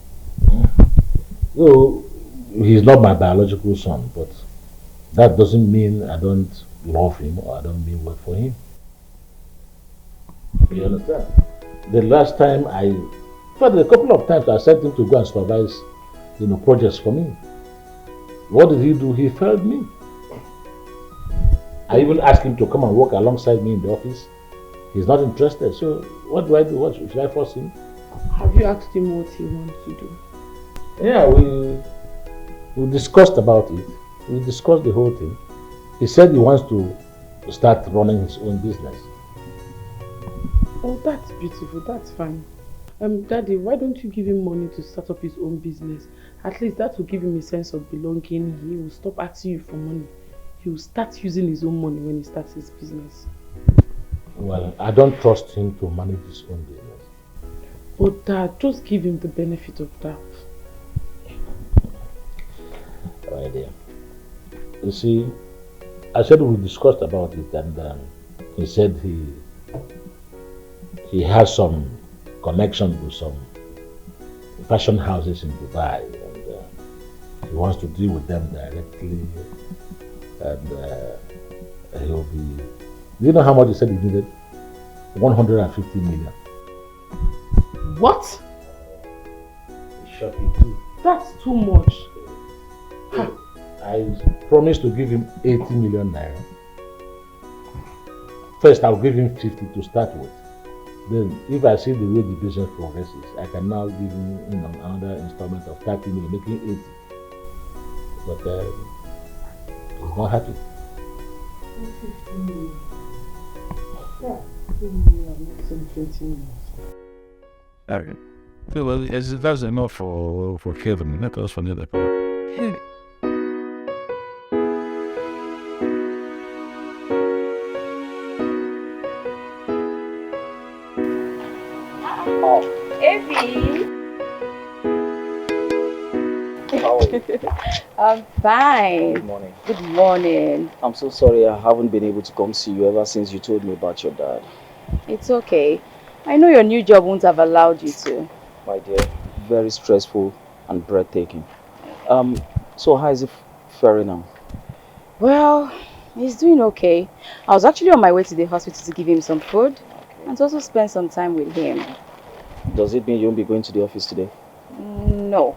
So, he's not my biological son, but that doesn't mean I don't love him or I don't mean well for him. You understand? The last time for a couple of times I sent him to go and supervise, projects for me. What did he do? He failed me. I even asked him to come and work alongside me in the office. He's not interested. So what do I do? What should I force him? Have you asked him what he wants to do? Yeah, we discussed about it. We discussed the whole thing. He said he wants to start running his own business. Oh, that's beautiful. That's fine. Daddy, why don't you give him money to start up his own business? At least that will give him a sense of belonging. He will stop asking you for money. He will start using his own money when he starts his business. Well, I don't trust him to manage his own business. But Dad, just give him the benefit of doubt. Right there. You see, I said we discussed about it, and he said he has some connection with some fashion houses in Dubai, and he wants to deal with them directly, and he'll be. Do you know how much he said he needed? 150 million. What? He shot it too. That's too much. I promised to give him 80 million naira. First, I'll give him 50 to start with. Then, if I see the way the business progresses, I can now give him another installment of 30 million, making 80. But he's not happy. 150 million. Yeah, 20 million. Okay. So, well, that's enough for Kevin. Let us find the part. How are you? I'm fine. Good morning. Good morning. I'm so sorry I haven't been able to come see you ever since you told me about your dad. It's okay. I know your new job won't have allowed you to. My dear, very stressful and breathtaking. So how is it faring now? Well, he's doing okay. I was actually on my way to the hospital to give him some food and to also spend some time with him. Does it mean you won't be going to the office today? No.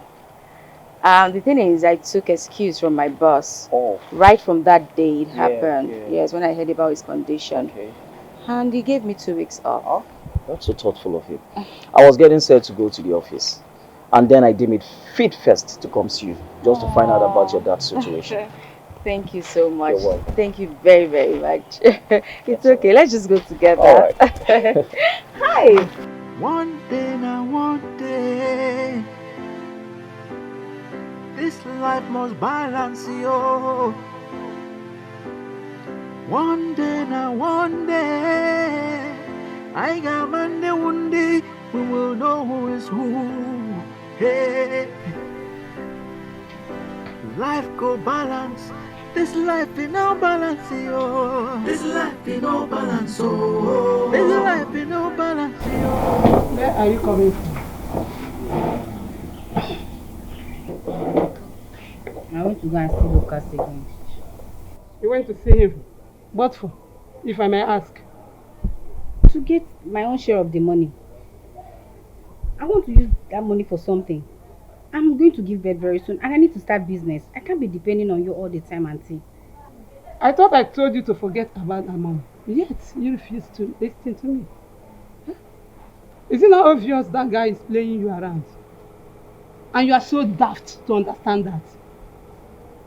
The thing is, I took excuse from my boss. Oh. Right from that day it happened. Yeah. Yes, when I heard about his condition. Okay. And he gave me 2 weeks off. That's so thoughtful of you. I was getting set to go to the office. And then I deemed it fit first to come see you, just to find out about your dad's situation. Thank you so much. You're welcome. Thank you very, very much. It's okay. Let's just go together. All right. Hi. One day now, one day, this life must balance you. One day now, one day, I got Monday, one day, we will know who is who. Hey, life go balance. This life in no balance, yo. This life in no balance, oh. This life in no balance, yo. Where are you coming from? I want to go and see Lucas again. You went to see him. What for? If I may ask. To get my own share of the money. I want to use that money for something. I'm going to give birth very soon and I need to start business. I can't be depending on you all the time, auntie. I thought I told you to forget about that mom. Yet you refuse to listen to me. Huh? Is it not obvious that guy is playing you around? And you are so daft to understand that.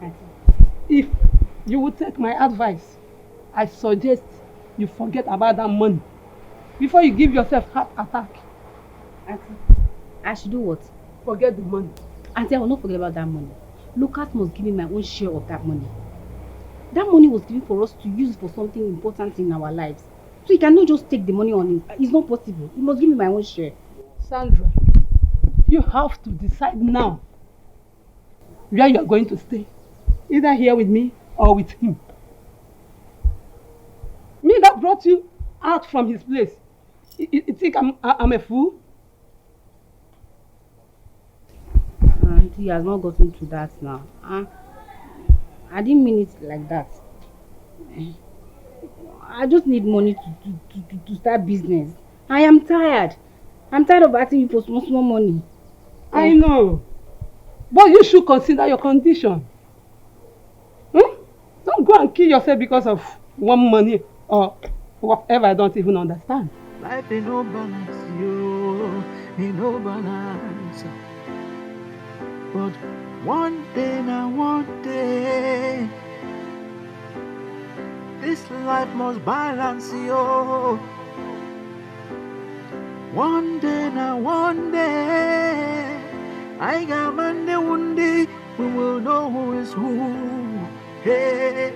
Auntie. If you would take my advice, I suggest you forget about that money before you give yourself heart attack. Auntie, I should do what? Forget the money. Auntie, I will not forget about that money. Lucas must give me my own share of that money. That money was given for us to use for something important in our lives. So he cannot just take the money on him. It's not possible. He must give me my own share. Sandra, you have to decide now where you are going to stay. Either here with me or with him. Me that brought you out from his place. You think I'm a fool? Auntie has not gotten to that now. I didn't mean it like that. I just need money to start business. I am tired. I'm tired of asking you for small money. I know. But you should consider your condition. Don't go and kill yourself because of one money or whatever I don't even understand. Life ain't no balance, yo. Ain't no balance. But one day now, one day, this life must balance, yo. One day now, one day, I got Monday, one day, we will know who is who. Hey,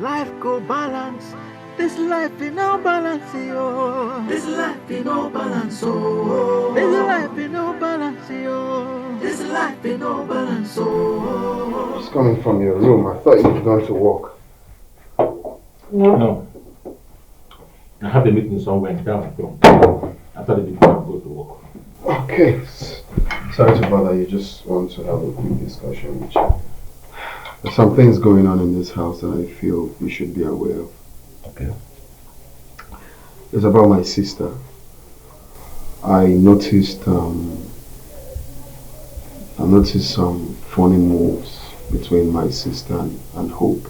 life go balance. This life in no balance, yo. This life in no balance, oh. This life in no balance, yo. This life in no balance, oh. Just coming from your room. I thought you were going to walk. No. I have a meeting somewhere down. After the meeting, I'll go to work. Okay. Sorry to bother you. Just want to have a quick discussion with you. There's some things going on in this house that I feel you should be aware of. Okay. It's about my sister. I noticed some funny moves between my sister and Hope,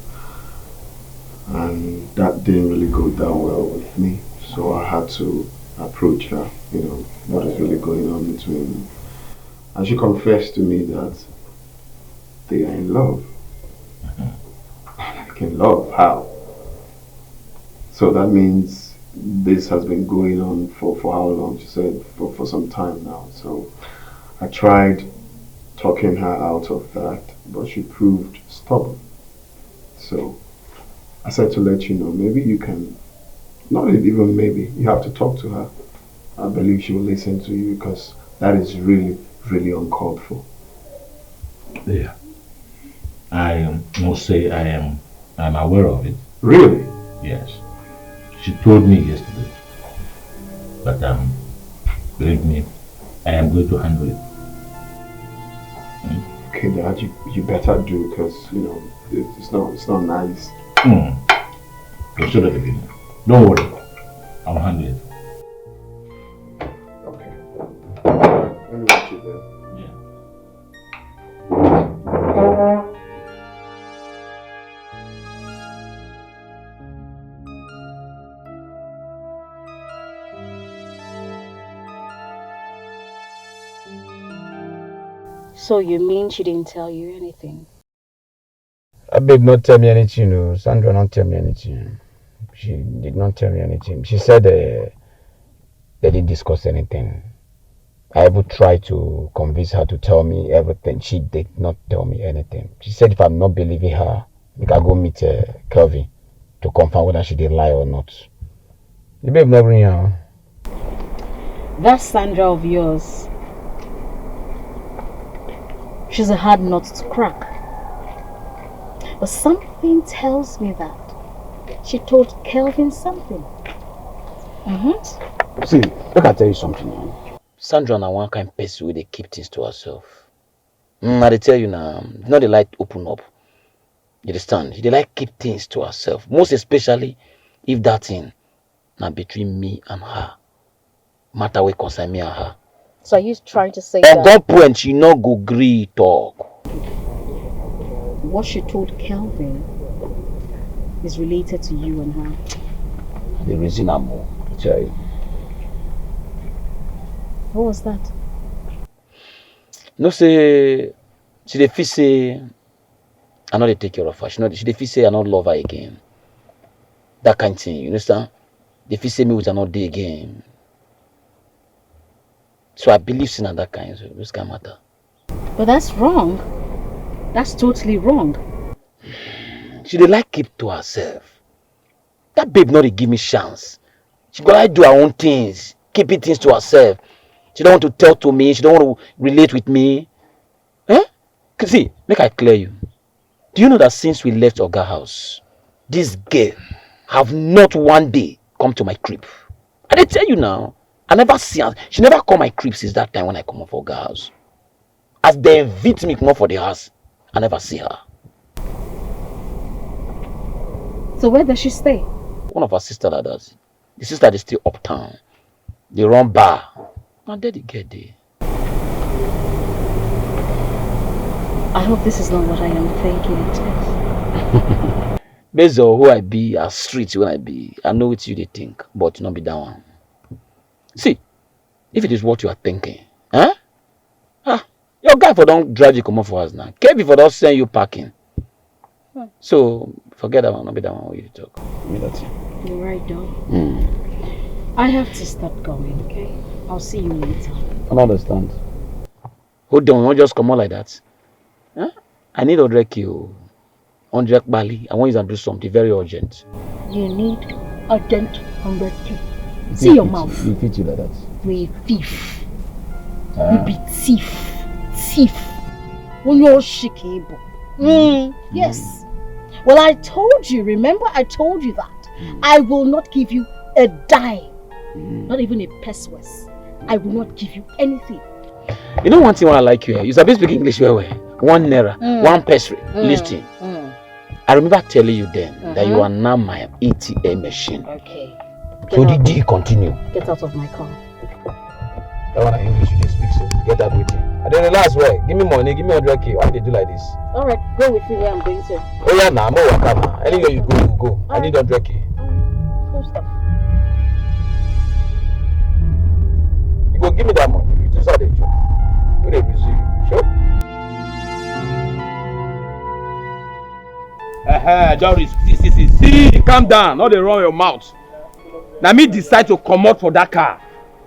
and that didn't really go down well with me. So I had to approach her. What is really going on between them. And she confessed to me that they are in love. Like in love? How? So that means this has been going on for how long? She said for some time now. So I tried talking her out of that, but she proved stubborn. So I said to let you know, maybe you can, not even maybe, you have to talk to her. I believe she will listen to you because That is really, really uncalled for. Yeah. I must say I'm aware of it. Really? Yes. She told me yesterday. But believe me, I am going to handle it. Okay, Dad, you better do, because it's not nice. You should have been. Don't worry. I'll handle it. Okay. Let me watch you there. So you mean she didn't tell you anything? Babe not tell me anything, no. Sandra not tell me anything. She did not tell me anything. She said they didn't discuss anything. I even tried to convince her to tell me everything. She did not tell me anything. She said if I'm not believing her, we can go meet Kelvin to confirm whether she did lie or not. The babe never bring her. That Sandra of yours, she's a hard nut to crack. But something tells me that she told Kelvin something. See, look, I tell you something now. Sandra na one kind person where they keep things to herself. I they tell you now, not they like open up. You understand? They like keep things to herself. Most especially if that thing now between me and her. Matter what concern me and her. So are you trying to say At that that point, she no go gree talk. what she told Kelvin is related to you and her? The reason I'm more, I tell you. What was that? No say, she dey feel say I know they take care of her. She dey feel say I not love her again. That kind of thing, you understand? They feel say me with another day again. So I believe in that kind of this kind of matter. But that's wrong. That's totally wrong. She dey like keep to herself. That babe not dey give me chance. She go like do her own things, keeping things to herself. She don't want to tell to me. She don't want to relate with me. See, make I clear you. Do you know that since we left Oga house, this girl have not one day come to my crib? I dey tell you now. I never see her. She never come my crib since that time when I come up for Oga house. As they invite me come up for the house, I never see her. So where does she stay? One of her sisters that does. The sister is still uptown. They run bar. Now there they get there. I hope this is not what I am thinking it is. Based on who I be, as street when I be, I know what you they think, but not be that one. See, if it is what you are thinking, your guy for don't drive you come off for us now. Kevin for don't send you parking. So forget that one, not be that one where you talk. Me that's it. You're right, though. I have to start going, okay? I'll see you later. I don't understand. Hold on, don't just come out like that. I need 100 K. 100 Bali. I want you to do something very urgent. You need a dent 100K. See your mouth. You fit you like that. You're a thief. You be thief. Thief. When you're shaking. Yes. Well, I told you, remember I told you that. I will not give you a dime. Not even a pesewas. I will not give you anything. You know one thing I like you here? You sabi speak English well. 1 naira, 1 peso. Listen. I remember telling you then that you are now my ATM machine. Okay. So the deal continue. Get out of my car. That one English you just speak so. Get that with you. And then the last way, give me money, give me 100K. Why they do like this? Alright, go with me where I'm going to. Oh yeah, nah, I'm over. Anywhere you go, you go. I need 100K. Cool stuff. You go give me that money. You just had a job. You dey busy. Sure. Joris, see, calm down. Not dey run your mouth. Now me decide to come out for that car.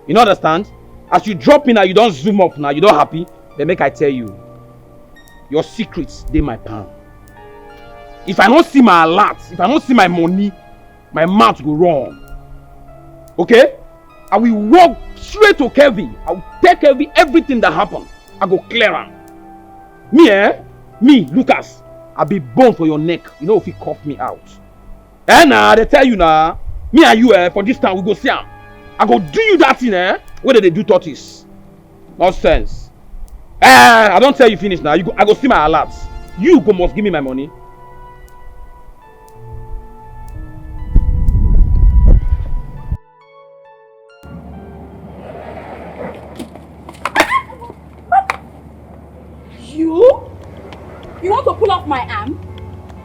You understand? As you drop in now, you don't zoom up now. You don't happy. Then make I tell you, your secrets dey my palm. If I don't see my alert, if I don't see my money, my mouth go wrong. Okay? I will walk straight to Kevin. I will tell Kevin everything that happened. I go clear him. Me, Me, Lucas. I be born for your neck. You know if you cough me out. They tell you now. Me and you, for this time we go see him. I go do you that thing, where they do tortoise. Nonsense. I don't tell you finish now. I go see my alerts. You go must give me my money. You want to pull off my arm?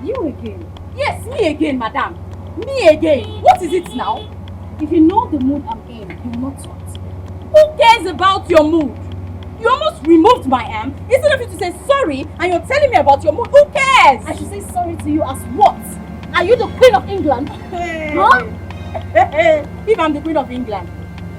You again? Yes, me again, madam. Me again. What is it now? If you know the mood I'm in, you will not sweat. Who cares about your mood? You almost removed my arm. Instead of you to say sorry and you're telling me about your mood, who cares? I should say sorry to you as what? Are you the Queen of England? Huh? If I'm the Queen of England,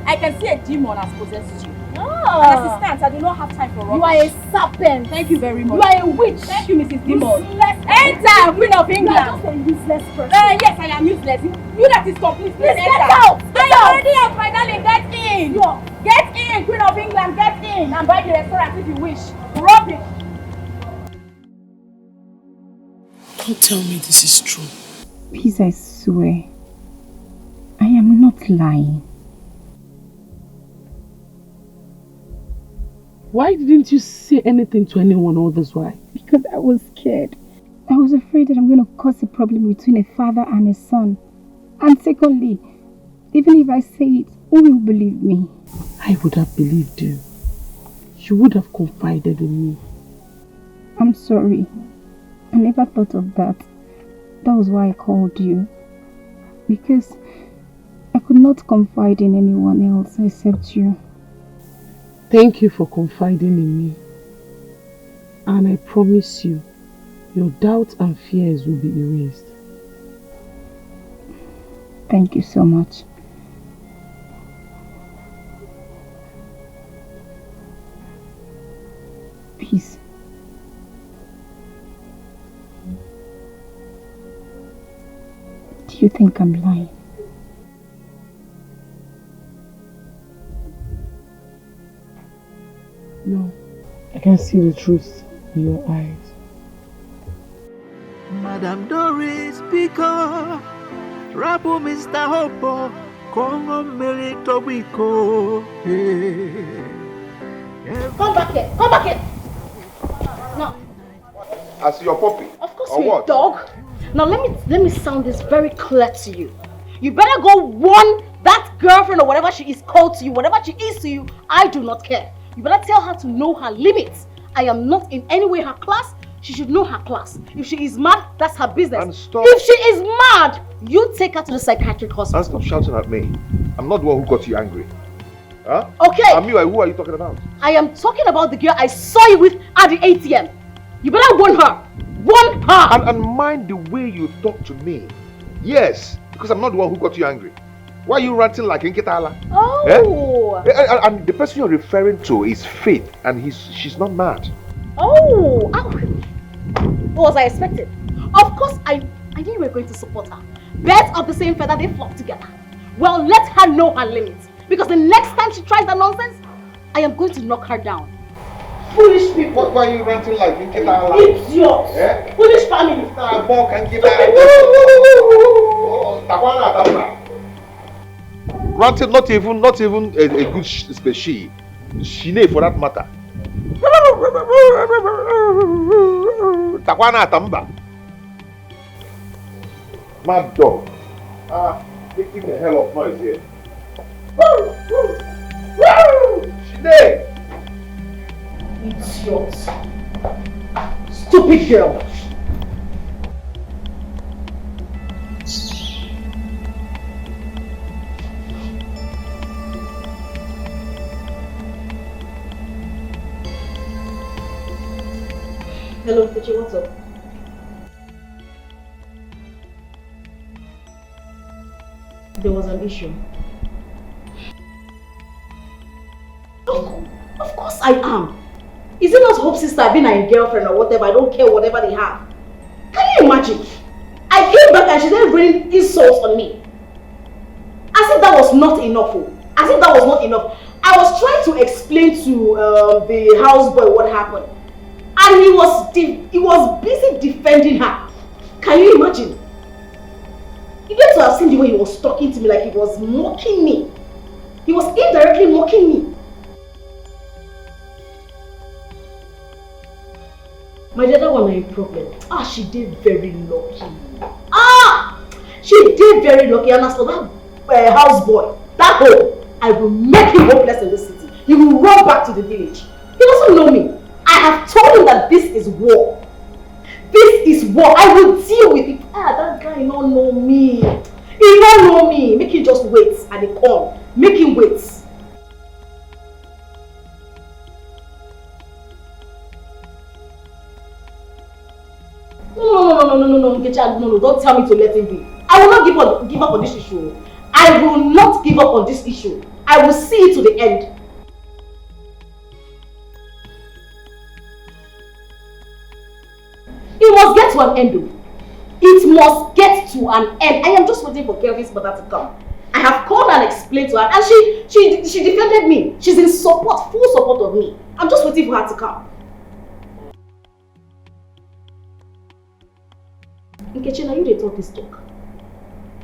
I can see a demon has possessed you. And as it stands, I do not have time for rubbish. You are a serpent. Thank you very much. You are a witch. Thank you, Mrs. Demon. Enter, Queen of England. You are just a useless person. Yes, I am useless. You that is complete. Please get out. I already have my darling. Get in. Get in, Queen of England. Get in. And buy the restaurant if you wish. Rubbish. Don't tell me this is true. Please, I swear. I am not lying. Why didn't you say anything to anyone all this while? Because I was scared. I was afraid that I'm going to cause a problem between a father and a son. And secondly, even if I say it, who will believe me? I would have believed you. You would have confided in me. I'm sorry. I never thought of that. That was why I called you. Because I could not confide in anyone else except you. Thank you for confiding in me. And I promise you, your doubts and fears will be erased. Thank you so much. Peace. Do you think I'm lying? No, I can see the truth in your eyes. Madam Doris, speak up. Rapo Mr. Hopo, Kongo Melito Wiko. Come back here. Come back here. Now. As your puppy? Of course or you're what? a dog. Now let me sound this very clear to you. You better go warn that girlfriend or whatever she is called to you, whatever she is to you, I do not care. You better tell her to know her limits. I am not in any way her class. She should know her class. If she is mad, that's her business. And stop. If she is mad, you take her to the psychiatric hospital. And stop shouting at me. I'm not the one who got you angry. Huh? Okay. Who are you talking about? I am talking about the girl I saw you with at the ATM. You better warn her. Warn her. And mind the way you talk to me. Yes, because I'm not the one who got you angry. Why are you ranting like Nkitala? Oh. And the person you're referring to is Faith, and she's not mad. Oh. What was I expecting? Of course, I knew you were going to support her. Birds of the same feather, they flock together. Well, let her know her limits. Because the next time she tries that nonsense, I am going to knock her down. Foolish people. Why are you ranting like Nkitala? Idiots. Foolish family. Granted, not even a good species. Shine for that matter. Takwana Tamba. Mad dog. Making the hell of noise here. Shine! Idiot. Stupid girl. Hello, Kuchi, what's up? There was an issue. Of course I am. Is it not Hope's sister being a girlfriend or whatever? I don't care whatever they have. Can you imagine? I came back and she started raining insults on me. As if that was not enough. As as if that was not enough. I was trying to explain to the houseboy what happened. And he was busy defending her. Can you imagine? You get to have seen the way he was talking to me, like he was mocking me. He was indirectly mocking me. My other one had a problem. She did very lucky. She did very lucky. And as for that houseboy, that hole, I will make him hopeless in the city. He will run back to the village. He doesn't know me. I have told him that this is war. This is war. I will deal with it. That guy don't know me. He don't know me. Make him just wait at the corner. Make him wait. No, Nkechi, no, don't tell me to let him be. I will not give up on this issue. I will not give up on this issue. I will see it to the end. It must get to an end, though. It must get to an end. I am just waiting for Kelvin's mother to come. I have called and explained to her, and she defended me. She's in support, full support of me. I'm just waiting for her to come. Nkechi, now you dey talk this talk.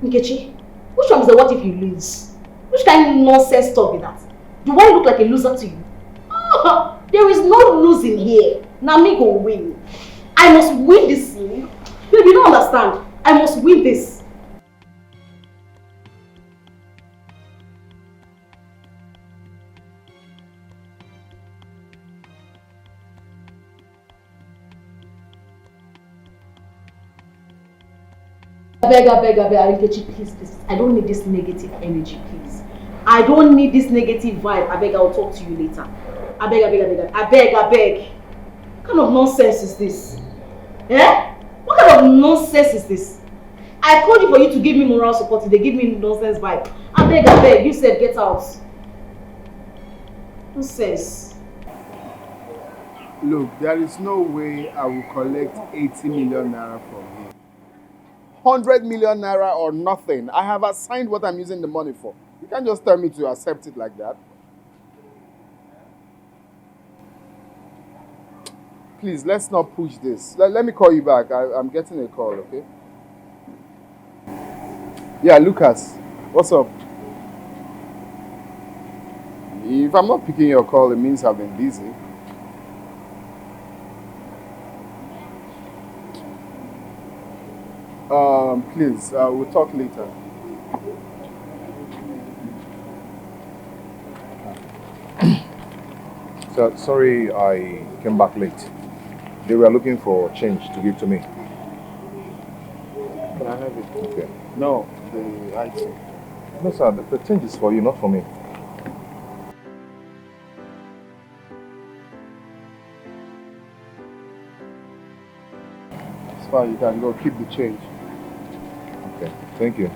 Nkechi, which one is the what if you lose? Which kind of nonsense talk is that? Do I look like a loser to you? There is no losing here. Now me go win. I must win this scene. Baby, you don't understand. I must win this. I beg, Nkechi, please. I don't need this negative energy, please. I don't need this negative vibe. I beg, I'll talk to you later. I beg. What kind of nonsense is this? What kind of nonsense is this? I called you for you to give me moral support. They give me nonsense vibe. I beg. You said get out. Nonsense. Look, there is no way I will collect 80 million naira from him. 100 million naira or nothing. I have assigned what I'm using the money for. You can't just tell me to accept it like that. Please, let's not push this. Let me call you back. I'm getting a call, okay? Yeah, Lucas. What's up? If I'm not picking your call, it means I've been busy. Please, we'll talk later. So, sorry I came back late. They were looking for change to give to me. Can I have it? Okay. No, the item. No, sir, the change is for you, not for me. It's fine, you can go. Keep the change. Okay, thank you.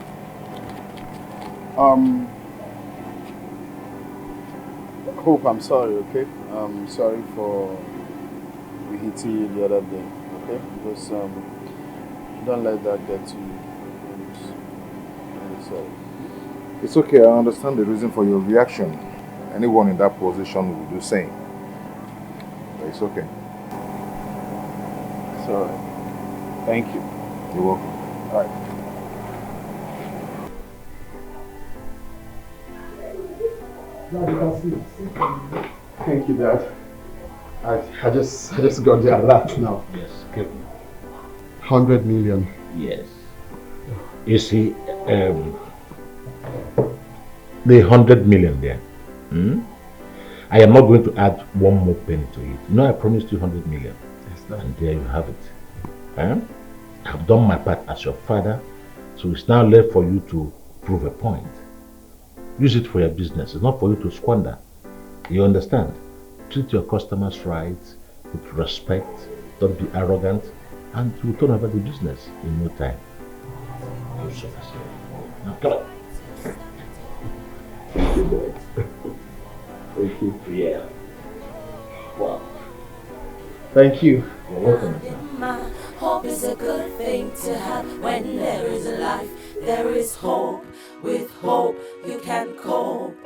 Hope, I'm sorry, okay? I'm sorry for hitting you the other day, okay? Because don't let that get to you. I'm really sorry. It's okay, I understand the reason for your reaction. Anyone in that position would do the same. But it's okay. It's alright. Thank you. You're welcome. Alright. Thank you, Dad. I just got the alert now. Yes, give me. 100 million. Yes. You see, the 100 million there. I am not going to add one more penny to it. I promised you 100 million. Yes, Dad. And there you have it. I've done my part as your father, so it's now left for you to prove a point. Use it for your business. It's not for you to squander. You understand? Treat your customers right, with respect, don't be arrogant, and you will turn over the business in no time. You suffer. Now come on. Thank you. Yeah. Wow. Thank you. You're welcome. Hope is a good thing to have. When there is life, there is hope. With hope, you can cope.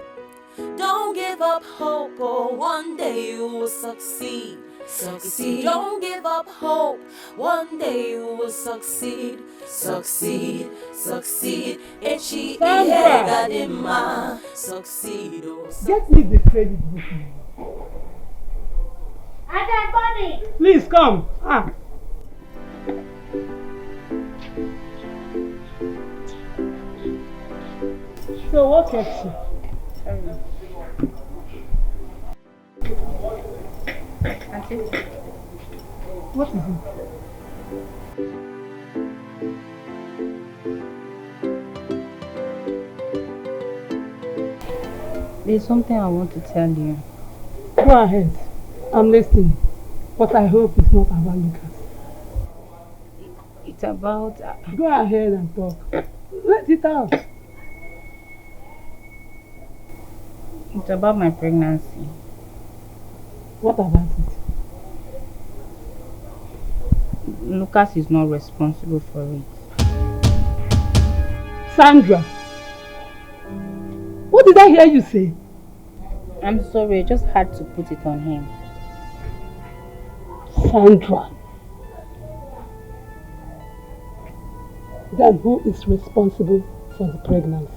Don't give up hope, or one day you will succeed. Succeed. Don't give up hope. One day you will succeed. Succeed. Succeed. Echi Sandra! gadima. Succeed. Get me the credit book. Please come. So what kept you? Auntie? What is it? There's something I want to tell you. Go ahead. I'm listening. But I hope it's not about Lucas. It's about... Go ahead and talk. Let it out. It's about my pregnancy. What about it? Lucas is not responsible for it. Sandra! What did I hear you say? I'm sorry, I just had to put it on him. Sandra. Then who is responsible for the pregnancy?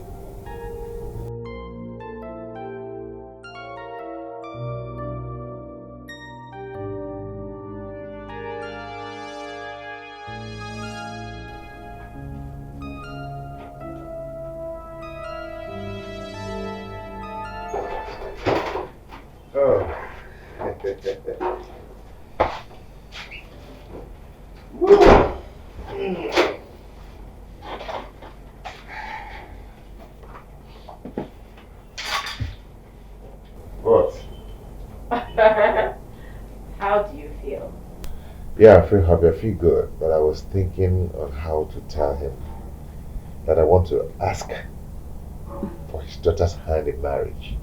What? How do you feel? Yeah, I feel happy, I feel good, but I was thinking on how to tell him that I want to ask for his daughter's hand in marriage.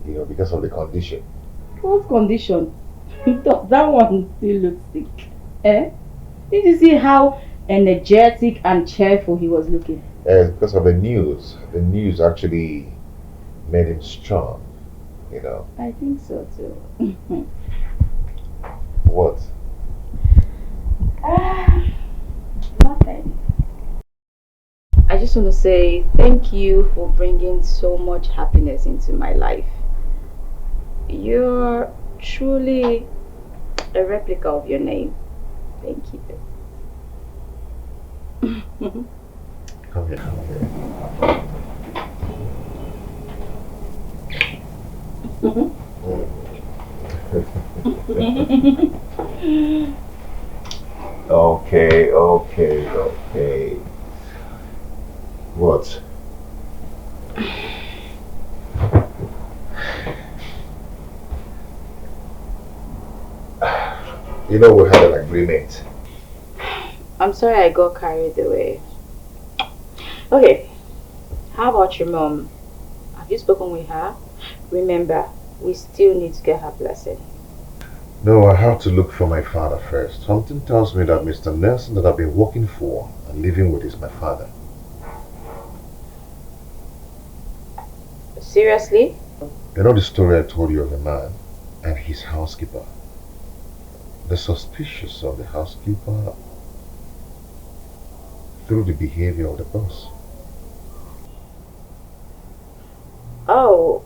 You know, because of the condition. What condition? That one still looks sick. Eh? Did you see how energetic and cheerful he was looking? Because of the news. The news actually made him strong, you know. I think so too. What? Nothing. I just want to say thank you for bringing so much happiness into my life. You're truly a replica of your name. Thank you. Come here, come here. Okay. What? You know we had an agreement. I'm sorry I got carried away. Okay, how about your mom? Have you spoken with her? Remember, we still need to get her blessing. No, I have to look for my father first. Something tells me that Mr. Nelson that I've been working for and living with is my father. Seriously? You know the story I told you of the man and his housekeeper? They're suspicious of the housekeeper through the behavior of the boss. Oh,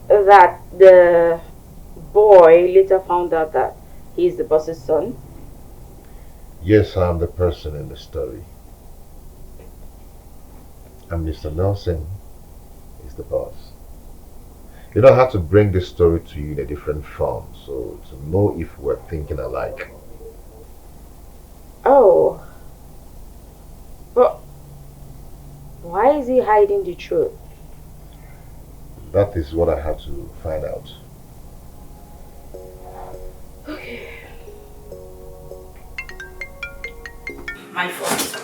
that the boy later found out that he's the boss's son? Yes, I'm the person in the story. And Mr. Nelson is the boss. You know, I had to bring this story to you in a different form, so to know if we're thinking alike. Oh. But why is he hiding the truth? That is what I had to find out. Okay. My fault.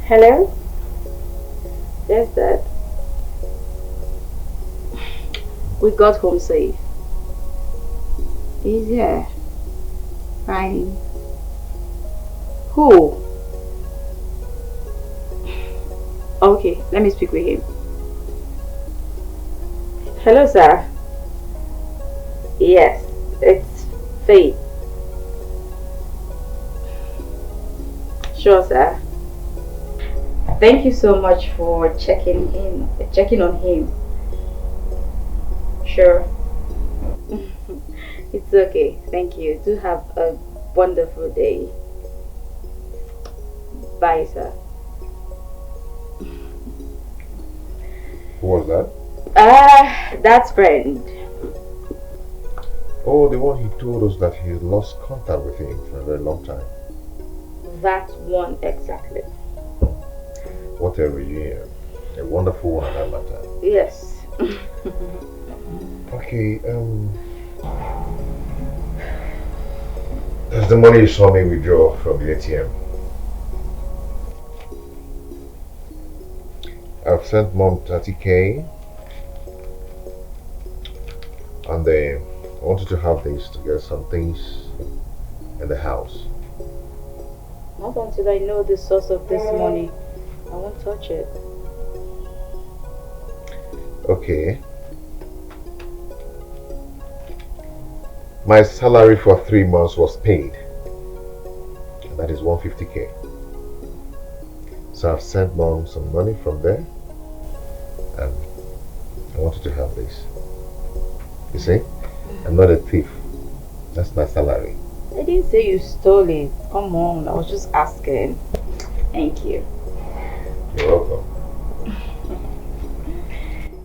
Hello? Yes, Dad. We got home safe. He's here. Fine. Who? Okay, let me speak with him. Hello, sir. Yes, it's Faith. Sure, sir. Thank you so much for checking on him. Sure. It's okay. Thank you. Do have a wonderful day. Bye, sir. Who was that? That's friend. Oh, the one he told us that he lost contact with him for a very long time. That one exactly. What a reunion. A wonderful one at that matter. Yes. Okay, that's the money you saw me withdraw from the ATM. I've sent mom 30K. And I wanted to have this to get some things in the house. Not until I know the source of this money. I won't touch it. Okay. My salary for 3 months was paid. And that is 150K. So I've sent mom some money from there. And I wanted to have this. You see? I'm not a thief. That's my salary. I didn't say you stole it. Come on, I was just asking. Thank you. You're welcome.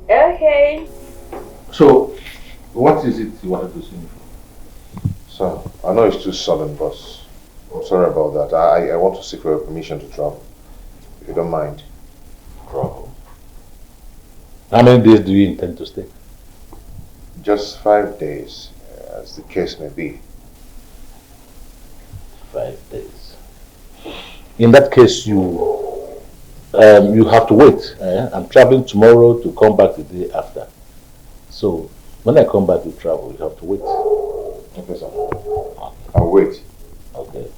Okay. So, what is it you wanted to see me for? So, I know it's too sudden, boss. I'm sorry about that. I want to seek for your permission to travel. If you don't mind. Travel? How many days do you intend to stay? Just 5 days, as the case may be. 5 days. In that case, you have to wait. I'm traveling tomorrow to come back the day after. So, when I come back to travel, you have to wait. Okay, sir. I'll wait. Okay.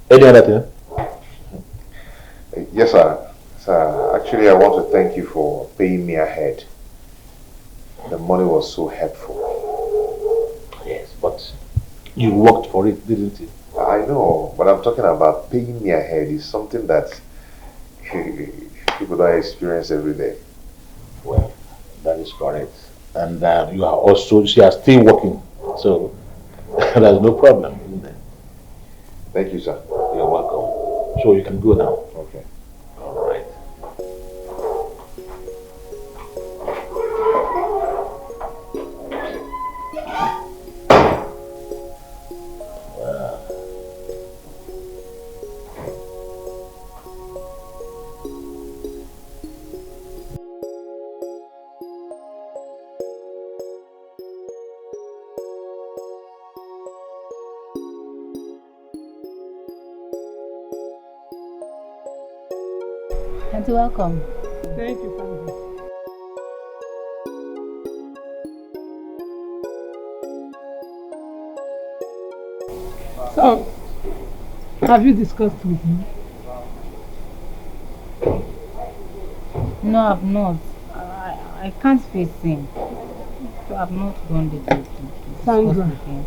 Any other thing? Yes, sir. Sir, actually, I want to thank you for paying me ahead. The money was so helpful. Yes, but you worked for it, didn't you? I know, but I'm talking about paying me ahead is something that people don't experience every day. Well, that is correct. And you are still working, so there's no problem, isn't there? Thank you, sir. You're welcome. So you can go now. Okay. All right. Auntie, welcome. Thank you, Family. So, have you discussed with me? No, I've not. I can't face him. So I've not gone there to discuss Sandra, with him.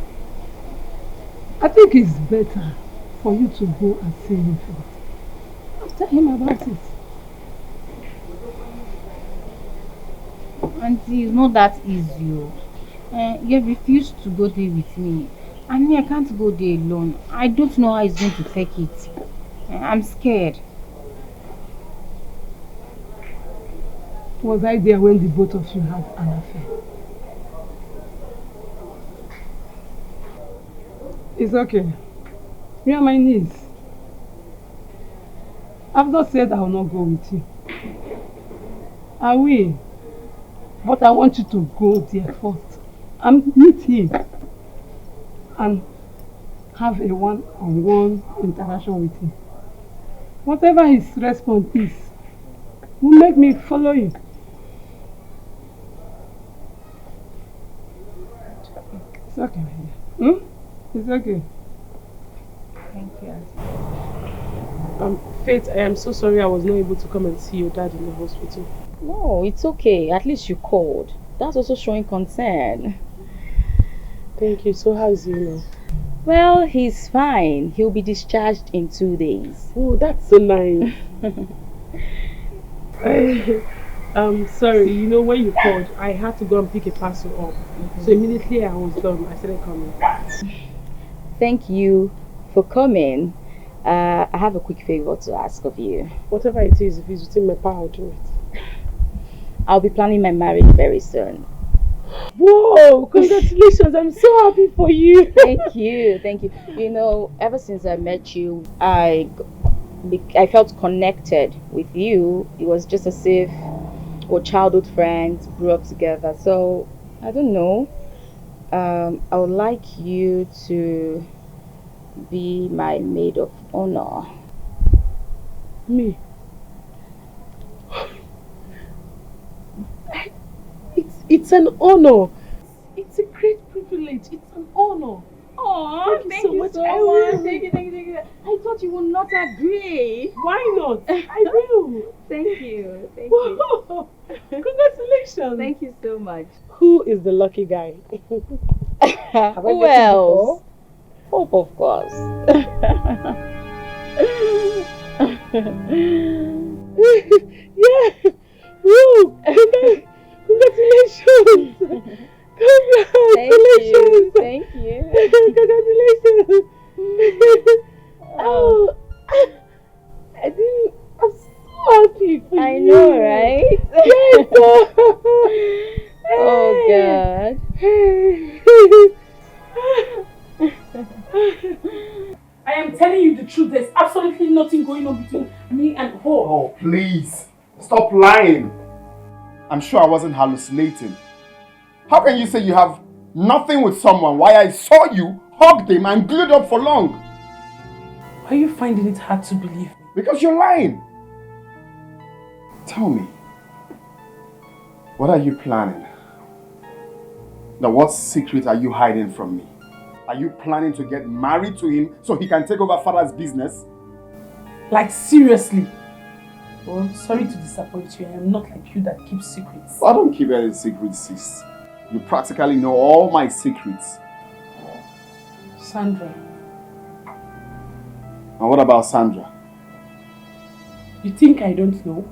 I think it's better for you to go and see him first. I'll tell him about it. Auntie, it's not that easy. You have refused to go there with me. And me, I can't go there alone. I don't know how he's going to take it. I'm scared. Was I there when the both of you had an affair? It's okay. You are my niece. I've not said I will not go with you. I will. But I want you to go there first and meet him and have a one-on-one interaction with him. Whatever his response is, will make me follow him. It's okay, my dear. It's okay. Thank you. Faith, I am so sorry I was not able to come and see your dad in the hospital. No, it's okay. At least you called. That's also showing concern. Thank you. So how is he now? Well, he's fine. He'll be discharged in 2 days. Oh, that's so nice. Sorry, you know when you called, I had to go and pick a parcel up. So immediately I was done, I started coming. Thank you for coming. I have a quick favor to ask of you. Whatever it is, if it's within my power, I'll do it. I'll be planning my marriage very soon. Whoa, congratulations. I'm so happy for you. Thank you. Thank you. You know, ever since I met you, I felt connected with you. It was just as if we're childhood friends, grew up together. So, I don't know. I would like you to be my maid of honor. Me? It's an honor. It's a great privilege. It's an honor. Oh, thank you so much. Thank you. I thought you would not agree. Why not? I will. Thank you. Thank you. Congratulations. Thank you so much. Who is the lucky guy? Who else? Hope, of course. Yeah. Woo. Congratulations. Congratulations. Thank you. Congratulations. Oh, I'm so happy for you. I know, right? Yes. Oh, God. I am telling you the truth. There's absolutely nothing going on between me and her. Oh, please. Stop lying. I'm sure I wasn't hallucinating. How can you say you have nothing with someone while I saw you, hugged him and glued up for long? Why are you finding it hard to believe me? Because you're lying. Tell me, what are you planning? Now, what secret are you hiding from me? Are you planning to get married to him so he can take over father's business? Like, seriously? Well, I'm sorry to disappoint you. I am not like you that keeps secrets. Well, I don't keep any secrets, sis. You practically know all my secrets. Sandra. And what about Sandra? You think I don't know?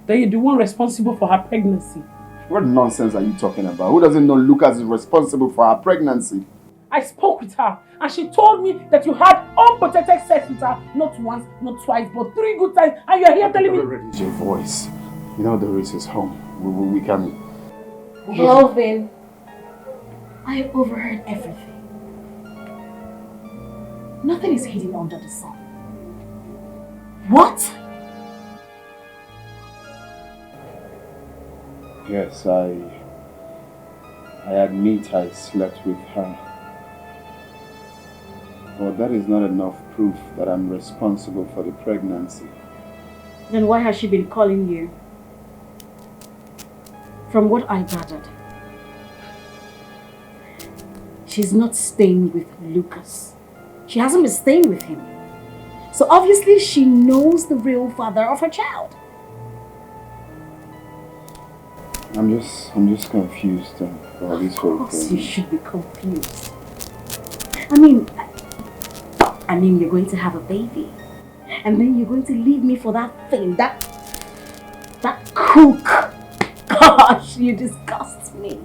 That you're the one responsible for her pregnancy. What nonsense are you talking about? Who doesn't know Lucas is responsible for her pregnancy? I spoke with her and she told me that you had unprotected sex with her not once, not twice, but 3 good times, and you're here telling me... Raise your voice. You know the race is home. We can... Kelvin, I overheard everything. Nothing is hidden under the sun. What? Yes, I admit I slept with her. But that is not enough proof that I'm responsible for the pregnancy. Then why has she been calling you? From what I gathered, she's not staying with Lucas. She hasn't been staying with him. So obviously she knows the real father of her child. I'm just confused about this whole thing. Of course you should be confused. I mean, you're going to have a baby. And then you're going to leave me for that thing, that cook. Gosh, you disgust me.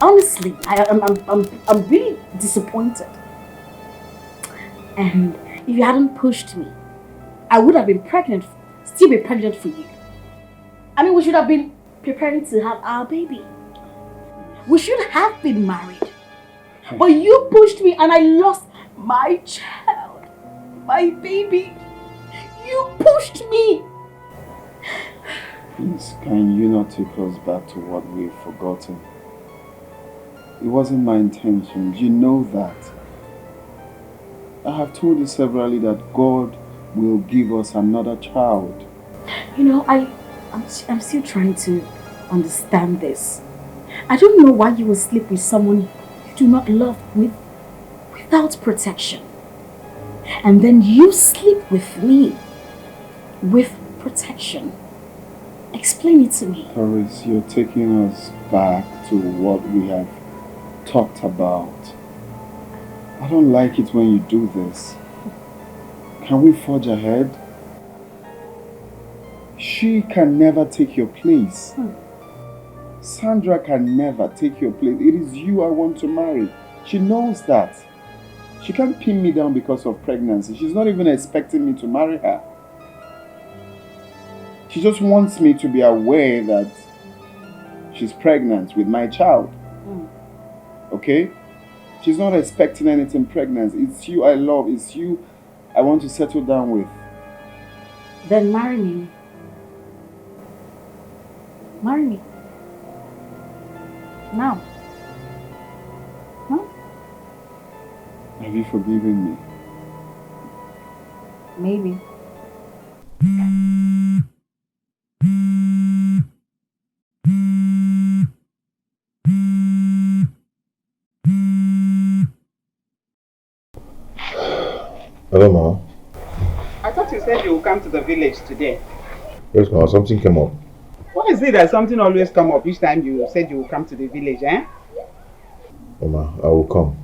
Honestly, I'm really disappointed. And if you hadn't pushed me, I would have been pregnant, still be pregnant for you. I mean, we should have been preparing to have our baby. We should have been married. But you pushed me and I lost my child, my baby. You pushed me. Please, can you not take us back to what we've forgotten? It wasn't my intention. You know that. I have told you severally that God will give us another child. You know, I'm still trying to understand this. I don't know why you will sleep with someone You do not love without protection. And then you sleep with me with protection. Explain it to me. Doris, you're taking us back to what we have talked about. I don't like it when you do this. Can we forge ahead? She can never take your place. Sandra can never take your place. It is you I want to marry. She knows that. She can't pin me down because of pregnancy. She's not even expecting me to marry her. She just wants me to be aware that she's pregnant with my child. Okay? She's not expecting anything pregnant. It's you I love. It's you I want to settle down with. Then marry me. Marry me. Now. Huh? Have you forgiven me? Maybe. Hello, Ma. I thought you said you would come to the village today. Yes, Ma. Something came up. Why is it that something always come up each time you said you will come to the village, eh? Oh, Ma, I will come.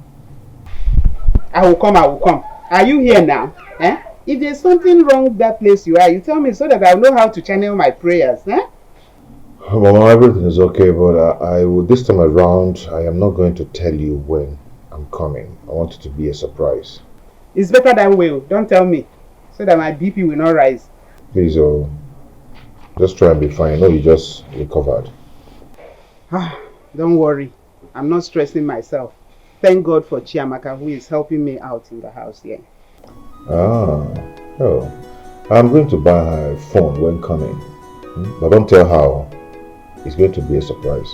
I will come. Are you here now? Eh? If there's something wrong with that place you are, you tell me so that I'll know how to channel my prayers, eh? Oh, Mama, everything is okay, but I will, this time around, I am not going to tell you when I'm coming. I want it to be a surprise. It's better that way. Don't tell me, so that my BP will not rise. Please, just try and be fine. I know you just recovered. Don't worry. I'm not stressing myself. Thank God for Chiamaka, who is helping me out in the house here. I'm going to buy her a phone when coming. But don't tell her. It's going to be a surprise.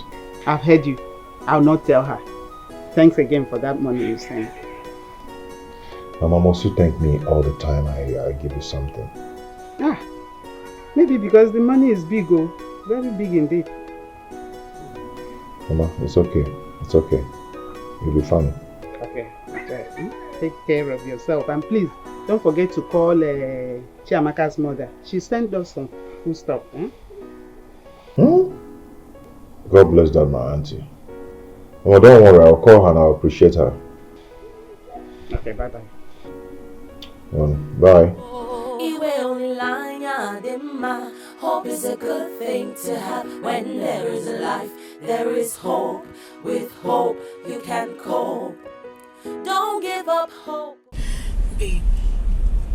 I've heard you. I'll not tell her. Thanks again for that money you sent. Mama, must you thank me all the time I give you something? Maybe because the money is big, very big indeed. Mama, it's okay. It's okay. You'll be fine. Okay. Take care of yourself. And please, don't forget to call Chiamaka's mother. She sent us some food stuff. God bless that, my auntie. Mama, don't worry. I'll call her and I'll appreciate her. Okay, bye-bye. Bye. Hope is a good thing to have. When there is life, there is hope. With hope, you can cope. Don't give up hope. Babe,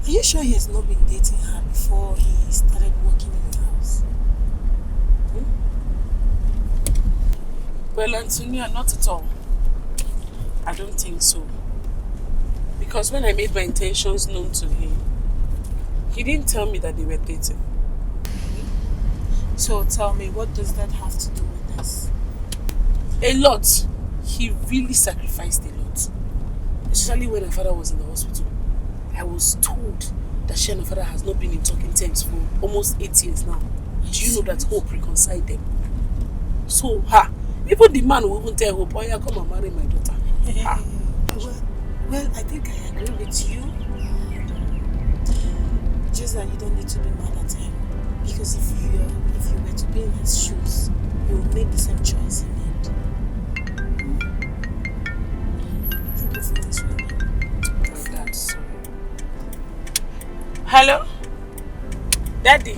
are you sure he has not been dating her before he started working in the house? Well, Antonia, not at all. I don't think so. Because when I made my intentions known to him, he didn't tell me that they were dating. So tell me, what does that have to do with this? A lot. He really sacrificed a lot. Especially when her father was in the hospital. I was told that she and her father has not been in talking terms for almost 8 years now. Do you know that Hope reconciled them? So, even the man will even tell Hope, oh yeah, come and marry my daughter. Well, I think I agree with you. Just that you don't need to be mad at him. Because if you were to be in his shoes, you would make the same choice he made. Think of it this way. That's sorry. Hello? Daddy?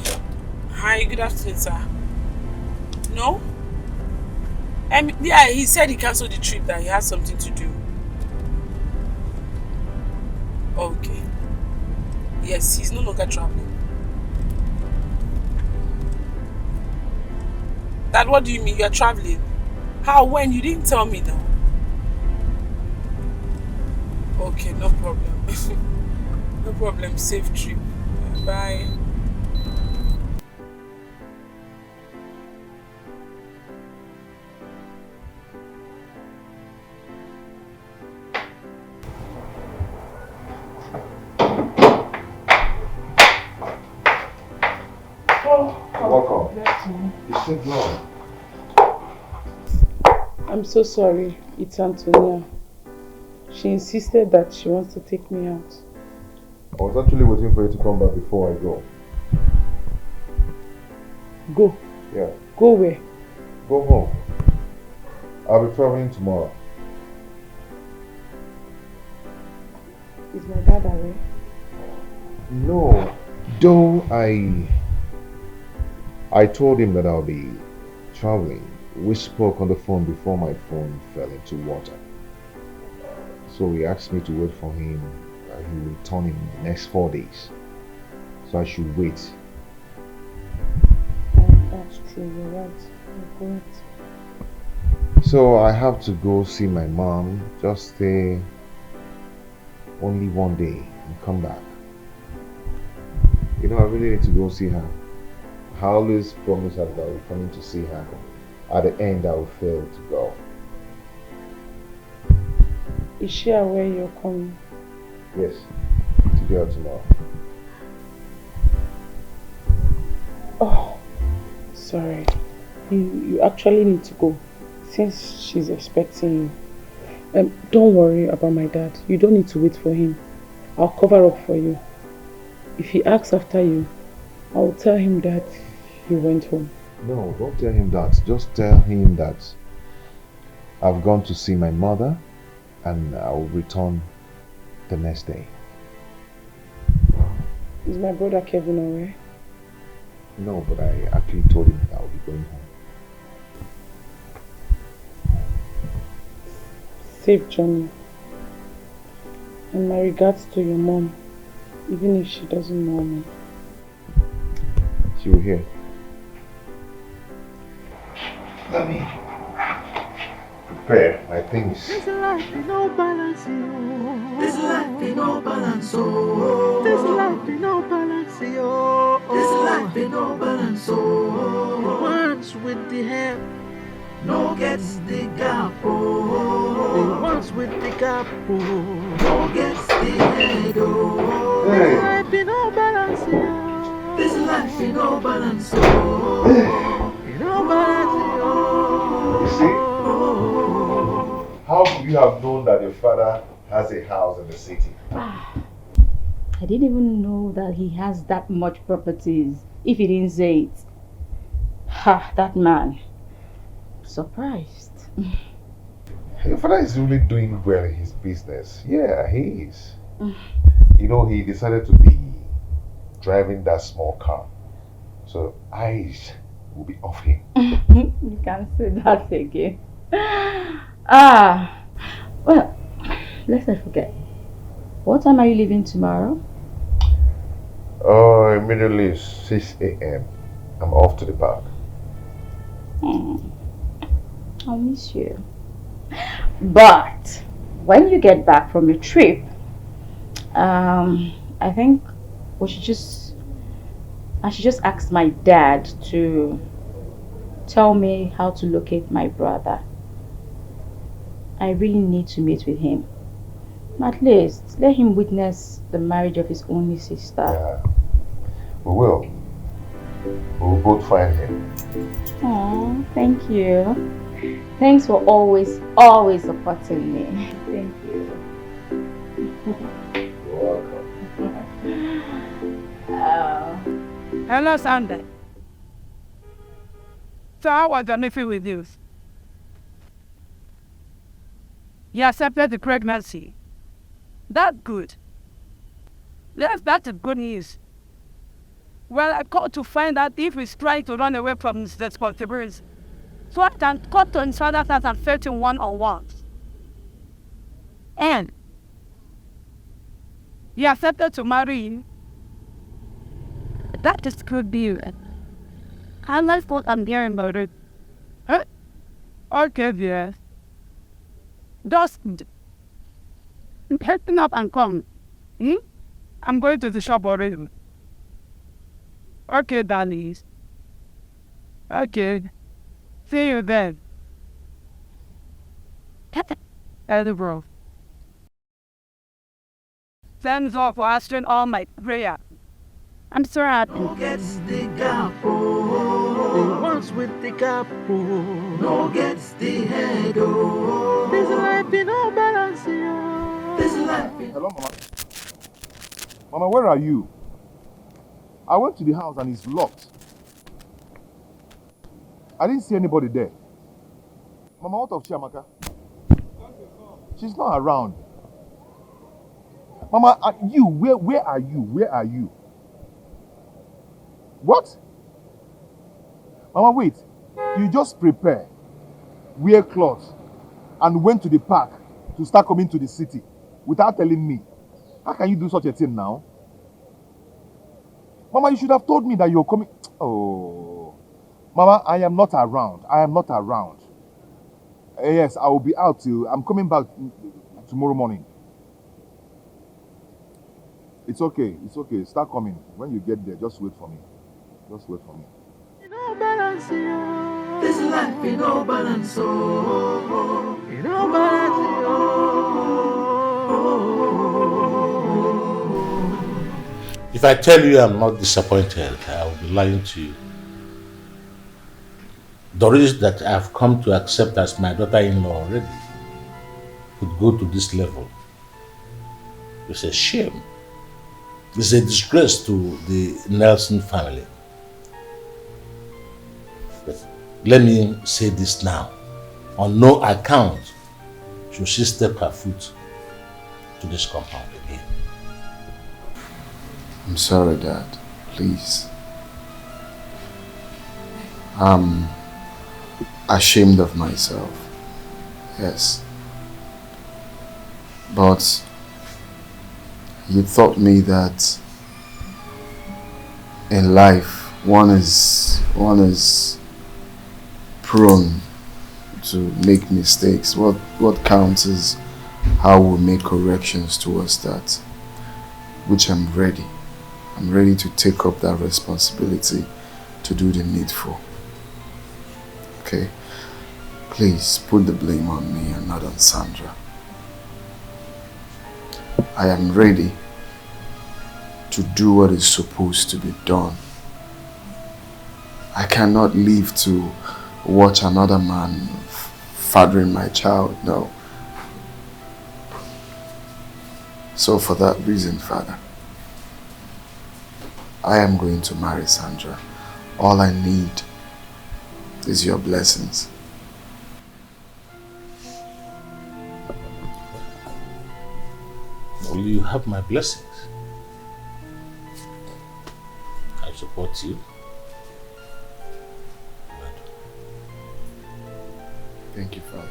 Hi, good afternoon, sir. No? Yeah, he said he cancelled the trip, that he has something to do. Okay. Yes, he's no longer traveling. Dad, what do you mean? You're traveling? How? When? You didn't tell me now. Okay, no problem. No problem. Safe trip. Bye. Welcome. You said no. I'm so sorry. It's Antonia. She insisted that she wants to take me out. I was actually waiting for you to come back before I go. Go. Yeah. Go where? Go home. I'll be traveling tomorrow. Is my dad away? No. Though I told him that I'll be traveling. We spoke on the phone before my phone fell into water. So he asked me to wait for him. He will return in the next 4 days. So I should wait. That's true, you're right. You're correct. So I have to go see my mom. Just stay only 1 day and come back. You know, I really need to go see her. I always promise her that I will be coming to see her. At the end, I will fail to go. Is she aware you're coming? Yes, today or tomorrow. Oh, sorry. You actually need to go since she's expecting you. Don't worry about my dad. You don't need to wait for him. I'll cover up for you. If he asks after you, I'll tell him that you went home. No, don't tell him that. Just tell him that I've gone to see my mother and I will return the next day. Is my brother Kevin aware? No, but I actually told him that I will be going home. Safe journey. And my regards to your mom, even if she doesn't know me. She will hear. Let me prepare my things. This life in no balance, oh. This life in no balance, oh. This life in no balance, oh. This life in no balance, oh. The ones with the hair, no gets the gap, oh. The ones with the gap, oh. No gets the head, oh. This life in no balance, oh. This life in no balance, oh. In no balance, oh. You see? How could you have known that your father has a house in the city? I didn't even know that he has that much properties, if he didn't say it. Ha, that man. Surprised. Your father is really doing well in his business. Yeah, he is. You know, he decided to be driving that small car. So eyes will be off him. You can't say that again. Well, let's not forget. What time are you leaving tomorrow? Immediately 6 a.m. I'm off to the park. I'll miss you. But when you get back from your trip, I think I should just ask my dad to tell me how to locate my brother. I really need to meet with him. At least let him witness the marriage of his only sister. Yeah. We will. We'll both find him. Oh, thank you. Thanks for always supporting me. Thank you. You're welcome. Hello, Sunday. So how was your nephew with you? He accepted the pregnancy. That's good. Yes, that's good news. Well, I called to find out if he's trying to run away from his responsibilities. So I can cut to his father's house and fetch him one-on-one. And he accepted to marry him. That is good news. I like what I'm hearing about it. Huh? Okay, yes. Just help up and come. I'm going to the shop already. Okay, darlings. Okay. See you then. Elder bro. Thanks all for answering all my prayer. I'm so happy. No gets the gap, oh. The ones with the gap, oh. No gets the head, oh. This be no balance. This life be Hello, Mama. Mama, where are you? I went to the house and it's locked. I didn't see anybody there. Mama, what of Chiamaka? She's not around. Mama, you, where are you? Where are you? What? Mama, wait. You just prepare, wear clothes, and went to the park to start coming to the city without telling me. How can you do such a thing now? Mama, you should have told me that you're coming. Oh. Mama, I am not around. I am not around. Yes, I will be out till I'm coming back tomorrow morning. It's okay. It's okay. Start coming. When you get there, just wait for me. Just wait for me. no balance. This life be no balance. Oh, no balance. If I tell you I'm not disappointed, I will be lying to you. Doris that I've come to accept as my daughter-in-law already could go to this level. It's a shame. It's a disgrace to the Nelson family. But let me say this now. On no account should she step her foot to this compound again. I'm sorry, Dad. Please. I'm ashamed of myself. Yes. But you taught me that in life one is prone to make mistakes. What counts is how we make corrections towards that, which I'm ready. I'm ready to take up that responsibility to do the needful. Okay? Please put the blame on me and not on Sandra. I am ready to do what is supposed to be done. I cannot live to watch another man fathering my child, no. So for that reason, Father, I am going to marry Sandra. All I need is your blessings. Will you have my blessings? I support you. Thank you, Father.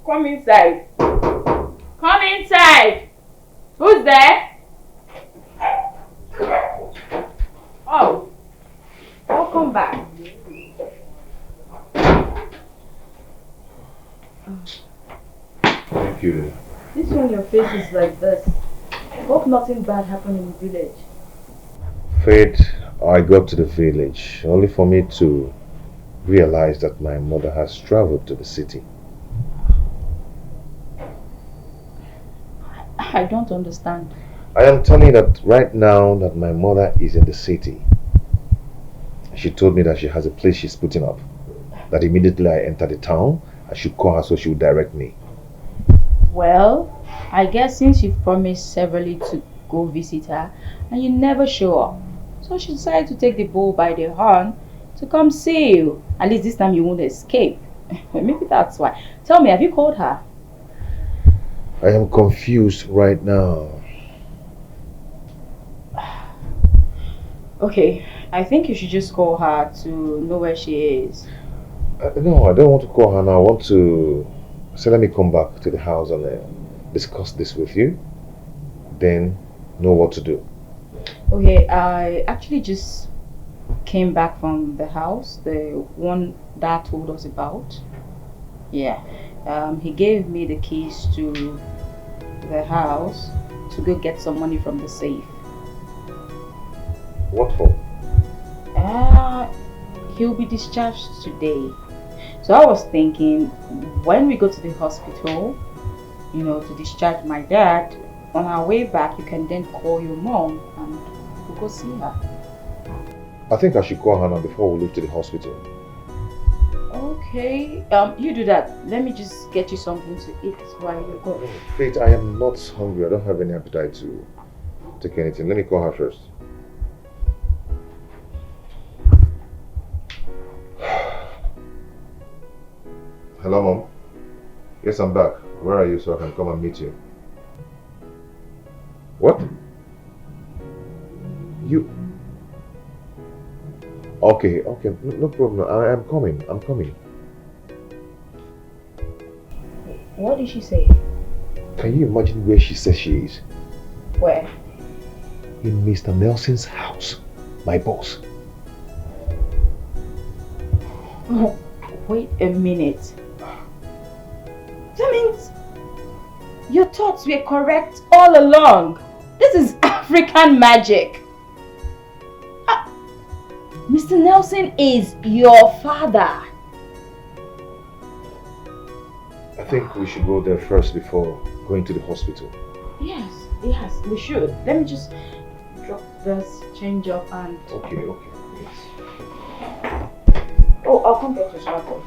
Come inside. Come inside. Who's there? Oh, welcome back. Thank you. This one, your face is like this. Hope nothing bad happened in the village. Faith, I got to the village only for me to realize that my mother has traveled to the city. I don't understand. I am telling you that right now that my mother is in the city. She told me that she has a place she's putting up. That immediately I enter the town, I should call her so she would direct me. Well, I guess since you've promised severally to go visit her and you never show up, so she decided to take the bull by the horn to come see you. At least this time you won't escape. Maybe that's why. Tell me, have you called her? I am confused right now. Okay, I think you should just call her to know where she is. No, I don't want to call her now. I want to say let me come back to the house and discuss this with you. Then know what to do. Okay, I actually just came back from the house, the one Dad told us about. Yeah, he gave me the keys to the house to go get some money from the safe. What for? He'll be discharged today. So I was thinking, when we go to the hospital, you know, to discharge my dad, On our way back, you can then call your mom and we'll go see her. I think I should call her now before we leave to the hospital. Okay, you do that. Let me just get you something to eat while you go. Faith, I am not hungry. I don't have any appetite to take anything. Let me call her first. Hello, Mom. Yes, I'm back. Where are you so I can come and meet you? What? You... Okay, no problem. I'm coming. What did she say? Can you imagine where she says she is? Where? In Mr. Nelson's house. My boss. Oh, wait a minute. That means your thoughts were correct all along. This is African magic. Mr. Nelson is your father. I think we should go there first before going to the hospital. Yes, we should. Let me just drop this change up and... Okay. Oh, I'll come get your smartphone.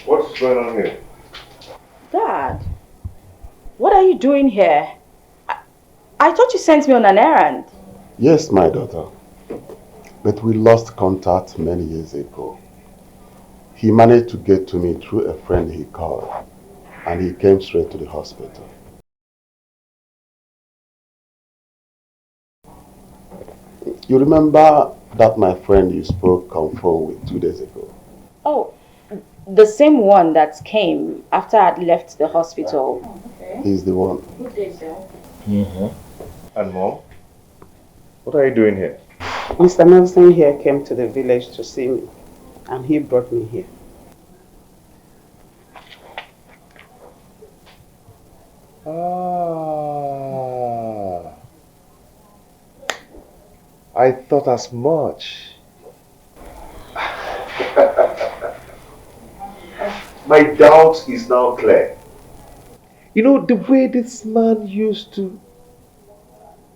What's going on here? Dad, what are you doing here? I thought you sent me on an errand. Yes, my daughter. But we lost contact many years ago. He managed to get to me through a friend he called, and he came straight to the hospital. You remember that my friend you spoke on phone with 2 days ago? Oh, the same one that came after I'd left the hospital. Okay. He's the one. Good day, sir. And Mom? What are you doing here? Mr. Nelson here came to the village to see me, and he brought me here. I thought as much. My doubt is now clear. You know, the way this man used to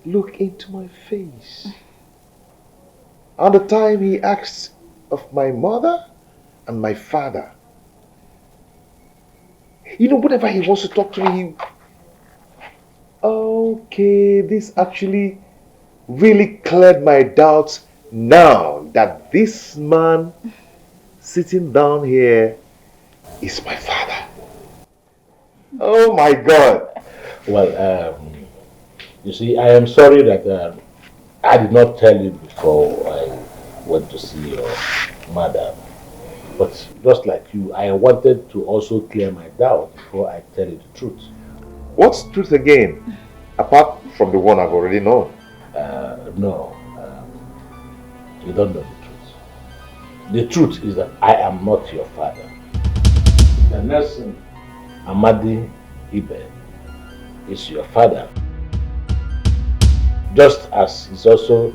look into my face. And the time he asked of my mother and my father. You know, whenever he wants to talk to me, okay, this actually really cleared my doubts now that this man sitting down here is my father. Oh my God. Well, you see, I am sorry that I did not tell you before I went to see your mother. But just like you, I wanted to also clear my doubt before I tell you the truth. What's truth again? Apart from the one I've already known. No, you don't know the truth. The truth is that I am not your father. The Nelson Amadi Ibe is your father, just as he's also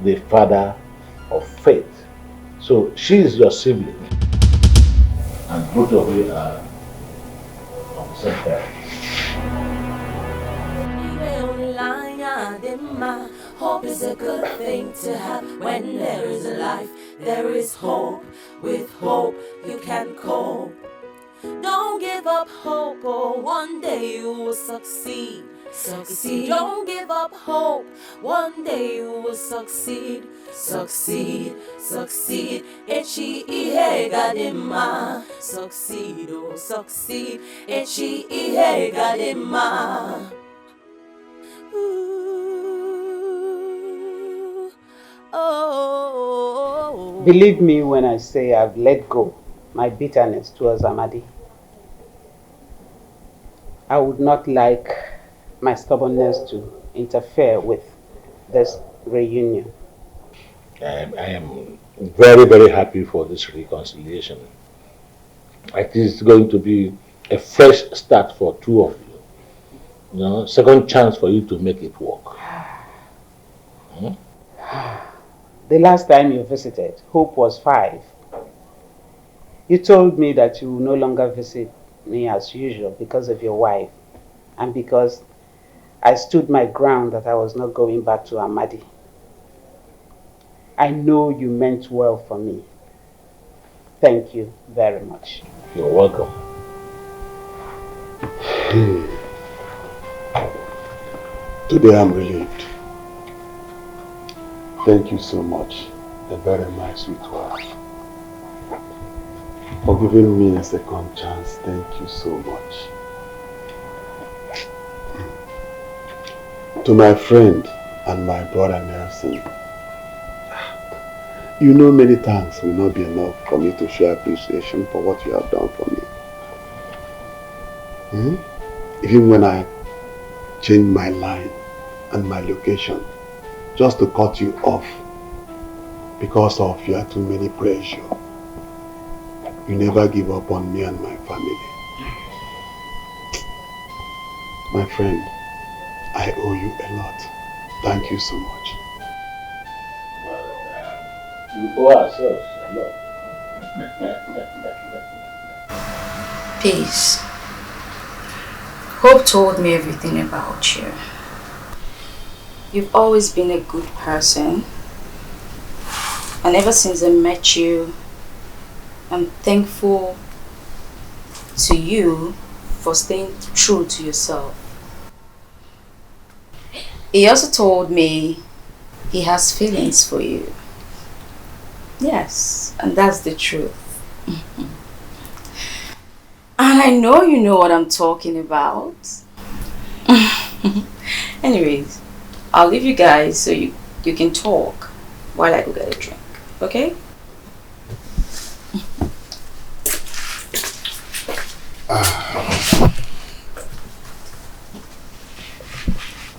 the father of Faith. So she is your sibling, and both of you are of the same parents. Hope is a good thing to have. When there is a life, there is hope. With hope, you can cope. Don't give up hope, or one day you will succeed. Succeed. Don't give up hope. One day you will succeed. Succeed. Succeed. Echi ihe gadima. Succeed. Oh, succeed. Echi ihe gadima. Oh. Believe me when I say I've let go my bitterness towards Amadi. I would not like my stubbornness to interfere with this reunion. I am very, very happy for this reconciliation. It is going to be a fresh start for two of you. You know, second chance for you to make it work. The The last time you visited, Hope was 5. You told me that you will no longer visit me as usual because of your wife and because I stood my ground that I was not going back to Amadi. I know you meant well for me. Thank you very much. You're welcome. Today I'm relieved. Thank you so much. A very nice sweet wife. For giving me a second chance. Thank you so much. To my friend and my brother Nelson, you know many thanks will not be enough for me to show appreciation for what you have done for me. Even when I changed my line and my location just to cut you off because of your too many pressure, you never give up on me and my family. My friend, I owe you a lot. Thank you so much. We owe ourselves a lot. Peace. Hope told me everything about you. You've always been a good person. And ever since I met you, I'm thankful to you for staying true to yourself. He also told me he has feelings for you. Yes, and that's the truth. And I know you know what I'm talking about. Anyways, I'll leave you guys so you can talk while I go get a drink, okay?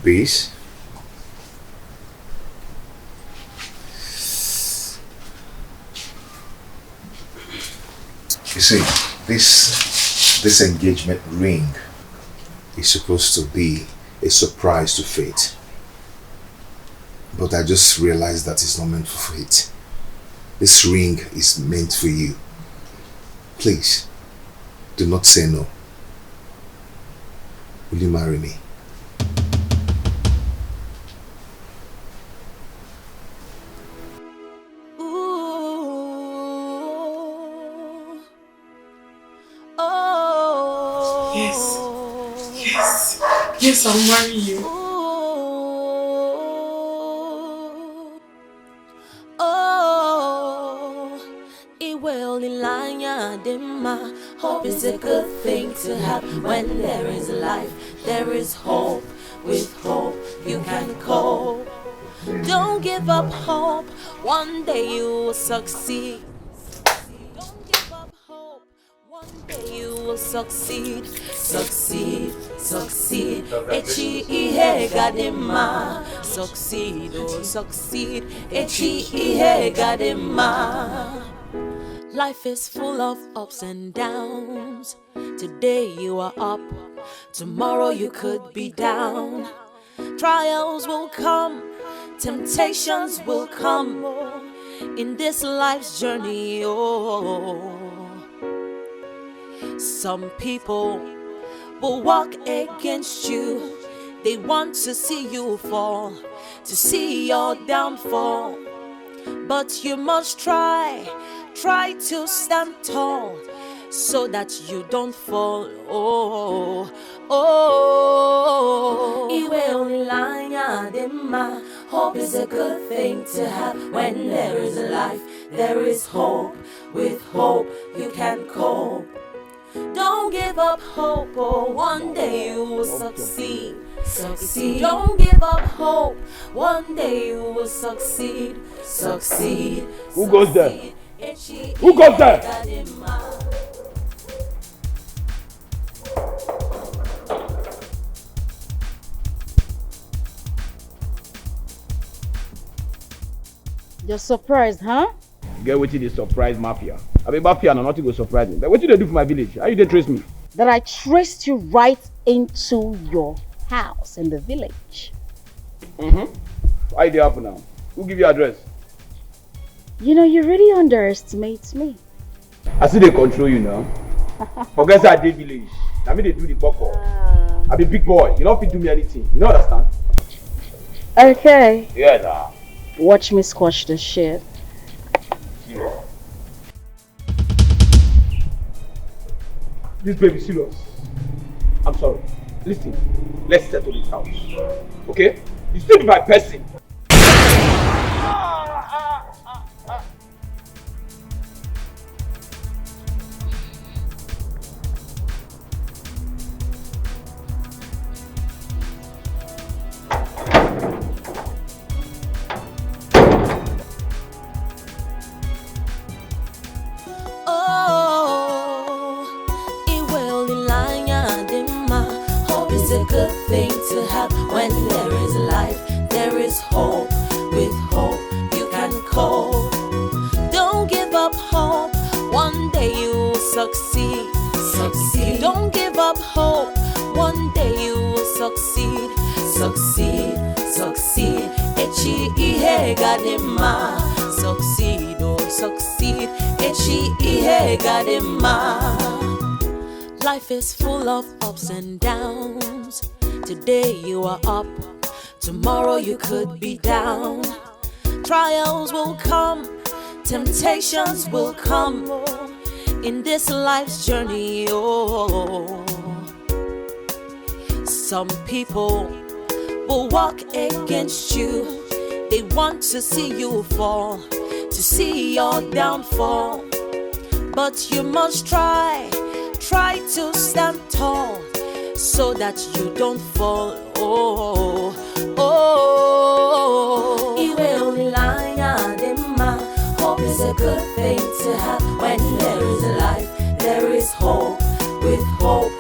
Peace. You see, this engagement ring is supposed to be a surprise to fate. But I just realized that it's not meant for fate. This ring is meant for you. Please, do not say no. Will you marry me? Yes, I'll marry you. Hope is a good thing to have. When there is life, there is hope. With hope, you can cope. Don't give up hope. One day you will succeed. Don't give up hope. One day you will succeed. Succeed, succeed. Echi ihe gadima. Succeed, oh succeed. Echi ihe gadima. Life is full of ups and downs. Today you are up, tomorrow you could be down. Trials will come, temptations will come in this life's journey. Oh, some people will walk against you. They want to see you fall, to see your downfall. But you must try to stand tall so that you don't fall. Oh, oh. Iwe onilanya dema. Hope is a good thing to have. When there is life, there is hope. With hope, you can cope. Don't give up hope, oh, one day you will succeed. Succeed. Don't give up hope. One day you will succeed. Succeed. Who goes there? Who goes there? You're surprised, huh? Get what the surprise mafia. I mean mafia and nothing will surprise me. But what did they do for my village? How you they trace me? That I traced you right into your house in the village. How did it happen now? Who give you address? You know, you really underestimate me. I see they control you now. Forget that day village. I mean they do the buck up. I be big boy. You don't fit do me anything. You don't understand? Okay. Yeah, nah. Watch me squash this shit. Yeah. This baby serious. I'm sorry. Listen, let's settle this house. Okay? You still be my person. Good thing to have when there is life, there is hope. With hope you can cope. Don't give up hope, one day you'll succeed. Succeed. Don't give up hope, one day you will succeed. Succeed, succeed. Echi ihe gadema. Succeed, oh succeed. Echi ihe gadema. Life is full of ups and downs. Today you are up, tomorrow you could be down. Trials will come, temptations will come in this life's journey. Oh, some people will walk against you. They want to see you fall, to see your downfall. But you must try to stand tall, so that you don't fall. Oh, oh. Iwe ulaya dema. Hope is a good thing to have when there is life, there is hope. With hope